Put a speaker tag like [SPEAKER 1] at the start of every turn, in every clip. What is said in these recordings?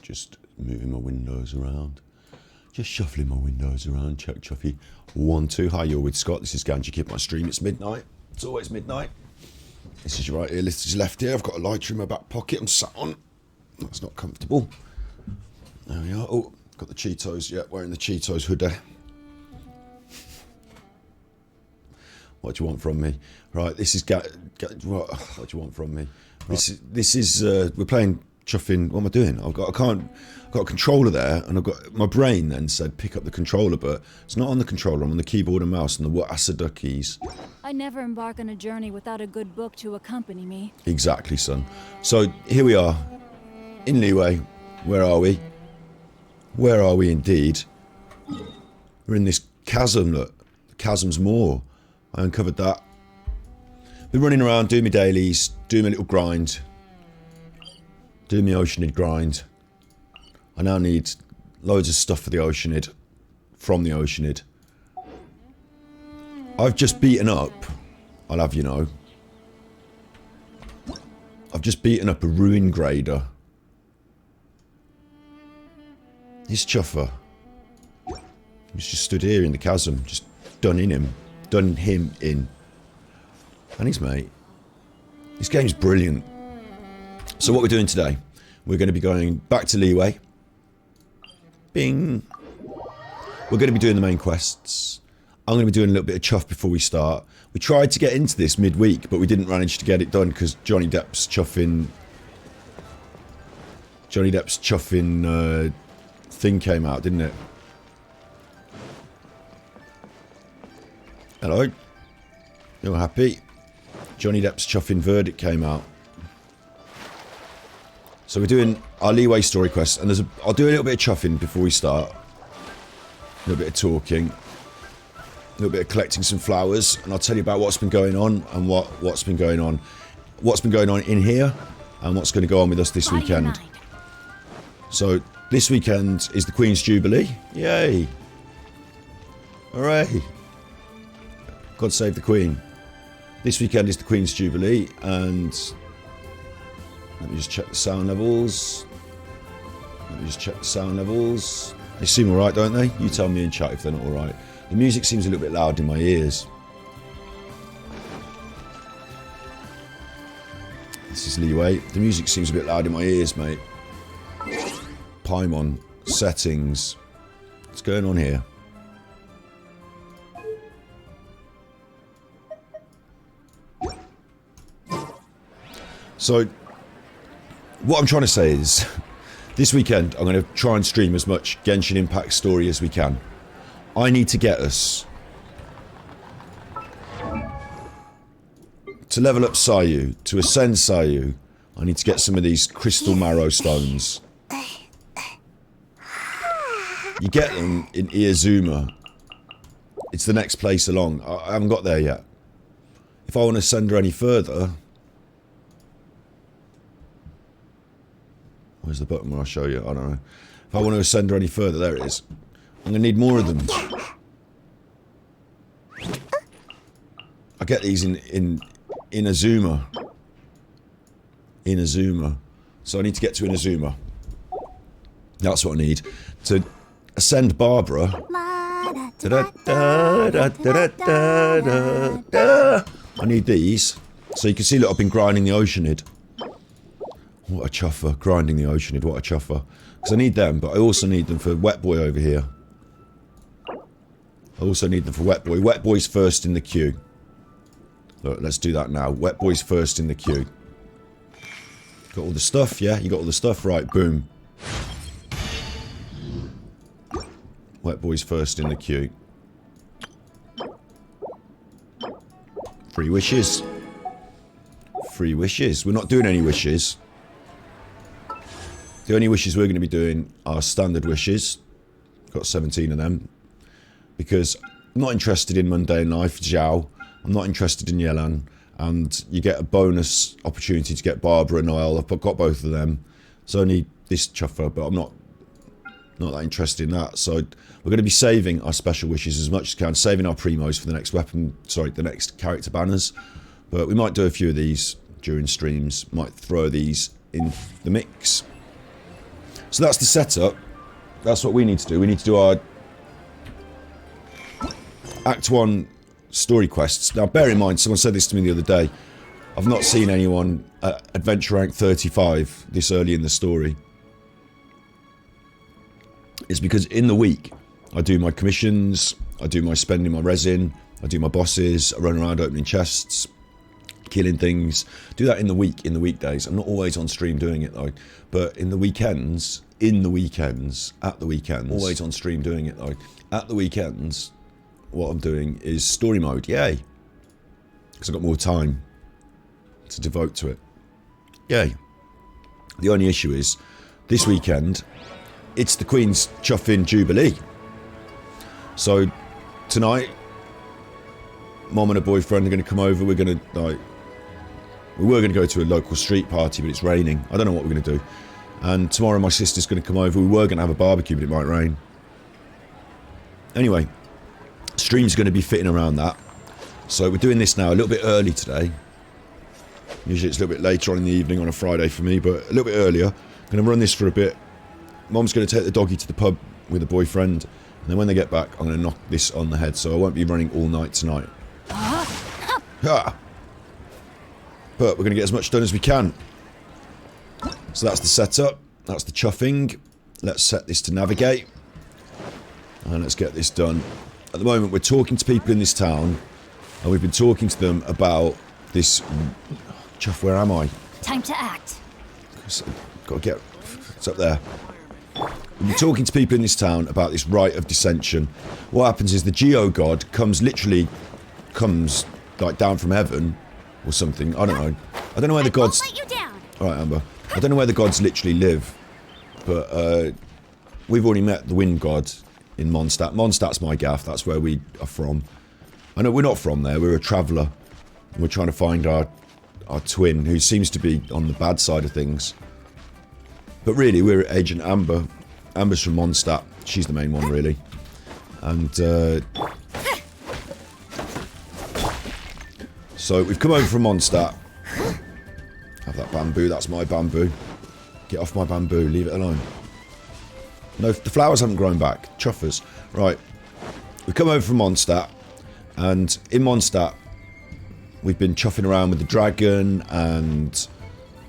[SPEAKER 1] just moving my windows around. Just shuffling my windows around. Check Chuffy. 1, 2. Hi, you're with Scott. This is Genshin. Keep my stream. It's midnight. It's always midnight. This is your right ear. This is left ear. I've got a lighter in my back pocket. I'm sat on. That's not comfortable. There we are. Oh, got the Cheetos. Yeah, wearing the Cheetos hoodie. What do you want from me? Right, this is what do you want from me? This is we're playing Chuffing. What am I doing? I've got a controller there, and I've got my brain then said pick up the controller, but it's not on the controller. I'm on the keyboard and mouse and the WASD keys.
[SPEAKER 2] I never embark on a journey without a good book to accompany me.
[SPEAKER 1] Exactly, son. So here we are in Leeway. Where are we? Where are we indeed? We're in this chasm. Look, the chasm's more. I uncovered that. Been running around, doing my dailies, doing my little grind. Doing my Oceanid grind. I now need loads of stuff for the Oceanid. From the Oceanid. I've just beaten up, I'll have you know. I've just beaten up a ruin grader. This chuffer. He's just stood here in the chasm, just done him in. And his mate. This game's brilliant. So what we're doing today, we're going to be going back to Leeway. Bing. We're going to be doing the main quests. I'm going to be doing a little bit of chuff before we start. We tried to get into this midweek, but we didn't manage to get it done because Johnny Depp's chuffing thing came out, didn't it? Hello. You're happy? Johnny Depp's chuffing verdict came out. So we're doing our Leeway story quest, and I'll do a little bit of chuffing before we start. A little bit of talking. A little bit of collecting some flowers, and I'll tell you about what's been going on and what's been going on. What's been going on in here, and what's going to go on with us this weekend. So this weekend is the Queen's Jubilee. Yay! Hooray! God save the Queen. This weekend is the Queen's Jubilee, and let me just check the sound levels. They seem alright, don't they? You tell me in chat if they're not alright. The music seems a little bit loud in my ears. This is Leeway. The music seems a bit loud in my ears, mate. Paimon. Settings. What's going on here? So, what I'm trying to say is, this weekend I'm going to try and stream as much Genshin Impact story as we can. I need to get us to level up Sayu, to ascend Sayu. I need to get some of these crystal marrow stones. You get them in Iazuma. It's the next place along. I haven't got there yet. If I want to send her any further... Where's the button where I show you? I don't know. If I want to ascend her any further, there it is. I'm going to need more of them. I get these in Azuma. So I need to get to Inazuma. That's what I need. To ascend Barbara. I need these. So you can see, look, I've been grinding the Oceanid. What a chuffer. Grinding the Oceanid. What a chuffer. Because I need them, but I also need them for Wet Boy over here. I also need them for Wet Boy. Wet Boy's first in the queue. Look, let's do that now. Wet Boy's first in the queue. Got all the stuff, yeah? You got all the stuff? Right, boom. Wet Boy's first in the queue. 3 wishes. 3 wishes. We're not doing any wishes. The only wishes we're going to be doing are standard wishes. Got 17 of them. Because I'm not interested in mundane life, Zhao. I'm not interested in Yelan. And you get a bonus opportunity to get Barbara and Noel. I've got both of them. It's only this chuffer, but I'm not that interested in that. So we're going to be saving our special wishes as much as we can. Saving our primos for the next the next character banners. But we might do a few of these during streams. Might throw these in the mix. So that's the setup. That's what we need to do. We need to do our Act 1 story quests. Now, bear in mind, someone said this to me the other day. I've not seen anyone at Adventure Rank 35 this early in the story. It's because in the week, I do my commissions, I do my spending my resin, I do my bosses, I run around opening chests, killing things. Do that in the week, in the weekdays. I'm not always on stream doing it though. But in the weekends, at the weekends, always on stream doing it though. At the weekends, what I'm doing is story mode, yay. Because I've got more time to devote to it. Yay. The only issue is, this weekend, it's the Queen's Chuffing Jubilee. So, tonight, Mom and her boyfriend are going to come over. We're going to, like, we were going to go to a local street party, but it's raining. I don't know what we're going to do. And tomorrow my sister's going to come over. We were going to have a barbecue, but it might rain. Anyway, stream's going to be fitting around that. So we're doing this now a little bit early today. Usually it's a little bit later on in the evening on a Friday for me, but a little bit earlier. Going to run this for a bit. Mom's going to take the doggy to the pub with a boyfriend. And then when they get back, I'm going to knock this on the head. So I won't be running all night tonight. Ah. But we're going to get as much done as we can. So that's the setup. That's the chuffing. Let's set this to navigate. And let's get this done. At the moment, we're talking to people in this town. And we've been talking to them about this... Chuff, where am I?
[SPEAKER 2] Time to act.
[SPEAKER 1] Got to get... It's up there. We've been talking to people in this town about this Rite of Descension. What happens is the Geo God comes like down from heaven or something. I don't know. I don't know where the gods...
[SPEAKER 2] Let you down.
[SPEAKER 1] Alright, Amber. I don't know where the gods literally live. But we've already met the Wind God in Mondstadt. Mondstadt's my gaff. That's where we are from. I know we're not from there. We're a traveller. We're trying to find our twin, who seems to be on the bad side of things. But really, we're Agent Amber. Amber's from Mondstadt. She's the main one, really. And, so, we've come over from Mondstadt. Have that bamboo. That's my bamboo. Get off my bamboo. Leave it alone. No, the flowers haven't grown back. Chuffers. Right. We've come over from Mondstadt. And in Mondstadt, we've been chuffing around with the dragon and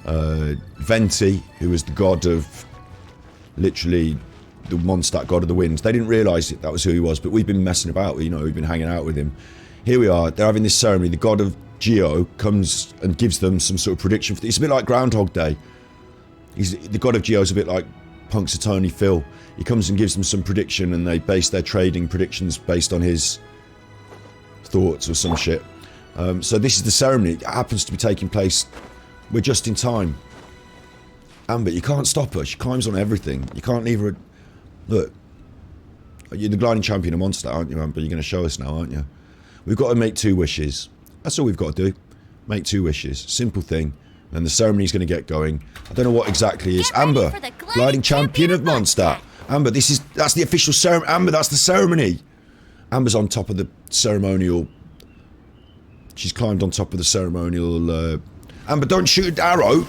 [SPEAKER 1] Venti, who was the god of, literally, the Mondstadt god of the winds. They didn't realise that was who he was, but we've been messing about, you know, we've been hanging out with him. Here we are, they're having this ceremony. The god of Geo comes and gives them some sort of prediction. It's a bit like Groundhog Day. The god of Geo's a bit like Punxsutawney Phil. He comes and gives them some prediction, and they base their trading predictions based on his thoughts or some shit. So this is the ceremony. It happens to be taking place. We're just in time. Amber, you can't stop her. She climbs on everything. You can't leave her... Look. You're the gliding champion of Mondstadt, aren't you, Amber? You're going to show us now, aren't you? We've got to make 2 wishes. That's all we've got to do. Make 2 wishes. Simple thing. And the ceremony's going to get going. I don't know what exactly is. Amber, gliding champion of Mondstadt. Amber, that's the official ceremony. Amber, that's the ceremony. Amber's on top of the ceremonial... She's climbed on top of the ceremonial... Amber, don't shoot an arrow!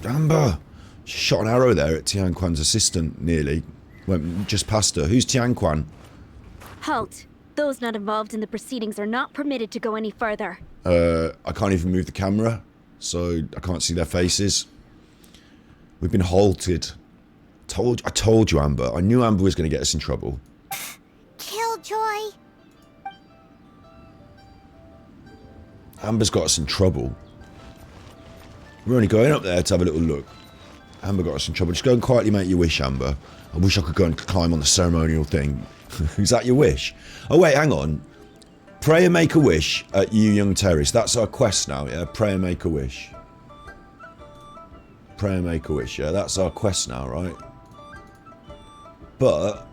[SPEAKER 1] Amber! She shot an arrow there at Tianquan's assistant, nearly. Went just past her. Who's Tianquan?
[SPEAKER 3] Halt. Those not involved in the proceedings are not permitted to go any further.
[SPEAKER 1] I can't even move the camera, so I can't see their faces. We've been halted. I told you, Amber. I knew Amber was going to get us in trouble.
[SPEAKER 3] Killjoy!
[SPEAKER 1] Amber's got us in trouble. We're only going up there to have a little look. Amber got us in trouble. Just go and quietly make your wish, Amber. I wish I could go and climb on the ceremonial thing. Is that your wish? Oh wait, hang on. Pray and make a wish at Yu Young Terrace. That's our quest now, yeah? Pray and make a wish. Pray and make a wish, yeah? That's our quest now, right? But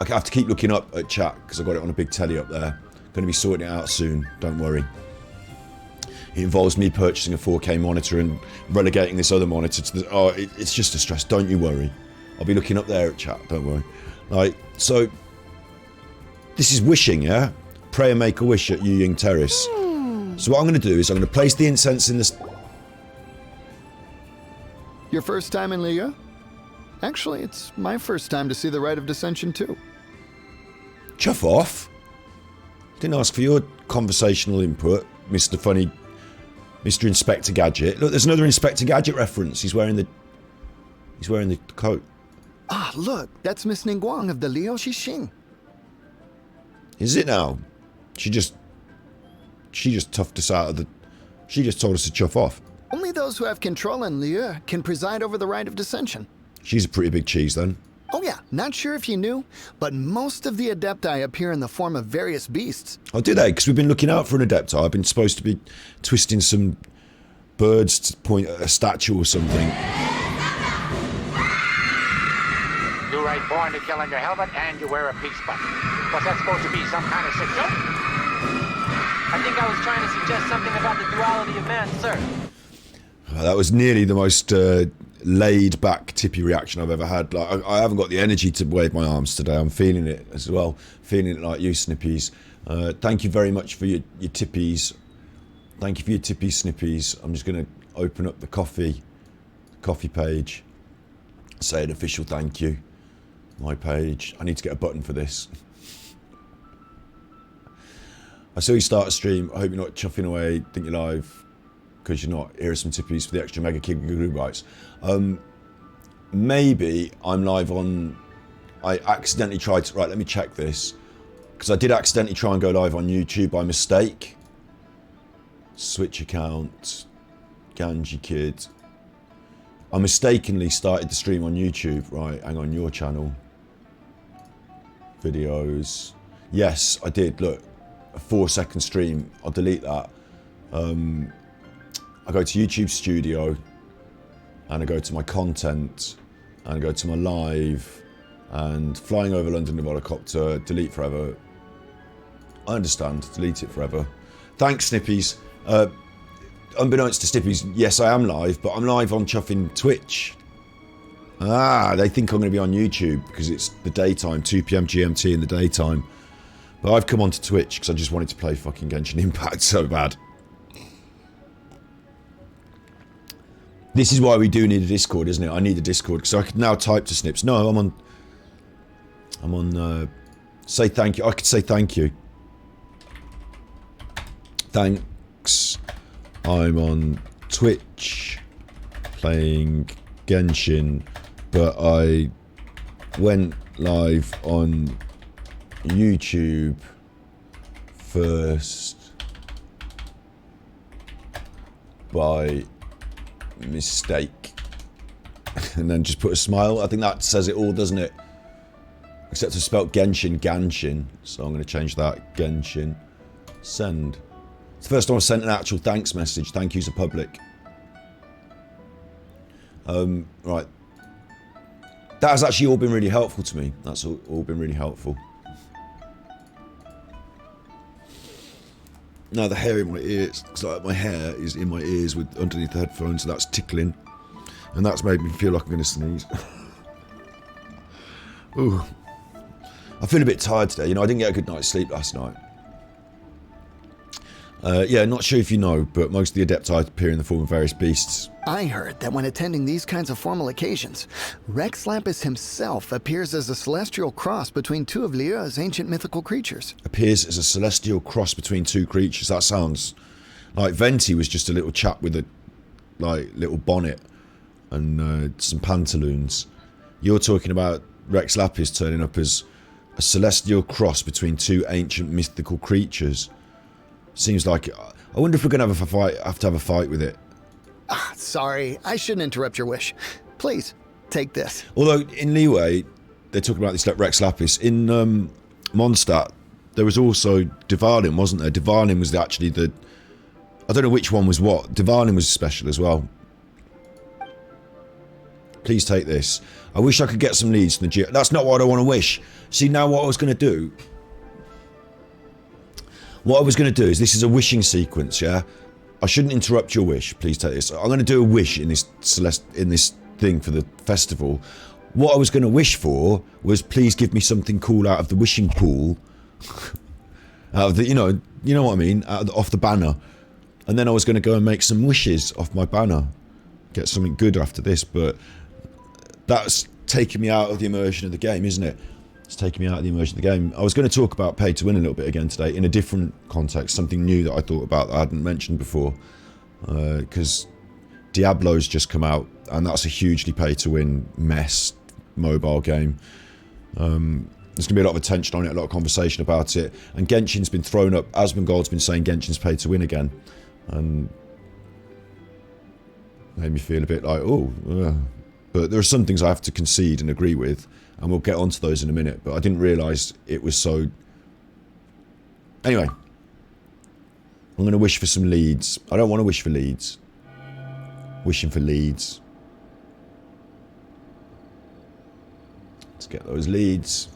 [SPEAKER 1] I have to keep looking up at chat because I've got it on a big telly up there. Going to be sorting it out soon, don't worry. It involves me purchasing a 4K monitor and relegating this other monitor to the... Oh, it's just a stress, don't you worry. I'll be looking up there at chat, don't worry. Like, so... This is wishing, yeah? Pray and make a wish at Yu Ying Terrace. So what I'm going to do is I'm going to place the incense in this...
[SPEAKER 4] Your first time in Liga? Actually, it's my first time to see the Rite of Descension too.
[SPEAKER 1] Chuff off. Didn't ask for your conversational input, Mr. Funny, Mr. Inspector Gadget. Look, there's another Inspector Gadget reference. He's wearing the coat.
[SPEAKER 4] Ah, look, that's Miss Ningguang of the Liu Xixing.
[SPEAKER 1] Is it now? She just toughed us out of the... She just told us to chuff off.
[SPEAKER 4] Only those who have control in Liu can preside over the Rite of Descension.
[SPEAKER 1] She's a pretty big cheese then.
[SPEAKER 4] Oh yeah, not sure if you knew, but most of the Adepti appear in the form of various beasts.
[SPEAKER 1] Oh, do they? Because we've been looking out for an Adepti. I've been supposed to be twisting some birds to point at a statue or something.
[SPEAKER 5] You write born to kill on your helmet and you wear a peace button. What's that supposed to be, some kind of sick joke?
[SPEAKER 6] I think I was trying to suggest something about the duality of man, sir.
[SPEAKER 1] That was nearly the most laid-back, tippy reaction I've ever had. Like, I haven't got the energy to wave my arms today. I'm feeling it as well. Feeling it like you, Snippies. Thank you very much for your tippies. Thank you for your tippy snippies. I'm just going to open up the coffee page. Say an official thank you. My page. I need to get a button for this. I saw you start a stream. I hope you're not chuffing away. Think you're live. Because you're not. Here are some tippies for the extra mega gigabytes. Maybe I'm live on... I accidentally tried to... Right, let me check this. Because I did accidentally try and go live on YouTube by mistake. Switch account. Ganji Kid. I mistakenly started the stream on YouTube. Right, hang on, your channel. Videos. Yes, I did. Look, a 4-second stream. I'll delete that. I go to YouTube Studio, and I go to my content, and I go to my live, and flying over London in a volocopter, delete forever. I understand, delete it forever. Thanks, Snippies. Unbeknownst to Snippies, yes, I am live, but I'm live on Chuffing Twitch. Ah, they think I'm going to be on YouTube because it's the daytime, 2 PM GMT in the daytime. But I've come onto Twitch because I just wanted to play fucking Genshin Impact so bad. This is why we do need a Discord, isn't it? I need a Discord because I could now type to Snips. No, I'm on. Say thank you. I could say thank you. Thanks. I'm on Twitch playing Genshin, but I went live on YouTube first by mistake. And then just put a smile. I think that says it all, doesn't it? Except I spelt Genshin, Ganshin. So I'm going to change that. Genshin. Send. It's the first time I've sent an actual thanks message. Thank yous are public. Right. That has actually all been really helpful to me. That's all been really helpful. Now the hair in my ears, it's like my hair is in my ears with underneath the headphones, so that's tickling. And that's made me feel like I'm going to sneeze. Ooh. I feel a bit tired today. You know, I didn't get a good night's sleep last night. Yeah, not sure if you know, but most of the Adepti appear in the form of various beasts.
[SPEAKER 4] I heard that when attending these kinds of formal occasions, Rex Lapis himself appears as a celestial cross between two of Liu's ancient mythical creatures.
[SPEAKER 1] Appears as a celestial cross between two creatures. That sounds like Venti was just a little chap with a little bonnet and some pantaloons. You're talking about Rex Lapis turning up as a celestial cross between two ancient mythical creatures. Seems like... I wonder if we're going to have to have a fight with it.
[SPEAKER 4] Ah, sorry, I shouldn't interrupt your wish. Please, take this.
[SPEAKER 1] Although, in Liyue, they're talking about this Rex Lapis. In Mondstadt, there was also Divalin, wasn't there? Divalin was actually the... I don't know which one was what. Divalin was special as well. Please take this. I wish I could get some leads from the geo... That's not what I want to wish. See, now what I was going to do... What I was going to do is, this is a wishing sequence, yeah? I shouldn't interrupt your wish. Please take this. I'm going to do a wish in this thing for the festival. What I was going to wish for was, please give me something cool out of the wishing pool. Out of the, you know what I mean? Off the banner. And then I was going to go and make some wishes off my banner. Get something good after this, but that's taking me out of the immersion of the game, isn't it? It's taking me out of the immersion of the game. I was going to talk about pay to win a little bit again today in a different context, something new that I thought about that I hadn't mentioned before. Because Diablo's just come out, and that's a hugely pay to win mess mobile game. There's going to be a lot of attention on it, a lot of conversation about it, and Genshin's been thrown up. Asmongold's been saying Genshin's pay to win again, and made me feel a bit like, oh, but there are some things I have to concede and agree with, and we'll get onto those in a minute, but I didn't realise it was so... Anyway, I'm going to wish for some leads. I don't want to wish for leads. Wishing for leads. Let's get those leads.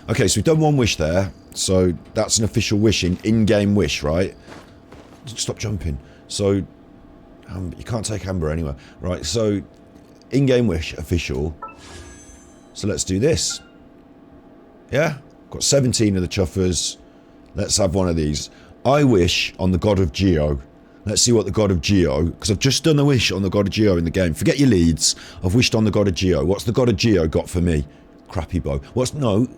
[SPEAKER 1] Okay, so we've done one wish there, so that's an official wish, in-game wish, right? Stop jumping. So, you can't take Amber anywhere. Right, so, in-game wish, official. So let's do this. Yeah? Got 17 of the chuffers. Let's have one of these. I wish on the God of Geo. Let's see what the God of Geo... Because I've just done a wish on the God of Geo in the game. Forget your leads. I've wished on the God of Geo. What's the God of Geo got for me? Crappy bow. No,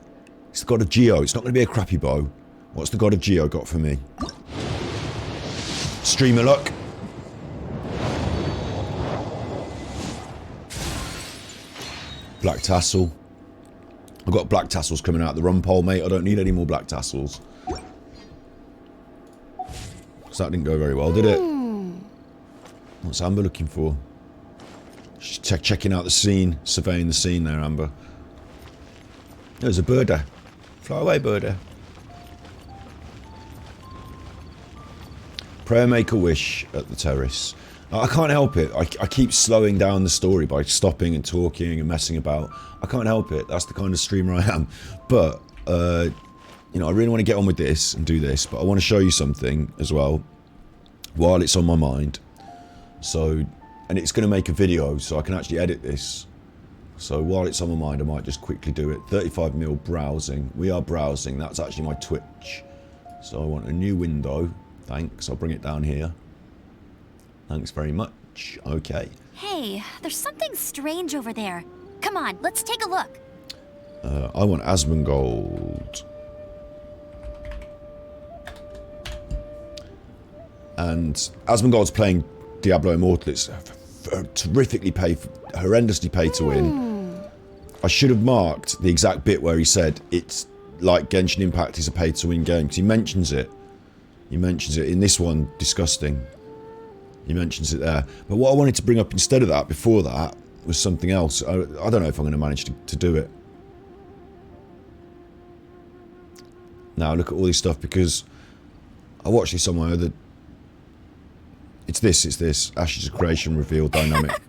[SPEAKER 1] it's the God of Geo. It's not going to be a crappy bow. What's the God of Geo got for me? Streamer luck. Black tassel. I've got black tassels coming out of the rum pole, mate. I don't need any more black tassels. So that didn't go very well, did it? What's Amber looking for? She's checking out the scene, surveying the scene there, Amber. There's a bird there. Fly away, bird there. Prayer, make a wish at the terrace. I can't help it. I keep slowing down the story by stopping and talking and messing about. I can't help it. That's the kind of streamer I am. But, you know, I really want to get on with this and do this, but I want to show you something as well while it's on my mind. So, and it's going to make a video, so I can actually edit this. So while it's on my mind, I might just quickly do it. 35mm browsing. We are browsing. That's actually my Twitch. So I want a new window. Thanks. I'll bring it down here. Thanks very much. Okay.
[SPEAKER 7] Hey, there's something strange over there. Come on, let's take a look.
[SPEAKER 1] I want Asmongold. And Asmongold's playing Diablo Immortal. It's horrendously pay to win. I should have marked the exact bit where he said it's like Genshin Impact is a pay to win game, because he mentions it. He mentions it in this one, disgusting. He mentions it there. But what I wanted to bring up instead of that, before that, was something else. I don't know if I'm going to manage to do it. Now, look at all this stuff, because I watched this somewhere that... It's this. Ashes of Creation reveal dynamic.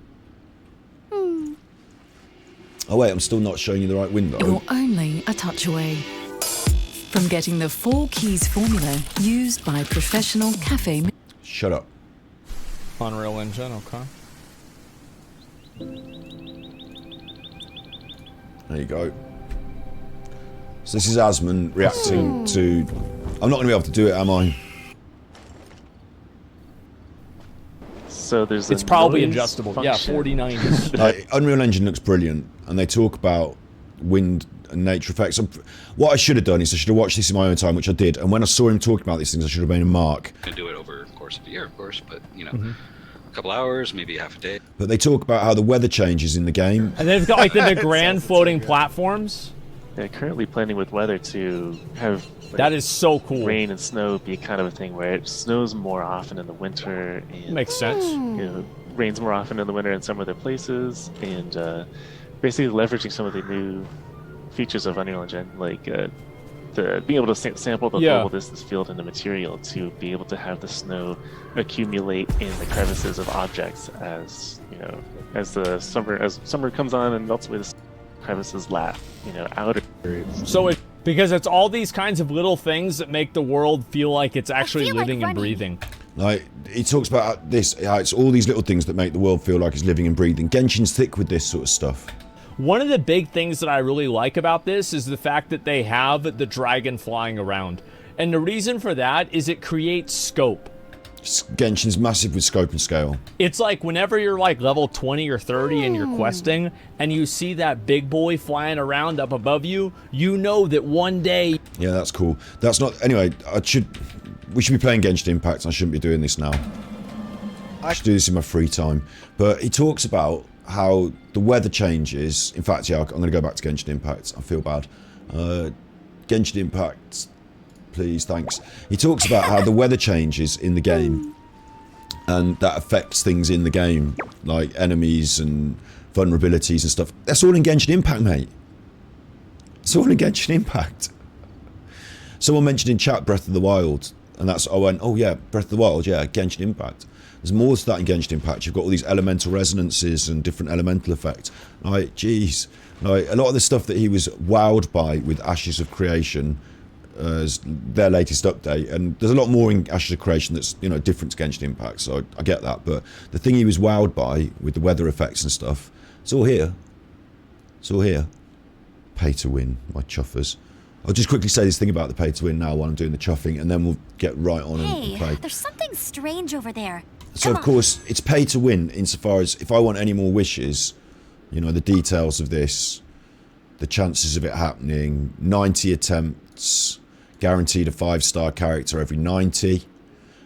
[SPEAKER 1] Oh wait, I'm still not showing you the right window.
[SPEAKER 8] You're only a touch away from getting the 4 keys formula used by professional cafe...
[SPEAKER 1] Shut up.
[SPEAKER 9] Unreal Engine, okay.
[SPEAKER 1] There you go. So this is Asmon reacting to... I'm not going to be able to do it, am I?
[SPEAKER 10] So there's
[SPEAKER 9] it's probably adjustable.
[SPEAKER 10] Function.
[SPEAKER 9] Yeah, 4090.
[SPEAKER 1] Unreal Engine looks brilliant, and they talk about wind and nature effects. What I should have done is I should have watched this in my own time, which I did, and when I saw him talking about these things, I should have made a mark.
[SPEAKER 11] Could do it over the course of a year, of course, but, you know, a couple hours, maybe half a day.
[SPEAKER 1] But they talk about how the weather changes in the game.
[SPEAKER 9] And they've got like the grand floating platforms.
[SPEAKER 10] They're currently planning with weather to have
[SPEAKER 9] that is so cool.
[SPEAKER 10] Rain and snow be kind of a thing where it snows more often in the winter. And,
[SPEAKER 9] makes sense.
[SPEAKER 10] You know, rains more often in the winter in some other places, and basically leveraging some of the new features of Unreal Engine, like the being able to sample the global distance field in the material to be able to have the snow accumulate in the crevices of objects as you know, as summer comes on and melts away the crevices outer areas.
[SPEAKER 9] So because it's all these kinds of little things that make the world feel like it's actually living and breathing.
[SPEAKER 1] Like, he talks about this, how it's all these little things that make the world feel like it's living and breathing. Genshin's thick with this sort of stuff.
[SPEAKER 9] One of the big things that I really like about this is the fact that they have the dragon flying around. And the reason for that is it creates scope.
[SPEAKER 1] Genshin's massive with scope and scale.
[SPEAKER 9] It's like whenever you're like level 20 or 30 and you're questing and you see that big boy flying around up above you, you know that one day...
[SPEAKER 1] Yeah, that's cool. That's not... Anyway, we should be playing Genshin Impact. I shouldn't be doing this now. I should do this in my free time. But he talks about how the weather changes. In fact, yeah, I'm going to go back to Genshin Impact. I feel bad. Genshin Impact, please, thanks. He talks about how the weather changes in the game. And that affects things in the game. Like enemies and vulnerabilities and stuff. That's all in Genshin Impact, mate. It's all in Genshin Impact. Someone mentioned in chat Breath of the Wild. And that's, I went, oh yeah, Breath of the Wild, yeah, Genshin Impact. There's more to that in Genshin Impact. You've got all these elemental resonances and different elemental effects. Like, jeez. Like, a lot of the stuff that he was wowed by with Ashes of Creation as their latest update, and there's a lot more in Ashes of Creation that's, you know, different to Genshin Impact, so I get that, but the thing he was wowed by with the weather effects and stuff, it's all here. It's all here. Pay to win, my chuffers. I'll just quickly say this thing about the pay to win now while I'm doing the chuffing, and then we'll get right on and play.
[SPEAKER 7] There's something strange over there.
[SPEAKER 1] So of course, it's pay to win insofar as if I want any more wishes, you know, the details of this, the chances of it happening, 90 attempts, guaranteed a 5-star character every 90,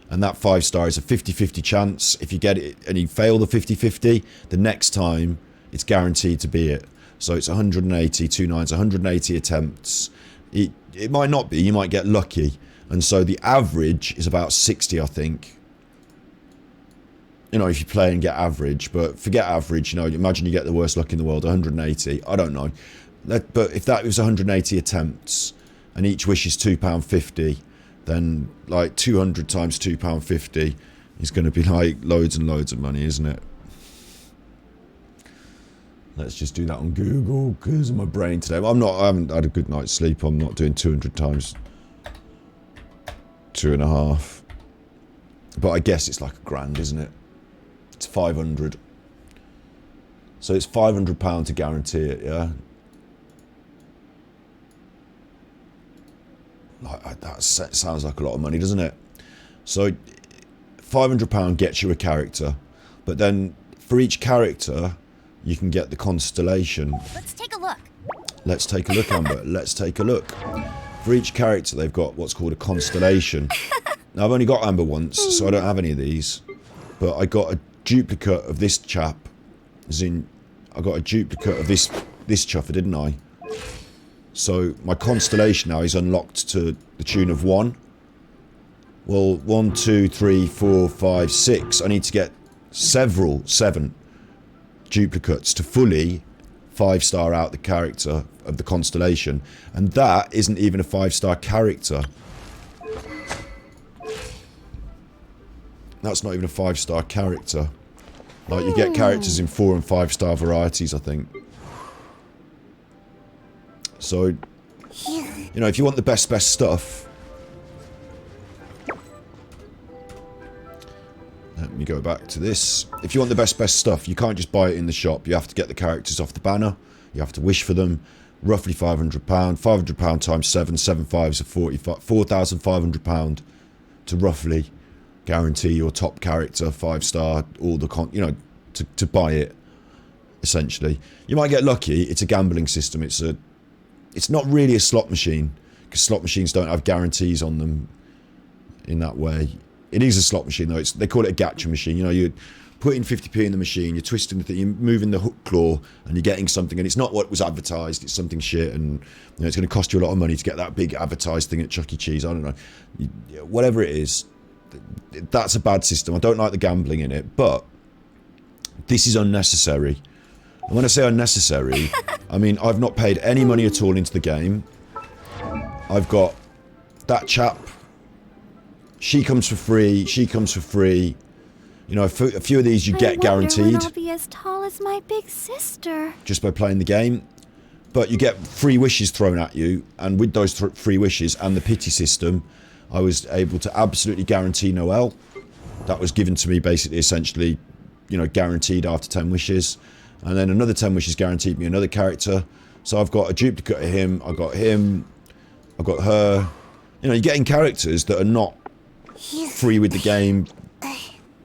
[SPEAKER 1] and that 5-star is a 50-50 chance. If you get it and you fail the 50-50, the next time it's guaranteed to be it. So it's 180, 2 nines, 180 attempts. It might not be, you might get lucky, and so the average is about 60, I think. You know, if you play and get average, but forget average, you know, imagine you get the worst luck in the world, 180, I don't know. But if that was 180 attempts, and each wish is £2.50, then like 200 times £2.50 is going to be like loads and loads of money, isn't it? Let's just do that on Google, because of my brain today. I haven't had a good night's sleep, I'm not doing 200 times 2.5. But I guess it's like £1,000, isn't it? It's 500. So it's £500 to guarantee it, yeah? Like, that sounds like a lot of money, doesn't it? So £500 gets you a character, but then for each character, you can get the constellation.
[SPEAKER 7] Let's take a look.
[SPEAKER 1] Let's take a look, Amber. Let's take a look. For each character, they've got what's called a constellation. Now, I've only got Amber once, so I don't have any of these. But I got a duplicate of this chap. As in, I got a duplicate of this chuffer, didn't I? So my constellation now is unlocked to the tune of 1. Well, 1, 2, 3, 4, 5, 6. I need to get 7 duplicates to fully 5-star out the character of the constellation. And that isn't even a 5-star character. That's not even a 5-star character. Like, you get characters in 4 and 5-star varieties, I think. So, you know, if you want the best stuff, let me go back to this. If you want the best stuff, you can't just buy it in the shop. You have to get the characters off the banner. You have to wish for them. Roughly £500. £500 times 7 fives are £4,500 to roughly guarantee your top character 5-star, all the you know, to buy it. Essentially, you might get lucky. It's a gambling system. It's not really a slot machine, because slot machines don't have guarantees on them in that way. It is a slot machine though. They call it a gacha machine. You know, you put in 50p in the machine, you're twisting the thing, you're moving the hook claw, and you're getting something, and it's not what was advertised. It's something shit, and you know, it's going to cost you a lot of money to get that big advertised thing at Chuck E. Cheese. I don't know, whatever it is. That's a bad system. I don't like the gambling in it, but this is unnecessary. And when I say unnecessary, I mean I've not paid any money at all into the game. I've got that chap. She comes for free. She comes for free. You know, a few of these you get guaranteed.
[SPEAKER 3] I'll be as tall as my big sister.
[SPEAKER 1] Just by playing the game. But you get free wishes thrown at you, and with those free wishes and the pity system, I was able to absolutely guarantee Noel. That was given to me basically, essentially, you know, guaranteed after 10 wishes. And then another 10 wishes guaranteed me another character. So I've got a duplicate of him, I've got him, I've got her. You know, you're getting characters that are not free with the game,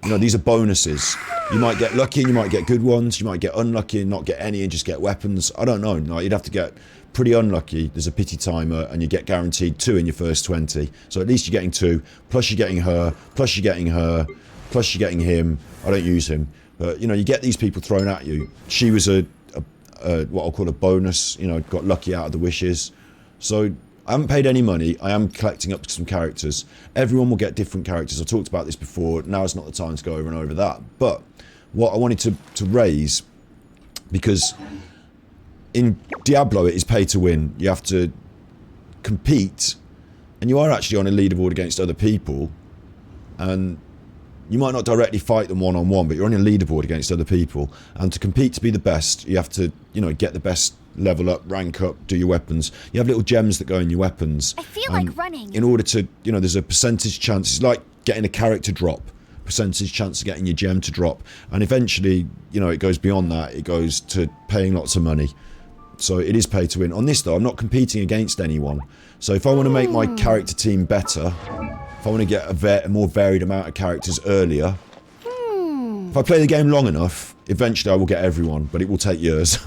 [SPEAKER 1] You know, these are bonuses. You might get lucky and you might get good ones. You might get unlucky and not get any and just get weapons. I don't know. No, you'd have to get pretty unlucky. There's a pity timer and you get guaranteed 2 in your first 20. So at least you're getting 2, plus you're getting her, plus you're getting her, plus you're getting him. I don't use him. But, you know, you get these people thrown at you. She was a what I'll call a bonus, you know, got lucky out of the wishes. So I haven't paid any money. I am collecting up some characters. Everyone will get different characters. I talked about this before. Now is not the time to go over and over that. But what I wanted to raise, because in Diablo it is pay to win. You have to compete, and you are actually on a leaderboard against other people, and you might not directly fight them one-on-one, but you're on a leaderboard against other people, and to compete to be the best, you have to, you know, get the best, level up, rank up, do your weapons. You have little gems that go in your weapons.
[SPEAKER 7] I feel like running.
[SPEAKER 1] In order to, you know, there's a percentage chance. It's like getting a character drop. Percentage chance of getting your gem to drop. And eventually, you know, it goes beyond that. It goes to paying lots of money. So it is pay to win. On this, though, I'm not competing against anyone. So if I want to make my character team better, if I want to get a more varied amount of characters earlier, if I play the game long enough, eventually I will get everyone, but it will take years.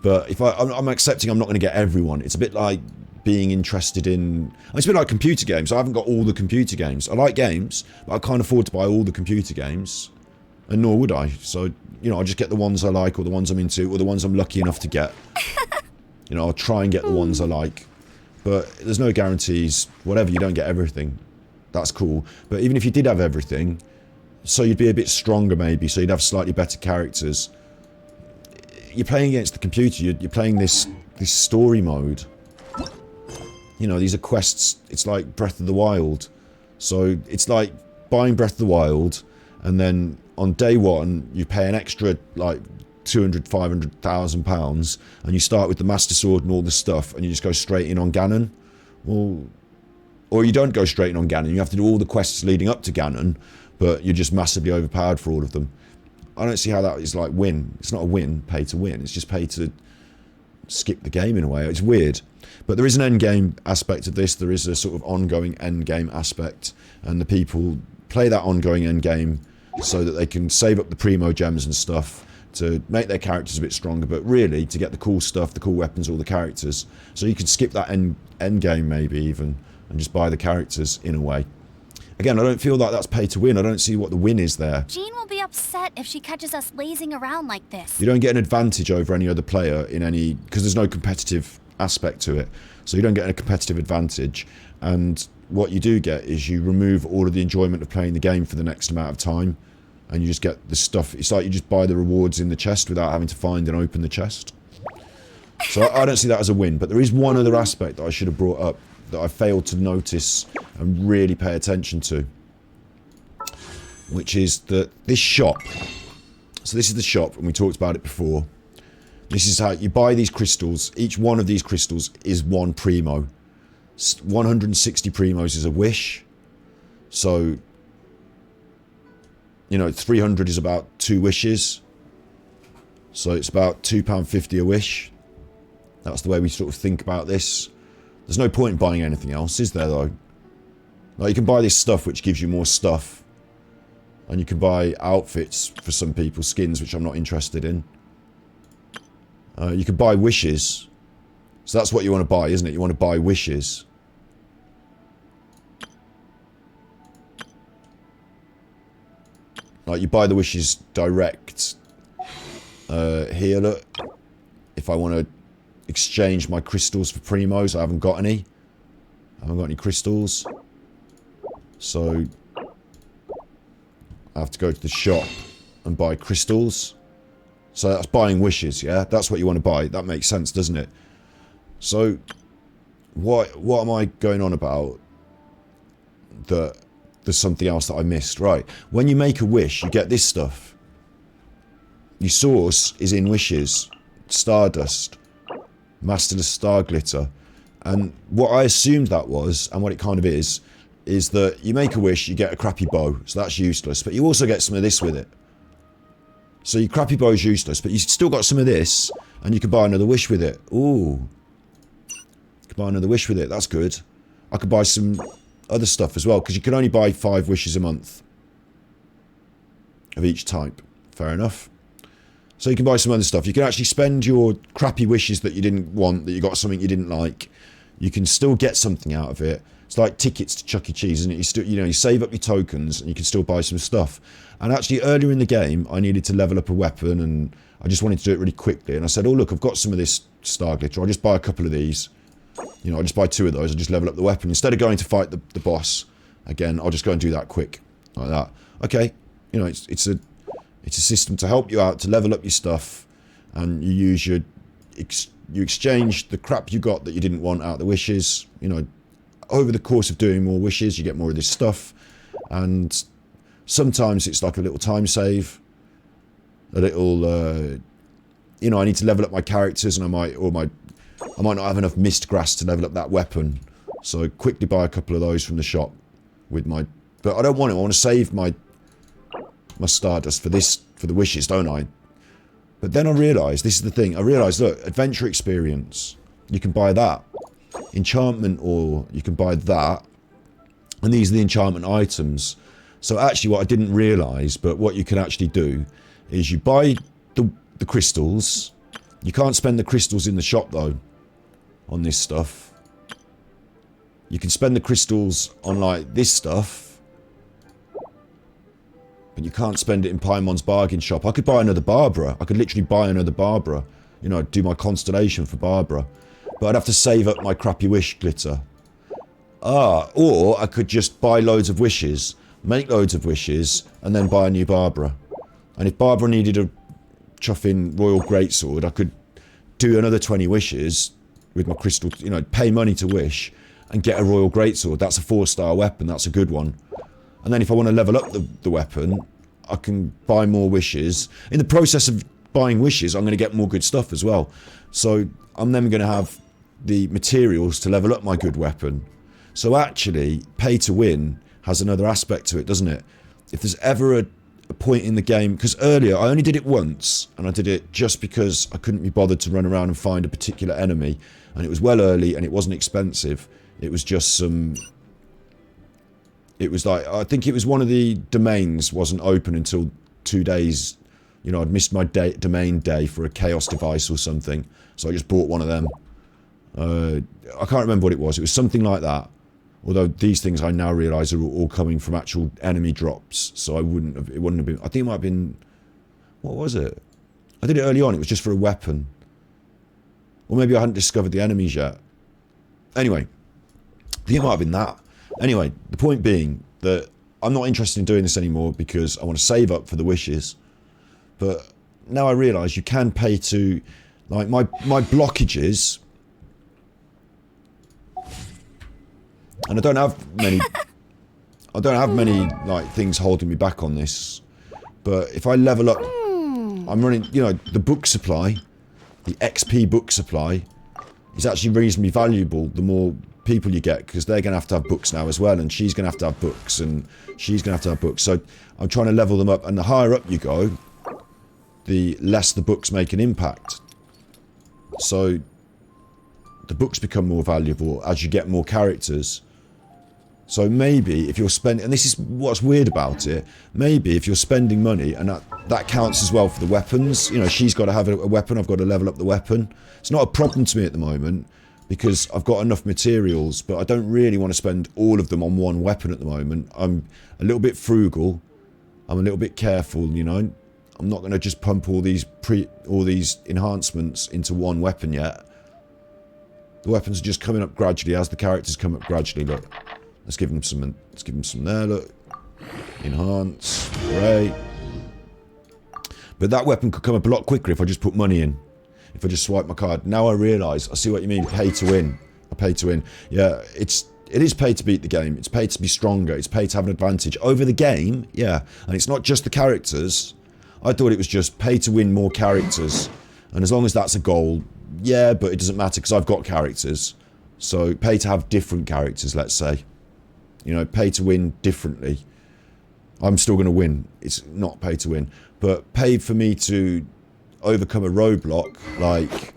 [SPEAKER 1] But if I'm accepting I'm not going to get everyone. It's a bit like being interested in... It's a bit like computer games. I haven't got all the computer games. I like games, but I can't afford to buy all the computer games. And nor would I. So, you know, I'll just get the ones I like, or the ones I'm into, or the ones I'm lucky enough to get. You know, I'll try and get the ones I like. But there's no guarantees. Whatever, you don't get everything. That's cool. But even if you did have everything, so you'd be a bit stronger maybe, so you'd have slightly better characters. You're playing against the computer. You're playing this story mode. You know, these are quests. It's like Breath of the Wild. So it's like buying Breath of the Wild, and then on day one you pay an extra like 200, 500,000 pounds, and you start with the Master Sword and all the stuff, and you just go straight in on Ganon. Well, or you don't go straight in on Ganon. You have to do all the quests leading up to Ganon, but you're just massively overpowered for all of them. I don't see how that is like win. It's not a win, pay to win. It's just pay to skip the game in a way. It's weird. But there is an end game aspect of this. There is a sort of ongoing end game aspect, and the people play that ongoing end game so that they can save up the primo gems and stuff to make their characters a bit stronger, but really to get the cool stuff, the cool weapons, all the characters. So you could skip that end game maybe even, and just buy the characters in a way. Again, I don't feel like that's pay to win. I don't see what the win is there.
[SPEAKER 7] Jean will be upset if she catches us lazing around like this.
[SPEAKER 1] You don't get an advantage over any other player in any... because there's no competitive aspect to it. So you don't get a competitive advantage. And what you do get is you remove all of the enjoyment of playing the game for the next amount of time. And you just get the stuff... It's like you just buy the rewards in the chest without having to find and open the chest. So I don't see that as a win. But there is one other aspect that I should have brought up that I failed to notice and really pay attention to, which is that this shop, so this is the shop, and we talked about it before. This is how you buy these crystals. Each one of these crystals is one primo. 160 primos is a wish. So, you know, 300 is about 2 wishes. So it's about £2.50 a wish. That's the way we sort of think about this. There's no point in buying anything else, is there, though? Like, you can buy this stuff, which gives you more stuff. And you can buy outfits for some people, skins, which I'm not interested in. You can buy wishes. So that's what you want to buy, isn't it? You want to buy wishes. Like, you buy the wishes direct. Here, look. If I want to exchange my crystals for primos, I haven't got any. I haven't got any crystals. So I have to go to the shop and buy crystals. So that's buying wishes, yeah? That's what you want to buy. That makes sense, doesn't it? So what am I going on about? That there's something else that I missed. Right. When you make a wish, you get this stuff. Your source is in wishes. Stardust. Masterless Star Glitter. And what I assumed that was, and what it kind of is that you make a wish, you get a crappy bow, so that's useless, but you also get some of this with it. So your crappy bow is useless, but you still got some of this, and you can buy another wish with it. Ooh. You can buy another wish with it, that's good. I could buy some other stuff as well, because you can only buy 5 wishes a month. of each type. Fair enough. So you can buy some other stuff. You can actually spend your crappy wishes that you didn't want, that you got something you didn't like. You can still get something out of it. It's like tickets to Chuck E. Cheese, isn't it? You still, you save up your tokens and you can still buy some stuff. And actually earlier in the game, I needed to level up a weapon and I just wanted to do it really quickly. And I said, oh look, I've got some of this star glitter. I'll just buy a couple of these. I'll just buy 2 of those. I'll just level up the weapon. Instead of going to fight the boss, again, I'll just go and do that quick. Like that. Okay, it's a system to help you out, to level up your stuff. And you use you exchange the crap you got that you didn't want out of the wishes. Over the course of doing more wishes, you get more of this stuff. And sometimes it's like a little time save. A little, I need to level up my characters and I might not have enough mist grass to level up that weapon. So quickly buy a couple of those from the shop with but I don't want it. I want to save my stardust for the wishes, don't I? But then I realised, this is the thing, look, adventure experience, you can buy that. Enchantment, or you can buy that. And these are the enchantment items. So actually what I didn't realise, but what you can actually do, is you buy the crystals. You can't spend the crystals in the shop though, on this stuff. You can spend the crystals on like this stuff, but you can't spend it in Paimon's bargain shop. I could buy another Barbara. I could literally buy another Barbara. Do my constellation for Barbara. But I'd have to save up my crappy wish glitter. Or I could just buy loads of wishes, make loads of wishes, and then buy a new Barbara. And if Barbara needed a chuffing royal greatsword, I could do another 20 wishes with my crystal, pay money to wish and get a royal greatsword. That's a 4-star weapon, that's a good one. And then if I want to level up the weapon, I can buy more wishes. In the process of buying wishes, I'm going to get more good stuff as well. So I'm then going to have the materials to level up my good weapon. So actually, pay to win has another aspect to it, doesn't it? If there's ever a point in the game, because earlier I only did it once, and I did it just because I couldn't be bothered to run around and find a particular enemy, and it was well early and it wasn't expensive. It was just it was like, I think it was one of the domains wasn't open until 2 days. I'd missed my domain day for a chaos device or something, so I just bought one of them. I can't remember what it was. It was something like that. Although these things I now realise are all coming from actual enemy drops, so it wouldn't have been. I think it might have been. What was it? I did it early on. It was just for a weapon, or maybe I hadn't discovered the enemies yet. Anyway, I think it might have been that. Anyway, the point being that I'm not interested in doing this anymore because I want to save up for the wishes. But now I realise you can pay to, like my blockages. And I don't have many like things holding me back on this. But if I level up, I'm running, the book supply, the XP book supply is actually reasonably valuable the more people you get, because they're going to have books now as well, and she's going to have books, and she's going to have books. So I'm trying to level them up, and the higher up you go, the less the books make an impact. So the books become more valuable as you get more characters. So maybe if you're spending, and this is what's weird about it, maybe if you're spending money, and that counts as well for the weapons, she's got to have a weapon, I've got to level up the weapon. It's not a problem to me at the moment, because I've got enough materials, but I don't really want to spend all of them on one weapon at the moment. I'm a little bit frugal, I'm a little bit careful, I'm not going to just pump all these enhancements into one weapon yet. The weapons are just coming up gradually as the characters come up gradually, look. Let's give them some there, look. Enhance. Great. But that weapon could come up a lot quicker if I just put money in. If I just swipe my card. Now I realise, I see what you mean, pay to win. I pay to win. Yeah, it is pay to beat the game. It's pay to be stronger. It's pay to have an advantage over the game, yeah. And it's not just the characters. I thought it was just pay to win more characters. And as long as that's a goal, yeah, but it doesn't matter because I've got characters. So pay to have different characters, let's say. Pay to win differently. I'm still going to win. It's not pay to win. But pay for me to overcome a roadblock, like,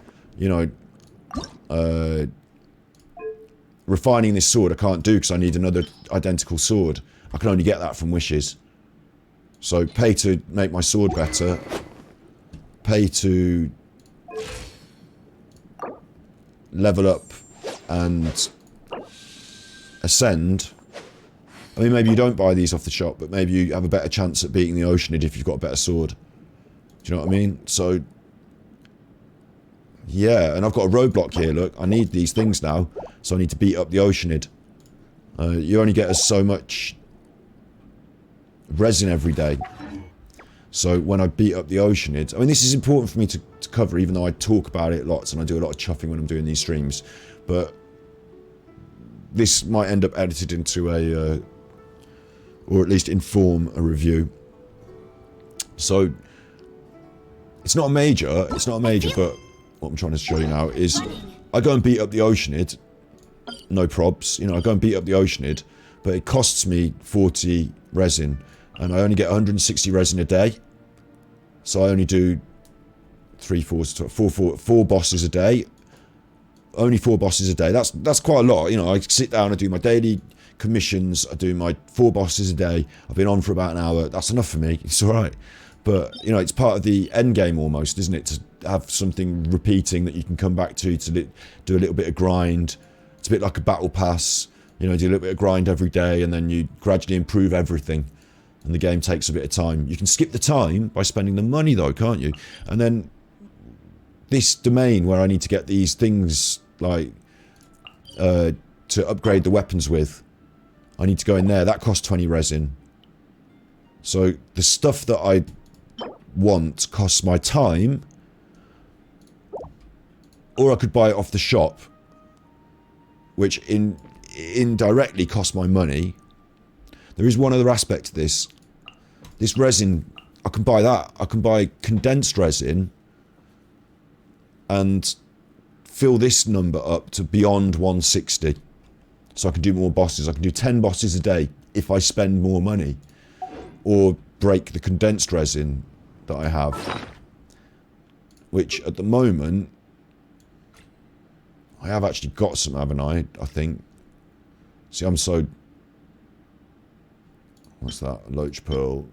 [SPEAKER 1] refining this sword I can't do because I need another identical sword. I can only get that from wishes. So pay to make my sword better. Pay to level up and ascend. I mean, maybe you don't buy these off the shop, but maybe you have a better chance at beating the Oceanid if you've got a better sword. Do you know what I mean? So, yeah, and I've got a roadblock here, look. I need these things now, so I need to beat up the Oceanid. You only get us so much resin every day. So when I beat up the Oceanid... I mean, this is important for me to cover, even though I talk about it lots, and I do a lot of chuffing when I'm doing these streams. But this might end up edited into a... or at least inform a review. So... it's not a major, but what I'm trying to show you now is I go and beat up the Oceanid, no probs, you know, I go and beat up the Oceanid, but it costs me 40 resin, and I only get 160 resin a day, so I only do 4 bosses a day, only 4 bosses a day, that's quite a lot, you know, I sit down, I do my daily commissions, I do my 4 bosses a day, I've been on for about an hour, that's enough for me, it's alright. But, you know, it's part of the end game almost, isn't it? To have something repeating that you can come back to do a little bit of grind. It's a bit like a battle pass. You know, do a little bit of grind every day and then you gradually improve everything. And the game takes a bit of time. You can skip the time by spending the money though, can't you? And then this domain where I need to get these things, like, to upgrade the weapons with, I need to go in there. That costs 20 resin. So the stuff that I want costs my time, or I could buy it off the shop, which indirectly costs my money. There is one other aspect to this. This resin, I can buy that. I can buy condensed resin and fill this number up to beyond 160. So I can do more bosses. I can do 10 bosses a day if I spend more money. Or break the condensed resin that I have, which at the moment I have actually got some, haven't I think. See, I'm so... what's that? Loach Pearl.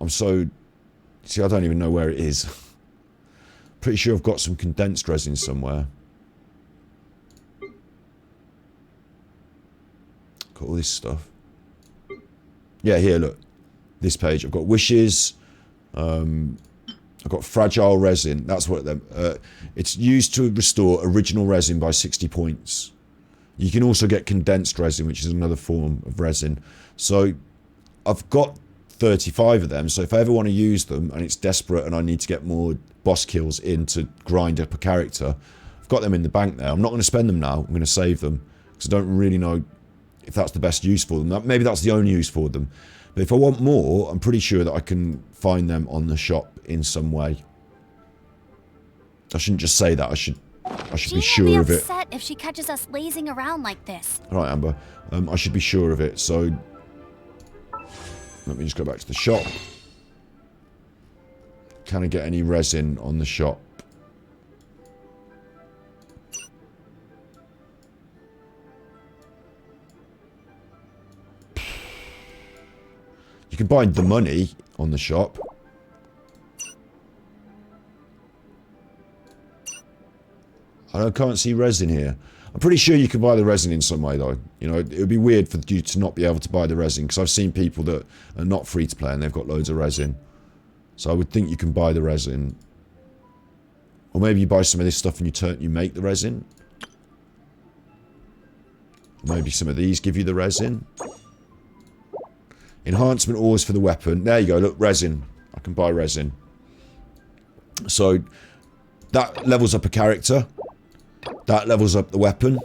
[SPEAKER 1] I'm so... see, I don't even know where it is. Pretty sure I've got some condensed resin somewhere. Got all this stuff. Yeah, here, look. This page. I've got wishes. I've got fragile resin. That's what it's used to restore original resin by 60 points. You can also get condensed resin, which is another form of resin. So I've got 35 of them. So if I ever want to use them and it's desperate and I need to get more boss kills in to grind up a character, I've got them in the bank there. I'm not going to spend them now. I'm going to save them because I don't really know if that's the best use for them. Maybe that's the only use for them. But if I want more, I'm pretty sure that I can find them on the shop in some way. I shouldn't just say that. I should be sure of it.
[SPEAKER 7] She'll be upset if she catches us lazing around like this.
[SPEAKER 1] Right, Amber. I should be sure of it. So let me just go back to the shop. Can I get any resin on the shop? You can buy the money on the shop. I can't see resin here. I'm pretty sure you can buy the resin in some way though. You know, it would be weird for you to not be able to buy the resin because I've seen people that are not free to play and they've got loads of resin. So I would think you can buy the resin. Or maybe you buy some of this stuff and you make the resin. Maybe some of these give you the resin. Enhancement ores for the weapon. There you go, look, resin. I can buy resin. So, that levels up a character. That levels up the weapon.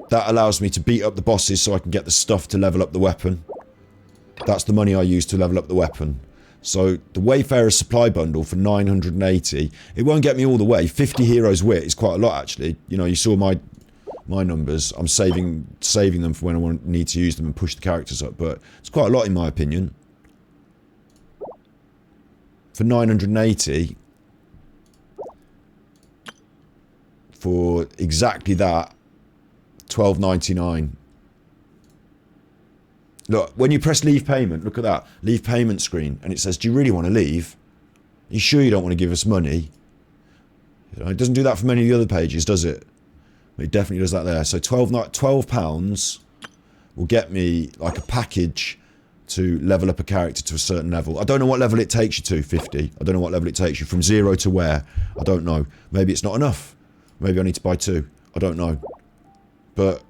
[SPEAKER 1] That allows me to beat up the bosses so I can get the stuff to level up the weapon. That's the money I use to level up the weapon. So, the Wayfarer's Supply Bundle for 980. It won't get me all the way. 50 Heroes Wit is quite a lot, actually. You know, you saw my numbers. I'm saving them for when I need to use them and push the characters up, but it's quite a lot in my opinion. For 980 for exactly that, 12.99. Look, when you press leave payment, look at that. Leave payment screen. And it says, do you really want to leave? Are you sure you don't want to give us money? You know, it doesn't do that for many of the other pages, does it? It definitely does that there. So £12 will get me like a package to level up a character to a certain level. I don't know what level it takes you to, 50. I don't know what level it takes you. From 0 to where? I don't know. Maybe it's not enough. Maybe I need to buy 2. I don't know. But...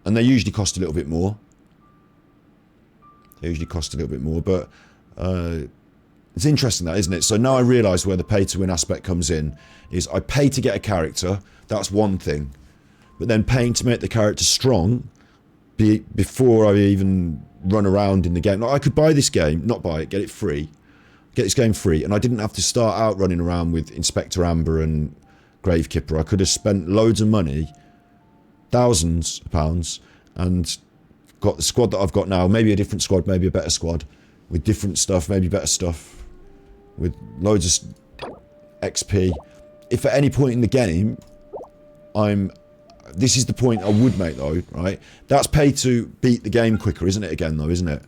[SPEAKER 1] And they usually cost a little bit more. They usually cost a little bit more, but... it's interesting that, isn't it? So now I realise where the pay-to-win aspect comes in. Is I pay to get a character. That's one thing. But then paying to make the character strong... before I even run around in the game. Like, I could buy this game, not buy it, get it free. Get this game free, and I didn't have to start out running around with Inspector Amber and Gravekipper. I could have spent loads of money, thousands of pounds, and got the squad that I've got now. Maybe a different squad, maybe a better squad, with different stuff, maybe better stuff, with loads of XP. If at any point in the game, this is the point I would make though, right? That's pay to beat the game quicker, isn't it again though, isn't it?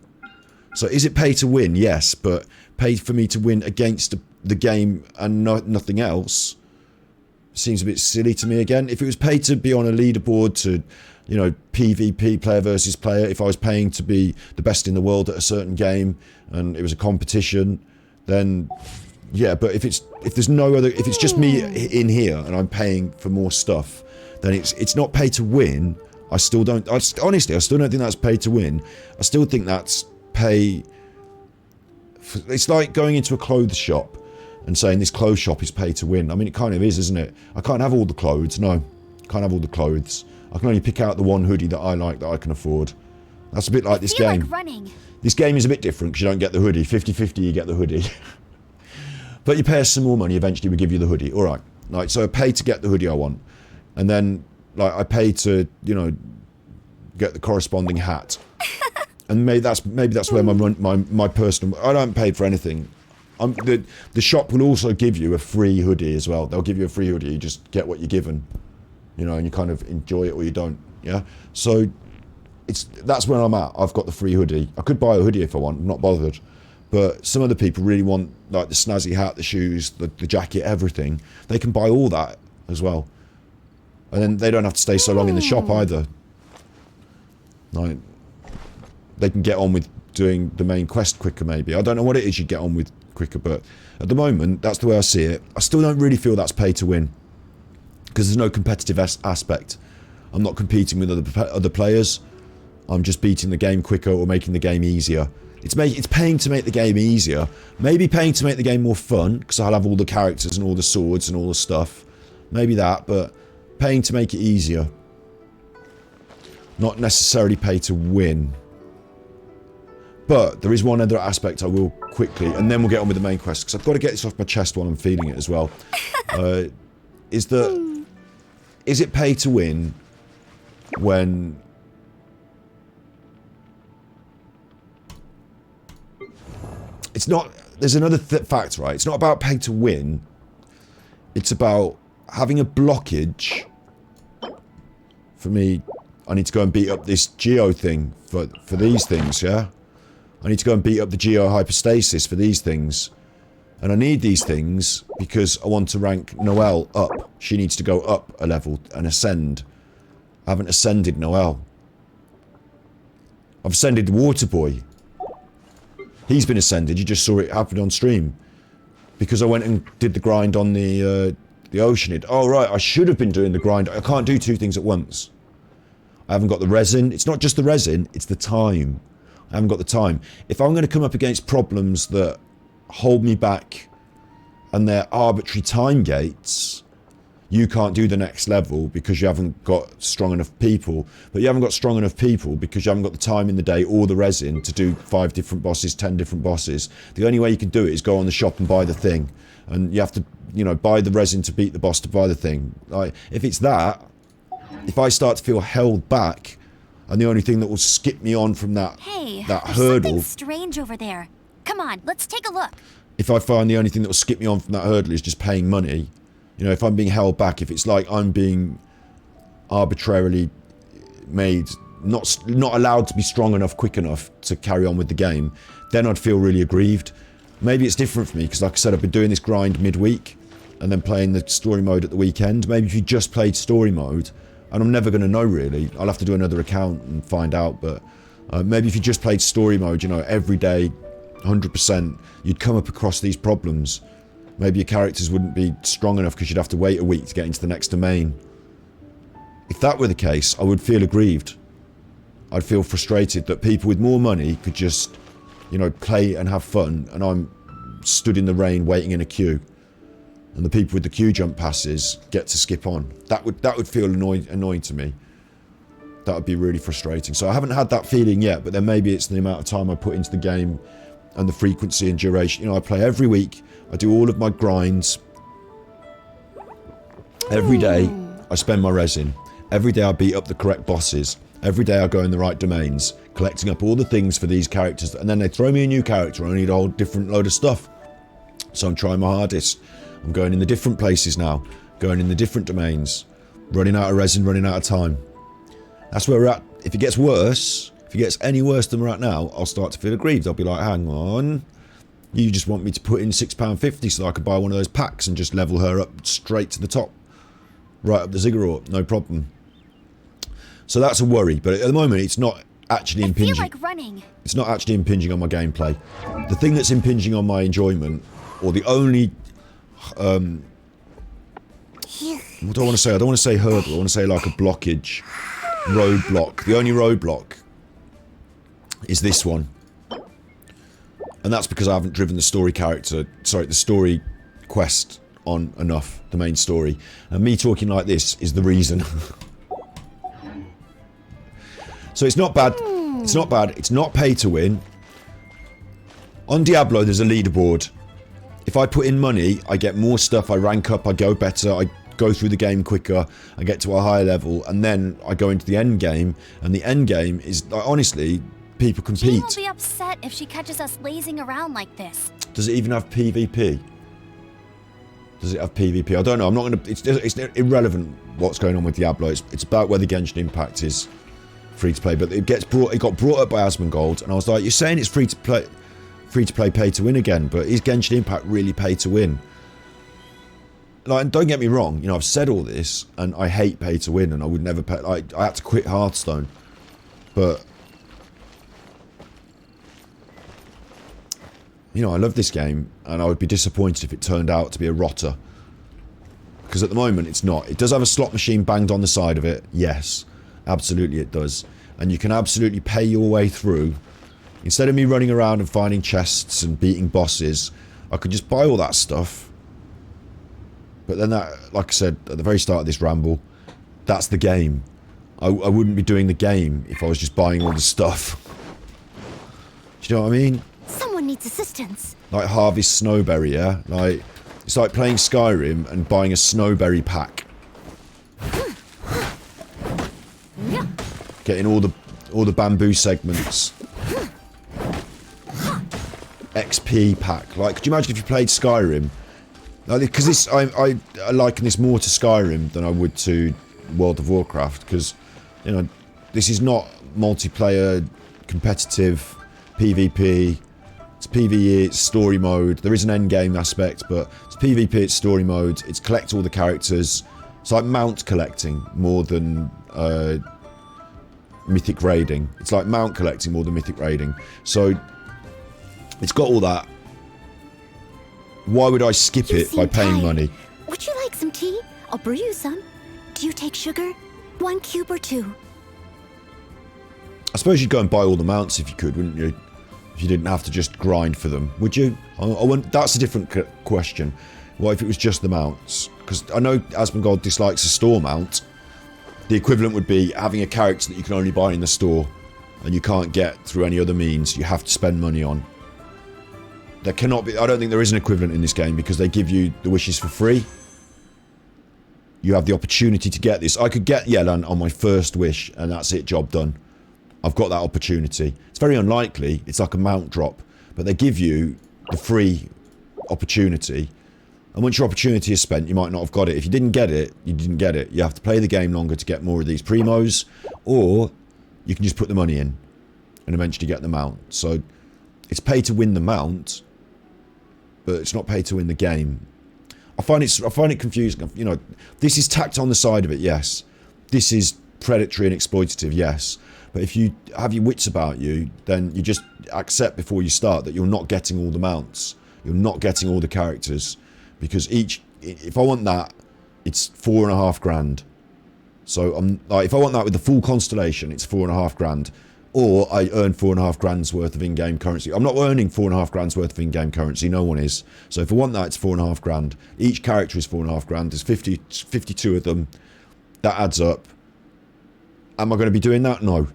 [SPEAKER 1] So is it pay to win? Yes, but pay for me to win against the game and nothing else seems a bit silly to me again. If it was paid to be on a leaderboard to, you know, PvP, player versus player, if I was paying to be the best in the world at a certain game and it was a competition, then yeah, but if there's no other, if it's just me in here and I'm paying for more stuff, then it's not pay to win. Honestly, I still don't think that's pay to win. I still think that's pay. It's like going into a clothes shop and saying this clothes shop is pay to win. I mean, it kind of is, isn't it? I can't have all the clothes. No, I can't have all the clothes. I can only pick out the one hoodie that I like, that I can afford. That's a bit like this game.
[SPEAKER 7] Like running.
[SPEAKER 1] This game is a bit different because you don't get the hoodie. 50-50 you get the hoodie. But you pay us some more money, eventually we give you the hoodie. All right. Like, so I pay to get the hoodie I want. And then, like, I pay to, you know, get the corresponding hat. And maybe that's where my personal... I don't pay for anything. The shop will also give you a free hoodie as well. They'll give you a free hoodie. You just get what you're given, you know, and you kind of enjoy it or you don't. Yeah. So that's where I'm at. I've got the free hoodie. I could buy a hoodie if I want. I'm not bothered. But some other people really want like the snazzy hat, the shoes, the jacket, everything. They can buy all that as well, and then they don't have to stay so long in the shop either. Like, they can get on with doing the main quest quicker, maybe. I don't know what it is you get on with quicker, but at the moment, that's the way I see it. I still don't really feel that's pay to win, because there's no competitive aspect. I'm not competing with other players. I'm just beating the game quicker or making the game easier. It's paying to make the game easier. Maybe paying to make the game more fun, because I'll have all the characters and all the swords and all the stuff. Maybe that, but paying to make it easier. Not necessarily pay to win. But there is one other aspect I will quickly, and then we'll get on with the main quest, because I've got to get this off my chest while I'm feeling it as well. Is it pay to win when... It's not... There's another fact, right? It's not about pay to win. It's about having a blockage. For me, I need to go and beat up this Geo thing for these things, yeah? I need to go and beat up the Geo Hypostasis for these things. And I need these things because I want to rank Noelle up. She needs to go up a level and ascend. I haven't ascended Noelle. I've ascended Waterboy. He's been ascended, you just saw it happen on stream. Because I went and did the grind on the Oceanid. Oh right, I should have been doing the grind. I can't do two things at once. I haven't got the resin. It's not just the resin, it's the time. I haven't got the time. If I'm going to come up against problems that hold me back and they're arbitrary time gates, you can't do the next level because you haven't got strong enough people. But you haven't got strong enough people because you haven't got the time in the day or the resin to do 5 different bosses, 10 different bosses. The only way you can do it is go on the shop and buy the thing. And you have to, you know, buy the resin to beat the boss to buy the thing. Like, if it's that, if I start to feel held back, and the only thing that will skip me on from that hurdle...
[SPEAKER 7] Something strange over there. Come on, let's take a look.
[SPEAKER 1] If I find the only thing that will skip me on from that hurdle is just paying money, you know, if I'm being held back, if it's like I'm being arbitrarily made not allowed to be strong enough, quick enough to carry on with the game, then I'd feel really aggrieved. Maybe it's different for me, because like I said, I've been doing this grind midweek, and then playing the story mode at the weekend. Maybe if you just played story mode, and I'm never going to know really, I'll have to do another account and find out, but maybe if you just played story mode, you know, every day, 100%, you'd come up across these problems. Maybe your characters wouldn't be strong enough because you'd have to wait a week to get into the next domain. If that were the case, I would feel aggrieved. I'd feel frustrated that people with more money could just, you know, play and have fun, and I'm stood in the rain waiting in a queue. And the people with the queue jump passes get to skip on. That would feel annoying to me. That would be really frustrating. So I haven't had that feeling yet, but then maybe it's the amount of time I put into the game and the frequency and duration. You know, I play every week. I do all of my grinds. Every day I spend my resin. Every day I beat up the correct bosses. Every day I go in the right domains, collecting up all the things for these characters, and then they throw me a new character and I need a whole different load of stuff. So I'm trying my hardest. I'm going in the different places now, going in the different domains, running out of resin, running out of time. That's where we're at. If it gets worse, if it gets any worse than we're at now, I'll start to feel aggrieved. I'll be like, hang on, you just want me to put in £6.50 so that I could buy one of those packs and just level her up straight to the top, right up the ziggurat, no problem. So that's a worry, but at the moment it's not actually impinging.
[SPEAKER 7] I feel like running.
[SPEAKER 1] It's not actually impinging on my gameplay. The thing that's impinging on my enjoyment, or the only what do I want to say? I don't want to say hurdle. I want to say like a blockage, roadblock. The only roadblock is this one, and that's because I haven't driven the story the story quest on enough, the main story. And me talking like this is the reason. So it's not bad. It's not bad. It's not pay to win. On Diablo, there's a leaderboard. If I put in money, I get more stuff, I rank up, I go better, I go through the game quicker, I get to a higher level, and then I go into the end game, and the end game is, honestly, people compete.
[SPEAKER 7] Jean will be upset if she catches us lazing around like this.
[SPEAKER 1] Does it even have PvP? Does it have PvP? I don't know, I'm not going to, it's irrelevant what's going on with Diablo, it's about where the Genshin Impact is free to play, but it got brought up by Asmongold, and I was like, you're saying it's free to play pay to win again, but is Genshin Impact really pay to win? Like, don't get me wrong, you know, I've said all this and I hate pay to win and I would never pay, like, I had to quit Hearthstone, but you know, I love this game and I would be disappointed if it turned out to be a rotter, because at the moment it's not. It does have a slot machine banged on the side of it, yes, absolutely it does, and you can absolutely pay your way through. Instead of me running around and finding chests and beating bosses, I could just buy all that stuff. But then that, like I said at the very start of this ramble, that's the game. I wouldn't be doing the game if I was just buying all the stuff. Do you know what I mean?
[SPEAKER 7] Someone needs assistance.
[SPEAKER 1] Like Harvest Snowberry, yeah? Like, it's like playing Skyrim and buying a Snowberry pack. Getting all the bamboo segments. XP pack. Like, could you imagine if you played Skyrim? Like, because this, I liken this more to Skyrim than I would to World of Warcraft, because, you know, this is not multiplayer, competitive, PvP. It's PvE, it's story mode. There is an end game aspect, but it's PvP, it's story mode. It's collect all the characters. It's like mount collecting more than mythic raiding. It's like mount collecting more than mythic raiding. So it's got all that. Why would I skip it by paying money?
[SPEAKER 3] Would you like some tea? I'll brew you some. Do you take sugar? 1 cube or 2?
[SPEAKER 1] I suppose you'd go and buy all the mounts if you could, wouldn't you? If you didn't have to just grind for them, would you? That's a different question. What if it was just the mounts? Because I know Asmongold dislikes a store mount. The equivalent would be having a character that you can only buy in the store and you can't get through any other means. You have to spend money on. There cannot be. I don't think there is an equivalent in this game because they give you the wishes for free. You have the opportunity to get this. I could get Yelan on my first wish and that's it, job done. I've got that opportunity. It's very unlikely. It's like a mount drop, but they give you the free opportunity. And once your opportunity is spent, you might not have got it. If you didn't get it, you didn't get it. You have to play the game longer to get more of these primos, or you can just put the money in and eventually get the mount. So it's pay to win the mount, but it's not pay to win the game. I find it confusing. You know, this is tacked on the side of it, yes. This is predatory and exploitative, yes. But if you have your wits about you, then you just accept before you start that you're not getting all the mounts. You're not getting all the characters. Because if I want that, it's $4,500. So I'm like, if I want that with the full constellation, it's $4,500. Or I earn $4,500 worth of in-game currency. I'm not earning $4,500 worth of in-game currency. No one is. So if I want that, it's $4,500. Each character is $4,500. There's 52 of them. That adds up. Am I going to be doing that? No.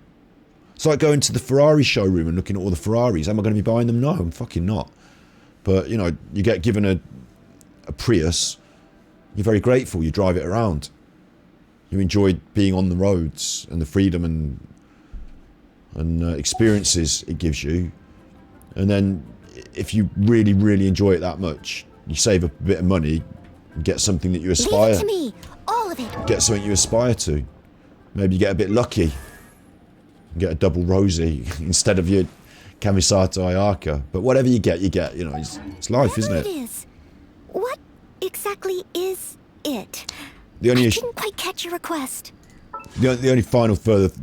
[SPEAKER 1] It's like going to the Ferrari showroom and looking at all the Ferraris. Am I going to be buying them? No, I'm fucking not. But, you know, you get given a Prius. You're very grateful. You drive it around. You enjoy being on the roads and the freedom and experiences it gives you. And then if you really, really enjoy it that much, you save a bit of money and get something that you aspire.
[SPEAKER 3] Leave it to me. All of it.
[SPEAKER 1] Get something you aspire to. Maybe you get a bit lucky and get a double Rosie instead of your Kamisato Ayaka. But whatever you get, you know, it's life, isn't it?
[SPEAKER 3] It is. What exactly is it?
[SPEAKER 1] The only
[SPEAKER 3] I
[SPEAKER 1] issue,
[SPEAKER 3] didn't quite catch your request.
[SPEAKER 1] the only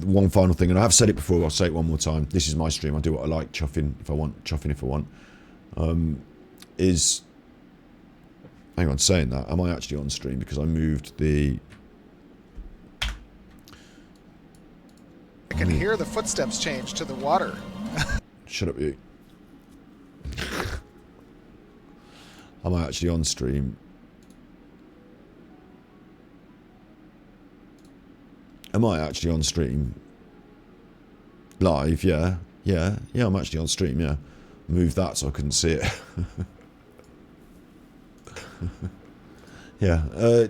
[SPEAKER 1] one final thing, and I have said it before, I'll say it one more time. This is my stream. I do what I like, chuffing if I want. Is, hang on, saying that, am I actually on stream? Because I moved the...
[SPEAKER 12] I can hear the footsteps change to the water.
[SPEAKER 1] Shut up, you. Am I actually on stream? Am I actually on stream? Live, yeah. Yeah, I'm actually on stream, yeah. Move that so I couldn't see it. Yeah.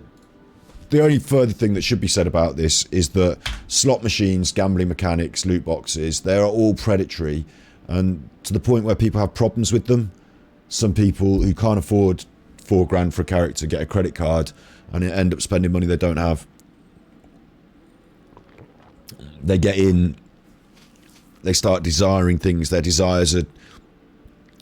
[SPEAKER 1] The only further thing that should be said about this is that slot machines, gambling mechanics, loot boxes, they are all predatory, and to the point where people have problems with them. Some people who can't afford $4,000 for a character get a credit card and end up spending money they don't have. They get in, they start desiring things, their desires are,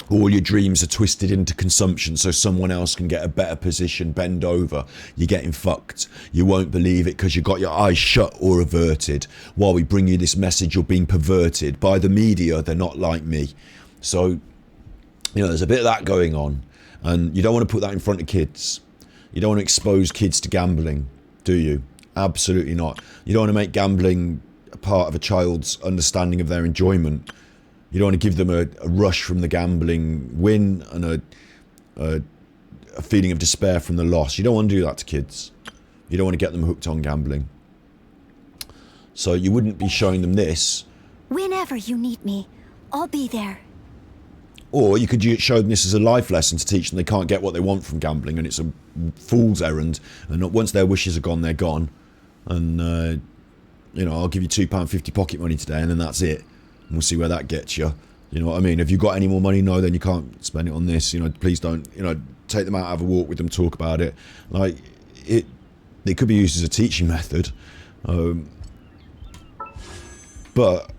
[SPEAKER 1] all your dreams are twisted into consumption so someone else can get a better position, bend over. You're getting fucked. You won't believe it because you've got your eyes shut or averted. While we bring you this message, you're being perverted by the media. They're not like me. So, you know, there's a bit of that going on. And you don't want to put that in front of kids. You don't want to expose kids to gambling, do you? Absolutely not. You don't want to make gambling a part of a child's understanding of their enjoyment. You don't want to give them a rush from the gambling win and a feeling of despair from the loss. You don't want to do that to kids. You don't want to get them hooked on gambling. So you wouldn't be showing them this.
[SPEAKER 3] Whenever you need me, I'll be there.
[SPEAKER 1] Or you could show them this as a life lesson to teach them they can't get what they want from gambling and it's a fool's errand. And once their wishes are gone, they're gone. And, you know, I'll give you £2.50 pocket money today and then that's it. And we'll see where that gets you. You know what I mean? Have you got any more money? No, then you can't spend it on this. You know, please don't, you know, take them out, have a walk with them, talk about it. Like, it could be used as a teaching method. But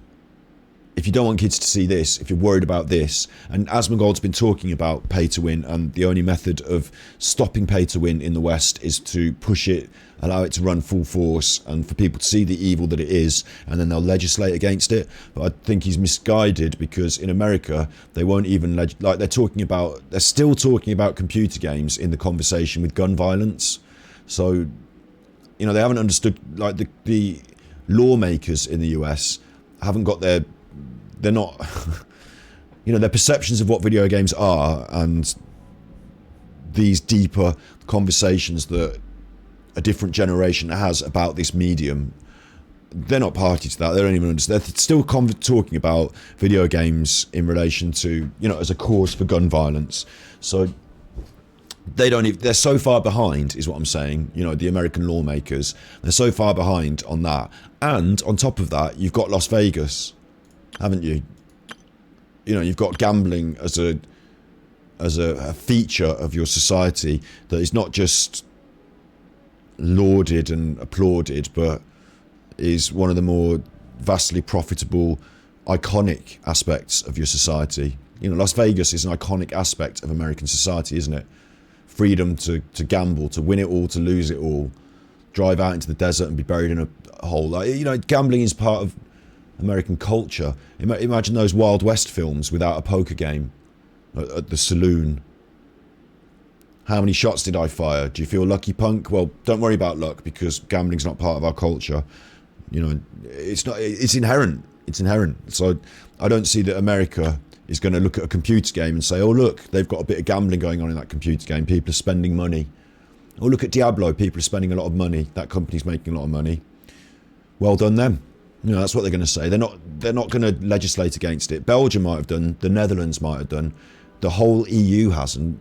[SPEAKER 1] if you don't want kids to see this, if you're worried about this, and Asmongold's been talking about pay to win, and the only method of stopping pay to win in the West is to push it, allow it to run full force, and for people to see the evil that it is, and then they'll legislate against it. But I think he's misguided, because in America, they won't even, like they're still talking about computer games in the conversation with gun violence. So, you know, they haven't understood, like the lawmakers in the US haven't got they're not, you know, their perceptions of what video games are and these deeper conversations that a different generation has about this medium, they're not party to that. They don't even understand. They're still talking about video games in relation to, you know, as a cause for gun violence. So they don't even, they're so far behind is what I'm saying. You know, the American lawmakers, they're so far behind on that. And on top of that, you've got Las Vegas, haven't you? You know, you've got gambling as a feature of your society that is not just lauded and applauded, but is one of the more vastly profitable, iconic aspects of your society. You know, Las Vegas is an iconic aspect of American society, isn't it? Freedom to gamble, to win it all, to lose it all, drive out into the desert and be buried in a hole. Like, you know, gambling is part of American culture. Imagine those Wild West films without a poker game at the saloon. How many shots did I fire? Do you feel lucky, punk? Well, don't worry about luck, because gambling's not part of our culture. You know, it's not. It's inherent. It's inherent. So I don't see that America is going to look at a computer game and say, oh look, they've got a bit of gambling going on in that computer game. People are spending money. Oh, look at Diablo. People are spending a lot of money. That company's making a lot of money. Well done them. You know, that's what they're going to say. They're not going to legislate against it. Belgium might have done. The Netherlands might have done. The whole EU hasn't.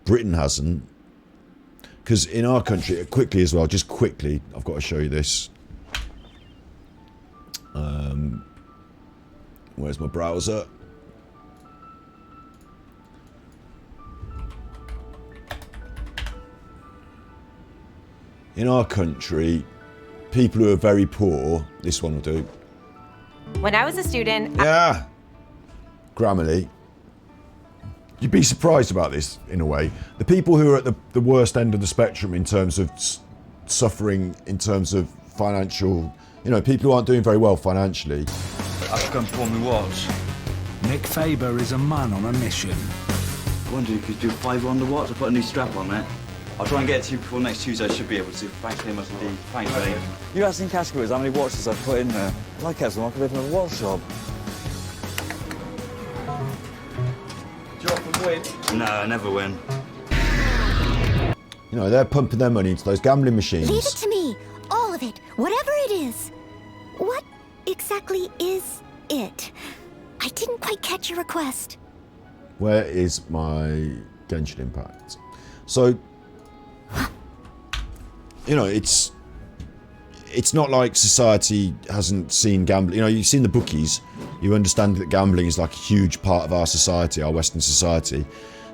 [SPEAKER 1] Britain hasn't. Because in our country, quickly as well, just quickly, I've got to show you this. Where's my browser? In our country, people who are very poor, this one will do.
[SPEAKER 13] When I was a student...
[SPEAKER 1] Yeah. Grammarly. You'd be surprised about this, in a way. The people who are at the worst end of the spectrum in terms of suffering, in terms of financial... You know, people who aren't doing very well financially.
[SPEAKER 14] I've come for me watch. Nick Faber is a man on a mission.
[SPEAKER 15] I wonder if you could do 5 on the watch. I put a new strap on there. I'll try and get it to you before next Tuesday. I should be able to. Thanks very much indeed. Thanks, mate.
[SPEAKER 14] You asked in cash quiz how many watches I've put in there. If I kept them, I could live in a watch shop.
[SPEAKER 15] Do you often win? No, I never win.
[SPEAKER 1] You know, they're pumping their money into those gambling machines.
[SPEAKER 3] Leave it to me. All of it. Whatever it is. What exactly is it? I didn't quite catch your request.
[SPEAKER 1] Where is my Genshin Impact? So, you know, it's not like society hasn't seen gambling. You know, you've seen the bookies. You understand that gambling is like a huge part of our society, our Western society.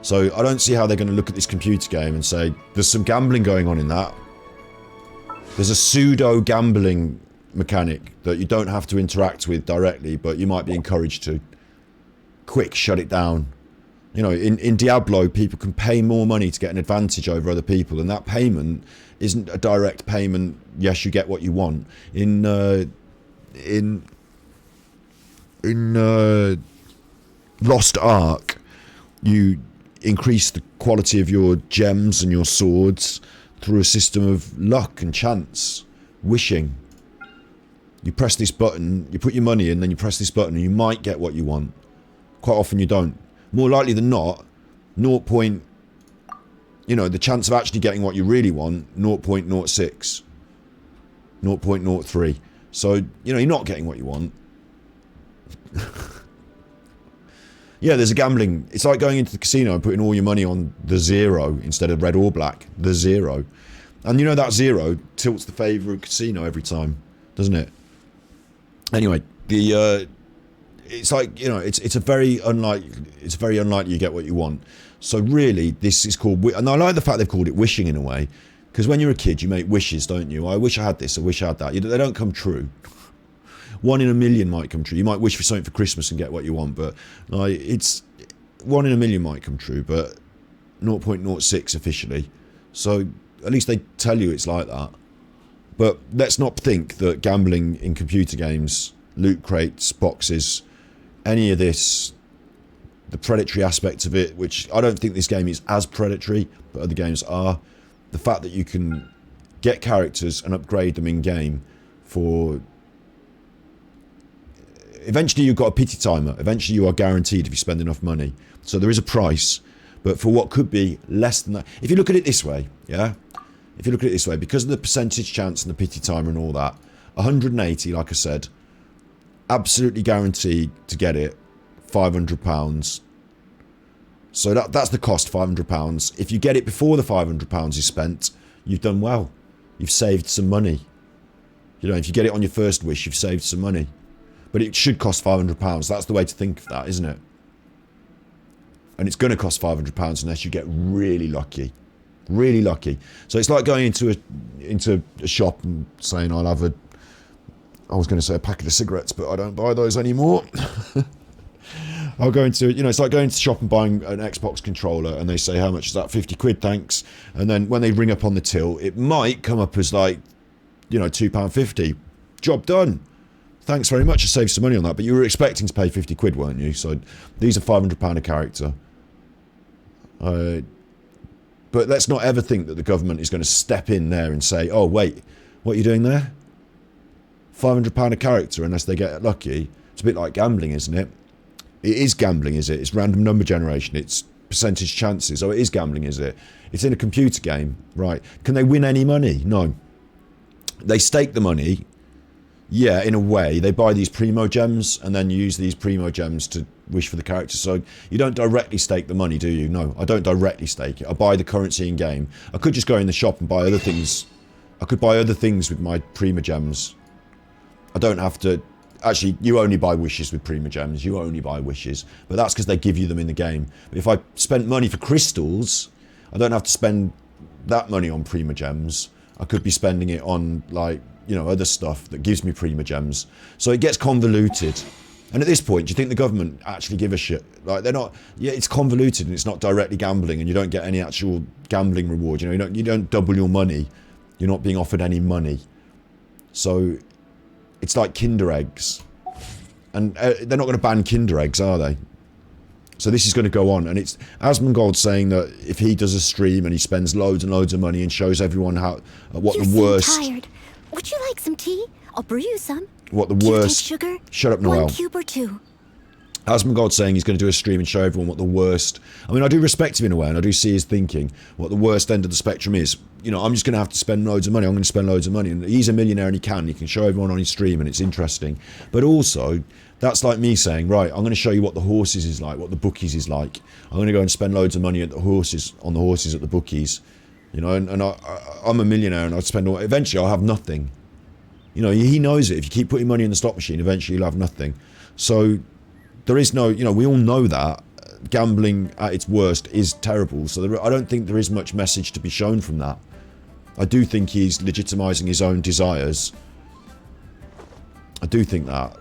[SPEAKER 1] So I don't see how they're going to look at this computer game and say, there's some gambling going on in that. There's a pseudo gambling mechanic that you don't have to interact with directly, but you might be encouraged to. Quick, shut it down. You know, in Diablo, people can pay more money to get an advantage over other people, and that payment isn't a direct payment. Yes, you get what you want. In Lost Ark, you increase the quality of your gems and your swords through a system of luck and chance, wishing. You press this button, you put your money in, then you press this button, and you might get what you want. Quite often you don't. More likely than not, the chance of actually getting what you really want, 0.06, 0.03. So, you know, you're not getting what you want. Yeah, there's a gambling. It's like going into the casino and putting all your money on the zero instead of red or black. The zero. And you know that zero tilts the favour of casino every time, doesn't it? Anyway, it's like, you know, it's very unlikely you get what you want. So really, this is called, and I like the fact they've called it wishing in a way, because when you're a kid, you make wishes, don't you? I wish I had this, I wish I had that. They don't come true. 1 in a million might come true. You might wish for something for Christmas and get what you want, but like, it's 1 in a million might come true, but 0.06 officially. So at least they tell you it's like that. But let's not think that gambling in computer games, loot crates, boxes, any of this, the predatory aspects of it, which I don't think this game is as predatory, but other games are. The fact that you can get characters and upgrade them in game for... Eventually you've got a pity timer. Eventually you are guaranteed if you spend enough money. So there is a price, but for what could be less than that. If you look at it this way, yeah? If you look at it this way, because of the percentage chance and the pity timer and all that, 180, like I said, absolutely guaranteed to get it, £500. So that's the cost, £500. If you get it before the £500 is spent, you've done well. You've saved some money. You know, if you get it on your first wish, you've saved some money. But it should cost £500. That's the way to think of that, isn't it? And it's going to cost £500 unless you get really lucky. Really lucky. So it's like going into a shop and saying, I'll have I was going to say a packet of cigarettes, but I don't buy those anymore. I'll go into, it's like going to the shop and buying an Xbox controller and they say, how much is that? 50 quid, thanks. And then when they ring up on the till, it might come up as like, £2.50. Job done. Thanks very much. I saved some money on that. But you were expecting to pay 50 quid, weren't you? So these are £500 a character. But let's not ever think that the government is going to step in there and say, oh, wait, what are you doing there? £500 a character, unless they get lucky. It's a bit like gambling, isn't it? It is gambling, is it? It's random number generation. It's percentage chances. Oh, it is gambling, is it? It's in a computer game, right? Can they win any money? No. They stake the money. Yeah, in a way. They buy these primo gems and then use these primo gems to wish for the characters. So you don't directly stake the money, do you? No, I don't directly stake it. I buy the currency in game. I could just go in the shop and buy other things. I could buy other things with my primo gems. I don't have to. Actually, you only buy wishes with prima gems. You only buy wishes. But that's because they give you them in the game. But if I spent money for crystals, I don't have to spend that money on prima gems. I could be spending it on, like, other stuff that gives me prima gems. So it gets convoluted. And at this point, do you think the government actually give a shit? Like, they're not. Yeah, it's convoluted and it's not directly gambling and you don't get any actual gambling reward. You don't double your money. You're not being offered any money. So it's like Kinder eggs. And they're not going to ban Kinder eggs, are they? So this is going to go on. And it's Asmongold saying that if he does a stream and he spends loads and loads of money and shows everyone what the worst...
[SPEAKER 3] You seem tired. Would you like some tea? I'll brew you some.
[SPEAKER 1] What the worst...
[SPEAKER 3] Sugar?
[SPEAKER 1] Shut up, Noel.
[SPEAKER 3] 1 cube or 2.
[SPEAKER 1] Asmongold saying he's going to do a stream and show everyone what the worst... I mean, I do respect him in a way, and I do see his thinking, what the worst end of the spectrum is. I'm just going to have to spend loads of money. I'm going to spend loads of money. And he's a millionaire and he can show everyone on his stream and it's interesting. But also, that's like me saying, right, I'm going to show you what the horses is like, what the bookies is like. I'm going to go and spend loads of money on the horses at the bookies. And I'm a millionaire and I'd spend all... Eventually, I'll have nothing. He knows it. If you keep putting money in the slot machine, eventually you'll have nothing. So there is no... we all know that. Gambling at its worst is terrible. So I don't think there is much message to be shown from that. I do think he's legitimising his own desires. I do think that.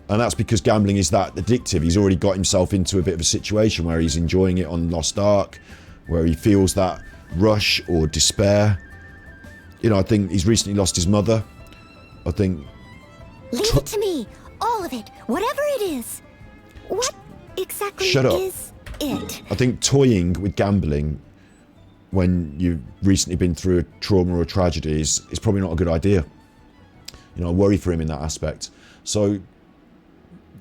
[SPEAKER 1] And that's because gambling is that addictive. He's already got himself into a bit of a situation where he's enjoying it on Lost Ark, where he feels that rush or despair. I think he's recently lost his mother. I think...
[SPEAKER 3] Leave it to me. All of it. Whatever it is. What exactly is it?
[SPEAKER 1] I think toying with gambling when you've recently been through a trauma or a tragedy is probably not a good idea. I worry for him in that aspect. So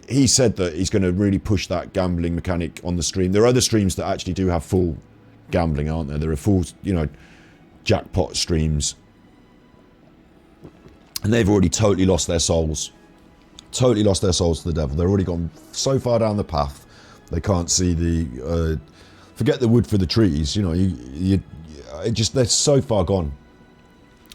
[SPEAKER 1] he said that he's going to really push that gambling mechanic on the stream. There are other streams that actually do have full gambling, aren't there? There are full, jackpot streams. And they've already totally lost their souls. Totally lost their souls to the devil. They're already gone so far down the path. They can't see the... forget the wood for the trees, they're so far gone.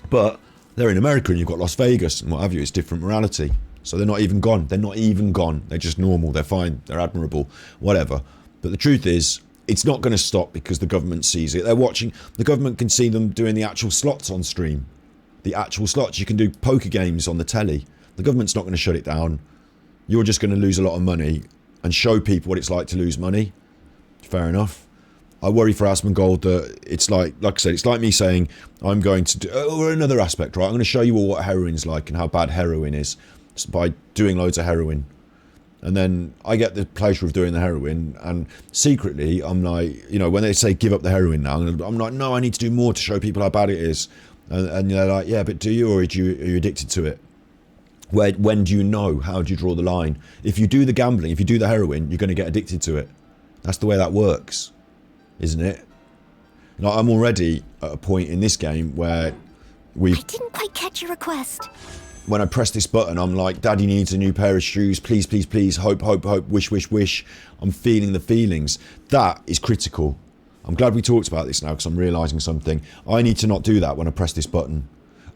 [SPEAKER 1] But they're in America and you've got Las Vegas and what have you. It's different morality. So they're not even gone. They're not even gone. They're just normal. They're fine. They're admirable. Whatever. But the truth is, it's not going to stop because the government sees it. They're watching. The government can see them doing the actual slots on stream. The actual slots. You can do poker games on the telly. The government's not going to shut it down. You're just going to lose a lot of money and show people what it's like to lose money. Fair enough. I worry for Asmongold that it's like I said, it's like me saying I'm going to do... Or another aspect, right? I'm going to show you all what heroin's like and how bad heroin is by doing loads of heroin. And then I get the pleasure of doing the heroin and secretly I'm like, when they say give up the heroin now, I'm like, no, I need to do more to show people how bad it is. And they're like, yeah, but do you, or are you addicted to it? When do you know? How do you draw the line? If you do the gambling, if you do the heroin, you're going to get addicted to it. That's the way that works, isn't it? I'm already at a point in this game where I
[SPEAKER 3] didn't quite catch your request.
[SPEAKER 1] When I press this button, I'm like, Daddy needs a new pair of shoes. Please, please, please. Hope, hope, hope. Wish, wish, wish. I'm feeling the feelings. That is critical. I'm glad we talked about this now because I'm realising something. I need to not do that when I press this button.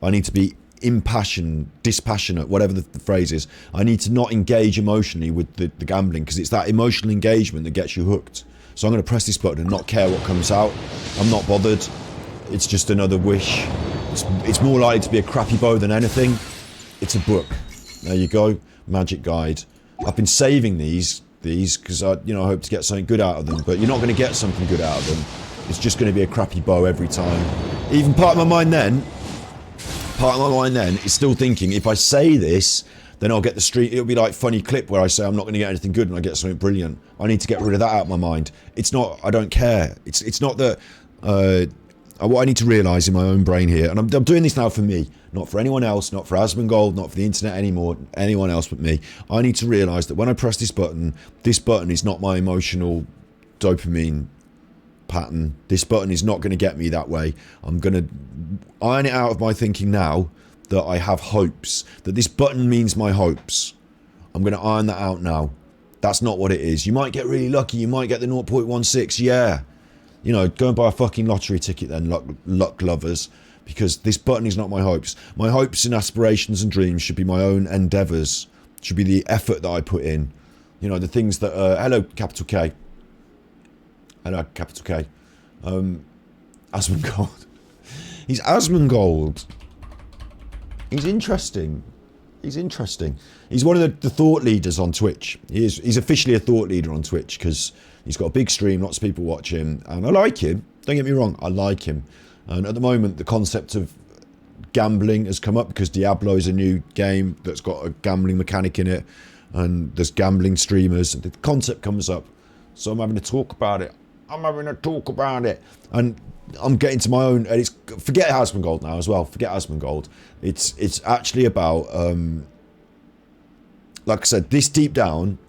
[SPEAKER 1] I need to be impassioned, dispassionate, whatever the phrase is. I need to not engage emotionally with the gambling because it's that emotional engagement that gets you hooked. So I'm going to press this button and not care what comes out. I'm not bothered. It's just another wish. It's more likely to be a crappy bow than anything. It's a book. There you go. Magic guide. I've been saving these because I hope to get something good out of them, but you're not going to get something good out of them. It's just going to be a crappy bow every time. Even part of my mind then is still thinking, if I say this, then I'll get the stream. It'll be like funny clip where I say I'm not going to get anything good and I get something brilliant. I need to get rid of that out of my mind. It's not, I don't care. It's not that, what I need to realise in my own brain here, and I'm doing this now for me, not for anyone else, not for Asmongold, not for the internet anymore, anyone else but me. I need to realise that when I press this button is not my emotional dopamine pattern. This button is not going to get me that way. I'm going to iron it out of my thinking now that I have hopes, that this button means my hopes. I'm going to iron that out now. That's not what it is. You might get really lucky, you might get the 0.16, yeah. Go and buy a fucking lottery ticket then, luck lovers, because this button is not my hopes. My hopes and aspirations and dreams should be my own endeavours, should be the effort that I put in. The things that, hello, capital K. Hello, capital K. Asmongold. He's Asmongold. He's interesting. He's interesting. He's one of the thought leaders on Twitch. He's officially a thought leader on Twitch because he's got a big stream, lots of people watch him, and I like him. Don't get me wrong, I like him. And at the moment, the concept of gambling has come up because Diablo is a new game that's got a gambling mechanic in it, and there's gambling streamers, and the concept comes up. So I'm having to talk about it. And I'm getting to my own, and forget Asmongold now as well. Forget Asmongold. It's actually about, like I said, this deep down,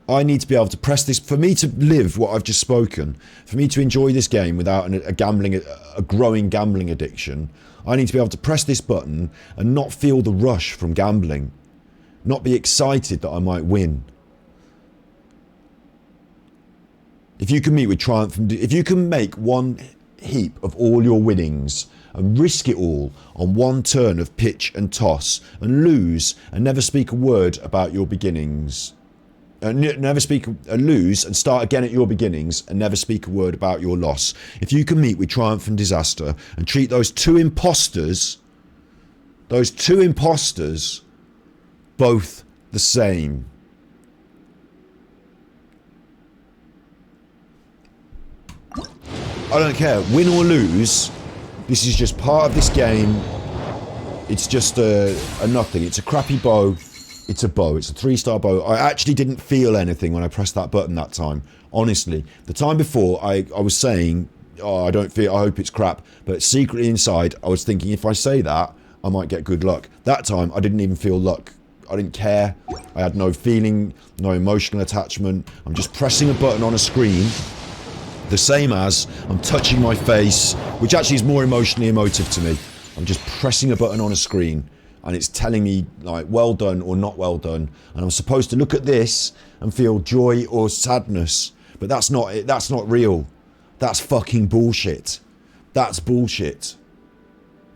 [SPEAKER 1] I need to be able to press this, for me to live what I've just spoken, for me to enjoy this game without a growing gambling addiction, I need to be able to press this button and not feel the rush from gambling, not be excited that I might win. If you can meet with triumph, if you can make one heap of all your winnings and risk it all on one turn of pitch and toss and lose and never speak a word about your beginnings, lose and start again at your beginnings and never speak a word about your loss. If you can meet with triumph and disaster and treat those two imposters both the same. I don't care, win or lose, this is just part of this game. It's just a nothing. It's a crappy bow. It's a bow. It's a 3-star bow. I actually didn't feel anything when I pressed that button that time. Honestly. The time before, I was saying, oh, I hope it's crap. But secretly inside, I was thinking, if I say that, I might get good luck. That time, I didn't even feel luck. I didn't care. I had no feeling, no emotional attachment. I'm just pressing a button on a screen. The same as I'm touching my face, which actually is more emotionally emotive to me. I'm just pressing a button on a screen and it's telling me like well done or not well done, and I'm supposed to look at this and feel joy or sadness, but that's not it. That's not real. That's fucking bullshit. That's bullshit.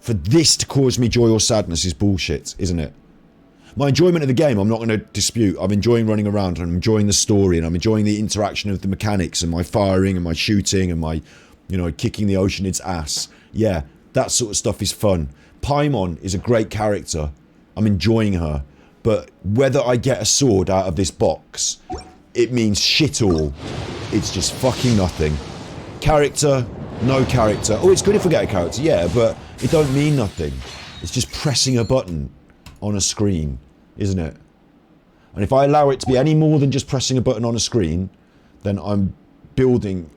[SPEAKER 1] For this to cause me joy or sadness is bullshit, isn't it? My enjoyment of the game, I'm not going to dispute. I'm enjoying running around and I'm enjoying the story and I'm enjoying the interaction of the mechanics and my firing and my shooting and my, kicking the Oceanid's ass. Yeah, that sort of stuff is fun. Paimon is a great character. I'm enjoying her. But whether I get a sword out of this box, it means shit all. It's just fucking nothing. Character, no character. Oh, it's good if I get a character, yeah, but it don't mean nothing. It's just pressing a button on a screen, isn't it? And if I allow it to be any more than just pressing a button on a screen, then I'm building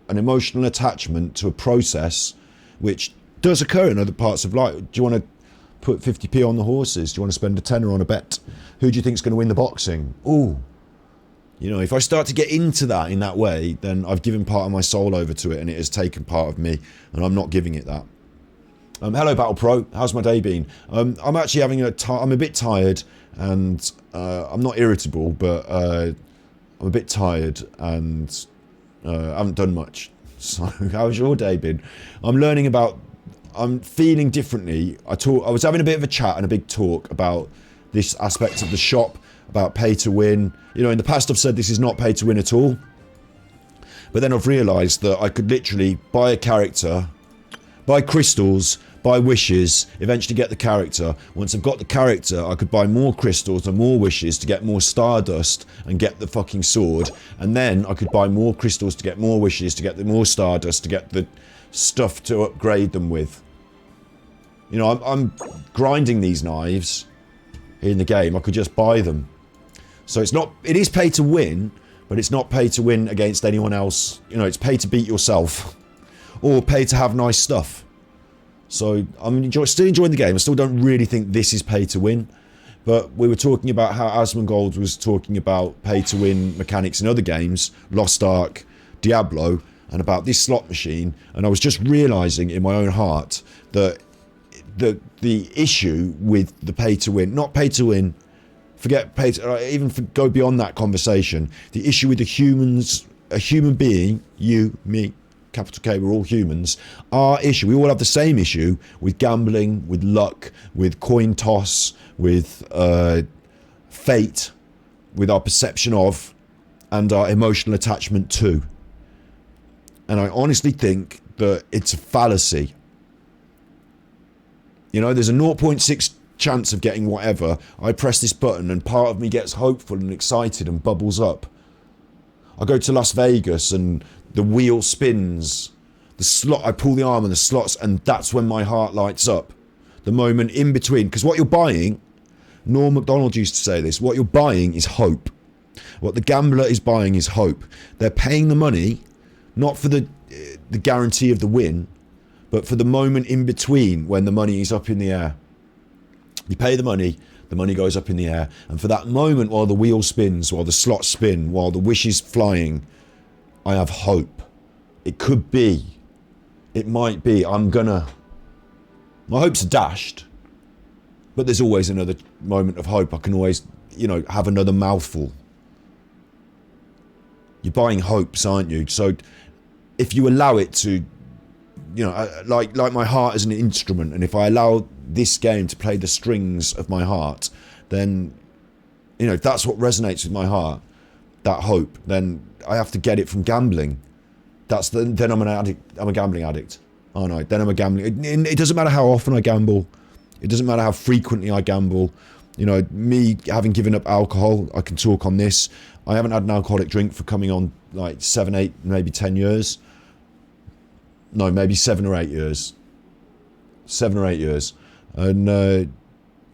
[SPEAKER 1] an emotional attachment to a process which does occur in other parts of life. Do you want to put 50p on the horses? Do you want to spend a tenner on a bet? Who do you think is going to win the boxing? Ooh. If I start to get into that in that way, then I've given part of my soul over to it and it has taken part of me, and I'm not giving it that. Hello Battle Pro, how's my day been? I'm actually having I'm a bit tired, and I'm not irritable, but I'm a bit tired and I haven't done much. So how's your day been? I'm feeling differently. I was having a bit of a chat and a big talk about this aspect of the shop, about pay to win. In the past I've said this is not pay to win at all, but then I've realised that I could literally buy a character, Buy crystals, buy wishes, eventually get the character. Once I've got the character, I could buy more crystals and more wishes to get more stardust and get the fucking sword. And then I could buy more crystals to get more wishes, to get the more stardust, to get the stuff to upgrade them with. You know, I'm grinding these knives in the game. I could just buy them. So it is pay to win, but it's not pay to win against anyone else. You know, it's pay to beat yourself. Or pay to have nice stuff. So I'm still enjoying the game. I still don't really think this is pay to win. But we were talking about how Asmongold was talking about pay to win mechanics in other games, Lost Ark, Diablo, and about this slot machine. And I was just realising in my own heart that the issue with the pay to win, not pay to win, forget pay to, even go beyond that conversation. The issue with the humans, a human being, you, me, capital K, we're all humans. Our issue, we all have the same issue with gambling, with luck, with coin toss, with fate, with our perception of, and our emotional attachment to. And I honestly think that it's a fallacy. You know, there's a 0.6 chance of getting whatever. I press this button and part of me gets hopeful and excited and bubbles up. I go to Las Vegas and the wheel spins. The slot, I pull the arm and the slots, and that's when my heart lights up. The moment in between. Because what you're buying, Norm MacDonald used to say this, what you're buying is hope. What the gambler is buying is hope. They're paying the money, not for the guarantee of the win, but for the moment in between when the money is up in the air. You pay the money goes up in the air, and for that moment while the wheel spins, while the slots spin, while the wish is flying, I have hope. It could be. It might be. My hopes are dashed, but there's always another moment of hope. I can always, you know, have another mouthful. You're buying hopes, aren't you? So if you allow it to, you know, like my heart is an instrument, and if I allow this game to play the strings of my heart, then, you know, if that's what resonates with my heart, that hope, then I have to get it from gambling. Then I'm an addict. I'm a gambling addict, aren't I? Then I'm a gambling. It doesn't matter how often I gamble. It doesn't matter how frequently I gamble. You know, me having given up alcohol, I can talk on this. I haven't had an alcoholic drink for coming on like 7, 8, maybe 10 years. No, maybe 7 or 8 years. 7 or 8 years. And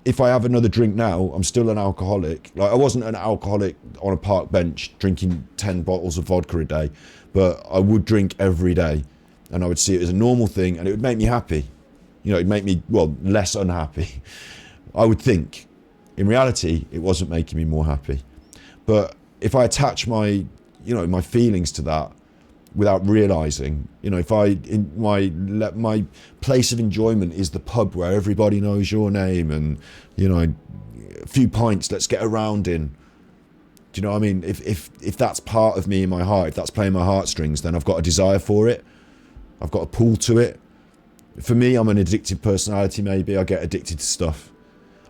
[SPEAKER 1] if I have another drink now, I'm still an alcoholic. Like, I wasn't an alcoholic on a park bench drinking 10 bottles of vodka a day, but I would drink every day, and I would see it as a normal thing, and it would make me happy. You know, it'd make me, well, less unhappy, I would think. In reality, it wasn't making me more happy. But if I attach my, you know, my feelings to that without realising, you know, if my place of enjoyment is the pub where everybody knows your name and, you know, a few pints, let's get around in. Do you know what I mean? If that's part of me in my heart, if that's playing my heartstrings, then I've got a desire for it. I've got a pull to it. For me, I'm an addictive personality, maybe. I get addicted to stuff.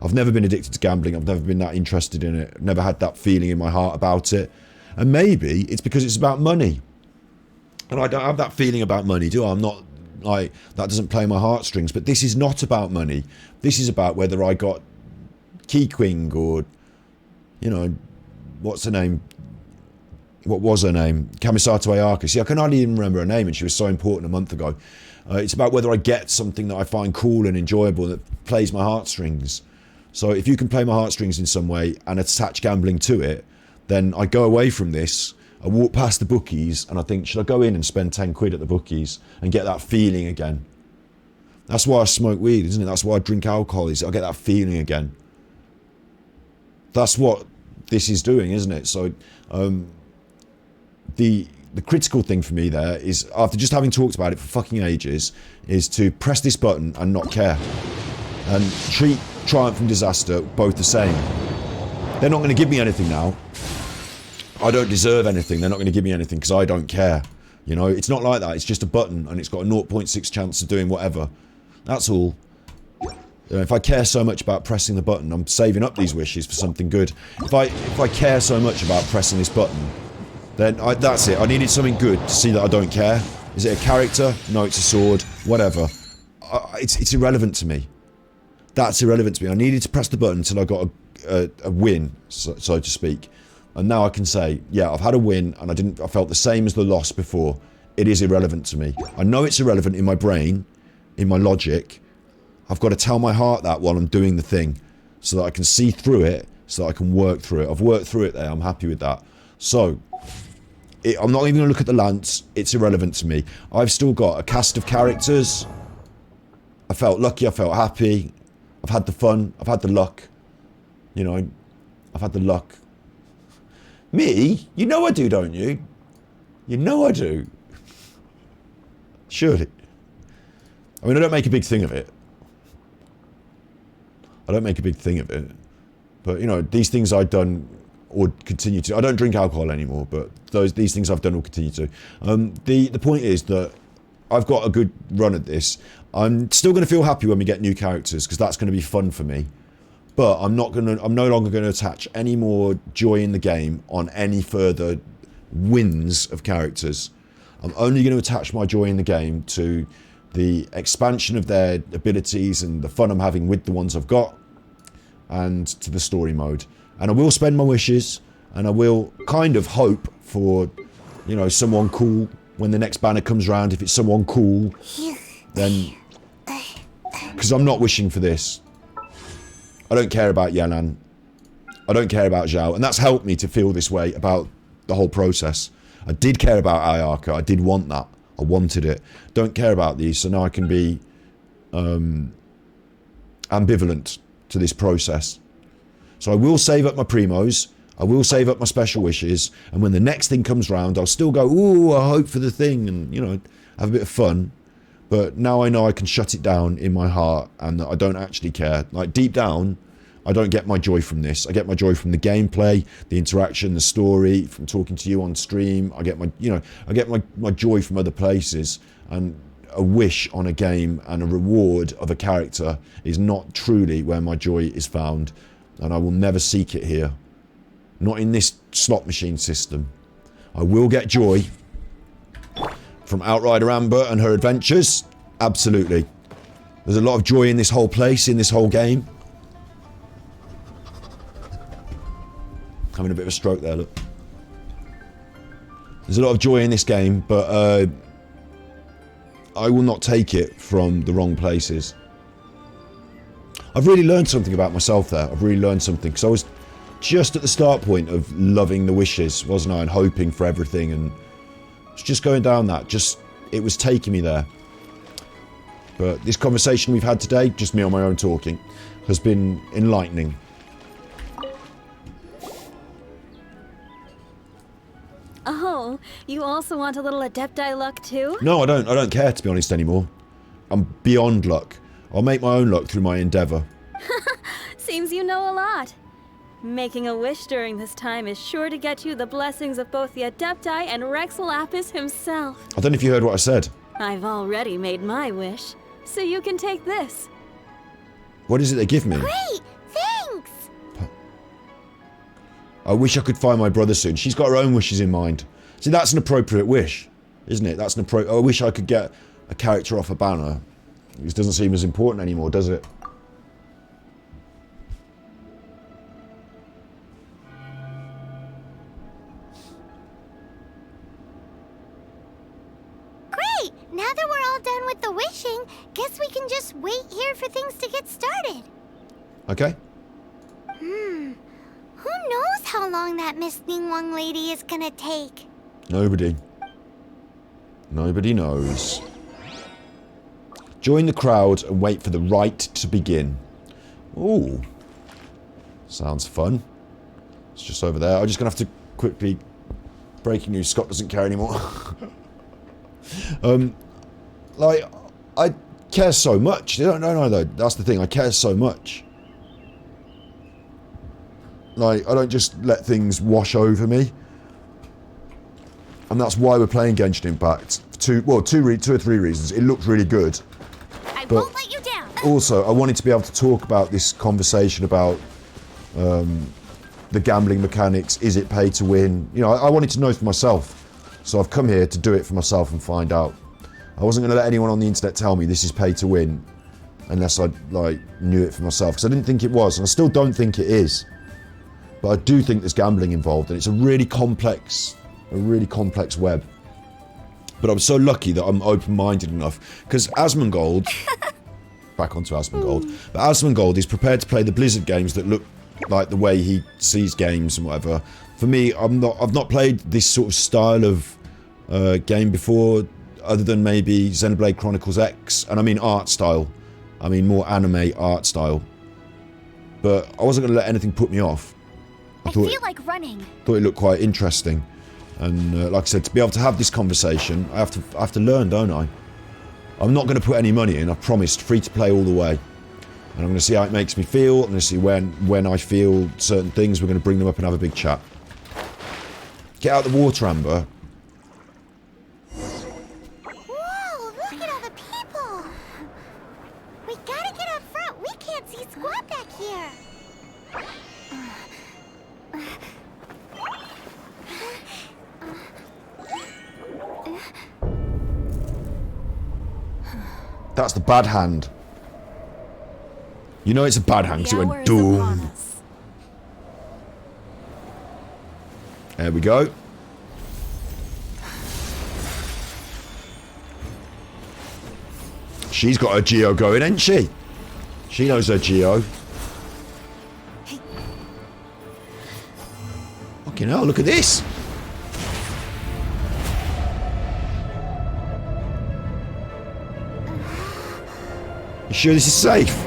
[SPEAKER 1] I've never been addicted to gambling. I've never been that interested in it. I've never had that feeling in my heart about it. And maybe it's because it's about money. And I don't have that feeling about money, do I? I'm not, like, that doesn't play my heartstrings. But this is not about money. This is about whether I got Keyquing or, you know, what's her name? What was her name? Kamisato Ayaka. See, I can hardly even remember her name, and she was so important a month ago. It's about whether I get something that I find cool and enjoyable that plays my heartstrings. So if you can play my heartstrings in some way and attach gambling to it, then I go away from this, I walk past the bookies, and I think, should I go in and spend 10 quid at the bookies and get that feeling again? That's why I smoke weed, isn't it? That's why I drink alcohol, is I get that feeling again. That's what this is doing, isn't it? So the critical thing for me there is, after just having talked about it for fucking ages, is to press this button and not care. And treat triumph and disaster both the same. They're not going to give me anything now. I don't deserve anything. They're not going to give me anything because I don't care. You know, it's not like that. It's just a button and it's got a 0.6 chance of doing whatever. That's all. You know, if I care so much about pressing the button, I'm saving up these wishes for something good. If I care so much about pressing this button, then that's it. I needed something good to see that I don't care. Is it a character? No, it's a sword. Whatever. it's irrelevant to me. That's irrelevant to me. I needed to press the button until I got a win, so to speak. And now I can say, yeah, I've had a win, and I felt the same as the loss before. It is irrelevant to me. I know it's irrelevant in my brain, in my logic. I've got to tell my heart that while I'm doing the thing, so that I can see through it, so that I can work through it. I've worked through it there. I'm happy with that. So, I'm not even going to look at the lance. It's irrelevant to me. I've still got a cast of characters. I felt lucky. I felt happy. I've had the fun. I've had the luck. You know, I've had the luck. Me? You know I do, don't you? You know I do. Surely. I mean, I don't make a big thing of it. I don't make a big thing of it. But, you know, these things I've done or continue to. I don't drink alcohol anymore, but these things I've done will continue to. The point is that I've got a good run at this. I'm still going to feel happy when we get new characters, because that's going to be fun for me. But I'm no longer going to attach any more joy in the game on any further wins of characters. I'm only going to attach my joy in the game to the expansion of their abilities and the fun I'm having with the ones I've got, and to the story mode. And I will spend my wishes, and I will kind of hope for, you know, someone cool when the next banner comes around. If it's someone cool, then... Because I'm not wishing for this. I don't care about Yelan. I don't care about Zhao. And that's helped me to feel this way about the whole process. I did care about Ayaka. I did want that. I wanted it. Don't care about these, so now I can be ambivalent to this process. So I will save up my primos. I will save up my special wishes. And when the next thing comes round, I'll still go, ooh, I hope for the thing. And, you know, have a bit of fun. But now I know I can shut it down in my heart, and that I don't actually care. Like, deep down, I don't get my joy from this. I get my joy from the gameplay, the interaction, the story, from talking to you on stream. I get my, you know, I get my joy from other places. And a wish on a game and a reward of a character is not truly where my joy is found. And I will never seek it here. Not in this slot machine system. I will get joy from Outrider Amber and her adventures. Absolutely. There's a lot of joy in this whole place, in this whole game. Having a bit of a stroke there, look. There's a lot of joy in this game, but I will not take it from the wrong places. I've really learned something about myself there. I've really learned something, because I was just at the start point of loving the wishes, wasn't I, and hoping for everything, and it's just going down that. It was taking me there. But this conversation we've had today, just me on my own talking, has been enlightening.
[SPEAKER 2] Oh, you also want a little Adepti luck too?
[SPEAKER 1] No, I don't care, to be honest, anymore. I'm beyond luck. I'll make my own luck through my endeavour.
[SPEAKER 2] Seems you know a lot. Making a wish during this time is sure to get you the blessings of both the Adepti and Rex Lapis himself.
[SPEAKER 1] I don't know if you heard what I said.
[SPEAKER 2] I've already made my wish, so you can take this.
[SPEAKER 1] What is it they give me?
[SPEAKER 3] Great! Thanks!
[SPEAKER 1] I wish I could find my brother soon. She's got her own wishes in mind. See, that's an appropriate wish, isn't it? That's an I wish I could get a character off a banner. This doesn't seem as important anymore, does it?
[SPEAKER 3] Great! Now that we're all done with the wishing, guess we can just wait here for things to get started.
[SPEAKER 1] Okay.
[SPEAKER 3] Who knows how long that Miss Ningwang lady is gonna take?
[SPEAKER 1] Nobody. Nobody knows. Join the crowd and wait for the rite to begin. Ooh. Sounds fun. It's just over there. I'm just going to have to quickly... Breaking news, Scott doesn't care anymore. Like, I care so much. No, though. That's the thing. I care so much. Like, I don't just let things wash over me. And that's why we're playing Genshin Impact. For two or three reasons. It looked really good.
[SPEAKER 7] I won't let you down.
[SPEAKER 1] Also, I wanted to be able to talk about this conversation about the gambling mechanics. Is it pay to win? You know, I wanted to know for myself. So I've come here to do it for myself and find out. I wasn't going to let anyone on the internet tell me this is pay to win unless I like knew it for myself, because I didn't think it was, and I still don't think it is. But I do think there's gambling involved, and it's a really complex web. But I'm so lucky that I'm open-minded enough, because Asmongold, back onto Asmongold, but Asmongold is prepared to play the Blizzard games that look like the way he sees games and whatever. For me, I've not played this sort of style of game before, other than maybe Xenoblade Chronicles X, and I mean art style. I mean more anime art style. But I wasn't going to let anything put me off.
[SPEAKER 7] I feel like running.
[SPEAKER 1] Thought it looked quite interesting, and like I said, to be able to have this conversation, I have to learn, don't I? I'm not going to put any money in. I promised, free to play all the way, and I'm going to see how it makes me feel. I'm going to see when I feel certain things. We're going to bring them up and have a big chat. Get out the water, Amber.
[SPEAKER 3] Whoa! Look at all the people. We gotta get up front. We can't see squat back here.
[SPEAKER 1] That's the bad hand. You know it's a bad hand because it went doom. There we go. She's got her Geo going, ain't she? She knows her Geo. Fucking hell, look at this. You sure this is safe?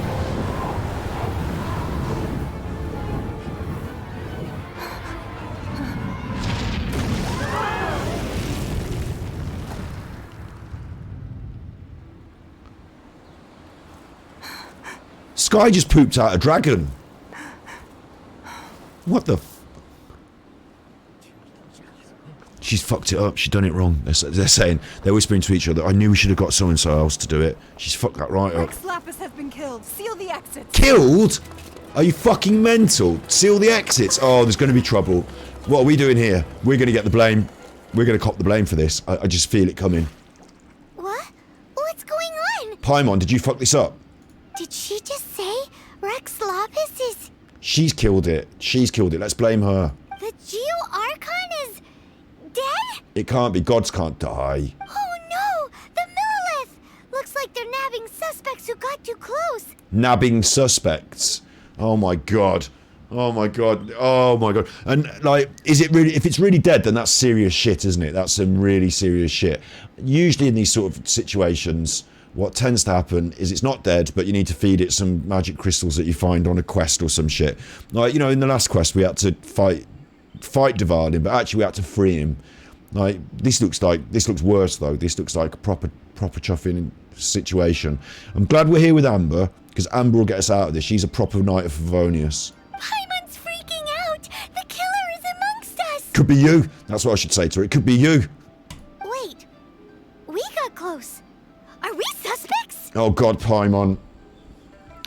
[SPEAKER 1] Sky just pooped out a dragon. What the f... She's fucked it up. She's done it wrong. They're saying, they're whispering to each other, I knew we should have got so-and-so else to do it. She's fucked that right up.
[SPEAKER 16] Lapis has been killed. Seal the exits.
[SPEAKER 1] Killed? Are you fucking mental? Seal the exits? Oh, there's going to be trouble. What are we doing here? We're going to get the blame. We're going to cop the blame for this. I just feel it coming.
[SPEAKER 3] What? What's going on?
[SPEAKER 1] Paimon, did you fuck this up?
[SPEAKER 3] Did she just say Rex Lapis is...
[SPEAKER 1] She's killed it. She's killed it. Let's blame her.
[SPEAKER 3] The Geo-Archon is... dead?
[SPEAKER 1] It can't be. Gods can't die.
[SPEAKER 3] Oh no! The Millilith! Looks like they're nabbing suspects who got too close.
[SPEAKER 1] Nabbing suspects. Oh my god. Oh my god. Oh my god. And like, is it really... If it's really dead, then that's serious shit, isn't it? That's some really serious shit. Usually in these sort of situations, what tends to happen is it's not dead, but you need to feed it some magic crystals that you find on a quest or some shit. Like, you know, in the last quest we had to fight Dvalin, but actually we had to free him. Like, this looks worse though. This looks like a proper chuffing situation. I'm glad we're here with Amber, because Amber will get us out of this. She's a proper Knight of Favonius.
[SPEAKER 3] Paimon's freaking out! The killer is amongst us!
[SPEAKER 1] Could be you. That's what I should say to her. It could be you.
[SPEAKER 3] Wait. We got close. Are we suspects?
[SPEAKER 1] Oh god, Paimon.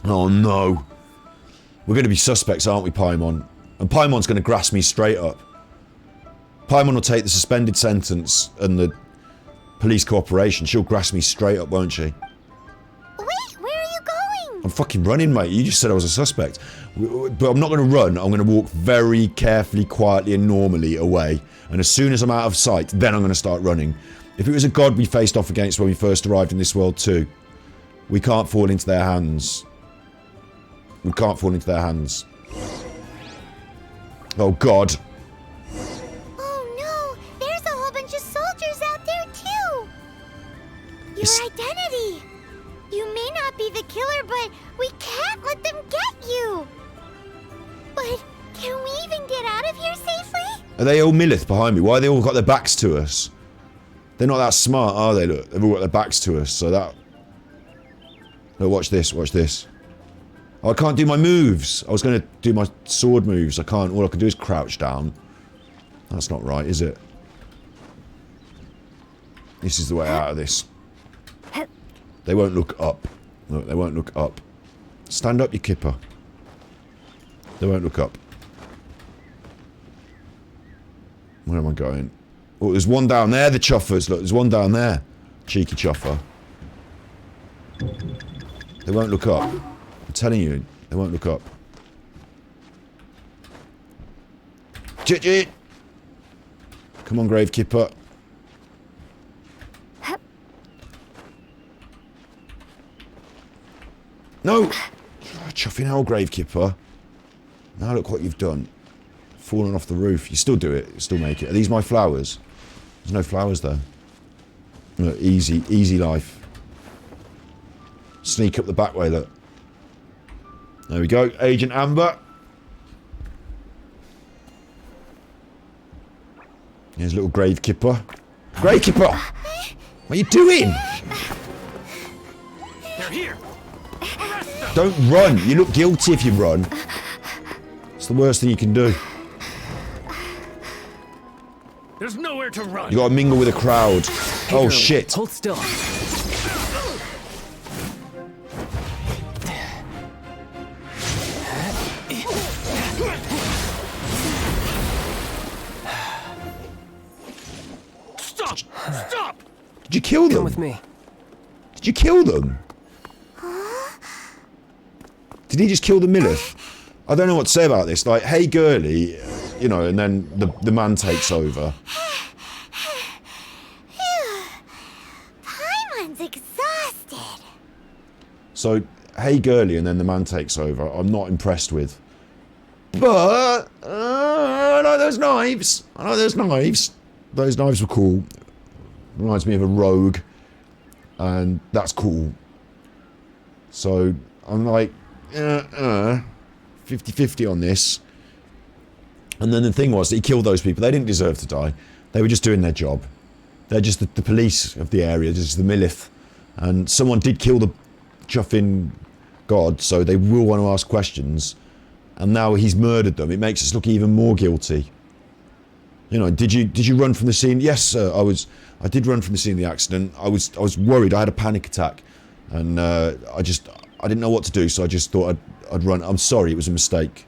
[SPEAKER 1] Oh no. We're going to be suspects, aren't we, Paimon? And Paimon's going to grass me straight up. Paimon will take the suspended sentence and the police cooperation. She'll grass me straight up, won't she?
[SPEAKER 3] Wait, where are you going?
[SPEAKER 1] I'm fucking running, mate. You just said I was a suspect. But I'm not going to run. I'm going to walk very carefully, quietly and normally away. And as soon as I'm out of sight, then I'm going to start running. If it was a god we faced off against when we first arrived in this world too, we can't fall into their hands. We can't fall into their hands. Oh god.
[SPEAKER 3] Oh no, there's a whole bunch of soldiers out there too. Your identity. You may not be the killer, but we can't let them get you. But can we even get out of here safely?
[SPEAKER 1] Are they all Millith behind me? Why have they all got their backs to us? They're not that smart, are they? Look, they've all got their backs to us, so that... No, watch this, watch this. Oh, I can't do my moves. I was going to do my sword moves. I can't. All I can do is crouch down. That's not right, is it? This is the way out of this. They won't look up. Look, they won't look up. Stand up, you kipper. They won't look up. Where am I going? Oh, there's one down there, the chuffers. Look, there's one down there. Cheeky chuffer. They won't look up. I'm telling you, they won't look up. Chit. Come on, Gravekeeper. No! Chuffing hell, Gravekeeper. Now look what you've done. Fallen off the roof. You still do it. You still make it. Are these my flowers? There's no flowers there. Look, easy life. Sneak up the back way, look. There we go. Agent Amber. Here's a little Gravekeeper. Gravekeeper! What are you doing?
[SPEAKER 6] They're here.
[SPEAKER 1] Don't run. You look guilty if you run. It's the worst thing you can do.
[SPEAKER 6] There's nowhere to run.
[SPEAKER 1] You gotta mingle with a crowd.
[SPEAKER 6] Hey,
[SPEAKER 1] oh
[SPEAKER 6] girl,
[SPEAKER 1] shit.
[SPEAKER 6] Hold still. Stop!
[SPEAKER 1] Did you kill them?
[SPEAKER 6] Come with me.
[SPEAKER 1] Did you kill them? Did he just kill the Millith? I don't know what to say about this. Like, hey girly, you know, and then the man takes over.
[SPEAKER 3] Paimon's exhausted.
[SPEAKER 1] So, hey girly, and then the man takes over. I'm not impressed with. But, I like those knives. I like those knives. Those knives were cool. Reminds me of a rogue. And that's cool. So, I'm like, 50-50 on this. And then the thing was that he killed those people. They didn't deserve to die. They were just doing their job. They're just the police of the area, just the Millith. And someone did kill the chuffing god, so they will want to ask questions. And now he's murdered them. It makes us look even more guilty. You know, did you run from the scene? Yes, sir. I did run from the scene of the accident. I was worried. I had a panic attack, and I didn't know what to do, so I just thought I'd run. I'm sorry, it was a mistake.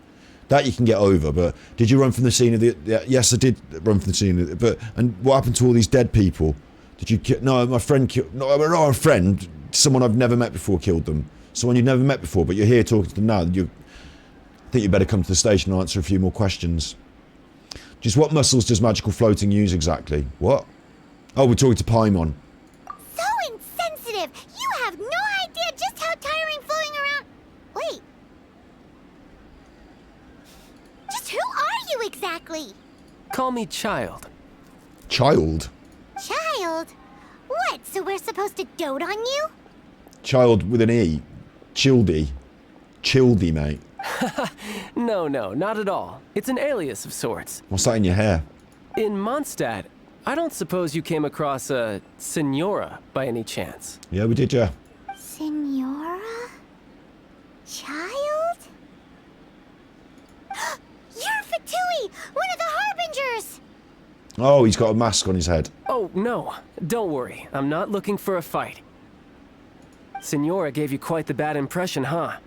[SPEAKER 1] That you can get over, but did you run from the scene of the... Yes, I did run from the scene of the... And what happened to all these dead people? Did you kill... No, my friend killed... No, not a friend. Someone I've never met before killed them. Someone you've never met before, but you're here talking to them now. I think you better come to the station and answer a few more questions. Just what muscles does magical floating use exactly? What? Oh, we're talking to Paimon.
[SPEAKER 3] So insensitive! You have no idea just how tiring floating around... Wait. Just who are you exactly?
[SPEAKER 6] Call me Child.
[SPEAKER 1] Child?
[SPEAKER 3] Child? What, so we're supposed to dote on you?
[SPEAKER 1] Child with an E. Childy. Childy, mate.
[SPEAKER 6] No, not at all. It's an alias of sorts.
[SPEAKER 1] What's that in your hair?
[SPEAKER 6] In Mondstadt, I don't suppose you came across a Senora by any chance.
[SPEAKER 1] Yeah, we did, yeah.
[SPEAKER 3] Senora? Child? You're Fatui, one of the Harbingers!
[SPEAKER 1] Oh, he's got a mask on his head.
[SPEAKER 6] Oh, no. Don't worry. I'm not looking for a fight. Senora gave you quite the bad impression, huh?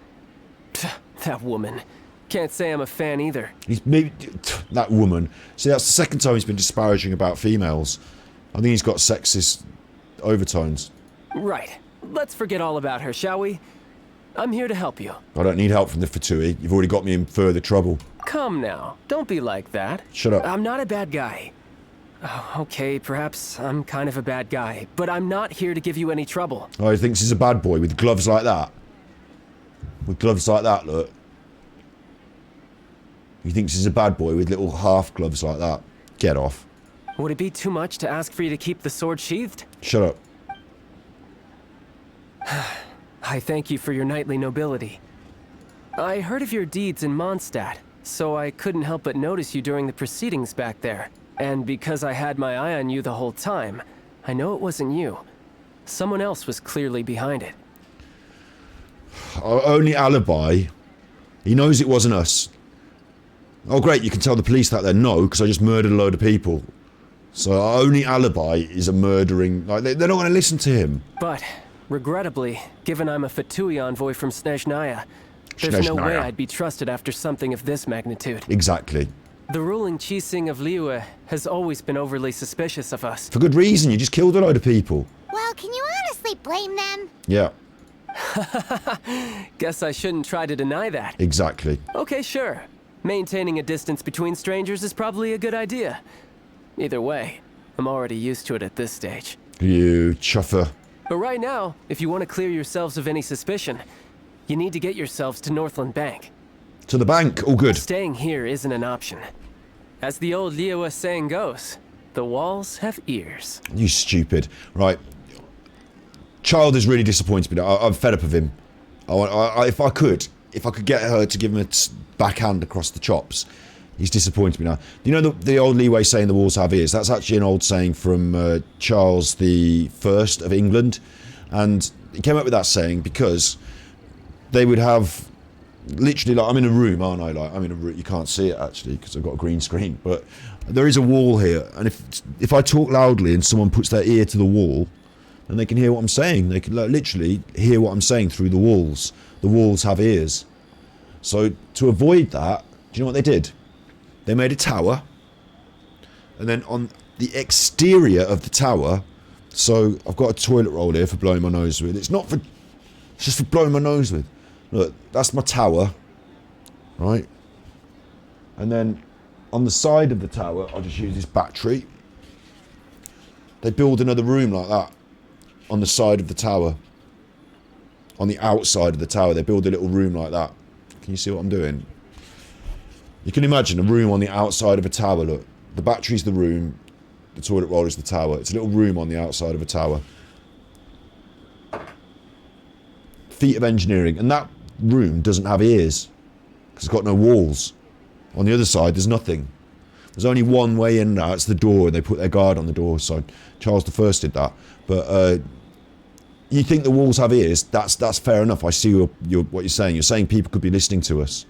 [SPEAKER 6] That woman. Can't say I'm a fan either.
[SPEAKER 1] That woman. See, that's the second time he's been disparaging about females. I think he's got sexist overtones.
[SPEAKER 6] Right. Let's forget all about her, shall we? I'm here to help you.
[SPEAKER 1] I don't need help from the Fatui. You've already got me in further trouble.
[SPEAKER 6] Come now. Don't be like that.
[SPEAKER 1] Shut up.
[SPEAKER 6] I'm not a bad guy. Oh, okay, perhaps I'm kind of a bad guy, but I'm not here to give you any trouble.
[SPEAKER 1] Oh, he thinks he's a bad boy with gloves like that? With gloves like that, look. He thinks he's a bad boy with little half gloves like that. Get off.
[SPEAKER 6] Would it be too much to ask for you to keep the sword sheathed?
[SPEAKER 1] Shut up.
[SPEAKER 6] I thank you for your knightly nobility. I heard of your deeds in Mondstadt, so I couldn't help but notice you during the proceedings back there. And because I had my eye on you the whole time, I know it wasn't you. Someone else was clearly behind it.
[SPEAKER 1] Our only alibi. He knows it wasn't us. Oh great, you can tell the police that then. No, because I just murdered a load of people. So our only alibi is a murdering... Like, they're not going to listen to him.
[SPEAKER 6] But, regrettably, given I'm a Fatui envoy from Snezhnaya, there's no way I'd be trusted after something of this magnitude.
[SPEAKER 1] Exactly.
[SPEAKER 6] The ruling Chising of Liyue has always been overly suspicious of us.
[SPEAKER 1] For good reason, you just killed a load of people.
[SPEAKER 3] Well, can you honestly blame them?
[SPEAKER 1] Yeah,
[SPEAKER 6] Guess I shouldn't try to deny that.
[SPEAKER 1] exactly.
[SPEAKER 6] Okay, sure. Maintaining a distance between strangers is probably a good idea. Either way, I'm already used to it at this stage.
[SPEAKER 1] You chuffer.
[SPEAKER 6] But right now, if you want to clear yourselves of any suspicion, you need to get yourselves to Northland Bank.
[SPEAKER 1] To the bank, all good.
[SPEAKER 6] Staying here isn't an option. As the old Liyue saying goes, the walls have ears.
[SPEAKER 1] You stupid. Right. Child is really disappointed me. I'm fed up of him. If I could get her to give him a backhand across the chops. He's disappointed me now. You know the old Liyue saying the walls have ears? That's actually an old saying from Charles I of England. And he came up with that saying because they would have literally, like, I'm in a room, aren't I? Like, I'm in a room. You can't see it actually because I've got a green screen. But there is a wall here. And if I talk loudly and someone puts their ear to the wall, then they can hear what I'm saying. They can literally hear what I'm saying through the walls. The walls have ears. So to avoid that, do you know what they did? They made a tower, and then on the exterior of the tower, so I've got a toilet roll here for blowing my nose with. It's just for blowing my nose with. Look, that's my tower, right? And then on the side of the tower, I'll just use this battery. They build another room like that on the side of the tower. On the outside of the tower, they build a little room like that. Can you see what I'm doing? You can imagine a room on the outside of a tower. Look, the battery's the room, the toilet roll is the tower. It's a little room on the outside of a tower. Feat of engineering. And that room doesn't have ears because it's got no walls. On the other side, there's nothing. There's only one way in and out. It's the door. They put their guard on the door. So Charles I did that. But you think the walls have ears? That's fair enough. I see what you're saying. You're saying people could be listening to us.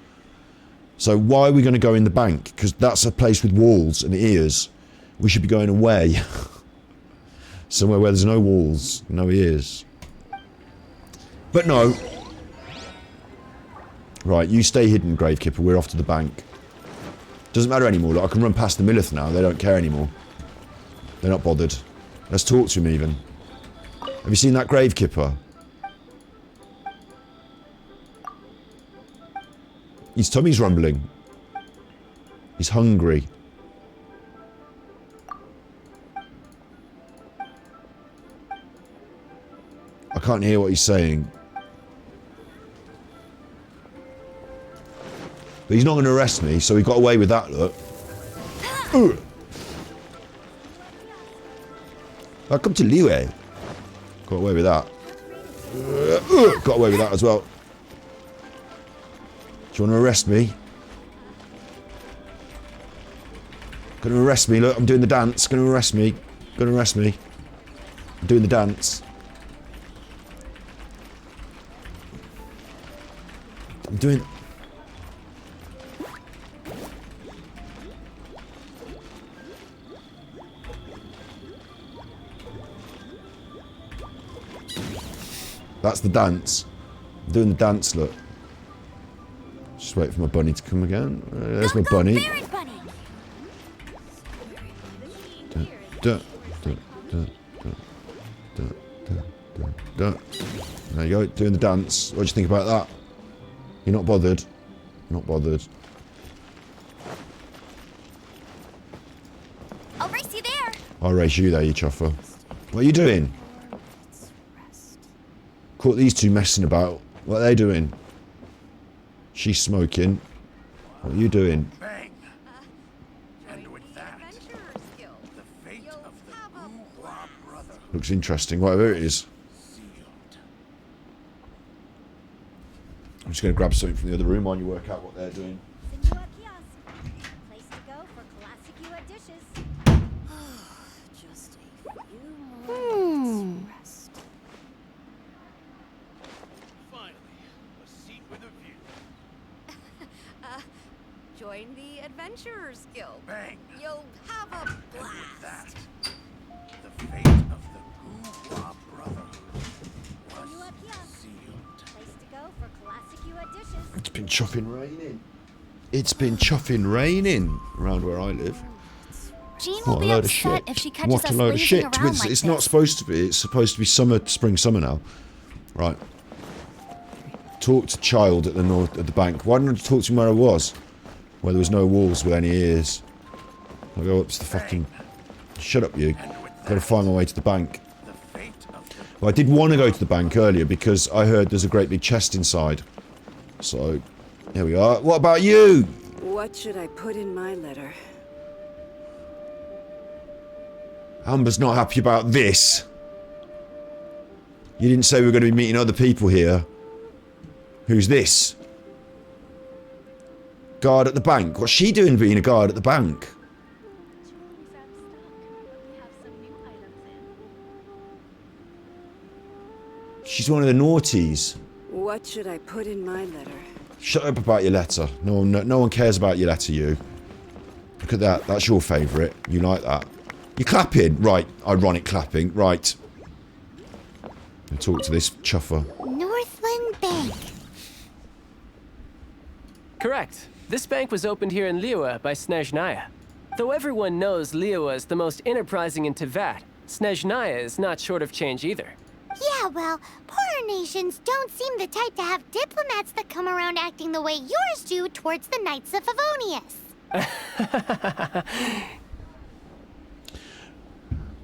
[SPEAKER 1] So why are we going to go in the bank? Because that's a place with walls and ears. We should be going away. Somewhere where there's no walls, no ears. But no. Right, you stay hidden, Gravekipper. We're off to the bank. Doesn't matter anymore. Like, I can run past the Millith now. They don't care anymore. They're not bothered. Let's talk to him even. Have you seen that Gravekipper? His tummy's rumbling. He's hungry. I can't hear what he's saying. But he's not going to arrest me, so he got away with that, look. Welcome to Liyue. Got away with that. Got away with that as well. Do you want to arrest me? Going to arrest me, look, I'm doing the dance. Going to arrest me. Going to arrest me. I'm doing the dance. I'm doing... That's the dance. I'm doing the dance, look. Just wait for my bunny to come again. There's my bunny. There you go, doing the dance. What do you think about that? You're not bothered? Not bothered.
[SPEAKER 7] I'll race you there.
[SPEAKER 1] I'll race you there, you chuffer. What are you doing? Caught these two messing about. What are they doing? She's smoking. What are you doing?
[SPEAKER 5] Bang. And with that, the fate of the Goo-Wah Brotherhood.
[SPEAKER 1] Looks interesting, whatever it is. I'm just going to grab something from the other room while you work out what they're doing.
[SPEAKER 3] Place to go for classic Yua dishes.
[SPEAKER 16] Just a few more rest.
[SPEAKER 5] Finally, a seat with a view.
[SPEAKER 16] Join the Adventurers Guild.
[SPEAKER 5] Bang.
[SPEAKER 16] You'll have a
[SPEAKER 5] And with
[SPEAKER 16] blast.
[SPEAKER 5] that, the fate of the Goo-Wah Brotherhood was sealed.
[SPEAKER 3] Place to go for classic Yua dishes.
[SPEAKER 1] It's been chuffing raining. It's been chuffing raining around where I live.
[SPEAKER 7] Jean will
[SPEAKER 1] What a
[SPEAKER 7] be
[SPEAKER 1] load of
[SPEAKER 7] upset
[SPEAKER 1] shit.
[SPEAKER 7] if she catches
[SPEAKER 1] What a
[SPEAKER 7] us
[SPEAKER 1] load of
[SPEAKER 7] lazing
[SPEAKER 1] shit.
[SPEAKER 7] around
[SPEAKER 1] It's,
[SPEAKER 7] like
[SPEAKER 1] it's
[SPEAKER 7] this.
[SPEAKER 1] not supposed to be. It's supposed to be summer, spring, summer now. Right. Talk to child at the bank. Why didn't I talk to him where I was? Where there was no walls with any ears. I'll go up to the fucking... Shut up, you. Gotta find my way to the bank. Well, I did want to go to the bank earlier because I heard there's a great big chest inside. So, here we are. What about you?
[SPEAKER 17] What should I put in my letter?
[SPEAKER 1] Amber's not happy about this. You didn't say we were going to be meeting other people here. Who's this? Guard at the bank. What's she doing being a guard at the bank? She's one of the naughties.
[SPEAKER 17] What should I put in my letter?
[SPEAKER 1] Shut up about your letter. No one cares about your letter, you. Look at that. That's your favourite. You like that. You're clapping. Right. Ironic clapping. Right. I'll talk to this chuffer.
[SPEAKER 3] Northland Bank.
[SPEAKER 6] Correct. This bank was opened here in Liyue by Snezhnaya. Though everyone knows Liyue is the most enterprising in Teyvat, Snezhnaya is not short of change either.
[SPEAKER 3] Yeah, well, poorer nations don't seem the type to have diplomats that come around acting the way yours do towards the Knights of Favonius.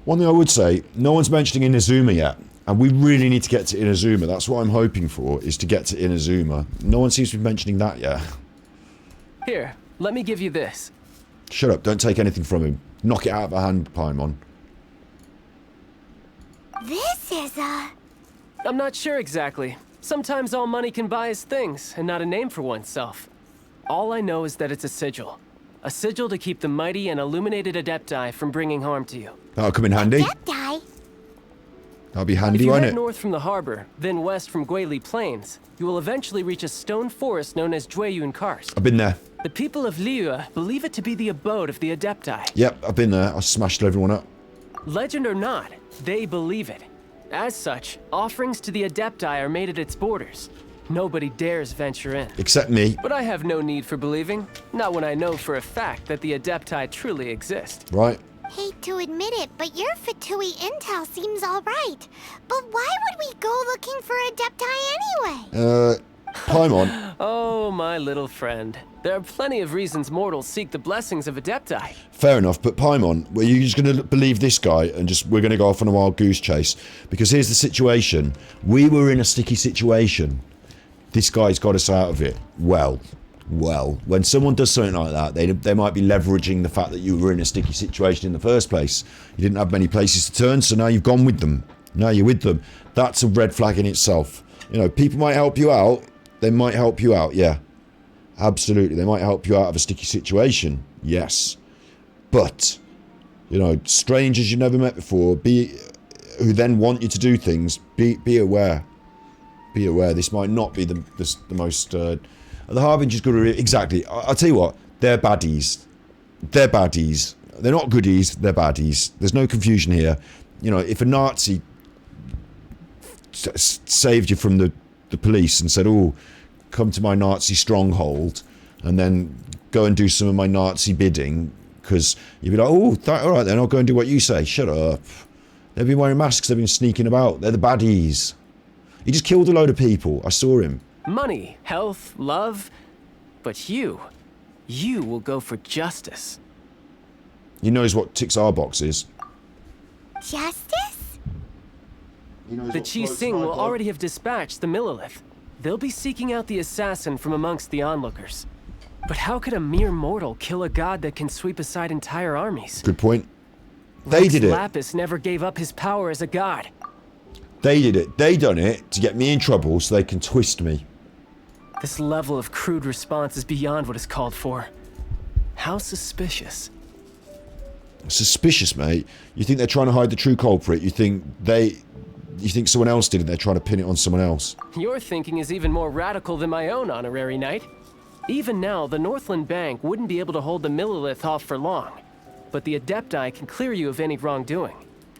[SPEAKER 1] One thing I would say, no one's mentioning Inazuma yet. And we really need to get to Inazuma. That's what I'm hoping for, is to get to Inazuma. No one seems to be mentioning that yet.
[SPEAKER 6] Here, let me give you this.
[SPEAKER 1] Shut up, don't take anything from him. Knock it out of a hand, Paimon.
[SPEAKER 3] This is a...
[SPEAKER 6] I'm not sure exactly. Sometimes all money can buy is things, and not a name for oneself. All I know is that it's a sigil. A sigil to keep the mighty and illuminated Adepti from bringing harm to you.
[SPEAKER 1] That'll come in handy.
[SPEAKER 3] Adepti?
[SPEAKER 1] That'll be handy,
[SPEAKER 6] if you
[SPEAKER 1] won't
[SPEAKER 6] head
[SPEAKER 1] it?
[SPEAKER 6] north from the harbor, then west from Guili Plains, you will eventually reach a stone forest known as Jueyun Karst.
[SPEAKER 1] I've been there.
[SPEAKER 6] The people of Liyue believe it to be the abode of the Adepti.
[SPEAKER 1] Yep, I've been there. I smashed everyone up.
[SPEAKER 6] Legend or not, they believe it. As such, offerings to the Adepti are made at its borders. Nobody dares venture in.
[SPEAKER 1] Except me.
[SPEAKER 6] But I have no need for believing. Not when I know for a fact that the Adepti truly exist.
[SPEAKER 1] Right.
[SPEAKER 3] Hate to admit it, but your Fatui intel seems alright. But why would we go looking for Adepti anyway?
[SPEAKER 1] Paimon.
[SPEAKER 6] Oh, my little friend. There are plenty of reasons mortals seek the blessings of Adepti.
[SPEAKER 1] Fair enough, but Paimon, were you just going to believe this guy and we're going to go off on a wild goose chase? Because here's the situation. We were in a sticky situation. This guy's got us out of it. Well, when someone does something like that, they might be leveraging the fact that you were in a sticky situation in the first place. You didn't have many places to turn, so now you've gone with them. Now you're with them. That's a red flag in itself. You know, people might help you out. They might help you out, yeah. Absolutely. They might help you out of a sticky situation. Yes. But, you know, strangers you've never met before, who then want you to do things, be aware. Be aware. This might not be the most... the Harbinger's got to... Exactly. I'll tell you what. They're baddies. They're baddies. They're not goodies. They're baddies. There's no confusion here. You know, if a Nazi saved you from the police and said, oh, come to my Nazi stronghold and then go and do some of my Nazi bidding, because you'd be like, oh, all right then, I'll go and do what you say. Shut up. They've been wearing masks. They've been sneaking about. They're the baddies. He just killed a load of people. I saw him.
[SPEAKER 6] Money, health, love. But you will go for justice.
[SPEAKER 1] He knows what ticks our boxes.
[SPEAKER 3] Justice?
[SPEAKER 6] The Chi Sing will already have dispatched the Millilith. They'll be seeking out the assassin from amongst the onlookers. But how could a mere mortal kill a god that can sweep aside entire armies?
[SPEAKER 1] Good point. They did it.
[SPEAKER 6] Lapis never gave up his power as a god.
[SPEAKER 1] They did it. They done it to get me in trouble so they can twist me.
[SPEAKER 6] This level of crude response is beyond what is called for. How suspicious.
[SPEAKER 1] Suspicious, mate? You think they're trying to hide the true culprit? You think someone else did it and they're trying to pin it on someone else?
[SPEAKER 6] Your thinking is even more radical than my own, honorary knight. Even now, the Northland Bank wouldn't be able to hold the Millilith off for long. But the Adepti can clear you of any wrongdoing.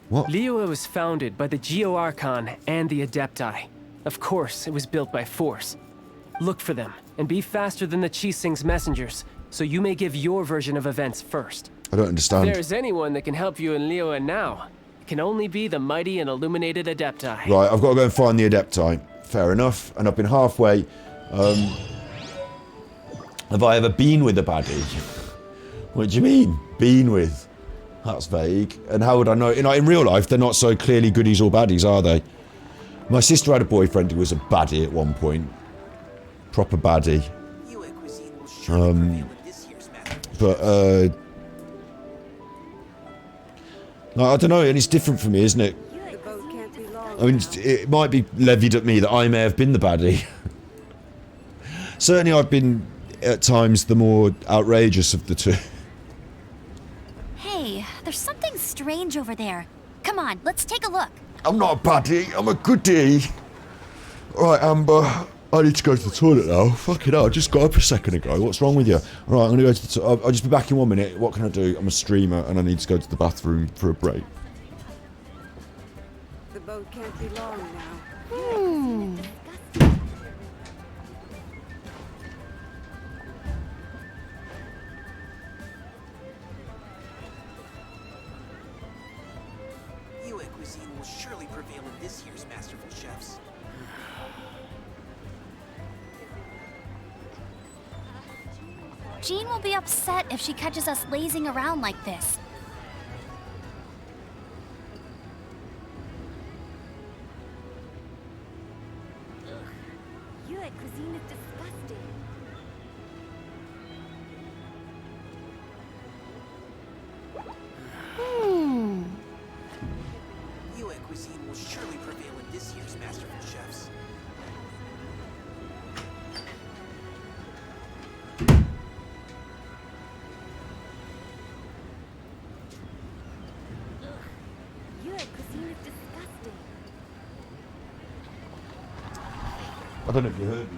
[SPEAKER 1] What?
[SPEAKER 6] Liyue was founded by the Geo Archon and the Adepti. Of course, it was built by force. Look for them, and be faster than the Chi Sing's messengers, so you may give your version of events first.
[SPEAKER 1] I don't understand.
[SPEAKER 6] If there's anyone that can help you in Liyue now, it can only be the mighty and illuminated Adepti.
[SPEAKER 1] Right, I've got to go and find the Adepti. Fair enough. And I've been halfway. Have I ever been with a baddie? What do you mean, been with? That's vague. And how would I know? In real life, they're not so clearly goodies or baddies, are they? My sister had a boyfriend who was a baddie at one point. Proper baddie. No, I don't know, and it's different for me, isn't it? I mean, it might be levied at me that I may have been the baddie. Certainly I've been, at times, the more outrageous of the two.
[SPEAKER 7] Hey, there's something strange over there. Come on, let's take a look.
[SPEAKER 1] I'm not a baddie, I'm a goodie. Alright, Amber, I need to go to the toilet now. Fucking hell, I just got up a second ago. What's wrong with you? Alright, I'm gonna go to the toilet. I'll just be back in 1 minute. What can I do? I'm a streamer and I need to go to the bathroom for a break.
[SPEAKER 17] The boat can't be long now.
[SPEAKER 18] Yue cuisine will surely prevail in this year's Masterful Chefs.
[SPEAKER 7] Jean will be upset if she catches us lazing around like this.
[SPEAKER 16] Yue cuisine is disgusting.
[SPEAKER 18] Yue cuisine will surely prevail in this year's Masterful Chefs.
[SPEAKER 16] Yue cuisine is disgusting.
[SPEAKER 1] I don't know if you heard me.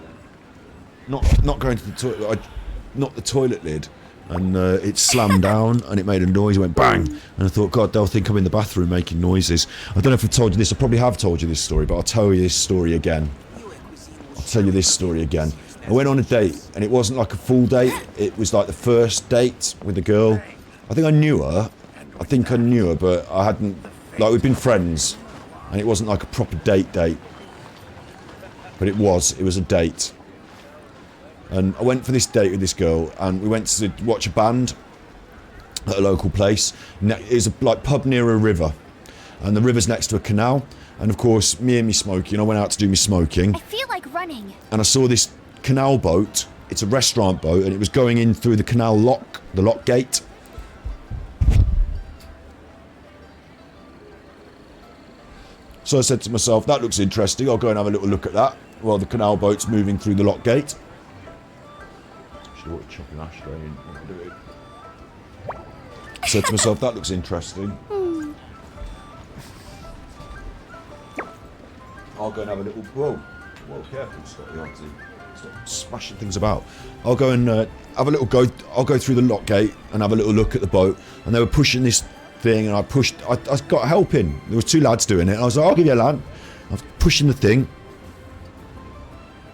[SPEAKER 1] Not going to the toilet. I knocked the toilet lid, and it slammed down, and it made a noise. It went bang, and I thought, God, they'll think I'm in the bathroom making noises. I don't know if I've told you this. I probably have told you this story, but I'll tell you this story again. I'll tell you this story again. I went on a date, and it wasn't like a full date. It was like the first date with a girl. I think I knew her. But I hadn't. Like, we'd been friends, and it wasn't like a proper date. But it was a date. And I went for this date with this girl, and we went to watch a band at a local place. It was a pub near a river, and the river's next to a canal. And of course, me and me smoking, I went out to do me smoking.
[SPEAKER 7] I feel like running.
[SPEAKER 1] And I saw this canal boat. It's a restaurant boat, and it was going in through the canal lock, the lock gate. So I said to myself, that looks interesting, I'll go and have a little look at that while the canal boat's moving through the lock gate. Sure, chopping ashtray and do it. I said to myself, that looks interesting. I'll go and have a little... Whoa, careful, Scotty, auntie. Stop smashing things about. I'll go and have a little go... I'll go through the lock gate and have a little look at the boat. And they were pushing this thing, and I got help in. There was two lads doing it, and I was like, I'll give you a hand. I was pushing the thing.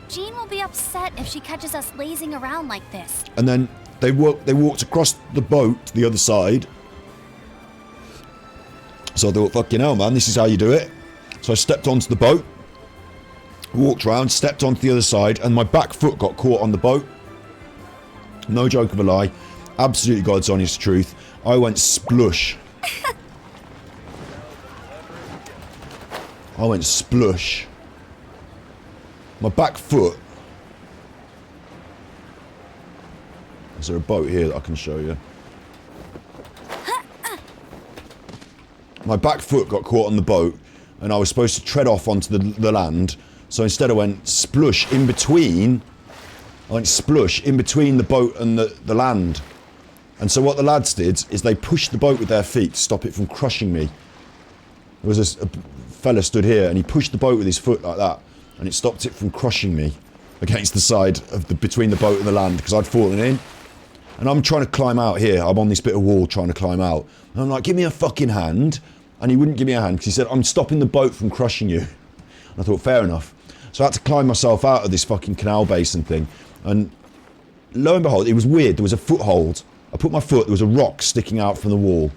[SPEAKER 7] Jean will be upset if she catches us lazing around like this.
[SPEAKER 1] And then they walked across the boat to the other side. So I thought, fucking hell, man, this is how you do it. So I stepped onto the boat, walked around, stepped onto the other side, and my back foot got caught on the boat. No joke of a lie. Absolutely God's honest truth. I went splush. I went splush. My back foot... Is there a boat here that I can show you? My back foot got caught on the boat, and I was supposed to tread off onto the land. So instead I went splush in between... I went splush in between the boat and the land. And so what the lads did is they pushed the boat with their feet to stop it from crushing me. There was a fella stood here, and he pushed the boat with his foot like that, and it stopped it from crushing me against the side of between the boat and the land, because I'd fallen in. And I'm trying to climb out here. I'm on this bit of wall trying to climb out. And I'm like, give me a fucking hand. And he wouldn't give me a hand because he said, I'm stopping the boat from crushing you. And I thought, fair enough. So I had to climb myself out of this fucking canal basin thing. And lo and behold, it was weird. There was a foothold I put my foot, there was a rock sticking out from the wall.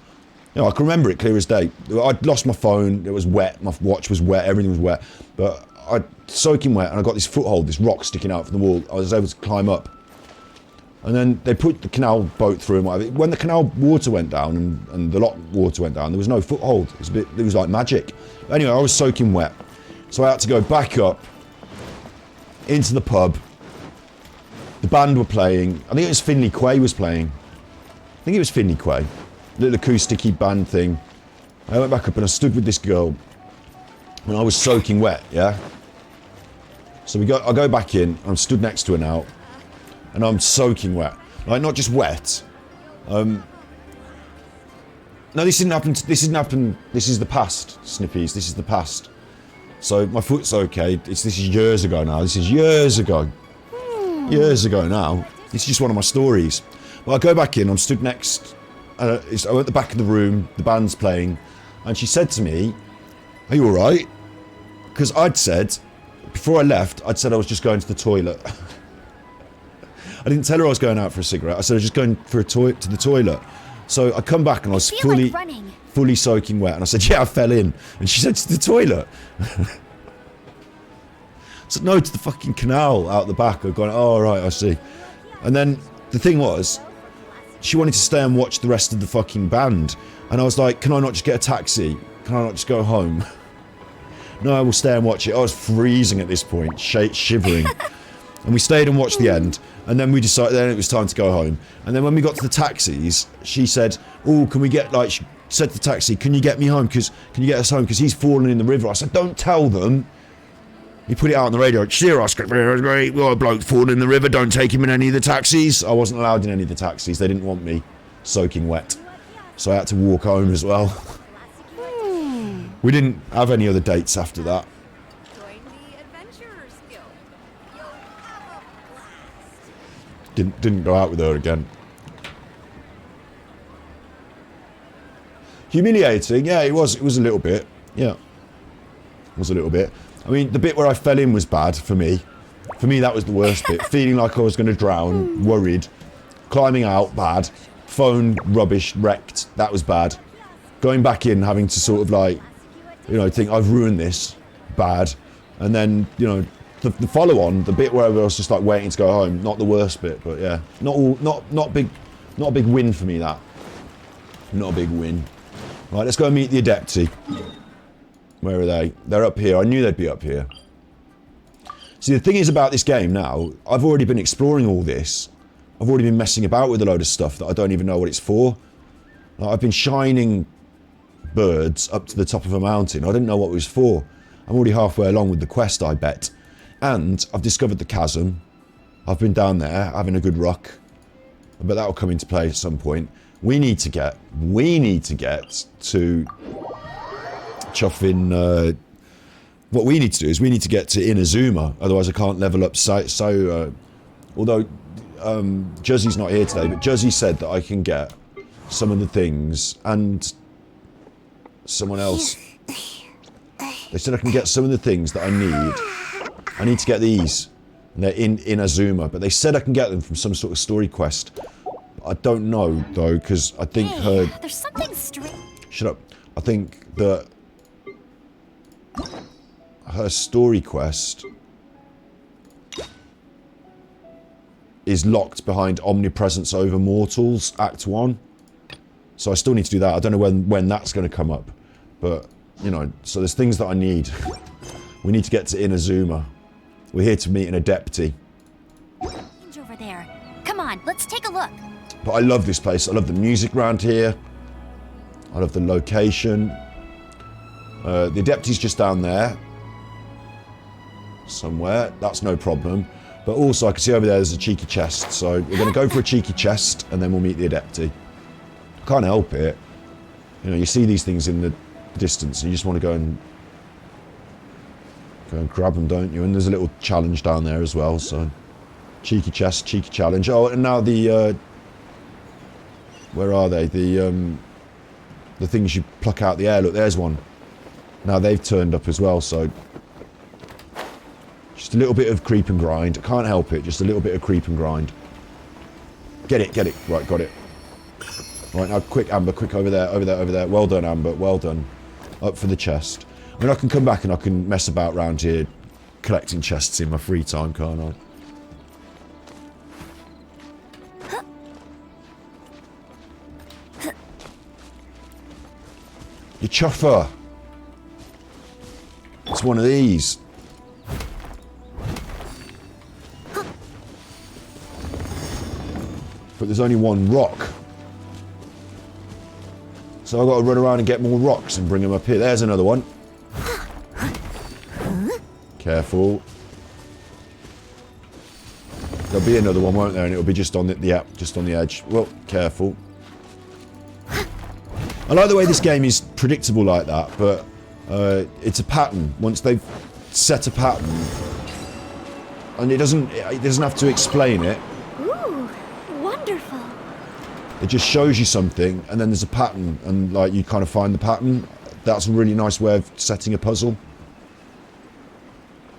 [SPEAKER 1] You know, I can remember it clear as day. I'd lost my phone, it was wet, my watch was wet, everything was wet. But I soaking wet and I got this foothold, this rock sticking out from the wall. I was able to climb up. And then they put the canal boat through and whatever. When the canal water went down and the lock water went down, there was no foothold. It was like magic. But anyway, I was soaking wet. So I had to go back up into the pub. The band were playing. I think it was Finley Quay was playing. I think it was Finley Quay. Little acoustic-y band thing. I went back up and I stood with this girl. And I was soaking wet, yeah? So I go back in. I'm stood next to her now. And I'm soaking wet. Like, not just wet. No, this didn't happen. This didn't happen. This is the past, Snippies. This is the past. So my foot's okay. This is years ago now. This is years ago. Years ago now. It's just one of my stories. Well, I go back in. I'm stood next. I'm at the back of the room. The band's playing. And she said to me, "Are you alright?" Because I'd said, before I left, I'd said I was just going to the toilet. I didn't tell her I was going out for a cigarette. I said I was just going for to the toilet. So I come back and I was fully soaking wet. And I said, "Yeah, I fell in." And she said, "To the toilet." I said, "No, to the fucking canal out the back." I've gone, "Oh, right, I see." And then the thing was, she wanted to stay and watch the rest of the fucking band. And I was like, "Can I not just get a taxi? Can I not just go home?" "No, I will stay and watch it." I was freezing at this point, shivering. And we stayed and watched the end. And then we decided, then it was time to go home. And then when we got to the taxis, she said, "Oh, can we get, like," she said to the taxi, "Can you get me home? Can you get us home? Because he's fallen in the river." I said, "Don't tell them." He put it out on the radio. "Well, a bloke fallen in the river. Don't take him in any of the taxis." I wasn't allowed in any of the taxis. They didn't want me soaking wet. So I had to walk home as well. We didn't have any other dates after that. Didn't go out with her again. Humiliating, yeah, it was a little bit. Yeah. It was a little bit. I mean, the bit where I fell in was bad for me. For me, that was the worst bit. Feeling like I was going to drown, worried. Climbing out, bad. Phone, rubbish, wrecked. That was bad. Going back in, having to sort of like, you know, think I've ruined this, bad. And then, you know, the follow-on, the bit where I was just like waiting to go home, not the worst bit, but yeah, not a big win for me. That, not a big win. Right, let's go and meet the Adepti. Where are they? They're up here. I knew they'd be up here. See, the thing is about this game now, I've already been exploring all this. I've already been messing about with a load of stuff that I don't even know what it's for. Like, I've been shining birds up to the top of a mountain. I didn't know what it was for. I'm already halfway along with the quest, I bet. And I've discovered the chasm. I've been down there having a good rock. But that'll come into play at some point. We need to get to Chuffing. What we need to do is we need to get to Inazuma. Otherwise I can't level up although Juzzy's not here today, but Juzzy said that I can get some of the things, and someone else. They said I can get some of the things that I need. I need to get these. And they're in Inazuma, but they said I can get them from some sort of story quest. I don't know though, because I think
[SPEAKER 7] there's something strange.
[SPEAKER 1] Shut up. I think that her story quest is locked behind Omnipresence Over Mortals, Act 1. So I still need to do that. I don't know when that's going to come up. But, you know, so there's things that I need. We need to get to Inazuma. We're here to meet an Adepti.
[SPEAKER 7] Over there. Come on, let's take a look.
[SPEAKER 1] But I love this place. I love the music around here. I love the location. The Adepti's just down there. Somewhere. That's no problem. But also I can see over there's a cheeky chest. So we're going to go for a cheeky chest and then we'll meet the Adepti. Can't help it. You know, you see these things in the distance and you just want to go and grab them, don't you? And there's a little challenge down there as well, so cheeky chest, cheeky challenge. Oh, and now the where are they? The things you pluck out the air. Look, there's one. Now they've turned up as well, so just a little bit of creep and grind. I can't help it, just a little bit of creep and grind. Get it, right, got it. Right, now quick, Amber, quick, over there, over there, over there. Well done, Amber, well done. Up for the chest. I mean, I can come back and I can mess about around here collecting chests in my free time, can't I? You chuffer. It's one of these. But there's only one rock. So I've got to run around and get more rocks and bring them up here. There's another one. Careful. There'll be another one, won't there? And it'll be just on just on the edge. Well, careful. I like the way this game is predictable like that, but it's a pattern. Once they've set a pattern, and it doesn't have to explain it.
[SPEAKER 3] Ooh, wonderful.
[SPEAKER 1] It just shows you something, and then there's a pattern, and like you kind of find the pattern. That's a really nice way of setting a puzzle.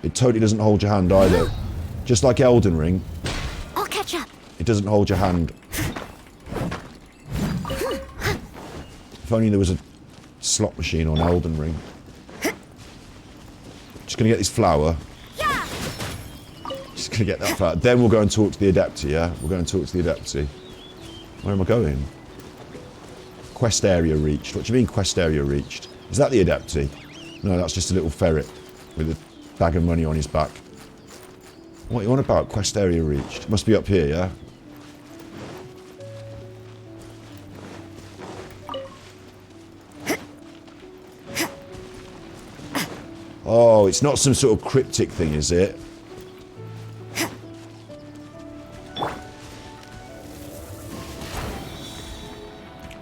[SPEAKER 1] It totally doesn't hold your hand either. Just like Elden Ring.
[SPEAKER 3] I'll catch up.
[SPEAKER 1] It doesn't hold your hand. If only there was a slot machine on Elden Ring. Just gonna get this flower.
[SPEAKER 3] Yeah.
[SPEAKER 1] Just gonna get that flower. Then we'll go and talk to the Adepti, yeah? We'll go and talk to the Adepti. Where am I going? Quest area reached. What do you mean quest area reached? Is that the Adepti? No, that's just a little ferret with a bag of money on his back. What are you on about? Quest area reached. Must be up here, yeah? Oh, it's not some sort of cryptic thing, is it?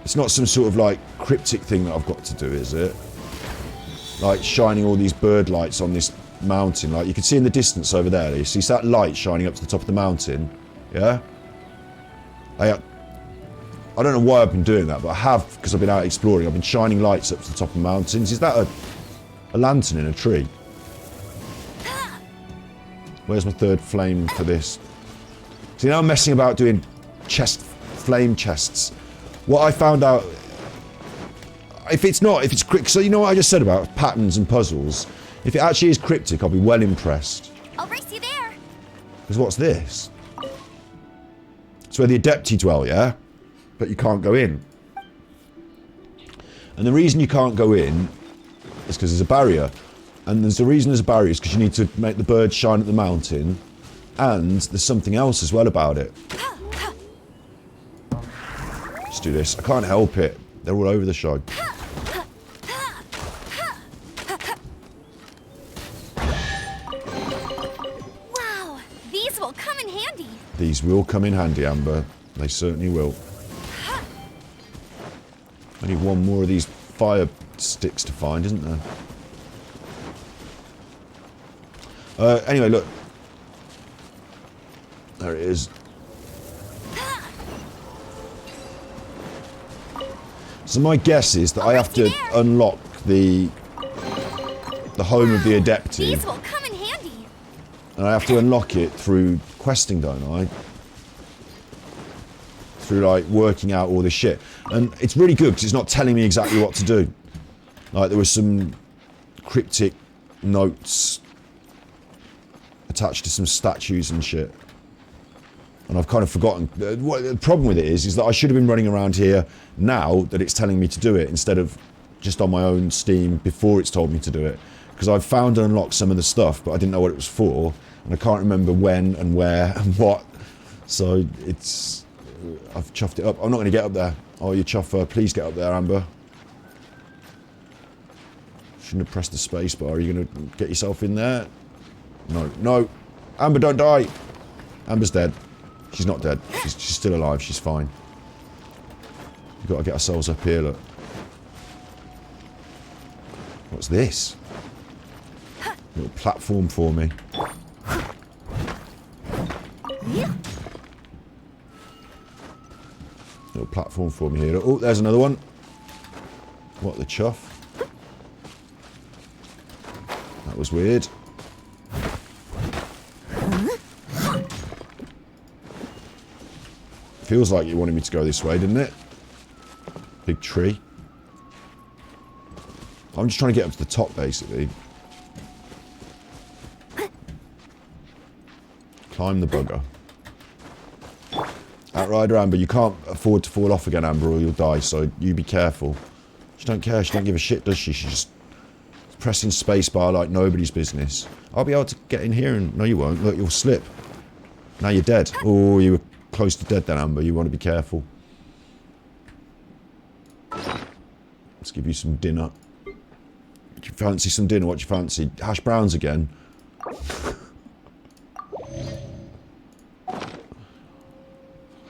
[SPEAKER 1] It's not some sort of, like, cryptic thing that I've got to do, is it? Like, shining all these bird lights on this mountain. Like, you can see in the distance over there. You see that light shining up to the top of the mountain? Yeah? I don't know why I've been doing that, but I have, because I've been out exploring. I've been shining lights up to the top of the mountains. Is that a lantern in a tree? Where's my third flame for this? See, now I'm messing about doing flame chests. What I found out, if it's cryptic, so you know what I just said about patterns and puzzles? If it actually is cryptic, I'll be well impressed.
[SPEAKER 7] I'll race you there.
[SPEAKER 1] Because what's this? It's where the Adepti dwell, yeah? But you can't go in. And the reason you can't go in is because there's a barrier. And the reason there's a barrier is because you need to make the birds shine at the mountain. And there's something else as well about it. Let's do this. I can't help it. They're all over the show.
[SPEAKER 7] Wow, these will come in handy.
[SPEAKER 1] These will come in handy, Amber. They certainly will. I need one more of these fire sticks to find, isn't there? Anyway, look. There it is. So my guess is that I have to unlock the home of the Adepti.
[SPEAKER 7] These will come in handy.
[SPEAKER 1] And I have to unlock it through questing, don't I? Through, like, working out all this shit. And it's really good, because it's not telling me exactly what to do. Like, there were some cryptic notes attached to some statues and shit. And I've kind of forgotten. The problem with it is that I should have been running around here now that it's telling me to do it, instead of just on my own steam before it's told me to do it. Because I've found and unlocked some of the stuff, but I didn't know what it was for. And I can't remember when and where and what. So it's... I've chuffed it up. I'm not going to get up there. Oh, you chuffer. Please get up there, Amber. Shouldn't have pressed the space bar. Are you going to get yourself in there? No. No. Amber, don't die. Amber's dead. She's not dead. She's still alive. She's fine. We've got to get ourselves up here, look. What's this? A little platform for me. Little platform for me here. Oh, there's another one. What the chuff? That was weird. Feels like you wanted me to go this way, didn't it? Big tree. I'm just trying to get up to the top, basically. Climb the bugger. Outrider Amber, you can't afford to fall off again, Amber, or you'll die, so you be careful. She don't care, she don't give a shit, does she? She's just pressing spacebar like nobody's business. I'll be able to get in here and... No, you won't. Look, you'll slip. Now you're dead. Oh, you were close to dead then, Amber. You want to be careful. Let's give you some dinner. Do you fancy some dinner? What do you fancy? Hash browns again?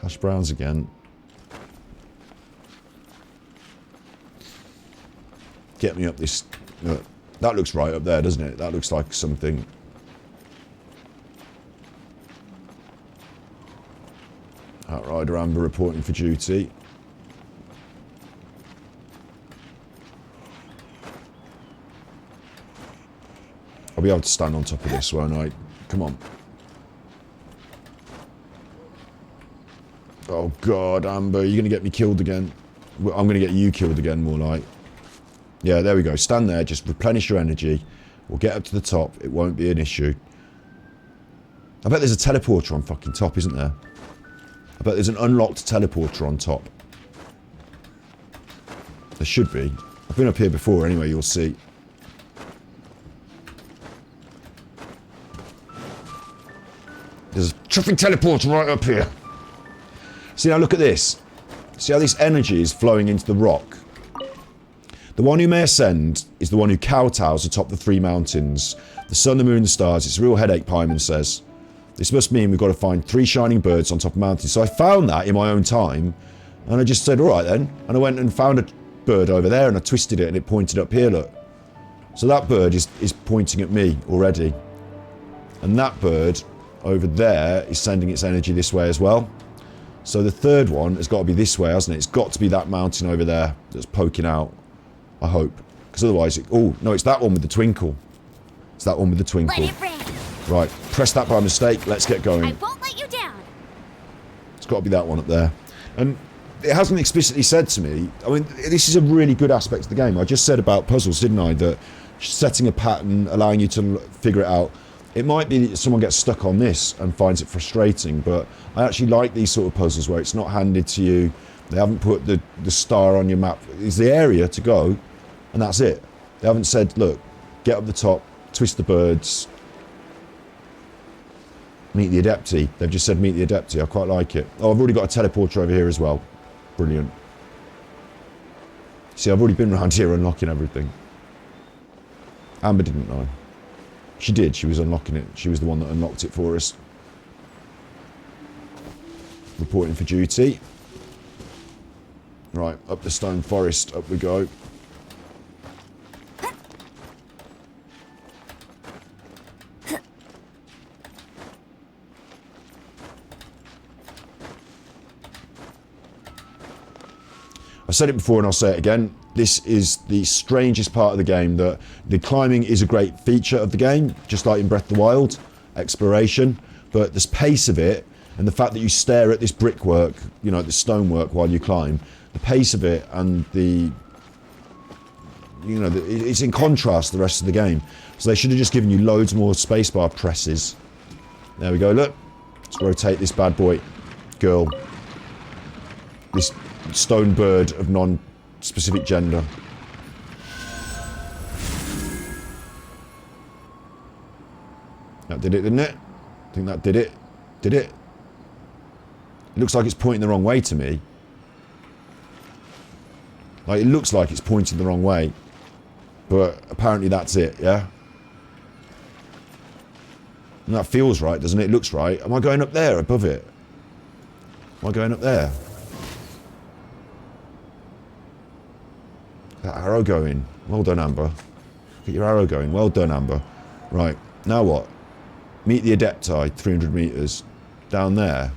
[SPEAKER 1] Hash browns again. Get me up this... Look, that looks right up there, doesn't it? That looks like something... Outrider Amber reporting for duty. I'll be able to stand on top of this, won't I? Come on. Oh God, Amber, you're going to get me killed again. I'm going to get you killed again, more like. Yeah, there we go. Stand there, just replenish your energy. We'll get up to the top. It won't be an issue. I bet there's a teleporter on fucking top, isn't there? I bet there's an unlocked teleporter on top. There should be. I've been up here before anyway, you'll see. There's a chuffing teleporter right up here. See, now look at this. See how this energy is flowing into the rock? The one who may ascend is the one who kowtows atop the 3 mountains. The sun, the moon, the stars. It's a real headache, Paimon says. This must mean we've got to find 3 shining birds on top of mountains. So I found that in my own time, and I just said, all right then. And I went and found a bird over there, and I twisted it, and it pointed up here, look. So that bird is pointing at me already. And that bird over there is sending its energy this way as well. So the third one has got to be this way, hasn't it? It's got to be that mountain over there that's poking out. I hope. Because otherwise... Oh, no, it's that one with the twinkle. It's that one with the twinkle.
[SPEAKER 7] Let it rain.
[SPEAKER 1] Right, press that by mistake. Let's get going.
[SPEAKER 7] I won't let you down.
[SPEAKER 1] It's got to be that one up there. And it hasn't explicitly said to me... I mean, this is a really good aspect of the game. I just said about puzzles, didn't I? That setting a pattern, allowing you to figure it out. It might be that someone gets stuck on this and finds it frustrating, but I actually like these sort of puzzles where it's not handed to you. They haven't put the star on your map. It's the area to go, and that's it. They haven't said, look, get up the top, twist the birds, meet the Adepti. They've just said meet the Adepti. I quite like it. Oh, I've already got a teleporter over here as well. Brilliant. See, I've already been around here unlocking everything. Amber didn't know. She did. She was unlocking it. She was the one that unlocked it for us. Reporting for duty. Right, up the stone forest. Up we go. I've said it before and I'll say it again. This is the strangest part of the game, that the climbing is a great feature of the game, just like in Breath of the Wild, exploration, but the pace of it and the fact that you stare at this brickwork, you know, the stonework while you climb, the pace of it and the, you know, it's in contrast to the rest of the game. So they should have just given you loads more spacebar presses. There we go, look. Let's rotate this bad boy. Girl. This stone bird of non-specific gender. That did it, didn't it? I think that did it. Did it? It looks like it's pointing the wrong way to me. Like, it looks like it's pointing the wrong way. But apparently that's it, yeah? And that feels right, doesn't it? It looks right. Am I going up there, above it? Am I going up there? That arrow going. Well done, Amber. Get your arrow going. Well done, Amber. Right, now what? Meet the Adepti, 300 metres. Down there.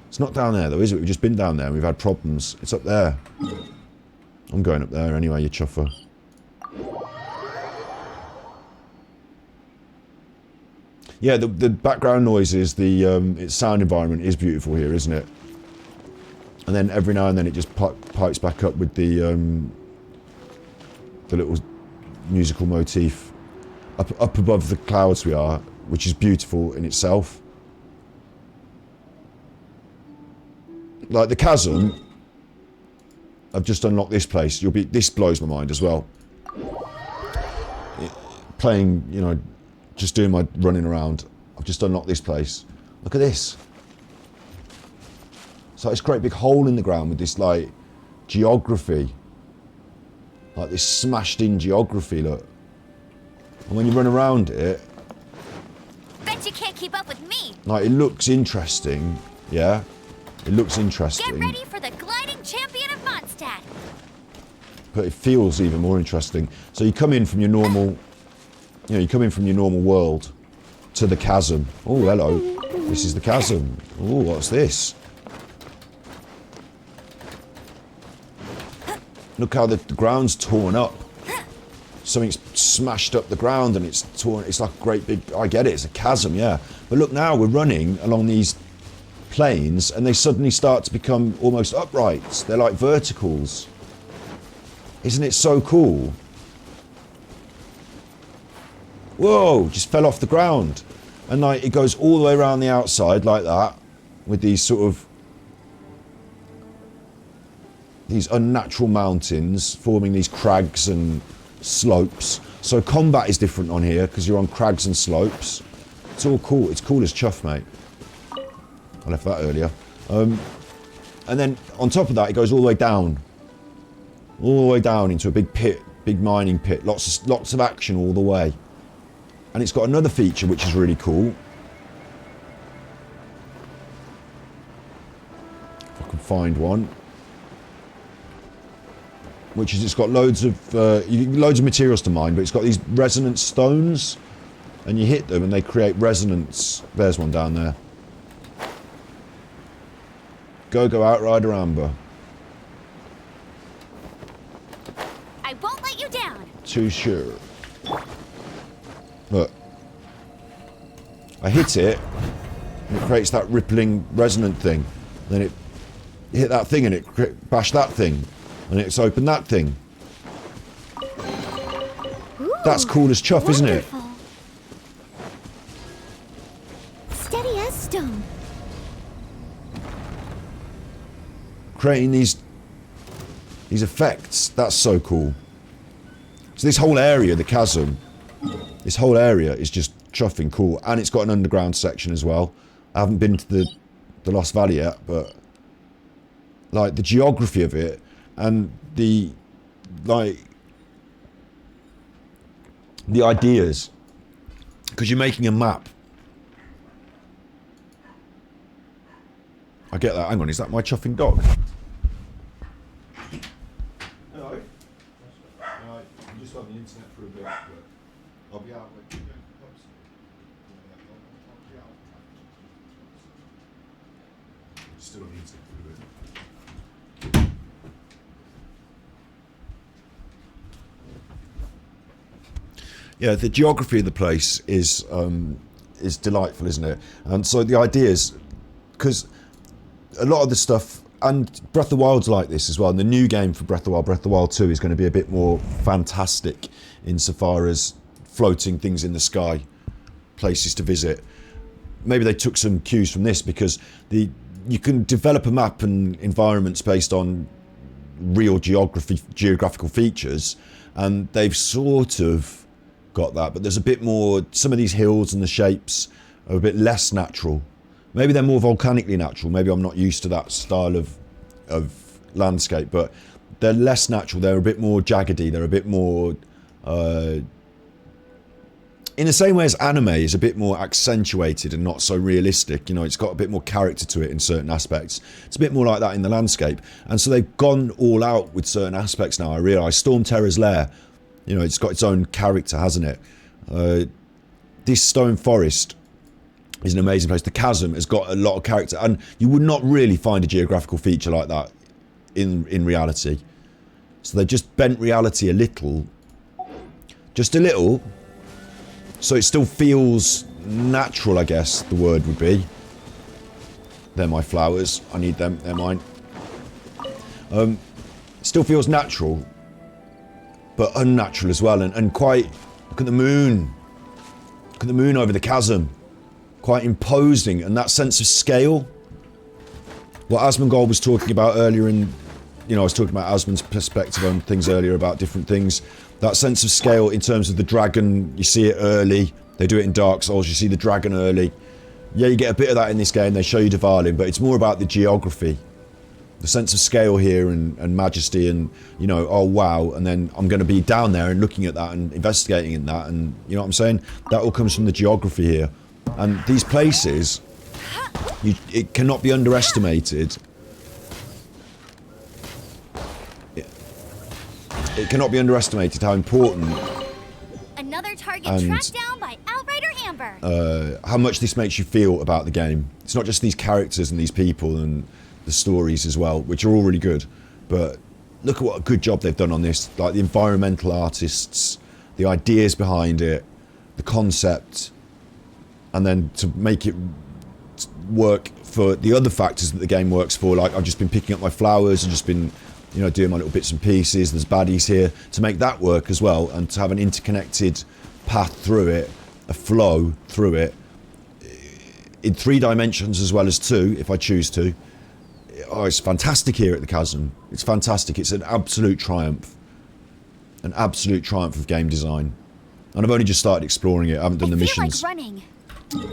[SPEAKER 1] It's not down there, though, is it? We've just been down there and we've had problems. It's up there. I'm going up there anyway, you chuffer. Yeah, the background noises, its sound environment is beautiful here, isn't it? And then every now and then it just pipes back up with the little musical motif up above the clouds we are, which is beautiful in itself. Like the chasm, I've just unlocked this place. This blows my mind as well. Playing, you know, just doing my running around. I've just unlocked this place. Look at this. It's like this great big hole in the ground with this like geography. Like this smashed in geography, look. And when you run around it,
[SPEAKER 7] Bet you can't keep up with me.
[SPEAKER 1] like it looks interesting, yeah? It looks interesting.
[SPEAKER 7] Get ready for the gliding champion of Mondstadt.
[SPEAKER 1] But it feels even more interesting. So you come in from your normal, you know, you come in from your normal world to the chasm. Oh, hello. This is the chasm. Oh, what's this? Look how the ground's torn up. Something's smashed up the ground and it's torn. It's like a great big, I get it, it's a chasm, yeah. But look now, we're running along these planes and they suddenly start to become almost uprights. They're like verticals. Isn't it so cool? Whoa, just fell off the ground. And like it goes all the way around the outside like that with these sort of these unnatural mountains forming these crags and slopes. So combat is different on here because you're on crags and slopes. It's all cool. It's cool as chuff, mate. I left that earlier. And then on top of that, it goes all the way down. All the way down into a big pit, big mining pit. Lots of action all the way. And it's got another feature which is really cool. If I can find one. Which is it's got loads of materials to mine, but it's got these resonance stones, and you hit them and they create resonance. There's one down there. Go Outrider Amber.
[SPEAKER 7] I won't let you down.
[SPEAKER 1] Too sure. Look. I hit it, and it creates that rippling resonant thing. Then it hit that thing and it bashed that thing. And it's opened that thing.
[SPEAKER 3] Ooh,
[SPEAKER 1] that's cool as chuff,
[SPEAKER 3] wonderful.
[SPEAKER 1] Isn't it?
[SPEAKER 3] Steady as stone.
[SPEAKER 1] Creating these effects, that's so cool. So this whole area, the chasm, this whole area is just chuffing cool. And it's got an underground section as well. I haven't been to the Lost Valley yet, but like the geography of it, and the ideas, because you're making a map. I get that. Hang on, is that my chuffing dog? Hello. I'm just on the internet for a bit, but I'll be out with you. Still on the internet for a bit. Yeah, the geography of the place is delightful, isn't it? And so the idea is, because a lot of the stuff, and Breath of the Wild's like this as well, and the new game for Breath of the Wild 2 is going to be a bit more fantastic insofar as floating things in the sky, places to visit. Maybe they took some cues from this, because you can develop a map and environments based on real geographical features, and they've sort of got that, but there's a bit more. Some of these hills and the shapes are a bit less natural. Maybe they're more volcanically natural. Maybe I'm not used to that style of landscape, but they're less natural. They're a bit more jaggedy. They're a bit more in the same way as anime is a bit more accentuated and not so realistic. You know, it's got a bit more character to it in certain aspects. It's a bit more like that in the landscape, and so they've gone all out with certain aspects now. I realise Storm Terror's Lair, you know, it's got its own character, hasn't it? This stone forest is an amazing place. The chasm has got a lot of character, and you would not really find a geographical feature like that in reality. So they just bent reality a little, just a little, so it still feels natural, I guess the word would be. They're my flowers. I need them. They're mine. Still feels natural, but unnatural as well, and quite, look at the moon. Look at the moon over the chasm. Quite imposing, and that sense of scale. What Asmongold was talking about earlier in, I was talking about Asmon's perspective on things earlier about different things. That sense of scale in terms of the dragon, you see it early. They do it in Dark Souls, you see the dragon early. Yeah, you get a bit of that in this game, they show you Dvalin, but it's more about the geography. The sense of scale here and majesty and, oh wow, and then I'm going to be down there and looking at that and investigating in that, and you know what I'm saying? That all comes from the geography here. And these places, it cannot be underestimated. It cannot be underestimated how important
[SPEAKER 7] Another target tracked down by Outrider Amber.
[SPEAKER 1] How much this makes you feel about the game. It's not just these characters and these people and the stories as well, which are all really good, but look at what a good job they've done on this. Like the environmental artists, the ideas behind it, the concept, and then to make it work for the other factors that the game works for. Like I've just been picking up my flowers and just been doing my little bits and pieces. There's baddies here to make that work as well, and to have an interconnected path through it, a flow through it in 3 dimensions as well as 2 if I choose to. Oh, it's fantastic here at the Chasm. It's fantastic. It's an absolute triumph. An absolute triumph of game design. And I've only just started exploring it. I haven't done the missions.
[SPEAKER 7] Like running.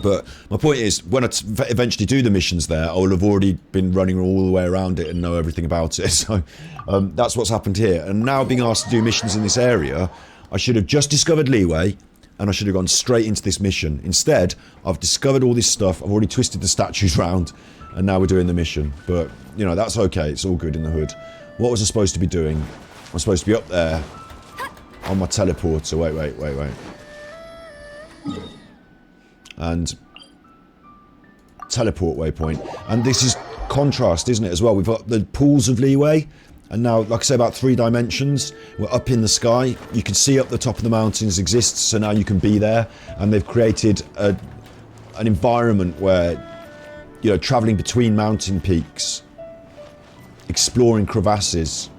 [SPEAKER 1] But my point is, when I eventually do the missions there, I will have already been running all the way around it and know everything about it. So that's what's happened here. And now being asked to do missions in this area, I should have just discovered Leeway, and I should have gone straight into this mission. Instead, I've discovered all this stuff. I've already twisted the statues round, and now we're doing the mission. But, that's okay. It's all good in the hood. What was I supposed to be doing? I'm supposed to be up there on my teleporter. Wait. And teleport waypoint. And this is contrast, isn't it, as well? We've got the pools of Leeway, and now, like I say, about 3 dimensions. We're up in the sky. You can see up the top of the mountains exists, so now you can be there. And they've created an environment where, travelling between mountain peaks, exploring crevasses.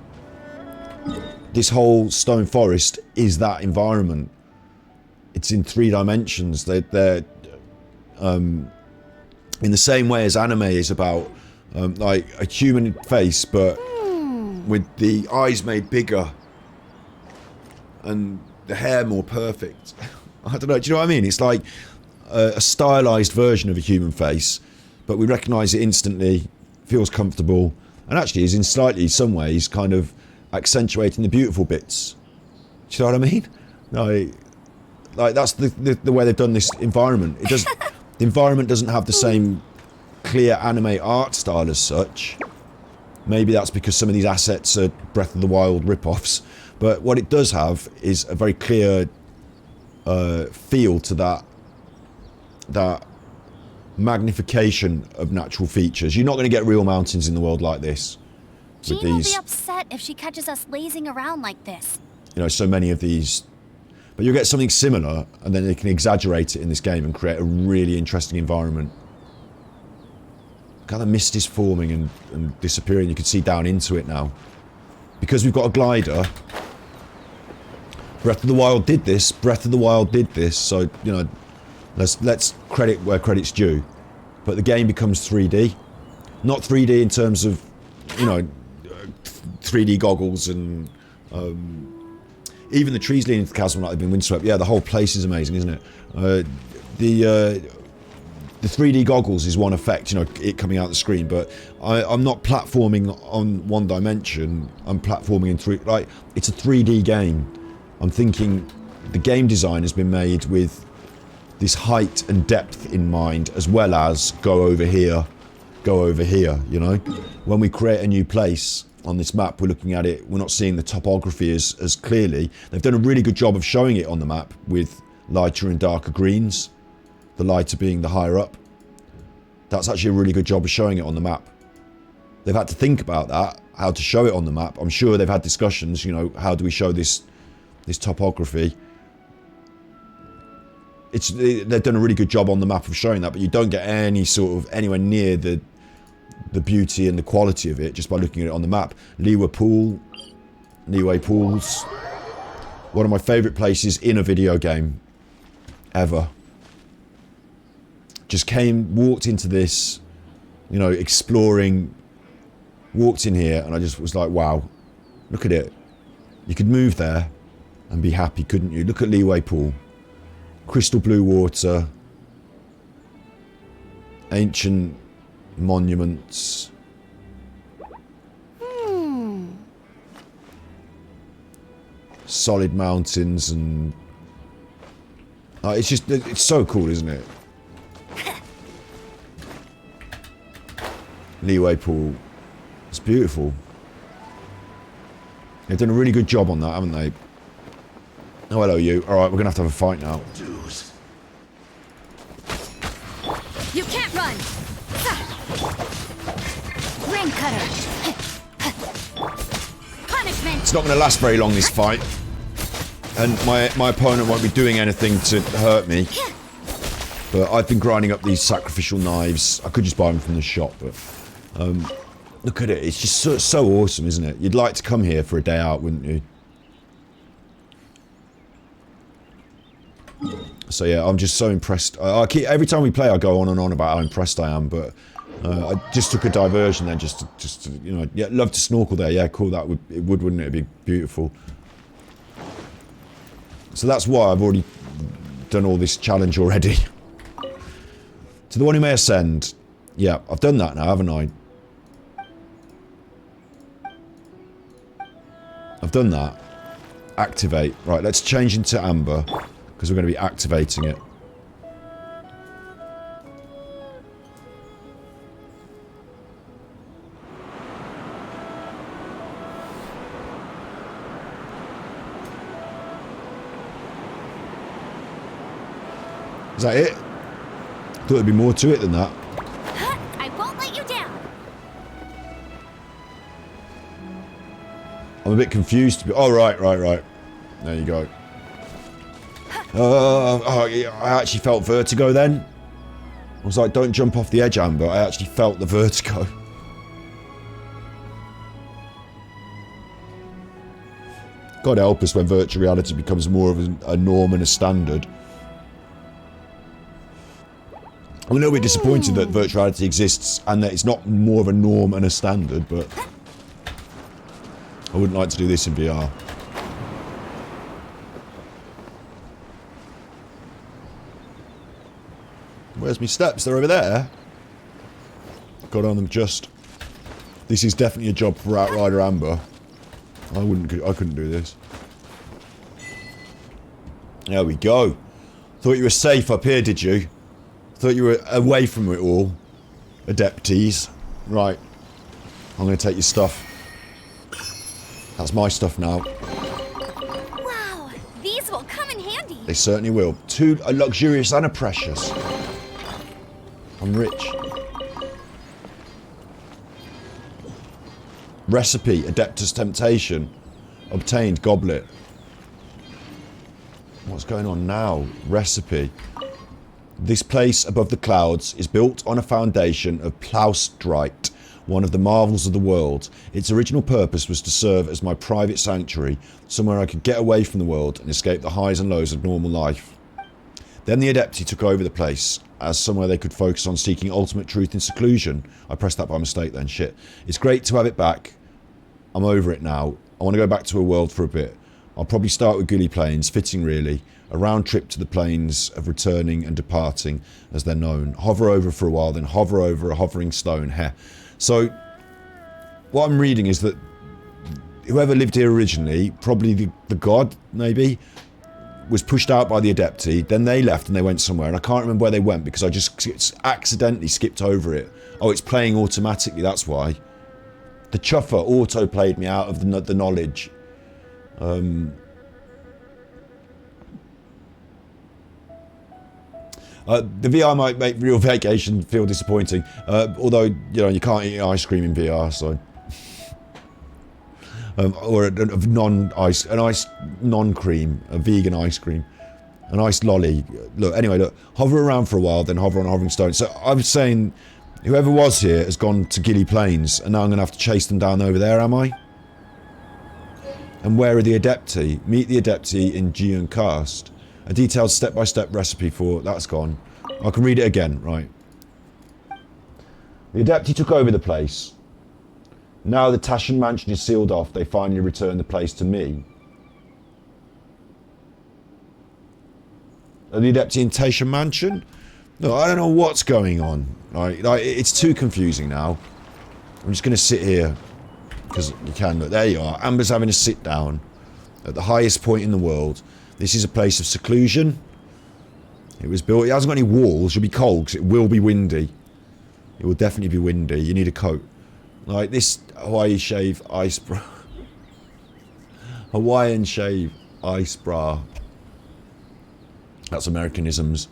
[SPEAKER 1] This whole stone forest is that environment. It's in 3 dimensions. They're in the same way as anime is about like a human face, but with the eyes made bigger and the hair more perfect. I don't know, do you know what I mean? It's like a stylized version of a human face, but we recognise it instantly, feels comfortable, and actually is in slightly, some ways, kind of accentuating the beautiful bits. Do you know what I mean? Like that's the way they've done this environment. It does. The environment doesn't have the same clear anime art style as such. Maybe that's because some of these assets are Breath of the Wild rip-offs. But what it does have is a very clear feel to that magnification of natural features. You're not going to get real mountains in the world like this.
[SPEAKER 7] Jean will be upset if she catches us lazing around like this.
[SPEAKER 1] So many of these. But you'll get something similar, and then they can exaggerate it in this game and create a really interesting environment. Look how the mist is forming and disappearing. You can see down into it now. Because we've got a glider. Breath of the Wild did this. So, let's credit where credit's due. But the game becomes 3D. Not 3D in terms of, 3D goggles and... even the trees leading to the chasm like they've been windswept. Yeah, the whole place is amazing, isn't it? The 3D goggles is one effect, it coming out the screen, but I'm not platforming on 1 dimension. I'm platforming in 3. Like, it's a 3D game. I'm thinking the game design has been made with this height and depth in mind, as well as go over here. When we create a new place on this map, we're looking at it, we're not seeing the topography as clearly. They've done a really good job of showing it on the map with lighter and darker greens, the lighter being the higher up. That's actually a really good job of showing it on the map. They've had to think about that, how to show it on the map. I'm sure they've had discussions, how do we show this topography. They've done a really good job on the map of showing that, but you don't get any sort of anywhere near the the beauty and the quality of it just by looking at it on the map. Leeway Pools. One of my favourite places in a video game ever. Just walked into this, you know, exploring, walked in here and I just was like, wow, look at it. You could move there and be happy, couldn't you? Look at Leeway Pool. Crystal blue water. Ancient monuments. Solid mountains and... it's so cool, isn't it? Leeway Pool. It's beautiful. They've done a really good job on that, haven't they? Oh, hello, you. Alright, we're gonna have to have a fight now.
[SPEAKER 7] You can't run! Ring cutter! Punishment!
[SPEAKER 1] It's not gonna last very long, this fight. And my opponent won't be doing anything to hurt me. But I've been grinding up these sacrificial knives. I could just buy them from the shop, but... look at it. It's just so awesome, isn't it? You'd like to come here for a day out, wouldn't you? So yeah, I'm just so impressed. Every time we play, I go on and on about how impressed I am, but I just took a diversion there, just to, you know, yeah, love to snorkel there. Yeah, cool. Wouldn't it? It'd be beautiful. So that's why I've already done all this challenge already. To the one who may ascend, yeah, I've done that now, haven't I? I've done that. Activate. Right, let's change into amber. Because we're going to be activating it. Is that it? Thought there'd be more to it than that.
[SPEAKER 7] I won't let you down.
[SPEAKER 1] I'm a bit confused. Oh, right. There you go. I actually felt vertigo then. I was like, don't jump off the edge, Amber. I actually felt the vertigo. God help us when virtual reality becomes more of a norm and a standard. I'm a little bit disappointed that virtual reality exists and that it's not more of a norm and a standard, but I wouldn't like to do this in VR. Where's my steps? They're over there. Got on them just. This is definitely a job for Outrider Amber. I couldn't do this. There we go. Thought you were safe up here, did you? Thought you were away from it all. Adeptis. Right. I'm gonna take your stuff. That's my stuff now.
[SPEAKER 7] Wow, these will come in handy.
[SPEAKER 1] They certainly will. A luxurious and a precious. I'm rich. Recipe, Adeptus Temptation. Obtained, goblet. What's going on now? Recipe. This place above the clouds is built on a foundation of Plausdrite, one of the marvels of the world. Its original purpose was to serve as my private sanctuary, somewhere I could get away from the world and escape the highs and lows of normal life. Then the Adepti took over the place as somewhere they could focus on seeking ultimate truth in seclusion. I pressed that by mistake then, shit. It's great to have it back. I'm over it now. I want to go back to a world for a bit. I'll probably start with Gully Plains, fitting really. A round trip to the plains of returning and departing, as they're known. Hover over for a while, then hover over a hovering stone. Heh. So, what I'm reading is that whoever lived here originally, probably the god, maybe, was pushed out by the Adepti, then they left and they went somewhere, and I can't remember where they went because I just accidentally skipped over it. Oh, it's playing automatically, that's why. The Chuffer auto-played me out of the knowledge. The VR might make real vacation feel disappointing, although, you know, you can't eat ice cream in VR, so... or an ice non-cream, a vegan ice cream, an iced lolly. Look, anyway, look, hover around for a while, then hover on a hovering stone. So I was saying, Whoever was here has gone to Gilly Plains, and now I'm going to have to chase them down over there, am I? And where are the Adepti? Meet the Adepti in Jian Cast. A detailed step-by-step recipe for... That's gone. I can read it again, right. The Adepti took over the place. Now the Tashan mansion is sealed off, they finally return the place to me. Are the Adepti in Tashan mansion? No, I don't know what's going on. Like, it's too confusing now. I'm just going to sit here. Because you can. Look, there you are. Amber's having a sit down. At the highest point in the world. This is a place of seclusion. It was built... It hasn't got any walls. You'll be cold because it will be windy. It will definitely be windy. You need a coat. Like this Hawaii shave ice bra. Hawaiian shave ice bra. That's Americanisms.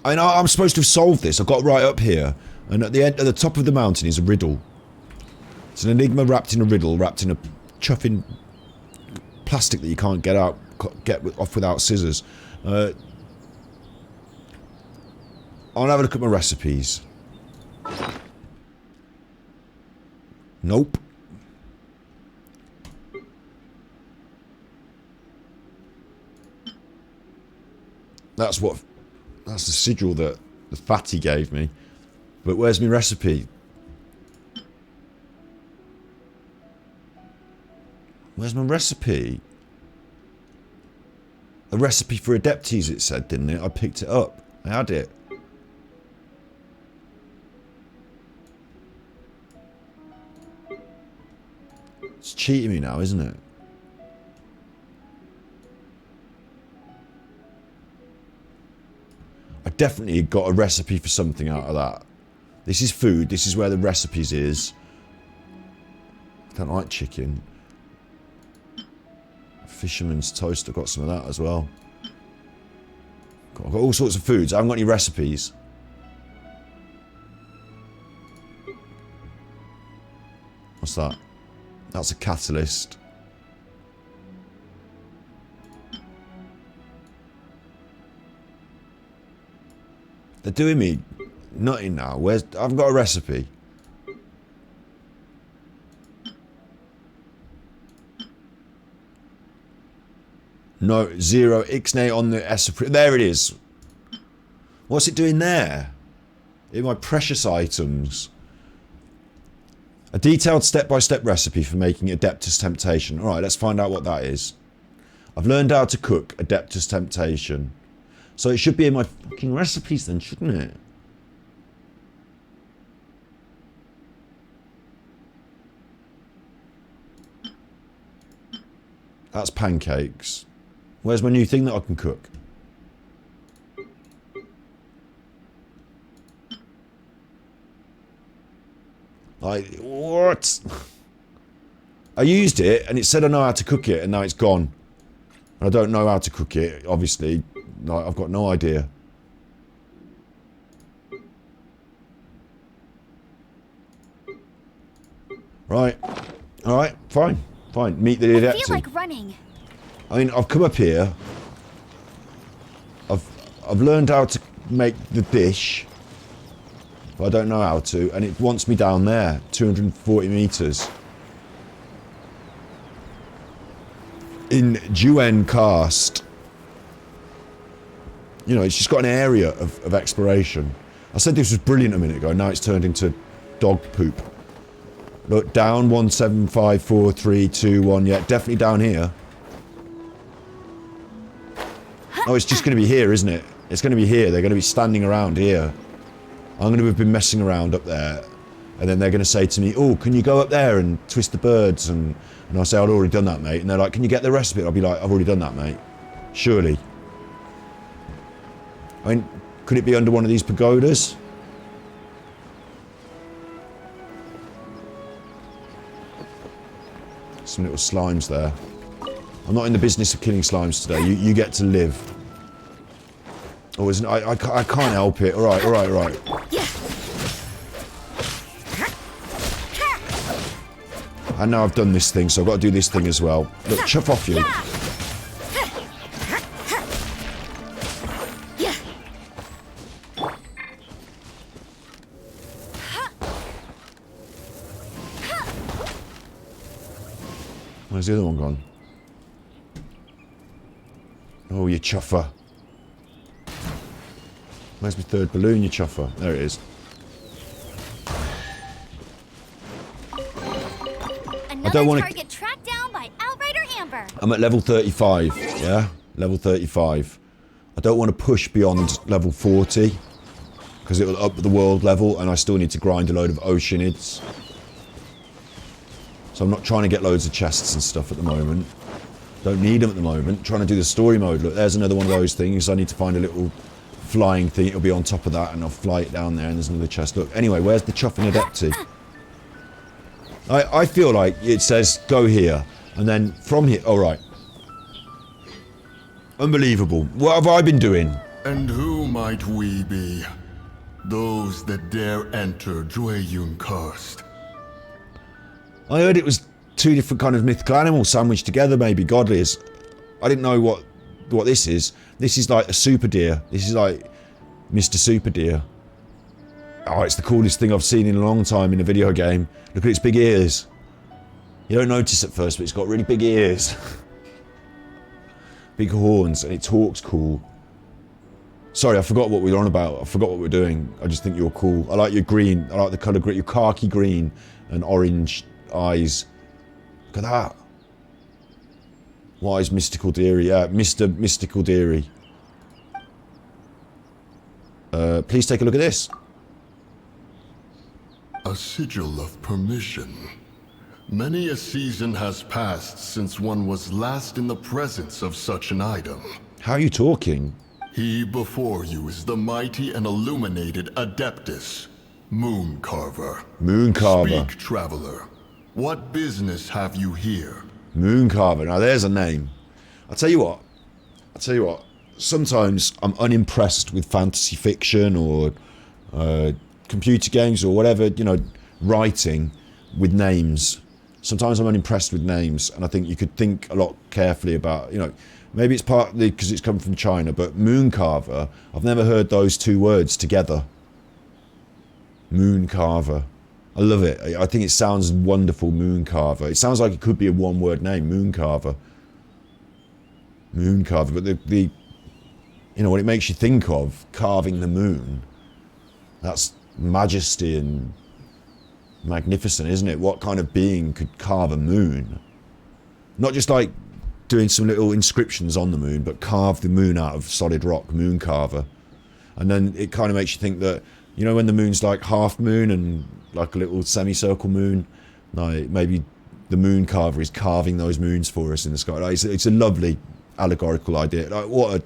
[SPEAKER 1] I know I'm supposed to have solved this. I got right up here, and at the top of the mountain is a riddle. It's an enigma wrapped in a riddle, wrapped in a chuffing plastic that you can't get off without scissors. I'll have a look at my recipes. Nope. That's the sigil that the fatty gave me. But where's my recipe? Where's my recipe? A recipe for Adeptis, it said, didn't it? I picked it up. I had it. It's cheating me now, isn't it? I definitely got a recipe for something out of that. This is food. This is where the recipes is. I don't like chicken. Fisherman's toast. I've got some of that as well. I've got all sorts of foods. I haven't got any recipes. What's that? That's a catalyst. They're doing me nutty now. I haven't got a recipe. No, 0. Ixnay on the Esopri. There it is. What's it doing there? In my precious items. A detailed step-by-step recipe for making Adeptus Temptation. Alright, let's find out what that is. I've learned how to cook Adeptus Temptation. So it should be in my fucking recipes then, shouldn't it? That's pancakes. Where's my new thing that I can cook? Like, what? I used it and it said I know how to cook it and now it's gone. I don't know how to cook it, obviously. Like, I've got no idea. Right. Alright, fine. Fine. Meet the Adepti.
[SPEAKER 7] I feel like running.
[SPEAKER 1] I mean, I've come up here. I've learned how to make the dish. But I don't know how to, and it wants me down there. 240 meters. In Jian Cast. You know, it's just got an area of exploration. I said this was brilliant a minute ago, now it's turned into dog poop. Look, down 175431. Yeah, definitely down here. Oh, it's just going to be here, isn't it? It's going to be here. They're going to be standing around here. I'm going to have been messing around up there. And then they're going to say to me, oh, can you go up there and twist the birds? And I'll say, I've already done that, mate. And they're like, can you get the rest of it? I'll be like, I've already done that, mate. Surely. I mean, could it be under one of these pagodas? Some little slimes there. I'm not in the business of killing slimes today. You get to live. Oh, isn't I can't help it. All right. And now I've done this thing, so I've got to do this thing as well. Look, chuff off you. Where's the other one gone? Oh, you chuffer. Where's my third balloon, you chuffer? There it is. I don't want to...
[SPEAKER 7] Target tracked down by Outrider Amber.
[SPEAKER 1] I'm at level 35, yeah? Level 35. I don't want to push beyond level 40, because it will up the world level, and I still need to grind a load of Oceanids. So I'm not trying to get loads of chests and stuff at the moment. Don't need them at the moment. Trying to do the story mode. Look, there's another one of those things. I need to find a little flying thing. It'll be on top of that, and I'll fly it down there, and there's another chest. Look, anyway, where's the Chuffing Adepti? I feel like it says, go here. And then from here... Oh, right. Unbelievable. What have I been doing?
[SPEAKER 19] And who might we be? Those that dare enter Jueyun Karst.
[SPEAKER 1] I heard it was two different kind of mythical animals sandwiched together, maybe godlies. I didn't know what this is. This is like a super deer. This is like Mr. Super Deer. Oh, it's the coolest thing I've seen in a long time in a video game. Look at its big ears. You don't notice at first, but it's got really big ears. Big horns, and it talks cool. Sorry, I forgot what we were on about. I forgot what we were doing. I just think you're cool. I like your green. I like the colour green. Your khaki green and orange eyes. Look at that. Wise Mystical Deary. Yeah, Mr. Mystical Deary. Please take a look at this.
[SPEAKER 19] A sigil of permission. Many a season has passed since one was last in the presence of such an item.
[SPEAKER 1] How are you talking?
[SPEAKER 19] He before you is the mighty and illuminated Adeptus, Mooncarver.
[SPEAKER 1] Mooncarver.
[SPEAKER 19] Speak, traveler. What business have you here?
[SPEAKER 1] Mooncarver. Now there's a name. I'll tell you what. Sometimes I'm unimpressed with fantasy fiction or computer games or whatever, you know, writing with names. Sometimes I'm unimpressed with names, and I think you could think a lot carefully about, you know, maybe it's partly because it's come from China, but Mooncarver, I've never heard those two words together. Mooncarver. I love it. I think it sounds wonderful, Mooncarver. It sounds like it could be a one-word name, Mooncarver. Mooncarver, but the you know, what it makes you think of, carving the moon, that's majesty and magnificent, isn't it? What kind of being could carve a moon? Not just like doing some little inscriptions on the moon, but carve the moon out of solid rock, Mooncarver. And then it kind of makes you think that, you know, when the moon's like half moon and like a little semicircle moon, like maybe the Mooncarver is carving those moons for us in the sky. Like it's a lovely allegorical idea. Like what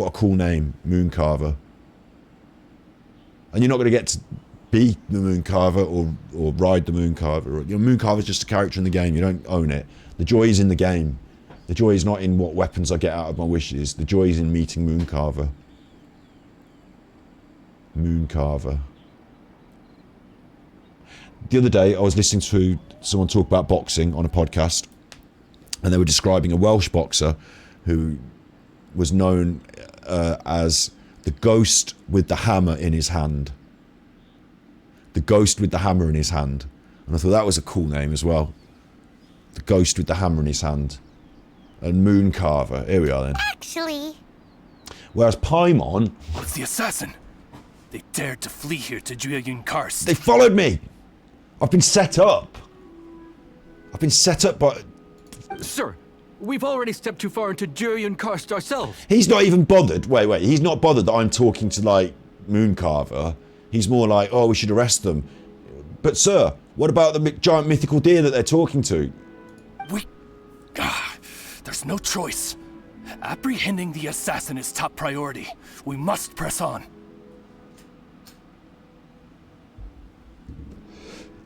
[SPEAKER 1] a cool name, Mooncarver. And you're not going to get to be the Mooncarver or ride the Mooncarver. You know, Mooncarver's just a character in the game. You don't own it. The joy is in the game. The joy is not in what weapons I get out of my wishes. The joy is in meeting Mooncarver. Mooncarver. The other day, I was listening to someone talk about boxing on a podcast, and they were describing a Welsh boxer who was known as the ghost with the hammer in his hand. The ghost with the hammer in his hand. And I thought that was a cool name as well. The ghost with the hammer in his hand. And Mooncarver. Here we are then.
[SPEAKER 3] Actually.
[SPEAKER 1] Whereas Paimon...
[SPEAKER 20] It's the assassin. They dared to flee here to Jueyun Karst.
[SPEAKER 1] They followed me! I've been set up. I've been set up by...
[SPEAKER 21] Sir, we've already stepped too far into Jueyun Karst ourselves.
[SPEAKER 1] He's not even bothered. Wait. He's not bothered that I'm talking to, like, Mooncarver. He's more like, oh, we should arrest them. But, sir, what about the giant mythical deer that they're talking to?
[SPEAKER 20] There's no choice. Apprehending the assassin is top priority. We must press on.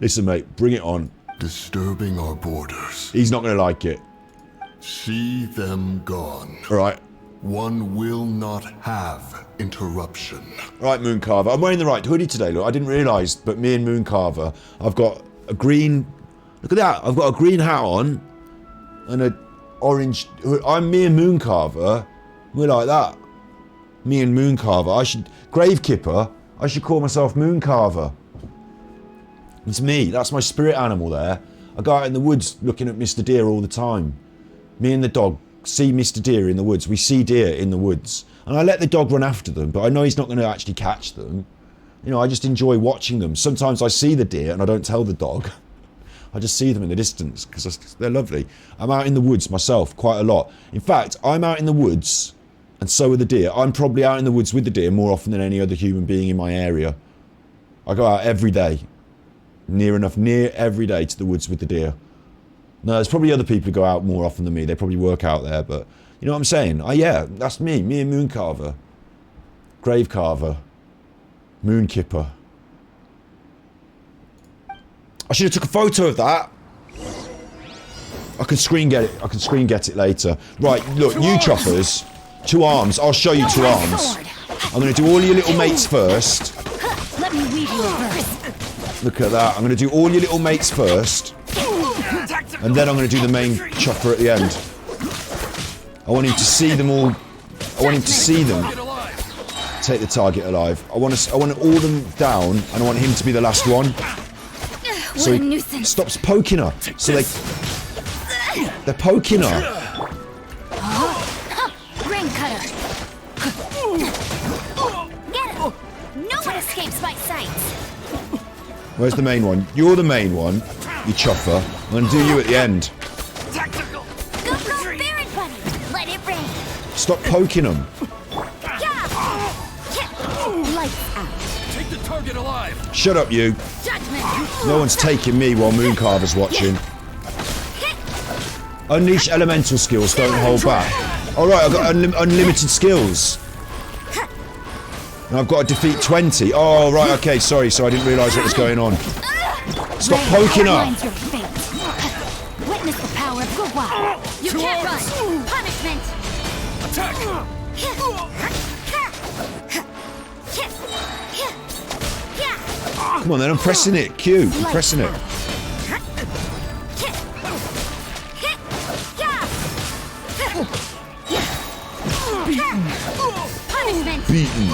[SPEAKER 1] Listen, mate, bring it on.
[SPEAKER 19] Disturbing our borders.
[SPEAKER 1] He's not going to like it.
[SPEAKER 19] See them gone.
[SPEAKER 1] All right.
[SPEAKER 19] One will not have interruption.
[SPEAKER 1] Right, Mooncarver. I'm wearing the right hoodie today, look. I didn't realise, but me and Mooncarver, I've got a green... Look at that. I've got a green hat on and a orange... I'm me and Mooncarver. We're like that. Me and Mooncarver. I should... Gravekipper. I should call myself Mooncarver. It's me. That's my spirit animal there. I go out in the woods looking at Mr. Deer all the time. Me and the dog see Mr. Deer in the woods. We see deer in the woods. And I let the dog run after them, but I know he's not going to actually catch them. You know, I just enjoy watching them. Sometimes I see the deer and I don't tell the dog. I just see them in the distance because they're lovely. I'm out in the woods myself quite a lot. In fact, I'm out in the woods and so are the deer. I'm probably out in the woods with the deer more often than any other human being in my area. I go out every day. Near every day to the woods with the deer. No, there's probably other people who go out more often than me. They probably work out there, but you know what I'm saying? Oh yeah, that's me and Mooncarver. Gravecarver. Moonkipper. I should have took a photo of that. I can screen get it later. Right, look, you choppers. 2 arms. I'll show you 2 arms. I'm going to do all your little mates first.
[SPEAKER 7] Let me weave you first.
[SPEAKER 1] Look at that. I'm going to do all your little mates first. And then I'm going to do the main chopper at the end. I want him to see them all. I want him to see them. Take the target alive. I want all them down, and I want him to be the last one. So he stops poking her. So they're poking her.
[SPEAKER 7] Ring cutter. Get him. No one escapes my sight.
[SPEAKER 1] Where's the main one? You're the main one. You chopper. I'm going to do you at the end.
[SPEAKER 7] Go, Baron Bunny. Let it rain.
[SPEAKER 1] Stop poking them.
[SPEAKER 7] Lights out.
[SPEAKER 20] Take the target alive.
[SPEAKER 1] Shut up, you.
[SPEAKER 7] Judgment.
[SPEAKER 1] No one's taking me while Mooncarver's watching. Unleash elemental skills, don't hold back. Alright, I've got unlimited skills. And I've got to defeat 20. Oh, right, okay, sorry, I didn't realise what was going on. Stop poking her.
[SPEAKER 7] Witness the power of Gugwa. You can't run. Punishment.
[SPEAKER 20] Attack.
[SPEAKER 1] Come on then, I'm pressing it. Q, I'm pressing it. Beaten.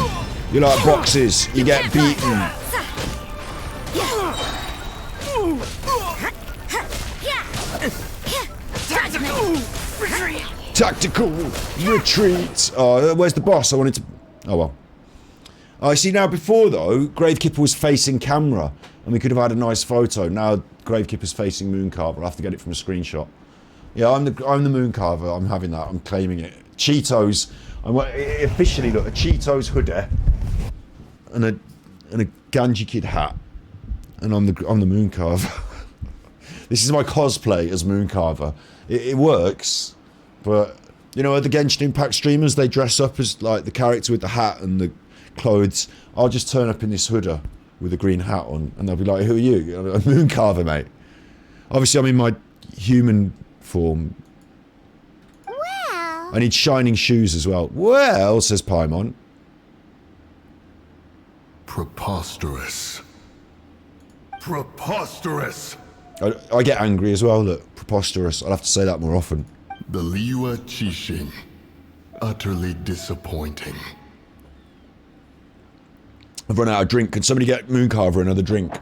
[SPEAKER 1] You like boxes, you get beaten. Tactical retreat. Oh, where's the boss? I wanted to... Oh well. I see now before though, Gravekipper was facing camera and we could have had a nice photo. Now Gravekipper's facing Mooncarver. I'll have to get it from a screenshot. Yeah, I'm the Mooncarver. I'm having that. I'm claiming it. Cheetos. Officially look, a Cheetos hoodie and a Ganji Kid hat. And I'm the Mooncarver. This is my cosplay as Mooncarver. It works, but you know, other Genshin Impact streamers, they dress up as like the character with the hat and the clothes. I'll just turn up in this hoodie with a green hat on and they'll be like, who are you? I'm Mooncarver, mate. Obviously I'm in my human form.
[SPEAKER 3] Well,
[SPEAKER 1] I need shining shoes as well. Well, says Paimon.
[SPEAKER 19] Preposterous. Preposterous!
[SPEAKER 1] I get angry as well, look. Preposterous. I'll have to say that more often.
[SPEAKER 19] The Liwa Chishin. Utterly disappointing.
[SPEAKER 1] I've run out of drink. Can somebody get Mooncarver another drink?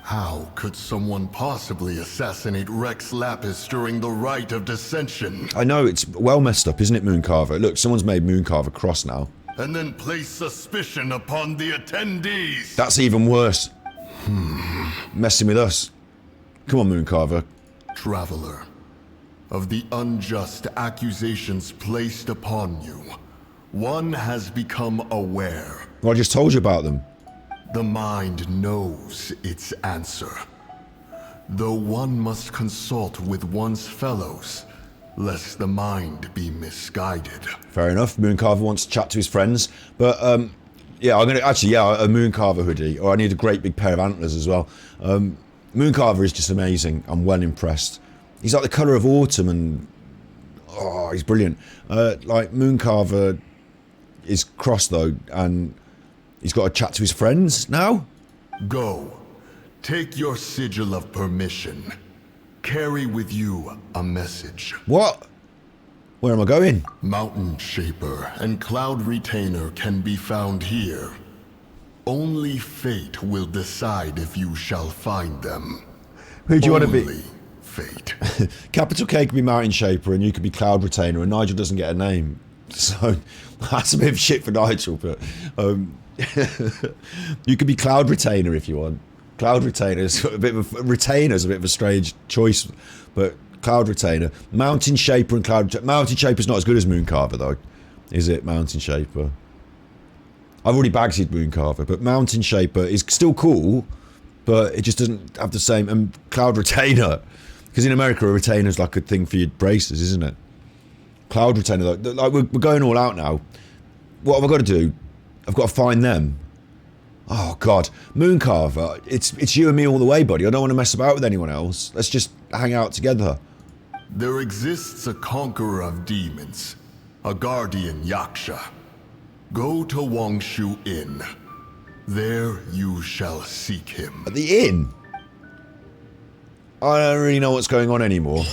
[SPEAKER 19] How could someone possibly assassinate Rex Lapis during the Rite of Descension?
[SPEAKER 1] I know, it's well messed up, isn't it, Mooncarver? Look, someone's made Mooncarver cross now.
[SPEAKER 19] And then place suspicion upon the attendees.
[SPEAKER 1] That's even worse. Messing with us. Come on, Mooncarver.
[SPEAKER 19] Traveler, of the unjust accusations placed upon you, one has become aware.
[SPEAKER 1] Well, I just told you about them.
[SPEAKER 19] The mind knows its answer. Though one must consult with one's fellows, lest the mind be misguided.
[SPEAKER 1] Fair enough. Mooncarver wants to chat to his friends, but yeah, I'm gonna actually a Mooncarver hoodie, or I need a great big pair of antlers as well. Mooncarver is just amazing. I'm well impressed. He's like the colour of autumn, and oh, he's brilliant. Like Mooncarver is cross though, and he's got to chat to his friends now.
[SPEAKER 19] Go, take your sigil of permission. Carry with you a message.
[SPEAKER 1] What? Where am I going?
[SPEAKER 19] Mountain Shaper and Cloud Retainer can be found here. Only fate will decide if you shall find them.
[SPEAKER 1] Who do you want to be?
[SPEAKER 19] Only fate.
[SPEAKER 1] Capital K could be Mountain Shaper and you could be Cloud Retainer, and Nigel doesn't get a name. So that's a bit of shit for Nigel, but you could be Cloud Retainer if you want. Cloud Retainer's a bit of a strange choice, but Cloud Retainer, Mountain Shaper and Cloud. Mountain Shaper's not as good as Mooncarver though, is it? Mountain Shaper. I've already bagsied Mooncarver, but Mountain Shaper is still cool, but it just doesn't have the same. And Cloud Retainer, because in America a retainer's like a thing for your braces, isn't it? Cloud Retainer, though, like we're going all out now. What have I got to do? I've got to find them. Oh God, Mooncarver, it's you and me all the way, buddy. I don't want to mess about with anyone else. Let's just hang out together.
[SPEAKER 19] There exists a conqueror of demons, a guardian Yaksha. Go to Wangshu Inn. There you shall seek him.
[SPEAKER 1] At the inn? I don't really know what's going on anymore.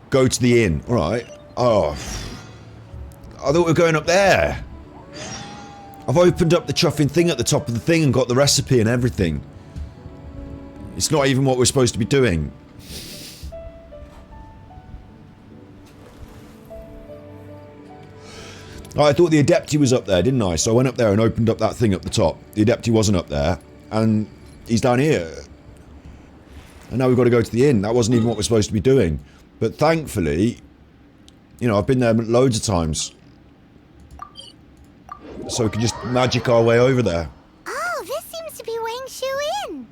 [SPEAKER 1] Go to the inn. Alright. Oh. I thought we were going up there. I've opened up the chuffing thing at the top of the thing and got the recipe and everything. It's not even what we're supposed to be doing. I thought the Adepti was up there, didn't I? So I went up there and opened up that thing up the top. The Adepti wasn't up there, and he's down here. And now we've got to go to the inn. That wasn't even what we're supposed to be doing. But thankfully, you know, I've been there loads of times. So we can just magic our way over there.
[SPEAKER 3] Oh, this seems to be Wangshu Inn.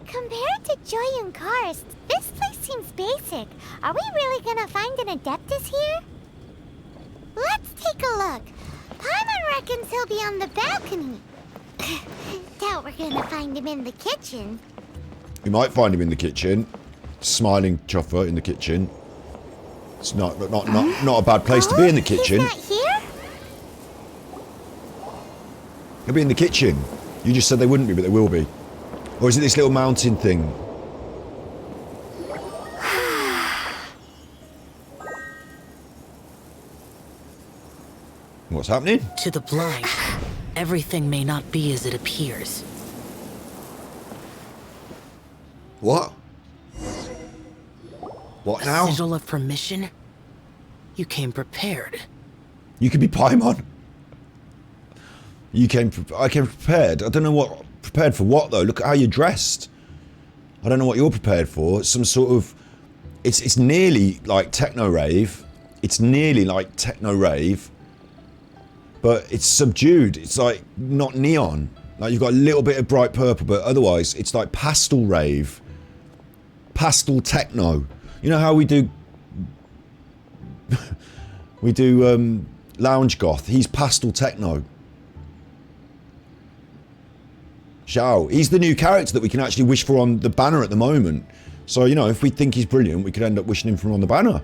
[SPEAKER 3] Compared to Joyun Karst, this place seems basic. Are we really gonna find an Adeptus here? Let's take a look. Paimon reckons he'll be on the balcony. Doubt we're gonna find him in the kitchen.
[SPEAKER 1] We might find him in the kitchen. Smiling Chuffer in the kitchen. It's not a bad place to be in the kitchen.
[SPEAKER 3] He's not here?
[SPEAKER 1] He'll be in the kitchen. You just said they wouldn't be, but they will be. Or is it this little mountain thing? What's happening?
[SPEAKER 4] To the blind, everything may not be as it appears.
[SPEAKER 1] What? What now?
[SPEAKER 4] A sigil of permission? You came prepared.
[SPEAKER 1] You could be Paimon. I came prepared. I don't know what... Prepared for what, though? Look at how you're dressed. I don't know what you're prepared for. It's some sort of... It's nearly like techno-rave. It's nearly like techno-rave. But it's subdued. It's like not neon. Like you've got a little bit of bright purple, but otherwise it's like pastel rave. Pastel techno. You know how we do... we do lounge goth. He's pastel techno. Xiao. He's the new character that we can actually wish for on the banner at the moment. So, you know, if we think he's brilliant, we could end up wishing him for on the banner.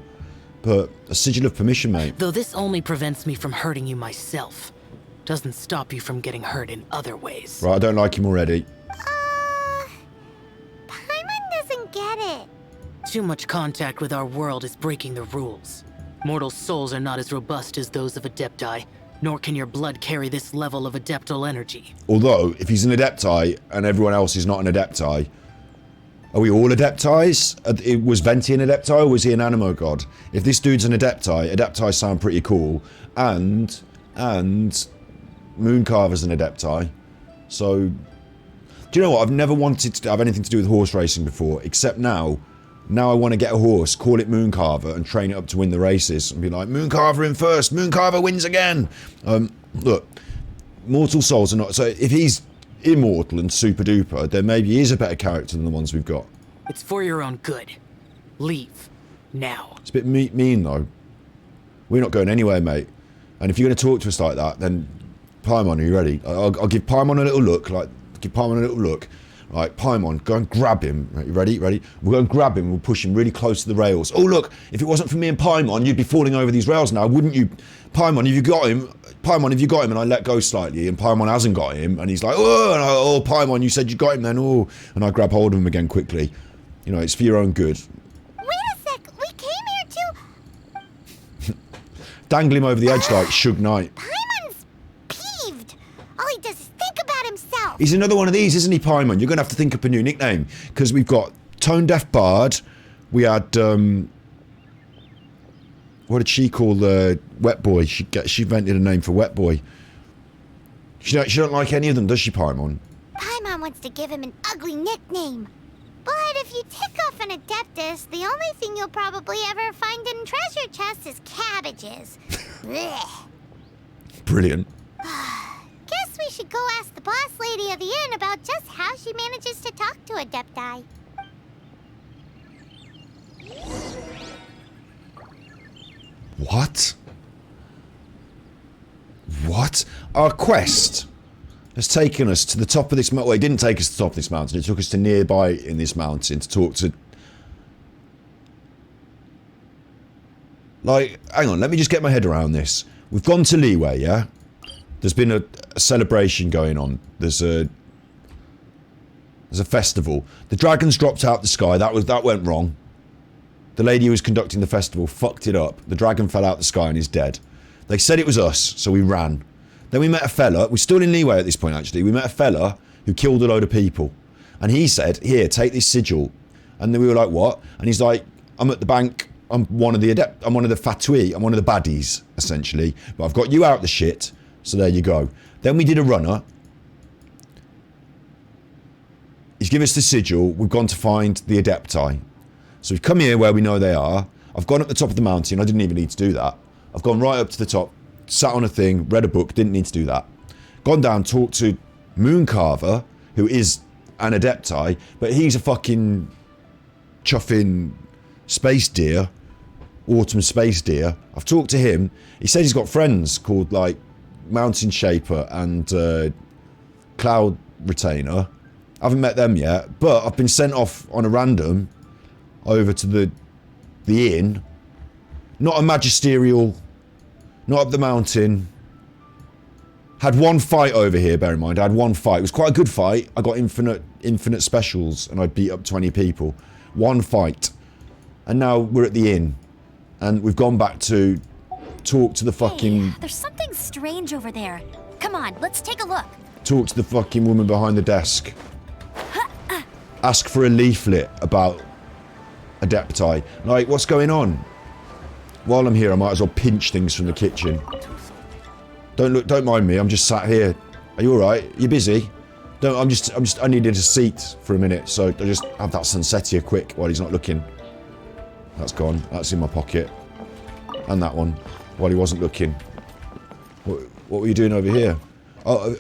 [SPEAKER 1] But a sigil of permission, mate.
[SPEAKER 4] Though this only prevents me from hurting you myself, doesn't stop you from getting hurt in other ways.
[SPEAKER 1] Right, I don't like him already.
[SPEAKER 3] Paimon doesn't get it.
[SPEAKER 4] Too much contact with our world is breaking the rules. Mortal souls are not as robust as those of Adepti, nor can your blood carry this level of adeptal energy.
[SPEAKER 1] Although, if he's an Adepti and everyone else is not an Adepti, are we all Adeptis? Was Venti an Adepti or was he an Animo god? If this dude's an Adepti, Adepti sound pretty cool, and Mooncarver's an Adepti. So, do you know what? I've never wanted to have anything to do with horse racing before, except now. Now I want to get a horse, call it Mooncarver, and train it up to win the races, and be like, Mooncarver in first, Mooncarver wins again! Look, mortal souls are not... So if he's immortal and super duper, then maybe he is a better character than the ones we've got.
[SPEAKER 4] It's for your own good. Leave. Now.
[SPEAKER 1] It's a bit mean, though. We're not going anywhere, mate. And if you're going to talk to us like that, then... Paimon, are you ready? I'll give Paimon a little look, Right, Paimon, go and grab him. Right, you ready? Ready? We'll go and grab him, we'll push him really close to the rails. Oh look, if it wasn't for me and Paimon, you'd be falling over these rails now, wouldn't you? Paimon, have you got him? Paimon, have you got him? And I let go slightly, and Paimon hasn't got him, and he's like, oh, and oh, Paimon, you said you got him then, oh. And I grab hold of him again quickly. You know, it's for your own good.
[SPEAKER 3] Wait a sec, we came here to...
[SPEAKER 1] Dangle him over the edge like Suge Knight.
[SPEAKER 3] Paimon's peeved. All he does is think about himself.
[SPEAKER 1] He's another one of these, isn't he, Paimon? You're going to have to think up a new nickname. Because we've got Tone Deaf Bard. We had, what did she call Wet Boy? She invented a name for Wet Boy. She don't like any of them, does she, Paimon?
[SPEAKER 3] Paimon wants to give him an ugly nickname. But if you tick off an Adeptus, the only thing you'll probably ever find in treasure chests is cabbages. Blech.
[SPEAKER 1] Brilliant.
[SPEAKER 3] Guess we should go ask the boss lady of the inn about just how she manages to talk to Adepti.
[SPEAKER 1] What? What? Our quest has taken us to the top of this mountain. Well, it didn't take us to the top of this mountain. It took us to nearby in this mountain to talk to... Like, hang on, let me just get my head around this. We've gone to Liyue, yeah? There's been a celebration going on. There's a festival. The dragons dropped out the sky. That went wrong. The lady who was conducting the festival fucked it up. The dragon fell out the sky and is dead. They said it was us, so we ran. Then we met a fella. We're still in Liyue at this point, actually. We met a fella who killed a load of people. And he said, here, take this sigil. And then we were like, what? And he's like, I'm at the bank. I'm one of the I'm one of the Fatui. I'm one of the baddies, essentially. But I've got you out the shit. So there you go. Then we did a runner. He's given us the sigil. We've gone to find the Adepti. So we've come here where we know they are. I've gone up the top of the mountain. I didn't even need to do that. I've gone right up to the top, sat on a thing, read a book, didn't need to do that. Gone down, talked to Mooncarver, who is an Adepti, but he's a fucking chuffing space deer, autumn space deer. I've talked to him. He said he's got friends called, like, Mountain Shaper and Cloud Retainer. I haven't met them yet, but I've been sent off on a random over to the inn. Not a magisterial, not up the mountain. Had one fight over here, bear in mind. I had one fight. It was quite a good fight. I got infinite specials and I beat up 20 people. One fight. And now we're at the inn. And we've gone back to talk to the fucking...
[SPEAKER 7] Hey, there's something strange over there. Come on, let's take a look.
[SPEAKER 1] Talk to the fucking woman behind the desk. Ask for a leaflet about Adepti. Like, what's going on? While I'm here, I might as well pinch things from the kitchen. Don't mind me. I'm just sat here. Are you all right? You busy? I needed a seat for a minute, so I just have that Sunsetia quick while he's not looking. That's gone. That's in my pocket. And that one, while he wasn't looking. What were you doing over here? Oh,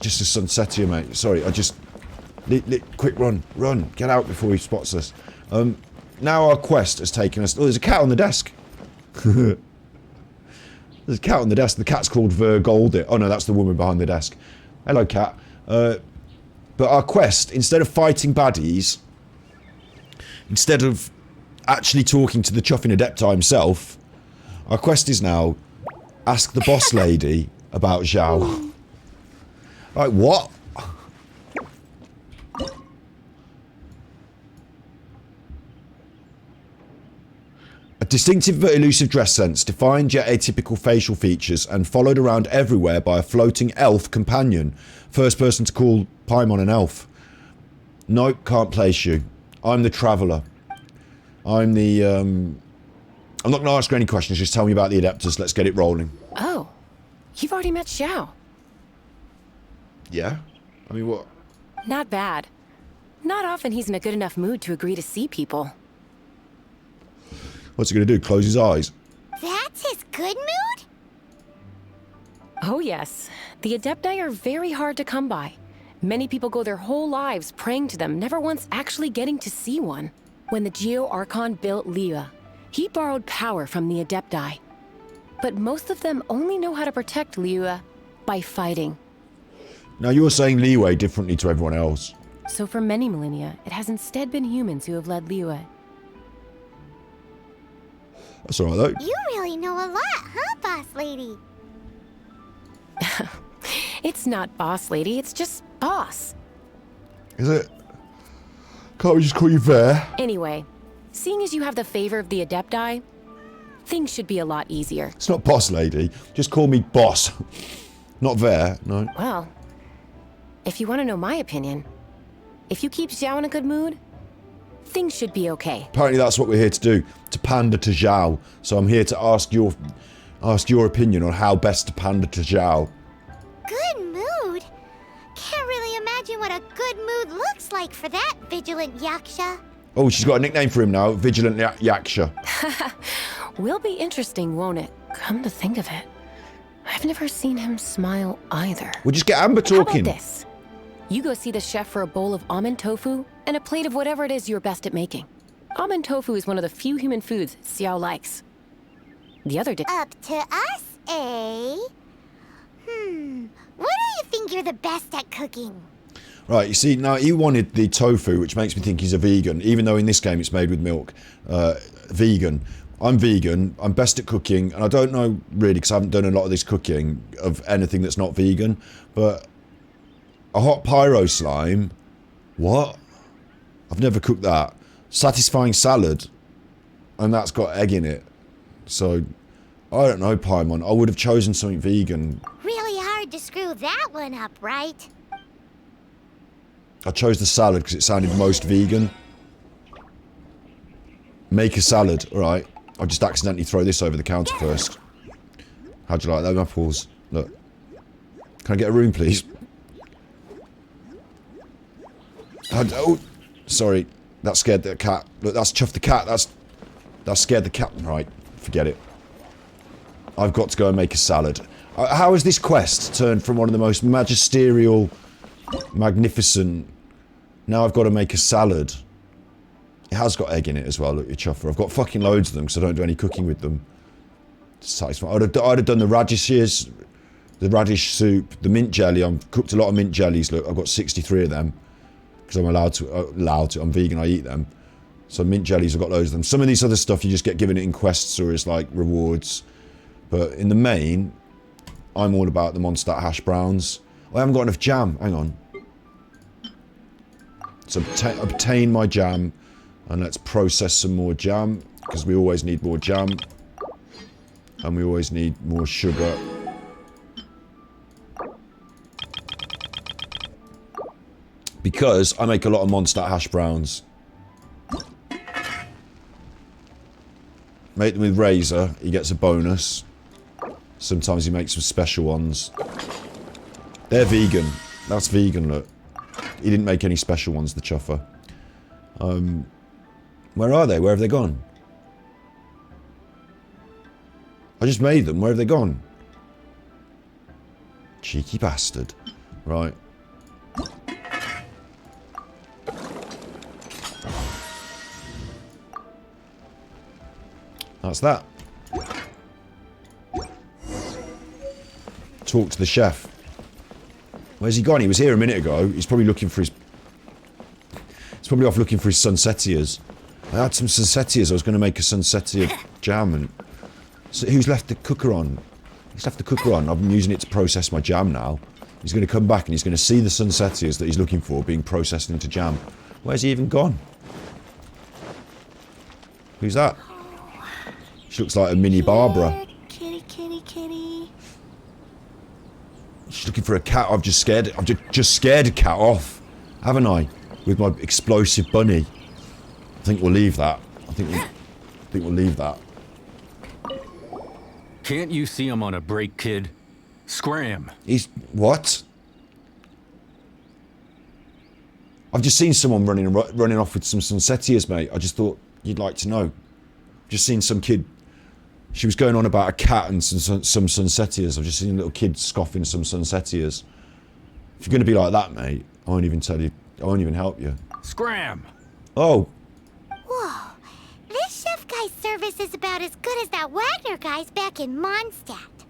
[SPEAKER 1] just a Sunsetia, mate. Sorry, I just... quick, run. Get out before he spots us. Now our quest has taken us... Oh, there's a cat on the desk. There's a cat on the desk. The cat's called Vergoldit. Oh no, that's the woman behind the desk. Hello, cat. But our quest, instead of fighting baddies, instead of actually talking to the Chuffing Adepti himself, our quest is now ask the boss lady about Zhao. Like, what? A distinctive but elusive dress sense, defined yet atypical facial features, and followed around everywhere by a floating elf companion. First person to call Paimon an elf. Nope, can't place you. I'm the traveller. I'm the, I'm not going to ask her any questions, just tell me about the Adeptus, let's get it rolling.
[SPEAKER 8] Oh, you've already met Xiao.
[SPEAKER 1] Yeah? I mean, what?
[SPEAKER 8] Not bad. Not often he's in a good enough mood to agree to see people.
[SPEAKER 1] What's he going to do, close his eyes?
[SPEAKER 3] That's his good mood?
[SPEAKER 8] Oh yes. The Adepti are very hard to come by. Many people go their whole lives praying to them, never once actually getting to see one. When the Geo Archon built Liyue, he borrowed power from the Adepti. But most of them only know how to protect Liyue by fighting.
[SPEAKER 1] Now you're saying Liyue differently to everyone else.
[SPEAKER 8] So for many millennia, it has instead been humans who have led Liyue.
[SPEAKER 1] That's alright though.
[SPEAKER 3] You really know a lot, huh, boss lady?
[SPEAKER 8] It's not boss lady, it's just boss.
[SPEAKER 1] Is it? Can't we just call you Ver?
[SPEAKER 8] Anyway, seeing as you have the favor of the Adepti, things should be a lot easier.
[SPEAKER 1] It's not boss lady. Just call me boss. Not Ver, no.
[SPEAKER 8] Well, if you want to know my opinion, if you keep Xiao in a good mood, things should be okay.
[SPEAKER 1] Apparently that's what we're here to do, to pander to Xiao. So I'm here to ask your opinion on how best to pander to Xiao.
[SPEAKER 3] Good mood? Can't really imagine what a good mood looks like for that vigilant yaksha.
[SPEAKER 1] Oh, she's got a nickname for him now, Vigilant Yaksha.
[SPEAKER 8] Will be interesting, won't it? Come to think of it, I've never seen him smile either.
[SPEAKER 1] We'll just get Amber talking.
[SPEAKER 8] How about this? You go see the chef for a bowl of almond tofu and a plate of whatever it is you're best at making. Almond tofu is one of the few human foods Xiao likes. The other day.
[SPEAKER 3] Up to us, eh? What do you think you're the best at cooking?
[SPEAKER 1] Right, you see, now he wanted the tofu, which makes me think he's a vegan, even though in this game it's made with milk. Vegan. I'm vegan, I'm best at cooking, and I don't know really, because I haven't done a lot of this cooking, of anything that's not vegan, but a hot pyro slime? What? I've never cooked that. Satisfying salad, and that's got egg in it. So, I don't know, Paimon. I would have chosen something vegan.
[SPEAKER 3] Really hard to screw that one up, right?
[SPEAKER 1] I chose the salad because it sounded most vegan. Make a salad, alright. I'll just accidentally throw this over the counter first. How'd you like them apples? Look. Can I get a room, please? Oh, sorry. That scared the cat. Look, that's Chuff the cat. That scared the cat. Right, forget it. I've got to go and make a salad. How has this quest turned from one of the most magisterial, magnificent... Now I've got to make a salad. It has got egg in it as well, look, your chuffer. I've got fucking loads of them because I don't do any cooking with them. Satisfying. I'd have done the radishes, the radish soup, the mint jelly. I've cooked a lot of mint jellies, look. I've got 63 of them. Because I'm allowed to, I'm vegan, I eat them. So mint jellies, I've got loads of them. Some of these other stuff you just get given it in quests or as like rewards. But in the main, I'm all about the Mondstadt hash browns. I haven't got enough jam, hang on. So obtain my jam, and let's process some more jam, because we always need more jam. And we always need more sugar. Because I make a lot of Mondstadt hash browns. Make them with Razor, he gets a bonus. Sometimes he makes some special ones. They're vegan. That's vegan, look. He didn't make any special ones, the chuffer. Where are they? Where have they gone? I just made them. Where have they gone? Cheeky bastard. Right. That's that. Talk to the chef. Where's he gone? He was here a minute ago. He's probably looking for his... He's probably off looking for his Sunsetias. I had some Sunsetias. I was going to make a Sunsetia jam. And so who's left the cooker on? He's left the cooker on. I'm using it to process my jam now. He's going to come back and he's going to see the Sunsetias that he's looking for being processed into jam. Where's he even gone? Who's that? She looks like a mini Barbara.
[SPEAKER 3] Kitty, kitty, kitty.
[SPEAKER 1] She's looking for a cat. I've just scared a cat off, haven't I? With my explosive bunny. I think we'll leave that. I think we'll leave that.
[SPEAKER 21] Can't you see I'm on a break, kid? Scram.
[SPEAKER 1] He's what? I've just seen someone running off with some Sunsetias, mate. I just thought you'd like to know. Just seen some kid. She was going on about a cat and some Sunsetias. I've just seen a little kid scoffing some Sunsetias. If you're going to be like that, mate, I won't even tell you. I won't even help you.
[SPEAKER 21] Scram.
[SPEAKER 1] Oh.
[SPEAKER 3] Whoa. This chef guy's service is about as good as that Wagner guy's back in Mondstadt.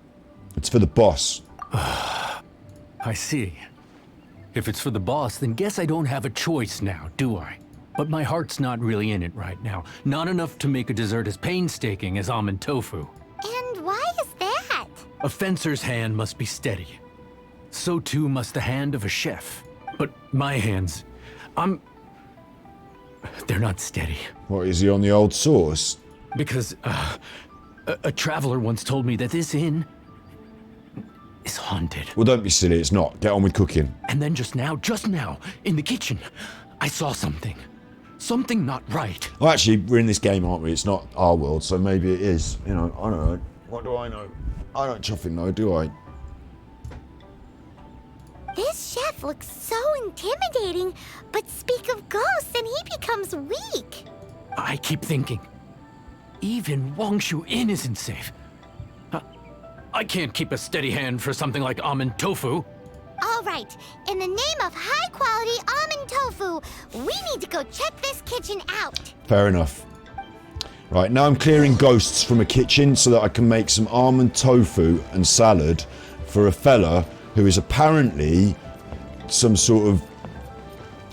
[SPEAKER 1] It's for the boss.
[SPEAKER 21] I see. If it's for the boss, then guess I don't have a choice now, do I? But my heart's not really in it right now. Not enough to make a dessert as painstaking as almond tofu.
[SPEAKER 3] And why is that?
[SPEAKER 21] A fencer's hand must be steady. So too must the hand of a chef. But my hands, they're not steady.
[SPEAKER 1] What, is he on the old sauce?
[SPEAKER 21] Because, a traveler once told me that this inn is haunted.
[SPEAKER 1] Well, don't be silly, it's not. Get on with cooking.
[SPEAKER 21] And then just now, in the kitchen, I saw something. Something not right.
[SPEAKER 1] Well, actually, we're in this game, aren't we? It's not our world, so maybe it is. You know, I don't know. What do I know? I don't chuffing know, do I?
[SPEAKER 3] This chef looks so intimidating, but speak of ghosts and he becomes weak.
[SPEAKER 21] I keep thinking, even Wangshu Inn isn't safe. I can't keep a steady hand for something like almond tofu.
[SPEAKER 3] All right, in the name of high-quality almond tofu, we need to go check this kitchen out.
[SPEAKER 1] Fair enough. Right, now I'm clearing ghosts from a kitchen so that I can make some almond tofu and salad for a fella who is apparently some sort of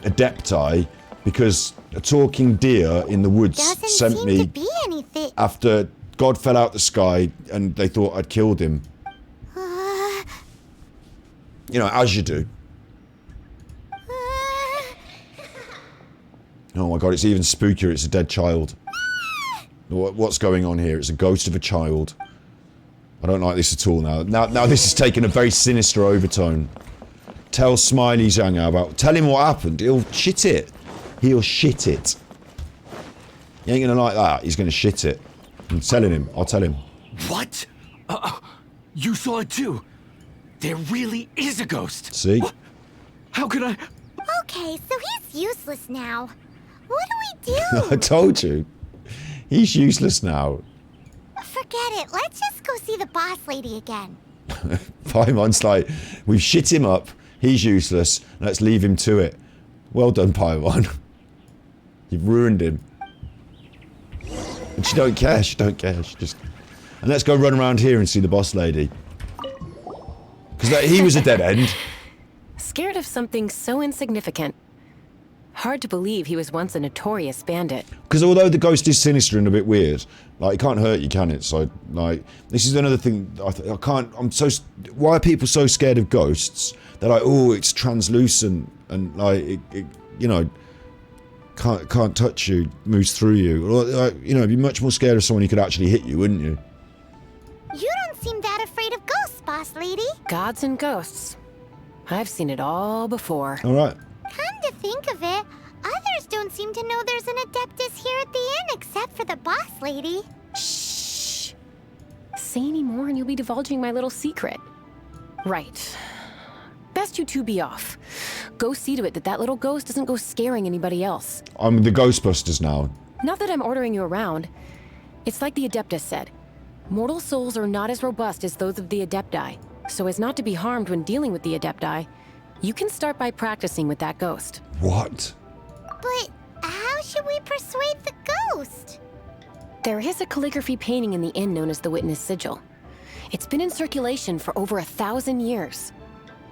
[SPEAKER 1] adepti, because a talking deer in the woods sent me
[SPEAKER 3] to be anything.
[SPEAKER 1] After God fell out the sky and they thought I'd killed him. You know, as you do. Oh my god, it's even spookier, it's a dead child. What's going on here? It's a ghost of a child. I don't like this at all now. Now this is taking a very sinister overtone. Tell Smiley Zhanga about... Tell him what happened. He'll shit it. He'll shit it. He ain't gonna like that. He's gonna shit it. I'm telling him. I'll tell him.
[SPEAKER 21] What? You saw it too? There really is a ghost.
[SPEAKER 1] See?
[SPEAKER 21] How could I...
[SPEAKER 3] Okay, so he's useless now. What do we do?
[SPEAKER 1] I told you. He's useless now.
[SPEAKER 3] Forget it. Let's just go see the boss lady again.
[SPEAKER 1] Paimon's like, we've shit him up. He's useless. Let's leave him to it. Well done, Paimon. You've ruined him. And she don't care. She don't care. She just... And let's go run around here and see the boss lady. Because he was a dead end.
[SPEAKER 8] Scared of something so insignificant. Hard to believe he was once a notorious bandit.
[SPEAKER 1] Because although the ghost is sinister and a bit weird, like, it can't hurt you, can it? So, like, this is another thing I can't... I'm so... Why are people so scared of ghosts? They're like, oh, it's translucent and, like, it you know, can't touch you, moves through you. Or, like, you know, be much more scared of someone who could actually hit you, wouldn't you?
[SPEAKER 3] You don't seem that afraid of ghosts, boss lady.
[SPEAKER 8] Gods and ghosts. I've seen it all before.
[SPEAKER 1] All right.
[SPEAKER 3] Come to think of it, others don't seem to know there's an Adeptus here at the inn except for the boss lady.
[SPEAKER 8] Shh. Say any more and you'll be divulging my little secret. Right. Best you two be off. Go see to it that little ghost doesn't go scaring anybody else.
[SPEAKER 1] I'm the Ghostbusters now.
[SPEAKER 8] Not that I'm ordering you around. It's like the Adeptus said. Mortal souls are not as robust as those of the Adepti. So as not to be harmed when dealing with the Adepti, you can start by practicing with that ghost.
[SPEAKER 1] What?
[SPEAKER 3] But how should we persuade the ghost?
[SPEAKER 8] There is a calligraphy painting in the inn known as the Witness Sigil. It's been in circulation for over 1,000 years.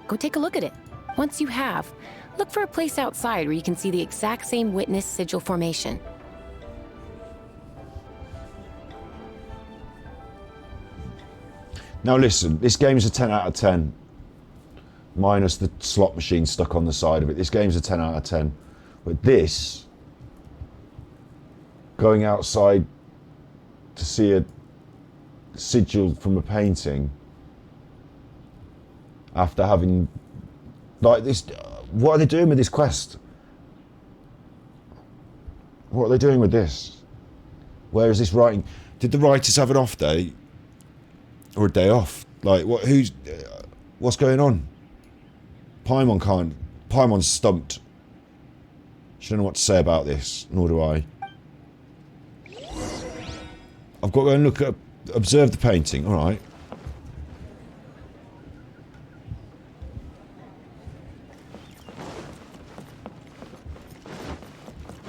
[SPEAKER 8] Go take a look at it. Once you have, look for a place outside where you can see the exact same Witness Sigil formation.
[SPEAKER 1] Now listen, this game's a 10 out of 10. Minus the slot machine stuck on the side of it. This game's a 10 out of 10. But this, going outside to see a sigil from a painting after having, like, this, what are they doing with this quest? What are they doing with this? Where is this writing? Did the writers have an off day? Or a day off? Like, what's going on? Paimon can't. Paimon's stumped. She don't know what to say about this, nor do I. I've got to go and look at, observe the painting, alright.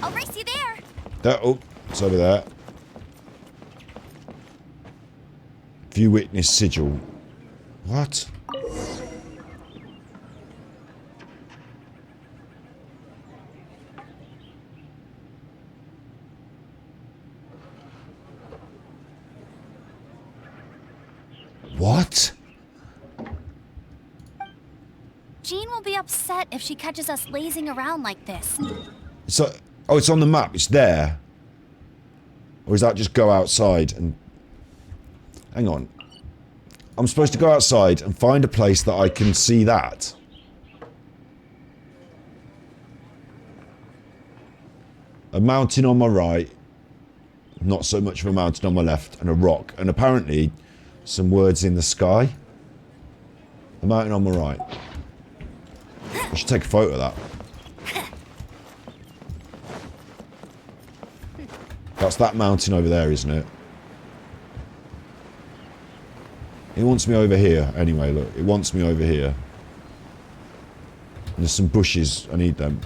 [SPEAKER 7] I'll race you there.
[SPEAKER 1] Oh, it's over there. View Witness Sigil. What? What?
[SPEAKER 7] Jean will be upset if she catches us lazing around like this.
[SPEAKER 1] So, oh, it's on the map. It's there. Or is that just go outside and... Hang on. I'm supposed to go outside and find a place that I can see that. A mountain on my right, not so much of a mountain on my left, and a rock, and apparently some words in the sky. A mountain on my right. I should take a photo of that. That's that mountain over there, isn't it? It wants me over here. Anyway, look. It wants me over here. And there's some bushes. I need them.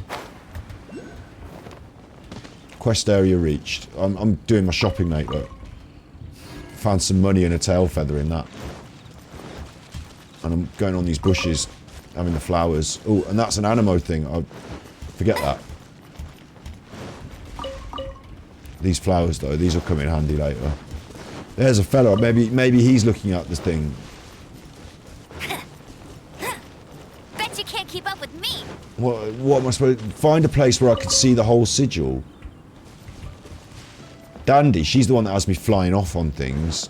[SPEAKER 1] Quest area reached. I'm doing my shopping, mate, look. Found some money and a tail feather in that. And I'm going on these bushes, having the flowers. Oh, and that's an animo thing. I forget that. These flowers, though, these will come in handy later. There's a fella. Maybe he's looking at this thing.
[SPEAKER 7] Bet you can't keep up with me.
[SPEAKER 1] What am I supposed to... Find a place where I could see the whole sigil. Dandy, she's the one that has me flying off on things.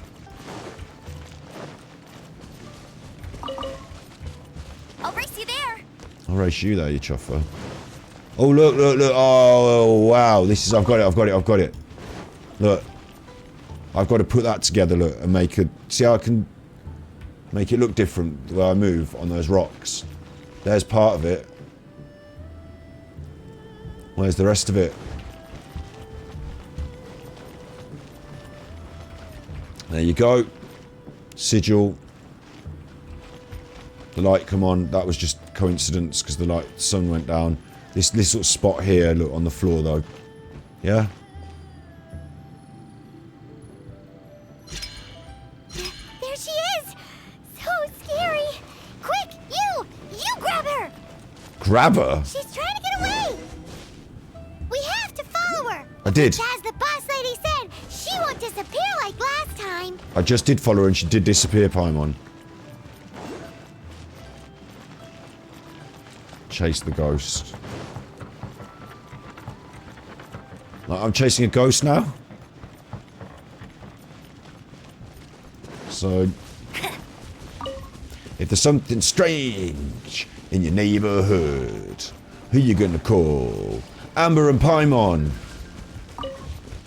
[SPEAKER 7] I'll race you there.
[SPEAKER 1] I'll race you there, you chuffer. Oh, look. Oh, wow. This is... I've got it. Look. I've got to put that together, look, and make it... See how I can make it look different the way I move on those rocks. There's part of it. Where's the rest of it? There you go. Sigil. The light come on. That was just coincidence because the sun went down. This little spot here, look, on the floor though. Yeah?
[SPEAKER 3] There she is! So scary! Quick, you grab her!
[SPEAKER 1] Grab her?
[SPEAKER 3] She's trying to get away! We have to follow her!
[SPEAKER 1] I did.
[SPEAKER 3] As the boss lady said, she won't disappear like last time.
[SPEAKER 1] I just did follow her and she did disappear, Paimon. Chase the ghost. Like, I'm chasing a ghost now? So... If there's something strange in your neighborhood, who you gonna call? Amber and Paimon.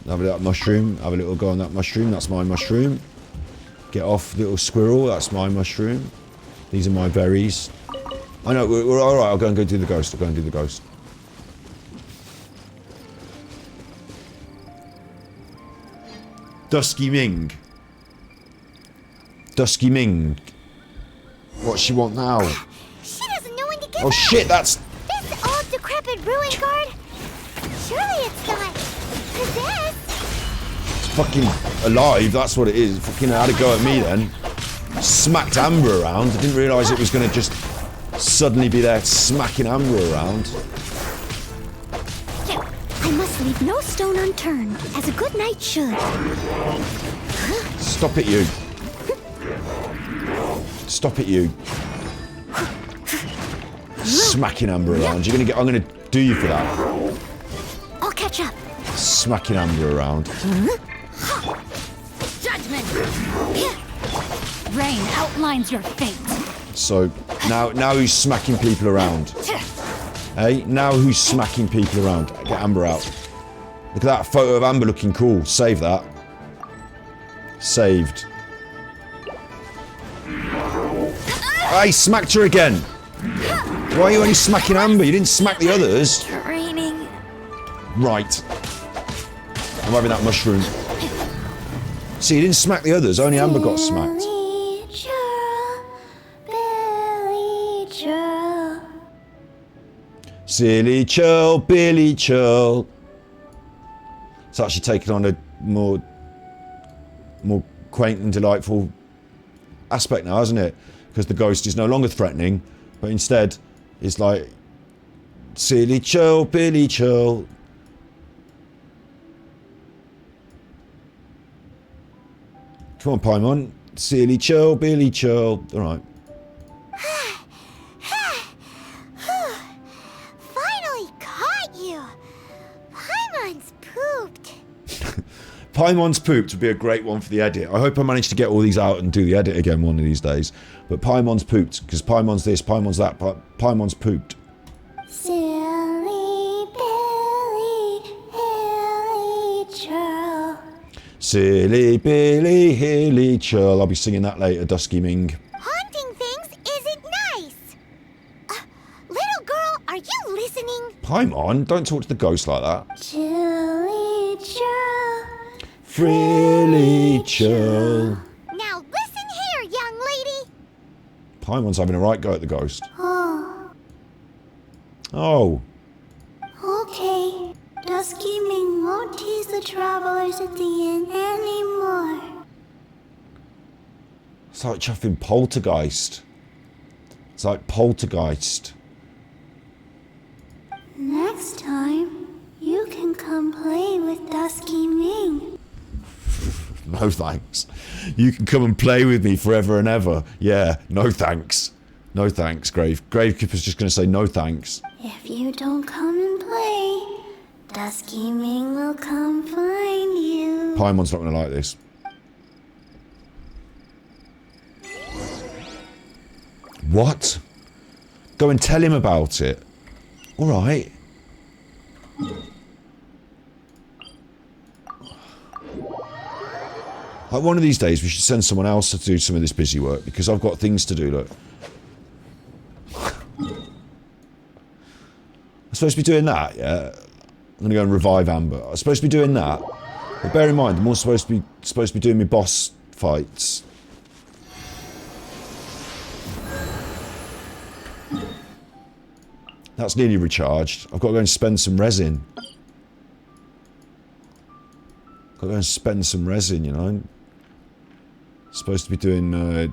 [SPEAKER 1] Have a little mushroom. Have a little go on that mushroom. That's my mushroom. Get off, little squirrel. That's my mushroom. These are my berries. I know, we're alright. I'll go and do the ghost. Dusky Ming. What's she want now?
[SPEAKER 3] She doesn't know when to get
[SPEAKER 1] Oh
[SPEAKER 3] out.
[SPEAKER 1] shit, that's...
[SPEAKER 3] This old decrepit ruin guard? Surely it's not possessed.
[SPEAKER 1] It's fucking alive, that's what it is. Fucking had a go at me then. Smacked Amber around. I didn't realise it was going to just suddenly be there smacking Amber around.
[SPEAKER 3] I must leave no stone unturned, as a good knight should.
[SPEAKER 1] Stop it, you. Stop it, you. Smacking Amber around. You're gonna get... I'm gonna do you for that.
[SPEAKER 3] I'll catch up.
[SPEAKER 1] Smacking Amber around.
[SPEAKER 7] Judgment. Rain outlines your fate.
[SPEAKER 1] So, now who's smacking people around? Hey, now who's smacking people around? Get Amber out. Look at that photo of Amber looking cool. Save that. Saved. I smacked her again. Why are you only smacking Amber? You didn't smack the others.
[SPEAKER 3] Training.
[SPEAKER 1] Right. I'm having that mushroom. See, you didn't smack the others. Only Amber got smacked. Silly churl, Billy churl. It's actually taken on a more quaint and delightful aspect now, hasn't it? Because the ghost is no longer threatening, but instead it's like silly churl, Billy churl. Come on, Paimon. Silly churl, Billy churl. All right.
[SPEAKER 3] Finally caught you. Paimon's pooped.
[SPEAKER 1] Paimon's pooped would be a great one for the edit. I hope I manage to get all these out and do the edit again one of these days. But Paimon's pooped, because Paimon's this, Paimon's that, Paimon's pooped.
[SPEAKER 3] Silly Billy, Hilly Churl.
[SPEAKER 1] Silly Billy, Hilly Churl. I'll be singing that later, Dusky Ming.
[SPEAKER 3] Haunting things isn't nice. Little girl, are you listening?
[SPEAKER 1] Paimon, don't talk to the ghost like that.
[SPEAKER 3] Chilly Churl.
[SPEAKER 1] Frilly Churl.
[SPEAKER 3] Now listen here, young lady.
[SPEAKER 1] Paimon's having a right go at the ghost.
[SPEAKER 3] Oh.
[SPEAKER 1] Oh.
[SPEAKER 3] Okay. Dusky Ming won't tease the travelers at the inn anymore.
[SPEAKER 1] It's like chuffing Poltergeist. It's like Poltergeist.
[SPEAKER 3] Next time, you can come play with Dusky Ming.
[SPEAKER 1] No thanks. You can come and play with me forever and ever. Yeah, no thanks. No thanks, Gravekeeper's just going to say no thanks.
[SPEAKER 3] If you don't come and play, Dusky Ming will come find you.
[SPEAKER 1] Paimon's not going to like this. What? Go and tell him about it. Alright. Like one of these days we should send someone else to do some of this busy work because I've got things to do, look. I'm supposed to be doing that, yeah? I'm gonna go and revive Amber. I'm supposed to be doing that. But bear in mind, I'm also supposed to be doing my boss fights. That's nearly recharged. I've got to go and spend some resin. Got to go and spend some resin, you know. Supposed to be doing my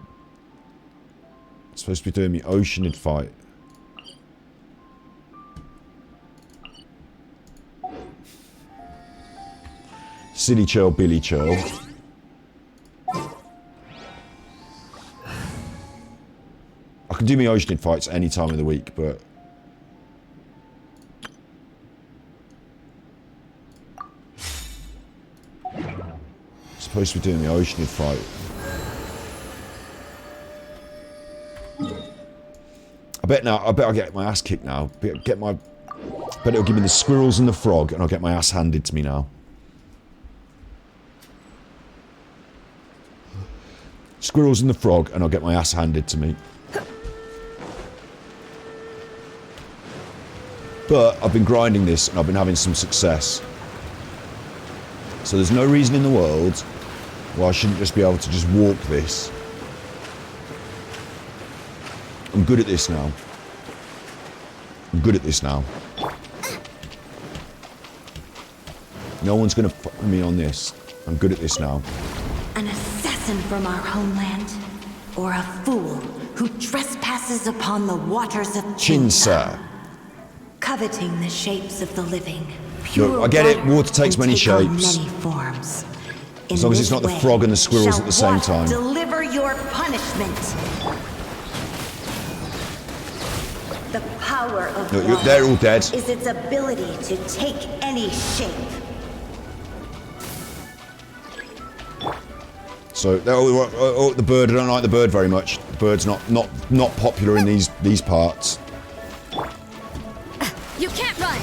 [SPEAKER 1] Oceanid fight. Silly Churl, Billy Churl. I can do my Oceanid fights any time of the week, but supposed to be doing the Oceanid fight. I bet I'll get my ass kicked now. Bet it'll give me the squirrels and the frog and I'll get my ass handed to me now. Squirrels and the frog and I'll get my ass handed to me. But I've been grinding this and I've been having some success. So there's no reason in the world why I shouldn't just be able to just walk this. I'm good at this now. I'm good at this now. No one's gonna fuck me on this. I'm good at this now.
[SPEAKER 11] An assassin from our homeland, or a fool who trespasses upon the waters of
[SPEAKER 1] Chinsa.
[SPEAKER 11] Coveting the shapes of the living.
[SPEAKER 1] Look, I get it, water takes many shapes.
[SPEAKER 11] Many forms.
[SPEAKER 1] As long as it's not the frog and the squirrels at the same time.
[SPEAKER 11] Deliver your punishment. The power of water
[SPEAKER 1] they're all dead.
[SPEAKER 11] is its ability to take any shape.
[SPEAKER 1] So the bird, I don't like the bird very much. The bird's not popular in these parts.
[SPEAKER 2] You can't run.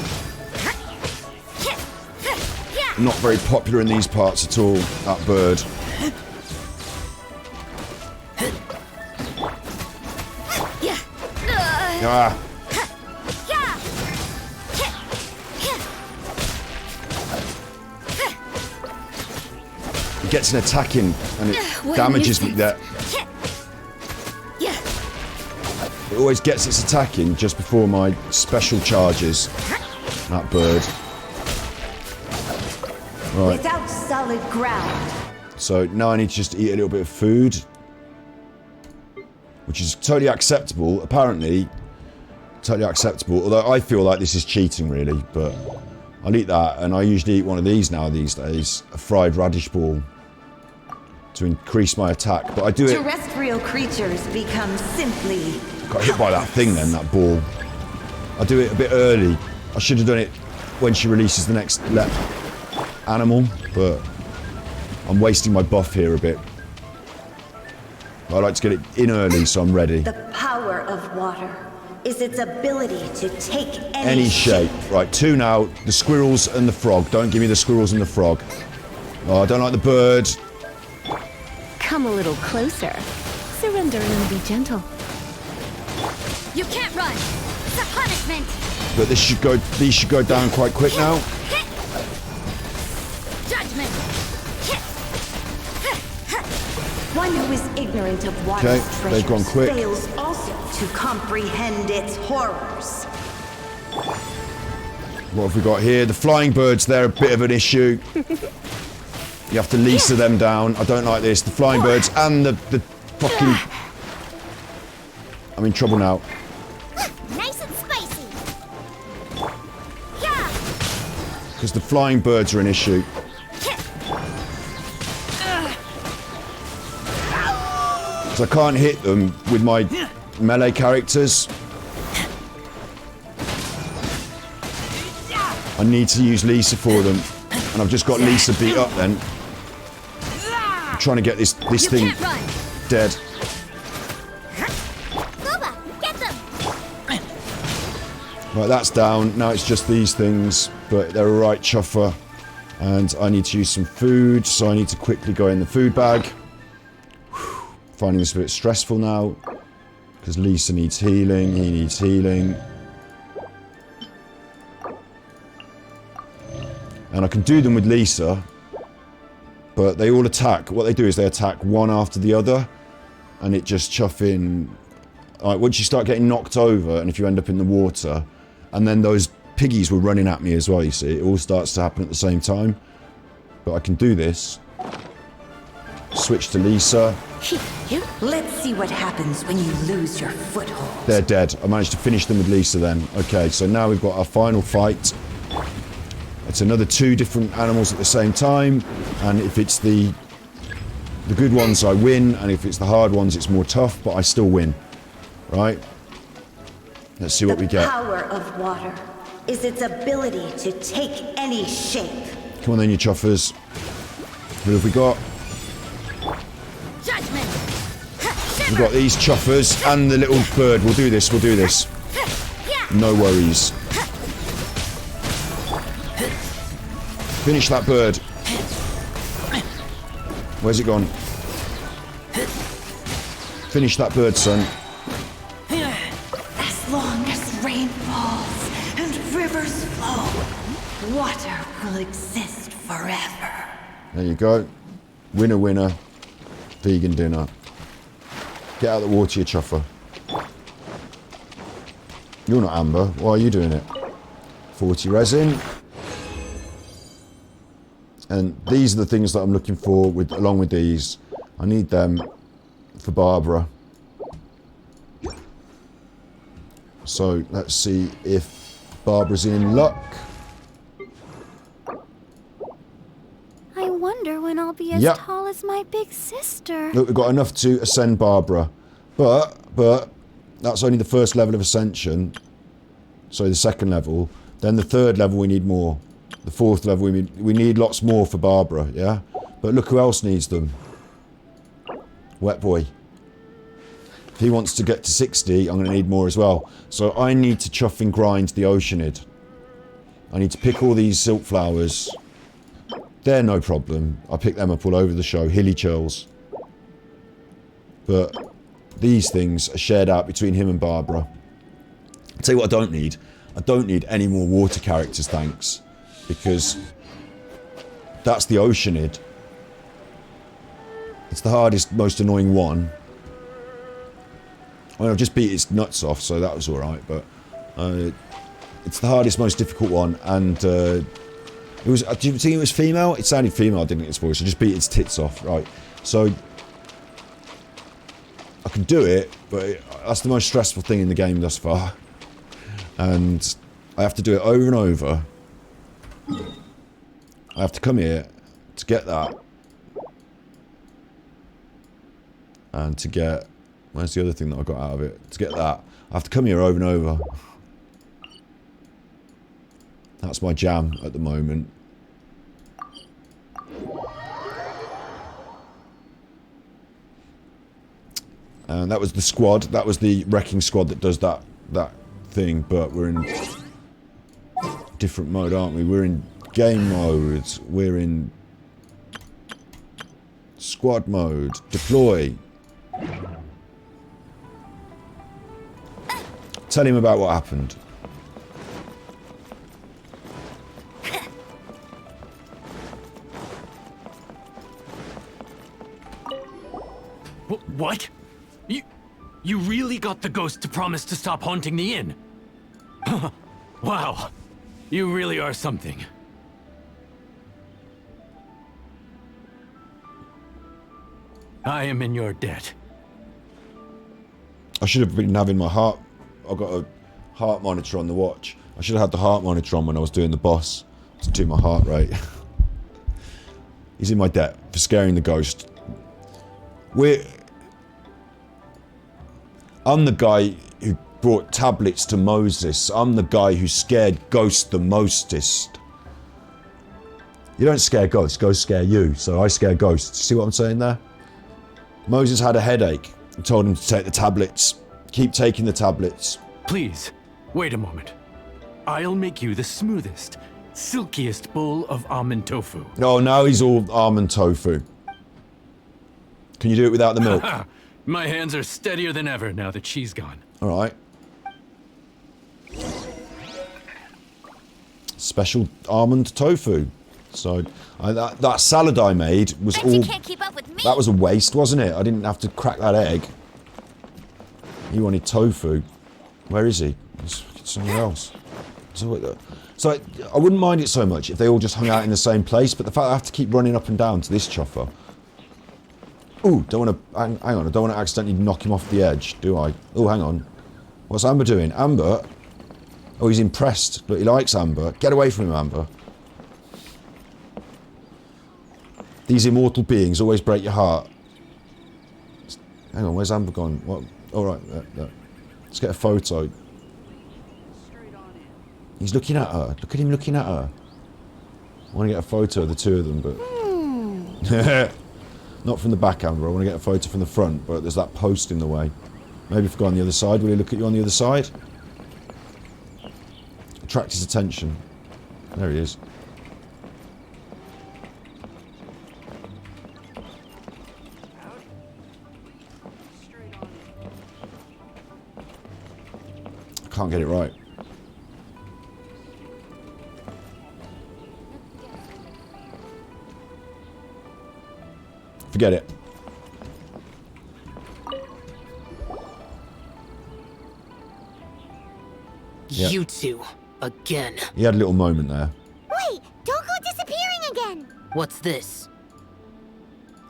[SPEAKER 1] Not very popular in these parts at all, that bird. Ah. It gets an attack in and it damages me there. It always gets its attack in just before my special charges. That bird. Right.
[SPEAKER 11] Without solid ground.
[SPEAKER 1] So now I need to just eat a little bit of food. Which is totally acceptable, apparently. Totally acceptable, although I feel like this is cheating really, but I'll eat that, and I usually eat one of these now these days. A fried radish ball. To increase my attack, but I do it...
[SPEAKER 11] Terrestrial creatures become simply...
[SPEAKER 1] Got hit by that thing then, that ball. I do it a bit early. I should have done it when she releases the next animal, but I'm wasting my buff here a bit. I like to get it in early so I'm ready.
[SPEAKER 11] The power of water is its ability to take
[SPEAKER 1] Any shape. Right, 2 now. The squirrels and the frog. Don't give me the squirrels and the frog. Oh, I don't like the bird.
[SPEAKER 10] Come a little closer. Surrender and be gentle.
[SPEAKER 3] You can't run. It's a punishment.
[SPEAKER 1] But these should go down quite quick now.
[SPEAKER 3] Judgment.
[SPEAKER 11] One who is ignorant of water's
[SPEAKER 1] Okay, they've gone quick.
[SPEAKER 11] fails also to comprehend its horrors.
[SPEAKER 1] What have we got here? The flying birds, they're a bit of an issue. You have to Lisa them down. I don't like this. The flying birds and the fucking... I'm in trouble now.
[SPEAKER 3] Nice and spicy.
[SPEAKER 1] Because the flying birds are an issue. So I can't hit them with my melee characters. I need to use Lisa for them. And I've just got Lisa beat up then. I'm trying to get this thing dead. Right, that's down. Now it's just these things, but they're a right chuffer. And I need to use some food, so I need to quickly go in the food bag. Finding this a bit stressful now, because Lisa needs healing, he needs healing. And I can do them with Lisa, but they all attack. What they do is they attack one after the other, and it just chuffing. Like, once you start getting knocked over, and if you end up in the water, and then those piggies were running at me as well, you see, it all starts to happen at the same time. But I can do this. Switch to Lisa.
[SPEAKER 11] Let's see what happens when you lose your foothold.
[SPEAKER 1] They're dead. I managed to finish them with Lisa then. Okay, so now we've got our final fight. It's another 2 different animals at the same time, and if it's the good ones I win, and if it's the hard ones it's more tough, but I still win. Right? Let's see what we get.
[SPEAKER 11] The power of water is its ability to take any shape.
[SPEAKER 1] Come on then, you chuffers. Who have we got?
[SPEAKER 3] Judgment.
[SPEAKER 1] We've got these chuffers and the little bird. We'll do this, we'll do this. No worries. Finish that bird. Where's it gone? Finish that bird, son.
[SPEAKER 11] As long as rain falls and rivers flow, water will exist forever.
[SPEAKER 1] There you go. Winner, winner. Vegan dinner. Get out of the water, you chuffer. You're not Amber. Why are you doing it? 40 resin. And these are the things that I'm looking for along with these. I need them for Barbara. So let's see if Barbara's in luck.
[SPEAKER 2] I wonder when I'll be as tall as my big sister.
[SPEAKER 1] Look, we've got enough to ascend Barbara. But that's only the first level of ascension. So the second level. Then the third level we need more. The fourth level we need lots more for Barbara, yeah? But look who else needs them. Wet Boy. If he wants to get to 60, I'm going to need more as well. So I need to chuff and grind the Oceanid. I need to pick all these silk flowers. They're no problem. I pick them up all over the show. Hilly churls. But these things are shared out between him and Barbara. I'll tell you what I don't need. I don't need any more water characters, thanks. Because that's the Oceanid. It's the hardest, most annoying one. I mean, I've just beat its nuts off, so that was alright, but it's the hardest, most difficult one, and it was. Do you think it was female? It sounded female, didn't it, its voice? I just beat its tits off, right? So I can do it, but that's the most stressful thing in the game thus far. And I have to do it over and over. I have to come here to get that. And to get... Where's the other thing that I got out of it? To get that, I have to come here over and over. That's my jam at the moment. And that was the squad. That was the wrecking squad that does that thing. But we're in different mode, aren't we? We're in game mode. We're in squad mode. Deploy. Tell him about what happened.
[SPEAKER 21] What? You really got the ghost to promise to stop haunting the inn? Wow. You really are something. I am in your debt.
[SPEAKER 1] I should have been having my heart... I've got a heart monitor on the watch. I should have had the heart monitor on when I was doing the boss to do my heart rate. He's in my debt for scaring the ghost. I'm the guy who brought tablets to Moses. I'm the guy who scared ghosts the mostest. You don't scare ghosts, ghosts scare you. So I scare ghosts. See what I'm saying there? Moses had a headache and told him to take the tablets. Keep taking the tablets.
[SPEAKER 21] Please, wait a moment. I'll make you the smoothest, silkiest bowl of almond tofu.
[SPEAKER 1] Oh, now he's all almond tofu. Can you do it without the milk?
[SPEAKER 21] My hands are steadier than ever now that she's gone.
[SPEAKER 1] Alright. Special almond tofu. So, that salad I made was
[SPEAKER 3] Bet
[SPEAKER 1] all...
[SPEAKER 3] you can't keep up with me.
[SPEAKER 1] That was a waste, wasn't it? I didn't have to crack that egg. He wanted tofu. Where is he? He's somewhere else. So I wouldn't mind it so much if they all just hung out in the same place, but the fact I have to keep running up and down to this chuffer. Ooh, don't want to... Hang on, I don't want to accidentally knock him off the edge, do I? Oh, hang on. What's Amber doing? Amber? Oh, he's impressed. Look, he likes Amber. Get away from him, Amber. These immortal beings always break your heart. Hang on, where's Amber gone? What? All right, let's get a photo. He's looking at her. Look at him looking at her. I want to get a photo of the two of them, but... Not from the back, Amber. I want to get a photo from the front, but there's that post in the way. Maybe if I go on the other side, will he look at you on the other side? Attract his attention. There he is. I can't get it right. Forget it. Yep.
[SPEAKER 4] You two, again.
[SPEAKER 1] He had a little moment there.
[SPEAKER 3] Wait, don't go disappearing again.
[SPEAKER 4] What's this?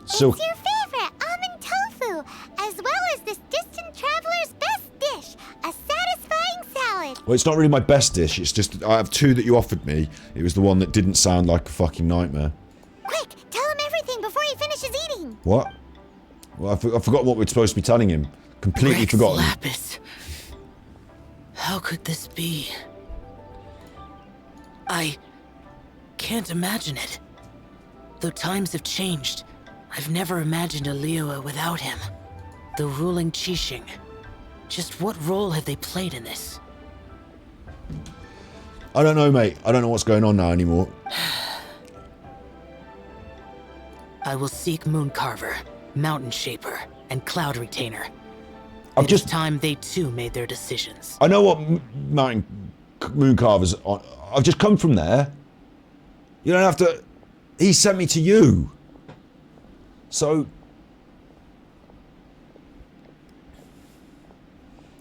[SPEAKER 1] So
[SPEAKER 3] It's your favorite almond tofu, as well as this distant traveler's best dish, a satisfying salad.
[SPEAKER 1] well, it's not really my best dish. It's just I have two that you offered me. It was the one that didn't sound like a fucking nightmare.
[SPEAKER 3] Quick, tell him everything before he finishes eating.
[SPEAKER 1] What? Well, I forgot what we're supposed to be telling him. Completely forgotten.
[SPEAKER 4] Lapis. How could this be? I can't imagine it. Though times have changed, I've never imagined a Liyue without him. The ruling Qixing. Just what role have they played in this?
[SPEAKER 1] I don't know, mate. I don't know what's going on now anymore.
[SPEAKER 4] I will seek Mooncarver, Mountain Shaper, and Cloud Retainer.
[SPEAKER 1] It's
[SPEAKER 4] time they too made their decisions.
[SPEAKER 1] I know what Mooncarver's on. I've just come from there. You don't have to... He sent me to you. So...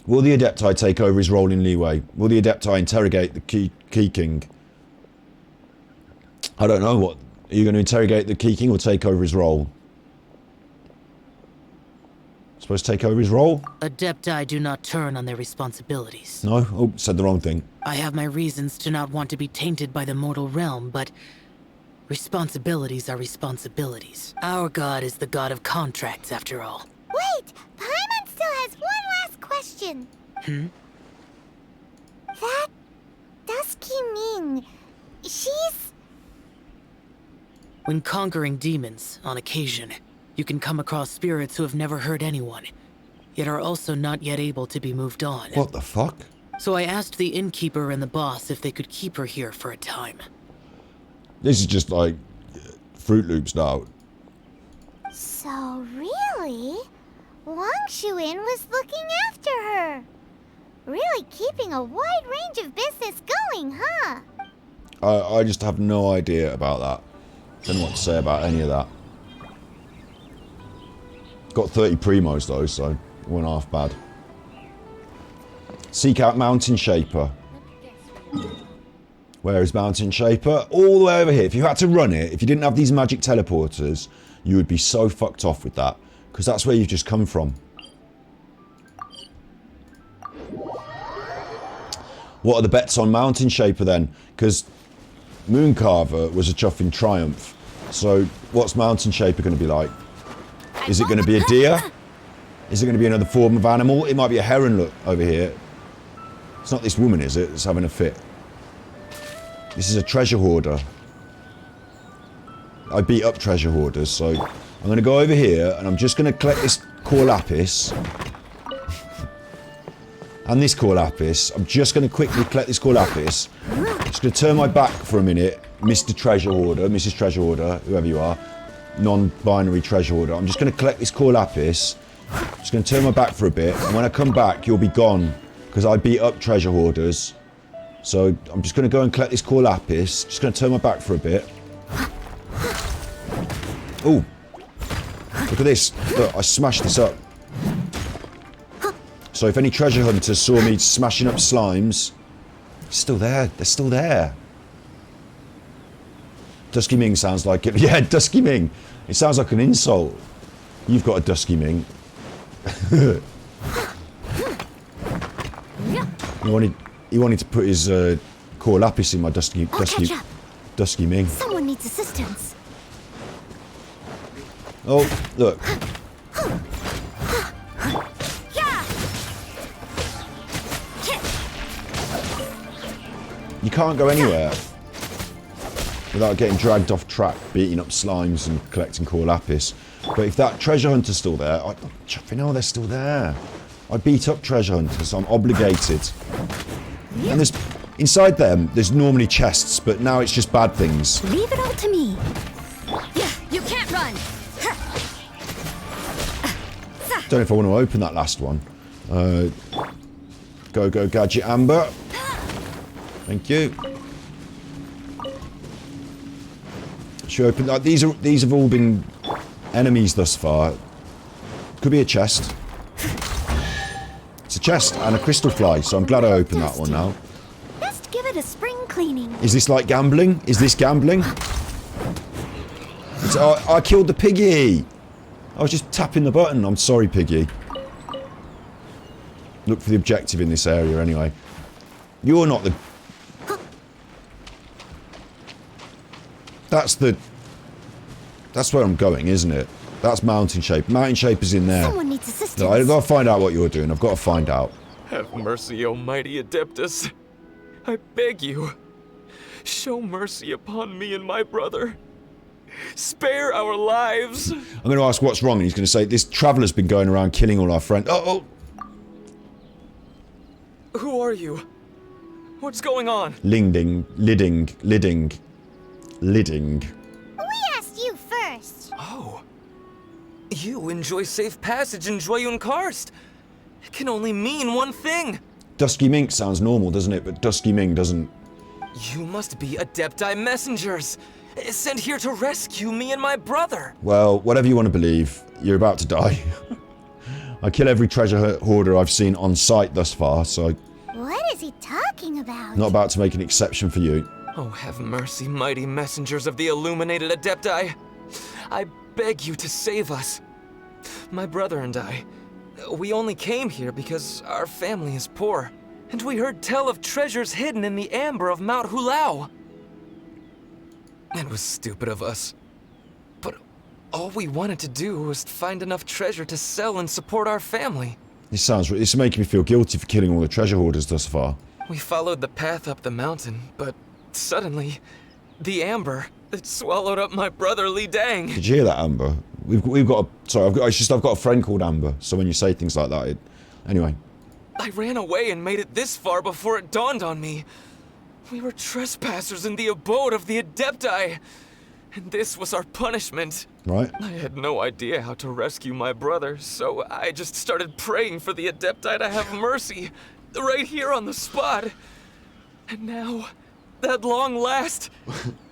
[SPEAKER 1] Will the Adepti take over his role in Liyue? Will the Adepti interrogate the Key King? I don't know. What are you going to interrogate the Key King or take over his role? Supposed to take over his role?
[SPEAKER 4] Adepti do not turn on their responsibilities.
[SPEAKER 1] No? Oh, said the wrong thing.
[SPEAKER 4] I have my reasons to not want to be tainted by the mortal realm, but responsibilities are responsibilities. Our god is the god of contracts, after all.
[SPEAKER 3] Wait, Paimon still has one last question. That Dusky Ming, she's...
[SPEAKER 4] When conquering demons, on occasion, you can come across spirits who have never hurt anyone, yet are also not yet able to be moved on.
[SPEAKER 1] What the fuck?
[SPEAKER 4] So I asked the innkeeper and the boss if they could keep her here for a time.
[SPEAKER 1] This is just like Fruit Loops now.
[SPEAKER 3] So really, Wang Shuin was looking after her. Really keeping a wide range of business going, huh?
[SPEAKER 1] I just have no idea about that. Don't know what to say about any of that. Got 30 primos though, so it wasn't half bad. Seek out Mountain Shaper. Where is Mountain Shaper? All the way over here. If you had to run it, if you didn't have these magic teleporters, you would be so fucked off with that. Because that's where you've just come from. What are the bets on Mountain Shaper then? Because Mooncarver was a chuffing triumph. So what's Mountain Shaper going to be like? Is it going to be a deer? Is it going to be another form of animal? It might be a heron, look, over here. It's not this woman, is it? That's having a fit. This is a treasure hoarder. I beat up treasure hoarders, so I'm going to go over here and I'm just going to collect this core lapis. And this core lapis. I'm just going to quickly collect this core lapis. Just going to turn my back for a minute, Mr. Treasure Hoarder, Mrs. Treasure Hoarder, whoever you are. Non-binary treasure hoarder. I'm just going to collect this core lapis. Just going to turn my back for a bit. And when I come back, you'll be gone. Because I beat up treasure hoarders. So I'm just going to go and collect this core lapis. Just going to turn my back for a bit. Oh, look at this. Look, I smashed this up. So if any treasure hunters saw me smashing up slimes, still there. They're still there. Dusky Ming sounds like it. Yeah, Dusky Ming. It sounds like an insult. You've got a Dusky Ming. He wanted to put his core lapis in my Dusky Ming.
[SPEAKER 3] Someone needs assistance.
[SPEAKER 1] Oh, look. You can't go anywhere without getting dragged off track, beating up slimes and collecting core lapis. But if that treasure hunter's still there, they're still there. I beat up treasure hunters, so I'm obligated. And there's inside them, there's normally chests, but now it's just bad things.
[SPEAKER 10] Leave it all to me.
[SPEAKER 3] Yeah, you can't run.
[SPEAKER 1] Don't know if I want to open that last one. Go Gadget Amber. Thank you. Should we open that? These have all been enemies thus far. Could be a chest. It's a chest and a crystal fly, so I'm glad I opened that one now.
[SPEAKER 3] Best give it a spring cleaning.
[SPEAKER 1] Is this like gambling? Is this gambling? I killed the piggy. I was just tapping the button. I'm sorry, piggy. Look for the objective in this area anyway. You're not the... That's where I'm going, isn't it? That's Mountain Shape. Mountain Shaper's in there.
[SPEAKER 3] Someone needs assistance.
[SPEAKER 1] No, I've got to find out what you're doing. I've got to find out.
[SPEAKER 9] Have mercy, O mighty Adeptus. I beg you. Show mercy upon me and my brother. Spare our lives.
[SPEAKER 1] I'm going to ask what's wrong, and he's going to say, this traveller's been going around killing all our friends. Oh!
[SPEAKER 9] Who are you? What's going on?
[SPEAKER 1] Lidding.
[SPEAKER 3] We asked you first.
[SPEAKER 9] Oh. You enjoy safe passage in Joyun Karst. It can only mean one thing.
[SPEAKER 1] Dusky Mink sounds normal, doesn't it? But Dusky Mink doesn't.
[SPEAKER 9] You must be Adepti messengers, sent here to rescue me and my brother.
[SPEAKER 1] Well, whatever you want to believe, you're about to die. I kill every treasure hoarder I've seen on sight thus far, so...
[SPEAKER 3] What is he talking about?
[SPEAKER 1] Not about to make an exception for you.
[SPEAKER 9] Oh, have mercy, mighty messengers of the illuminated Adepti. I beg you to save us. My brother and I, we only came here because our family is poor, and we heard tell of treasures hidden in the amber of Mount Hulao. It was stupid of us, but all we wanted to do was find enough treasure to sell and support our family.
[SPEAKER 1] This is making me feel guilty for killing all the treasure hoarders thus far.
[SPEAKER 9] We followed the path up the mountain, but suddenly, the amber, it swallowed up my brother Li Dang.
[SPEAKER 1] Did you hear that, Amber? We've got a... Sorry, I've got a friend called Amber, so when you say things like that, anyway.
[SPEAKER 9] I ran away and made it this far before it dawned on me. We were trespassers in the abode of the Adepti, and this was our punishment.
[SPEAKER 1] Right.
[SPEAKER 9] I had no idea how to rescue my brother, so I just started praying for the Adepti to have mercy, right here on the spot. And now, at long last,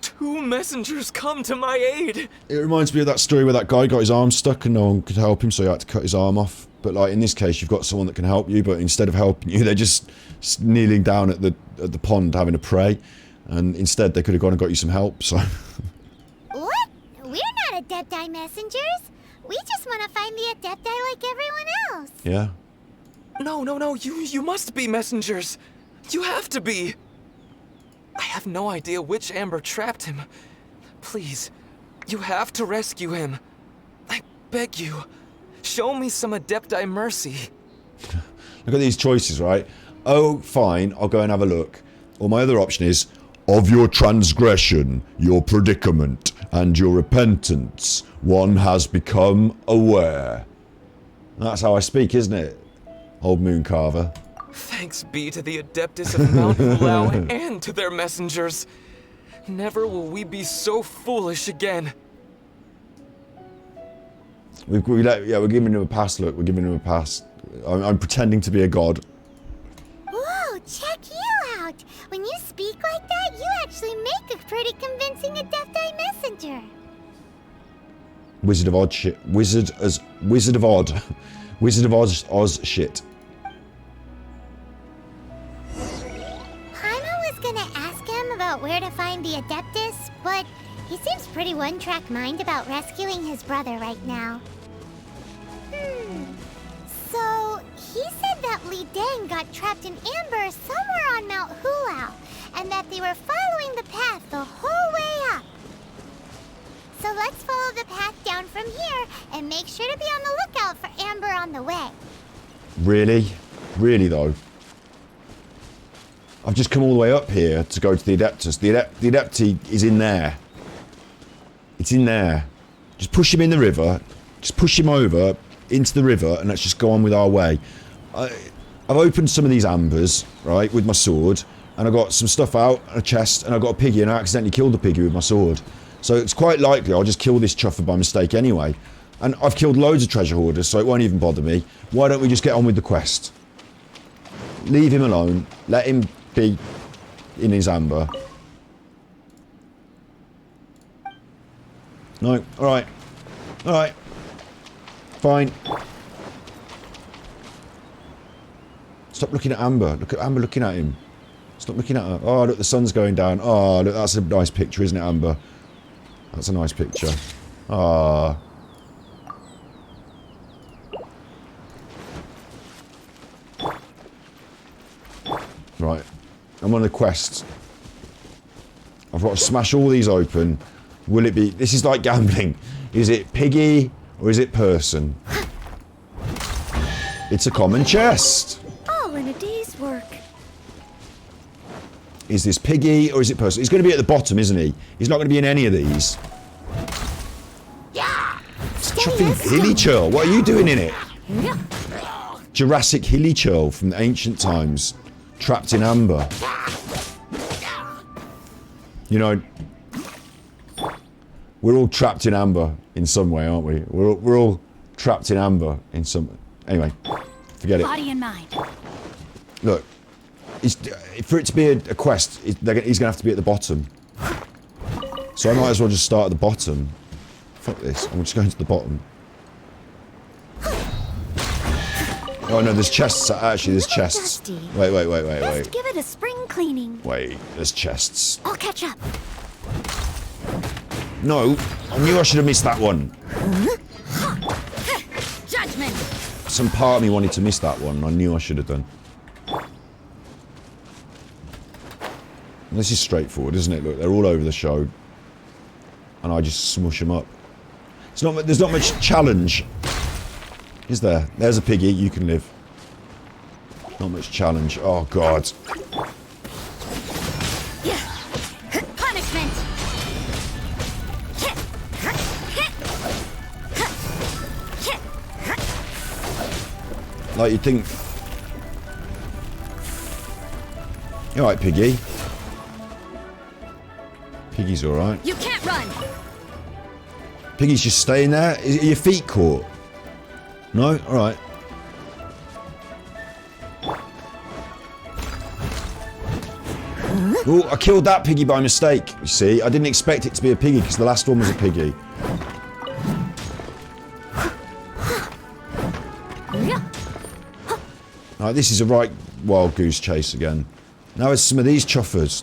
[SPEAKER 9] 2 messengers come to my aid.
[SPEAKER 1] It reminds me of that story where that guy got his arm stuck and no one could help him, so he had to cut his arm off. But like in this case, you've got someone that can help you, but instead of helping you, they're just kneeling down at the pond having to pray, and instead they could have gone and got you some help. So.
[SPEAKER 3] What? We're not Adepti messengers. We just want to find the Adepti like everyone else.
[SPEAKER 1] Yeah.
[SPEAKER 9] No, you must be messengers. You have to be. I have no idea which Amber trapped him. Please, you have to rescue him. I beg you. Show me some Adepti mercy.
[SPEAKER 1] Look at these choices, right? Oh, fine, I'll go and have a look. Or my other option is, of your transgression, your predicament, and your repentance, one has become aware. That's how I speak, isn't it? Old moon carver.
[SPEAKER 9] Thanks be to the Adeptus of Mount Hulao and to their messengers. Never will we be so foolish again.
[SPEAKER 1] We're giving him a pass, look. We're giving him a pass. I'm pretending to be a god.
[SPEAKER 3] Whoa, check you out! When you speak like that, you actually make a pretty convincing Adepti messenger.
[SPEAKER 1] Wizard of Oz shit. Wizard of Oz shit.
[SPEAKER 3] Paimon was gonna ask him about where to find the Adeptus, but he seems pretty one-track mind about rescuing his brother right now. So, he said that Li Deng got trapped in amber somewhere on Mount Hulao, and that they were following the path the whole way up. So let's follow the path down from here, and make sure to be on the lookout for Amber on the way.
[SPEAKER 1] Really? Really, though? I've just come all the way up here to go to the Adeptus. The Adepti is in there. It's in there. Just push him in the river. Just push him over into the river, and let's just go on with our way. I've opened some of these ambers, right, with my sword, and I got some stuff out, a chest, and I got a piggy, and I accidentally killed the piggy with my sword. So it's quite likely I'll just kill this chuffer by mistake anyway. And I've killed loads of treasure hoarders, so it won't even bother me. Why don't we just get on with the quest? Leave him alone. Let him be in his amber. No, alright. Alright. Fine. Stop looking at Amber. Look at Amber looking at him. Stop looking at her. Oh, look, the sun's going down. Oh, look, that's a nice picture, isn't it, Amber? That's a nice picture. Ah. Right. I'm on the quest. I've got to smash all these open. Will it be... This is like gambling. Is it piggy or is it person? It's a common chest.
[SPEAKER 16] All in a day's work.
[SPEAKER 1] Is this piggy or is it person? He's going to be at the bottom, isn't he? He's not going to be in any of these.
[SPEAKER 3] Yeah.
[SPEAKER 1] Chuffing Hilly Churl. What are you doing in it? Jurassic Hilly Churl from the ancient times. Trapped in amber. You know, we're all trapped in amber in some way, aren't we? We're all trapped in amber in some... Anyway, forget it.
[SPEAKER 7] Body and mind.
[SPEAKER 1] Look, for it to be a quest, he's going to have to be at the bottom. So I might as well just start at the bottom. Fuck this, I'm just going to the bottom. Oh no, there's chests. Actually, there's chests. Wait.
[SPEAKER 16] Let's give it a spring cleaning.
[SPEAKER 1] Wait, there's chests.
[SPEAKER 16] I'll catch up.
[SPEAKER 1] No, I knew I should have missed that one.
[SPEAKER 7] Judgment.
[SPEAKER 1] Some part of me wanted to miss that one. I knew I should have done. This is straightforward, isn't it? Look, they're all over the show, and I just smush them up. It's not. There's not much challenge, is there? There's a piggy. You can live. Not much challenge. Oh God.
[SPEAKER 7] Punishment.
[SPEAKER 1] Like, you'd think... You alright, Piggy? Piggy's alright.
[SPEAKER 7] You can't run!
[SPEAKER 1] Piggy's just staying there? Are your feet caught? No? Alright. Oh, I killed that piggy by mistake, you see. I didn't expect it to be a piggy because the last one was a piggy. Alright, this is a right wild goose chase again. Now it's some of these chuffers.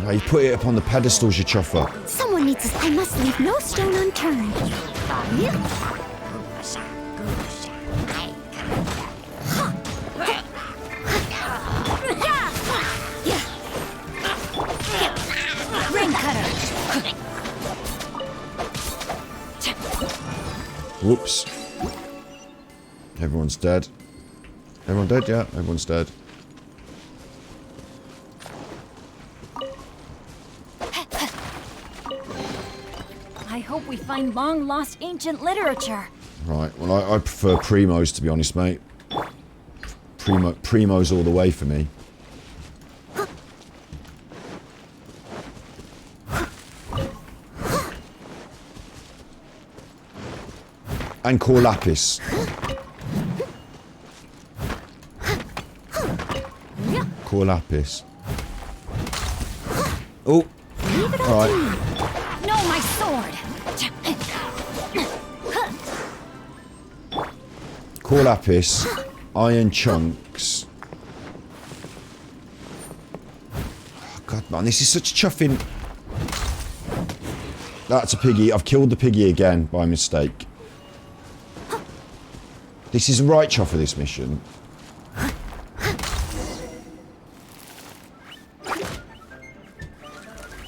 [SPEAKER 1] Now you put it up on the pedestals, you chuffer.
[SPEAKER 16] Someone needs to... I must leave no stone unturned.
[SPEAKER 1] Whoops. Everyone's dead. Everyone dead? Yeah, everyone's dead.
[SPEAKER 7] I hope we find long-lost ancient literature.
[SPEAKER 1] Right, well I prefer Primos, to be honest, mate. Primos all the way for me. And Core Lapis. Core Lapis. Oh, alright.
[SPEAKER 7] No, my sword!
[SPEAKER 1] Core Lapis, Iron Chunks. Oh, God, man, this is such chuffing. That's a piggy. I've killed the piggy again by mistake. This is right chuff for this mission.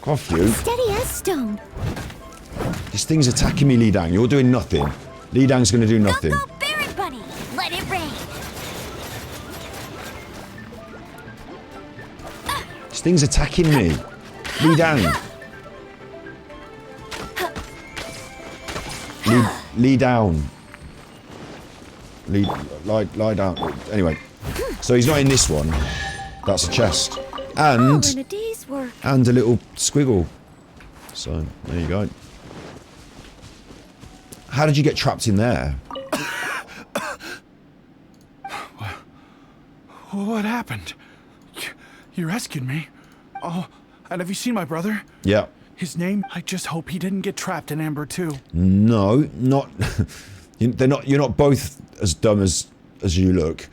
[SPEAKER 1] Off you.
[SPEAKER 16] Steady as stone.
[SPEAKER 1] This thing's attacking me, Li Dang. You're doing nothing. Li Dang's gonna do nothing.
[SPEAKER 7] Go, Barret Bunny! Let it rain!
[SPEAKER 1] This thing's attacking me. Li Dang. Lie down. Lie down. Anyway, so he's not in this one. That's a chest. And
[SPEAKER 16] in a day's work.
[SPEAKER 1] And a little squiggle. So there you go. How did you get trapped in there?
[SPEAKER 20] What happened? You rescued me. Oh, and have you seen my brother?
[SPEAKER 1] Yeah.
[SPEAKER 20] His name? I just hope he didn't get trapped in Amber too.
[SPEAKER 1] No, not. They're not. You're not both as dumb as you look.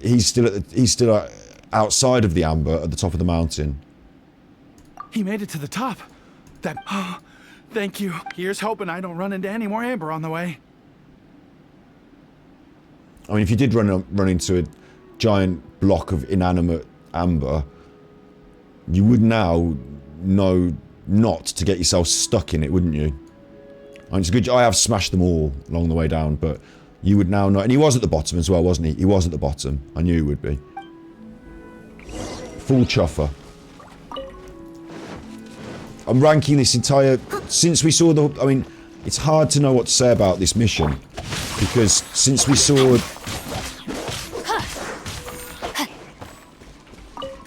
[SPEAKER 1] He's still outside of the Amber at the top of the mountain.
[SPEAKER 20] He made it to the top. That. Oh, thank you. Here's hoping I don't run into any more Amber on the way.
[SPEAKER 1] I mean, if you did run into a giant block of inanimate Amber, you would now know not to get yourself stuck in it, wouldn't you? I mean, it's good. I have smashed them all along the way down, but you would now know. And he was at the bottom as well, wasn't he? He was at the bottom. I knew he would be. Full chuffer. I'm ranking this entire... Since we saw the... I mean, it's hard to know what to say about this mission. Because since we saw...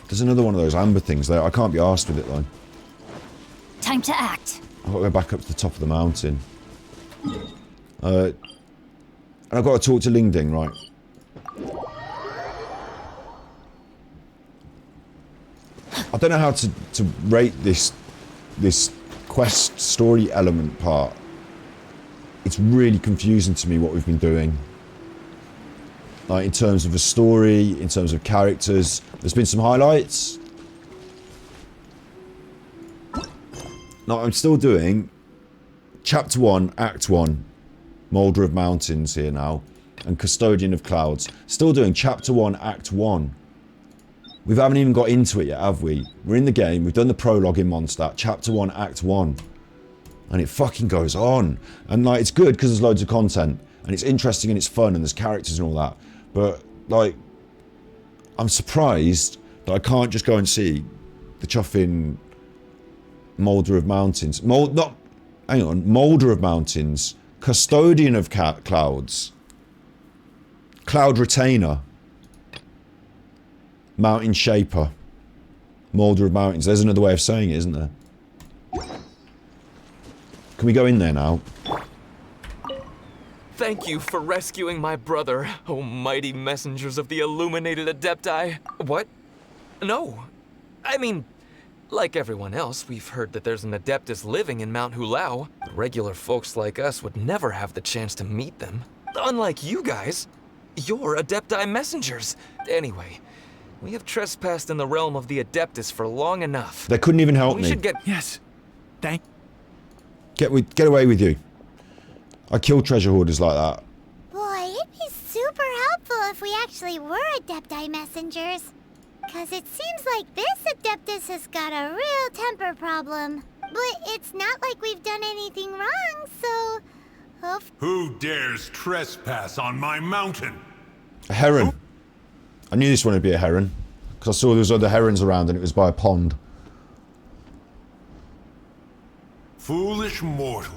[SPEAKER 1] There's another one of those Amber things there. I can't be arsed with it, though.
[SPEAKER 7] Time to act.
[SPEAKER 1] I've got to go back up to the top of the mountain. And I've got to talk to Ling Ding, right? I don't know how to rate this quest story element part. It's really confusing to me what we've been doing. Like, in terms of a story, in terms of characters. There's been some highlights. No, I'm still doing Chapter 1, Act 1, Moulder of Mountains here now, and Custodian of Clouds. Still doing Chapter 1, Act 1. We haven't even got into it yet, have we? We're in the game, we've done the prologue in Mondstadt, Chapter 1, Act 1. And it fucking goes on. And like, it's good because there's loads of content, and it's interesting and it's fun, and there's characters and all that. But, like, I'm surprised that I can't just go and see the chuffing Moulder of Mountains. Hang on. Molder of mountains. Custodian of clouds. Cloud retainer. Mountain shaper. Molder of mountains. There's another way of saying it, isn't there? Can we go in there now?
[SPEAKER 9] Thank you for rescuing my brother, oh mighty messengers of the illuminated Adepti. What? No. I mean, like everyone else, we've heard that there's an Adeptus living in Mount Hulao. Regular folks like us would never have the chance to meet them. Unlike you guys. You're Adepti messengers. Anyway, we have trespassed in the realm of the Adeptus for long enough.
[SPEAKER 1] They couldn't even help me.
[SPEAKER 9] We should get...
[SPEAKER 20] Yes. Thank...
[SPEAKER 1] Get away with you. I kill treasure hoarders like that.
[SPEAKER 3] Boy, it'd be super helpful if we actually were Adepti messengers. Cause it seems like this Adeptus has got a real temper problem. But it's not like we've done anything wrong, so...
[SPEAKER 19] Who dares trespass on my mountain?
[SPEAKER 1] A heron. I knew this one would be a heron. Because I saw there was other herons around and it was by a pond.
[SPEAKER 19] Foolish mortal.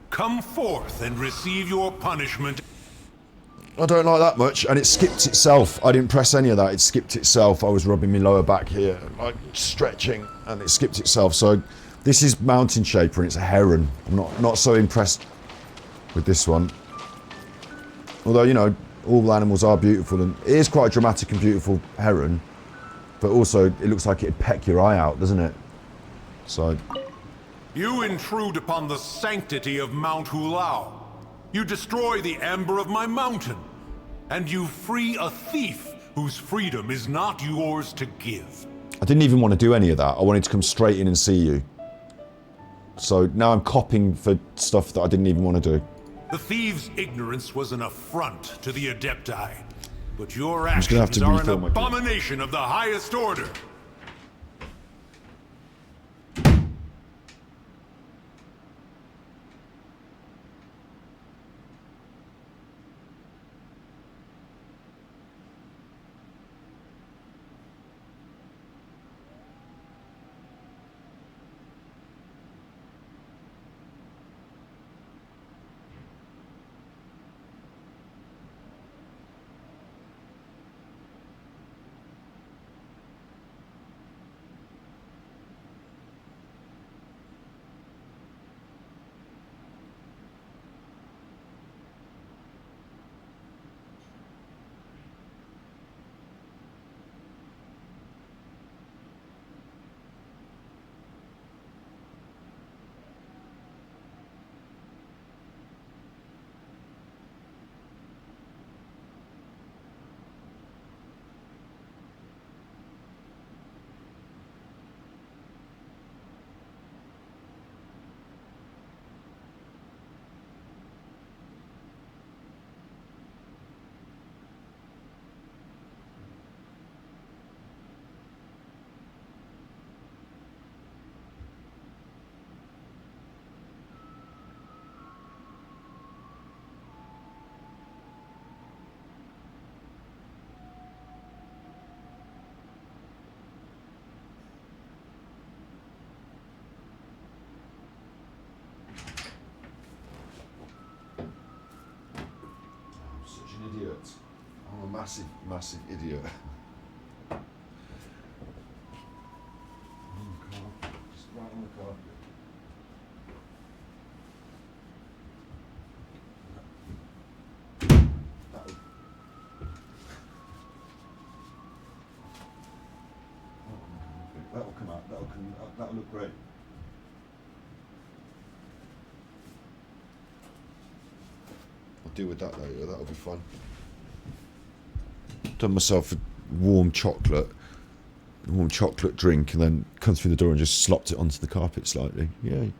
[SPEAKER 19] Come forth and receive your punishment.
[SPEAKER 1] I don't like that much, and it skipped itself. I didn't press any of that, it skipped itself. I was rubbing my lower back here, like stretching, and it skipped itself. So this is Mountain Shaper, and it's a heron. I'm not so impressed with this one. Although, you know, all animals are beautiful, and it is quite a dramatic and beautiful heron, but also it looks like it'd peck your eye out, doesn't it? So...
[SPEAKER 19] You intrude upon the sanctity of Mount Hulao. You destroy the amber of my mountain. And you free a thief whose freedom is not yours to give.
[SPEAKER 1] I didn't even want to do any of that. I wanted to come straight in and see you. So now I'm copping for stuff that I didn't even want to do.
[SPEAKER 19] The thieves' ignorance was an affront to the Adepti. But your
[SPEAKER 1] I'm just gonna have
[SPEAKER 19] actions
[SPEAKER 1] to
[SPEAKER 19] are an
[SPEAKER 1] refill my
[SPEAKER 19] abomination of the highest order.
[SPEAKER 1] Idiot. I'm a massive, massive idiot. Just right on the carpet. That'll come out. That'll look great. I'll deal with that later, that'll be fun. Done myself a warm chocolate drink, and then come through the door and just slopped it onto the carpet slightly. Yay.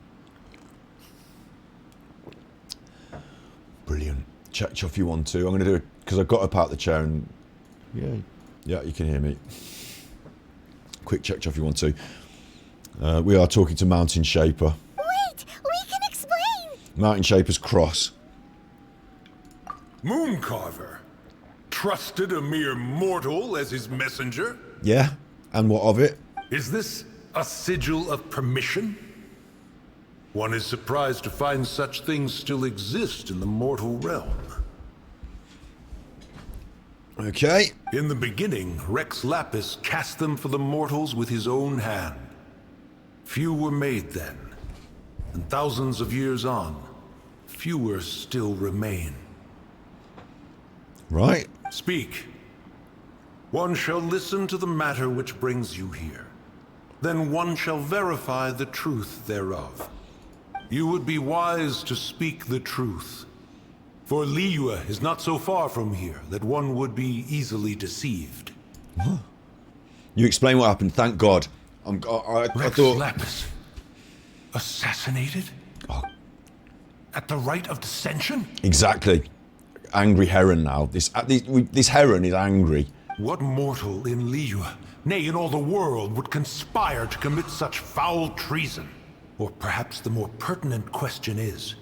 [SPEAKER 1] Brilliant. Check Chuff you want to. I'm going to do it because I got up out the chair and... Yay. Yeah, you can hear me. Quick check Chuff you want to. We are talking to Mountain Shaper.
[SPEAKER 3] Wait! We can explain!
[SPEAKER 1] Mountain Shaper's cross.
[SPEAKER 19] Mooncarver trusted a mere mortal as his messenger?
[SPEAKER 1] Yeah, and what of it?
[SPEAKER 19] Is this a sigil of permission? One is surprised to find such things still exist in the mortal realm.
[SPEAKER 1] Okay.
[SPEAKER 19] In the beginning, Rex Lapis cast them for the mortals with his own hand. Few were made then, and thousands of years on, fewer still remain.
[SPEAKER 1] Right.
[SPEAKER 19] Speak. One shall listen to the matter which brings you here. Then one shall verify the truth thereof. You would be wise to speak the truth. For Liyue is not so far from here that one would be easily deceived.
[SPEAKER 1] What? You explain what happened, thank God. I
[SPEAKER 19] Rex
[SPEAKER 1] thought...
[SPEAKER 19] Lapis assassinated?
[SPEAKER 1] Oh.
[SPEAKER 19] At the Rite of Descension?
[SPEAKER 1] Exactly. Angry Heron now. This Heron is angry.
[SPEAKER 19] What mortal in Liyue, nay in all the world, would conspire to commit such foul treason? Or perhaps the more pertinent question is,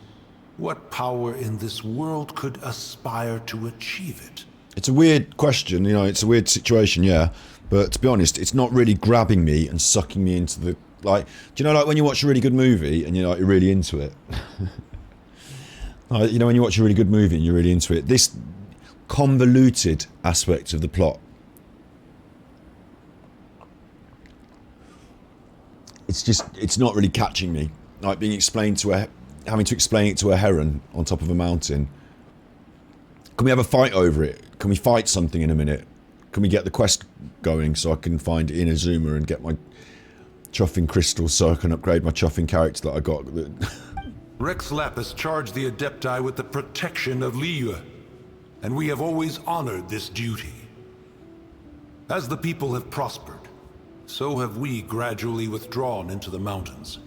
[SPEAKER 19] what power in this world could aspire to achieve it?
[SPEAKER 1] It's a weird question, you know, it's a weird situation, yeah. But to be honest, it's not really grabbing me and sucking me into the... Like, do you know, like when you watch a really good movie and you're really into it? Like, you know, when you watch a really good movie and you're really into it, this convoluted aspect of the plot, it's not really catching me. Like being explained to having to explain it to a heron on top of a mountain. Can we have a fight over it? Can we fight something in a minute? Can we get the quest going so I can find Inazuma and get my chuffing crystals so I can upgrade my chuffing character that I got?
[SPEAKER 19] Rex Lapis charged the Adepti with the protection of Liyue, and we have always honored this duty. As the people have prospered, so have we gradually withdrawn into the mountains.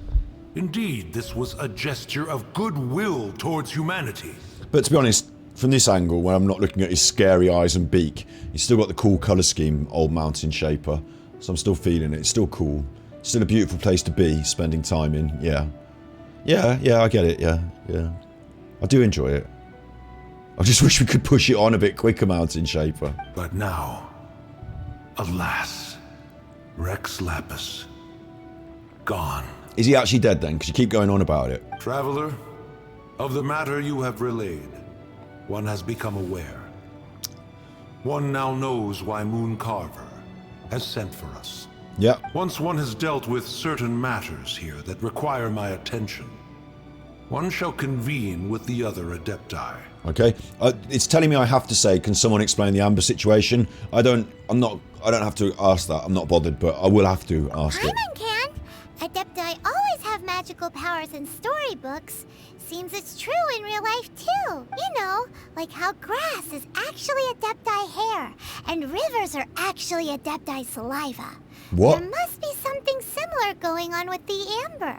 [SPEAKER 19] Indeed, this was a gesture of goodwill towards humanity.
[SPEAKER 1] But to be honest, from this angle, when I'm not looking at his scary eyes and beak, he's still got the cool colour scheme, Old Mountain Shaper. So I'm still feeling it. It's still cool. Still a beautiful place to be, spending time in. Yeah. Yeah, I get it. Yeah. I do enjoy it. I just wish we could push it on a bit quicker, Mountain Shaper.
[SPEAKER 19] But now, alas, Rex Lapis, gone.
[SPEAKER 1] Is he actually dead then? Because you keep going on about it.
[SPEAKER 19] Traveler, of the matter you have relayed, one has become aware. One now knows why Moon Carver has sent for us.
[SPEAKER 1] Yeah.
[SPEAKER 19] Once one has dealt with certain matters here that require my attention, one shall convene with the other Adepti.
[SPEAKER 1] Okay. It's telling me I have to say, can someone explain the Amber situation? I don't have to ask that. I'm not bothered, but I will have to ask it.
[SPEAKER 3] Paimon can. Adepti always have magical powers in storybooks. Seems it's true in real life too. You know, like how grass is actually Adepti hair, and rivers are actually Adepti saliva.
[SPEAKER 1] What?
[SPEAKER 3] There must be something similar going on with the amber.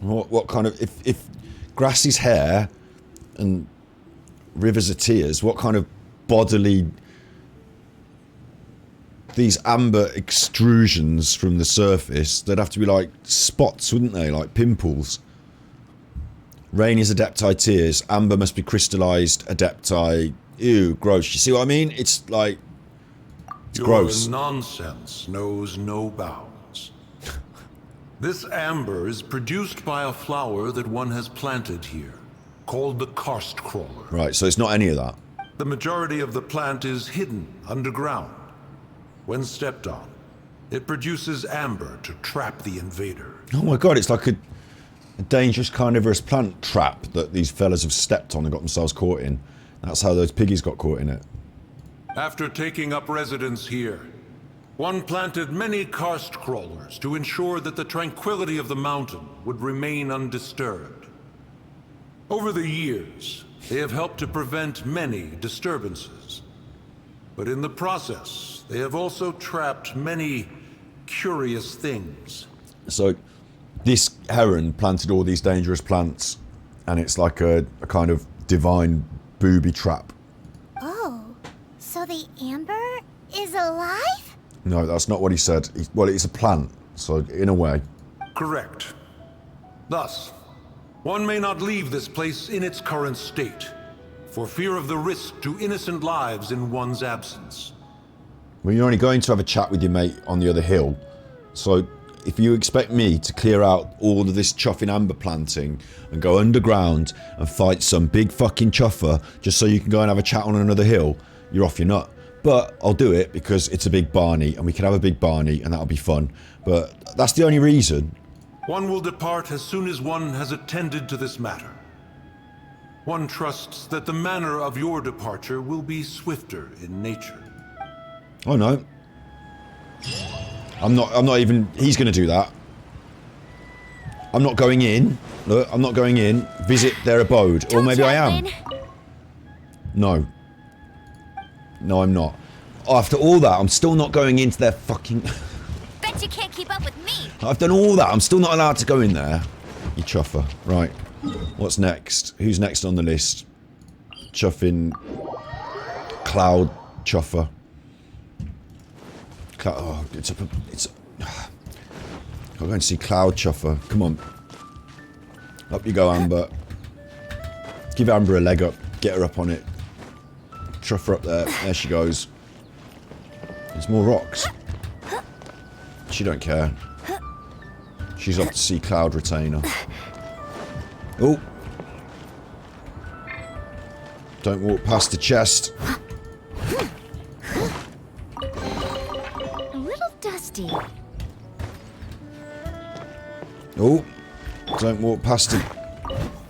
[SPEAKER 1] What kind of... If grass is hair and rivers are tears, what kind of bodily... These amber extrusions from the surface, they'd have to be like spots, wouldn't they? Like pimples. Rain is Adepti tears. Amber must be crystallized Adepti. Ew, gross. You see what I mean? It's like... It's gross.
[SPEAKER 19] Your nonsense knows no bounds. This amber is produced by a flower that one has planted here, called the karst crawler.
[SPEAKER 1] Right, so it's not any of that.
[SPEAKER 19] The majority of the plant is hidden underground. When stepped on, it produces amber to trap the invader.
[SPEAKER 1] Oh my god, it's like a dangerous carnivorous plant trap that these fellas have stepped on and got themselves caught in. That's how those piggies got caught in it.
[SPEAKER 19] After taking up residence here, one planted many karst crawlers to ensure that the tranquility of the mountain would remain undisturbed. Over the years, they have helped to prevent many disturbances. But in the process, they have also trapped many curious things.
[SPEAKER 1] So, this heron planted all these dangerous plants, and it's like a kind of divine booby trap.
[SPEAKER 3] Oh, so the amber is alive?
[SPEAKER 1] No, that's not what he said. Well, it's a plant, so in a way.
[SPEAKER 19] Correct. Thus, one may not leave this place in its current state, for fear of the risk to innocent lives in one's absence.
[SPEAKER 1] Well, you're only going to have a chat with your mate on the other hill, so if you expect me to clear out all of this chuffing amber planting and go underground and fight some big fucking chuffer just so you can go and have a chat on another hill, you're off your nut. But I'll do it because it's a big Barney and we can have a big Barney and that'll be fun. But that's the only reason.
[SPEAKER 19] One will depart as soon as one has attended to this matter. One trusts that the manner of your departure will be swifter in nature.
[SPEAKER 1] Oh no. I'm not even, he's gonna do that. I'm not going in. Look, I'm not going in. Visit their abode. Or maybe I am. No. No, I'm not. After all that, I'm still not going into their fucking...
[SPEAKER 7] Bet you can't keep up with me.
[SPEAKER 1] I've done all that. I'm still not allowed to go in there. You chuffer. Right. What's next? Who's next on the list? Chuffing... Cloud Chuffer. Oh, it's I'll go and see Cloud Chuffer. Come on. Up you go, Amber. Give Amber a leg up. Get her up on it. Chuff her up there. There she goes. There's more rocks. She don't care. She's off to see Cloud Retainer. Oh. Don't walk past the chest.
[SPEAKER 16] A little dusty.
[SPEAKER 1] Oh. Don't walk past a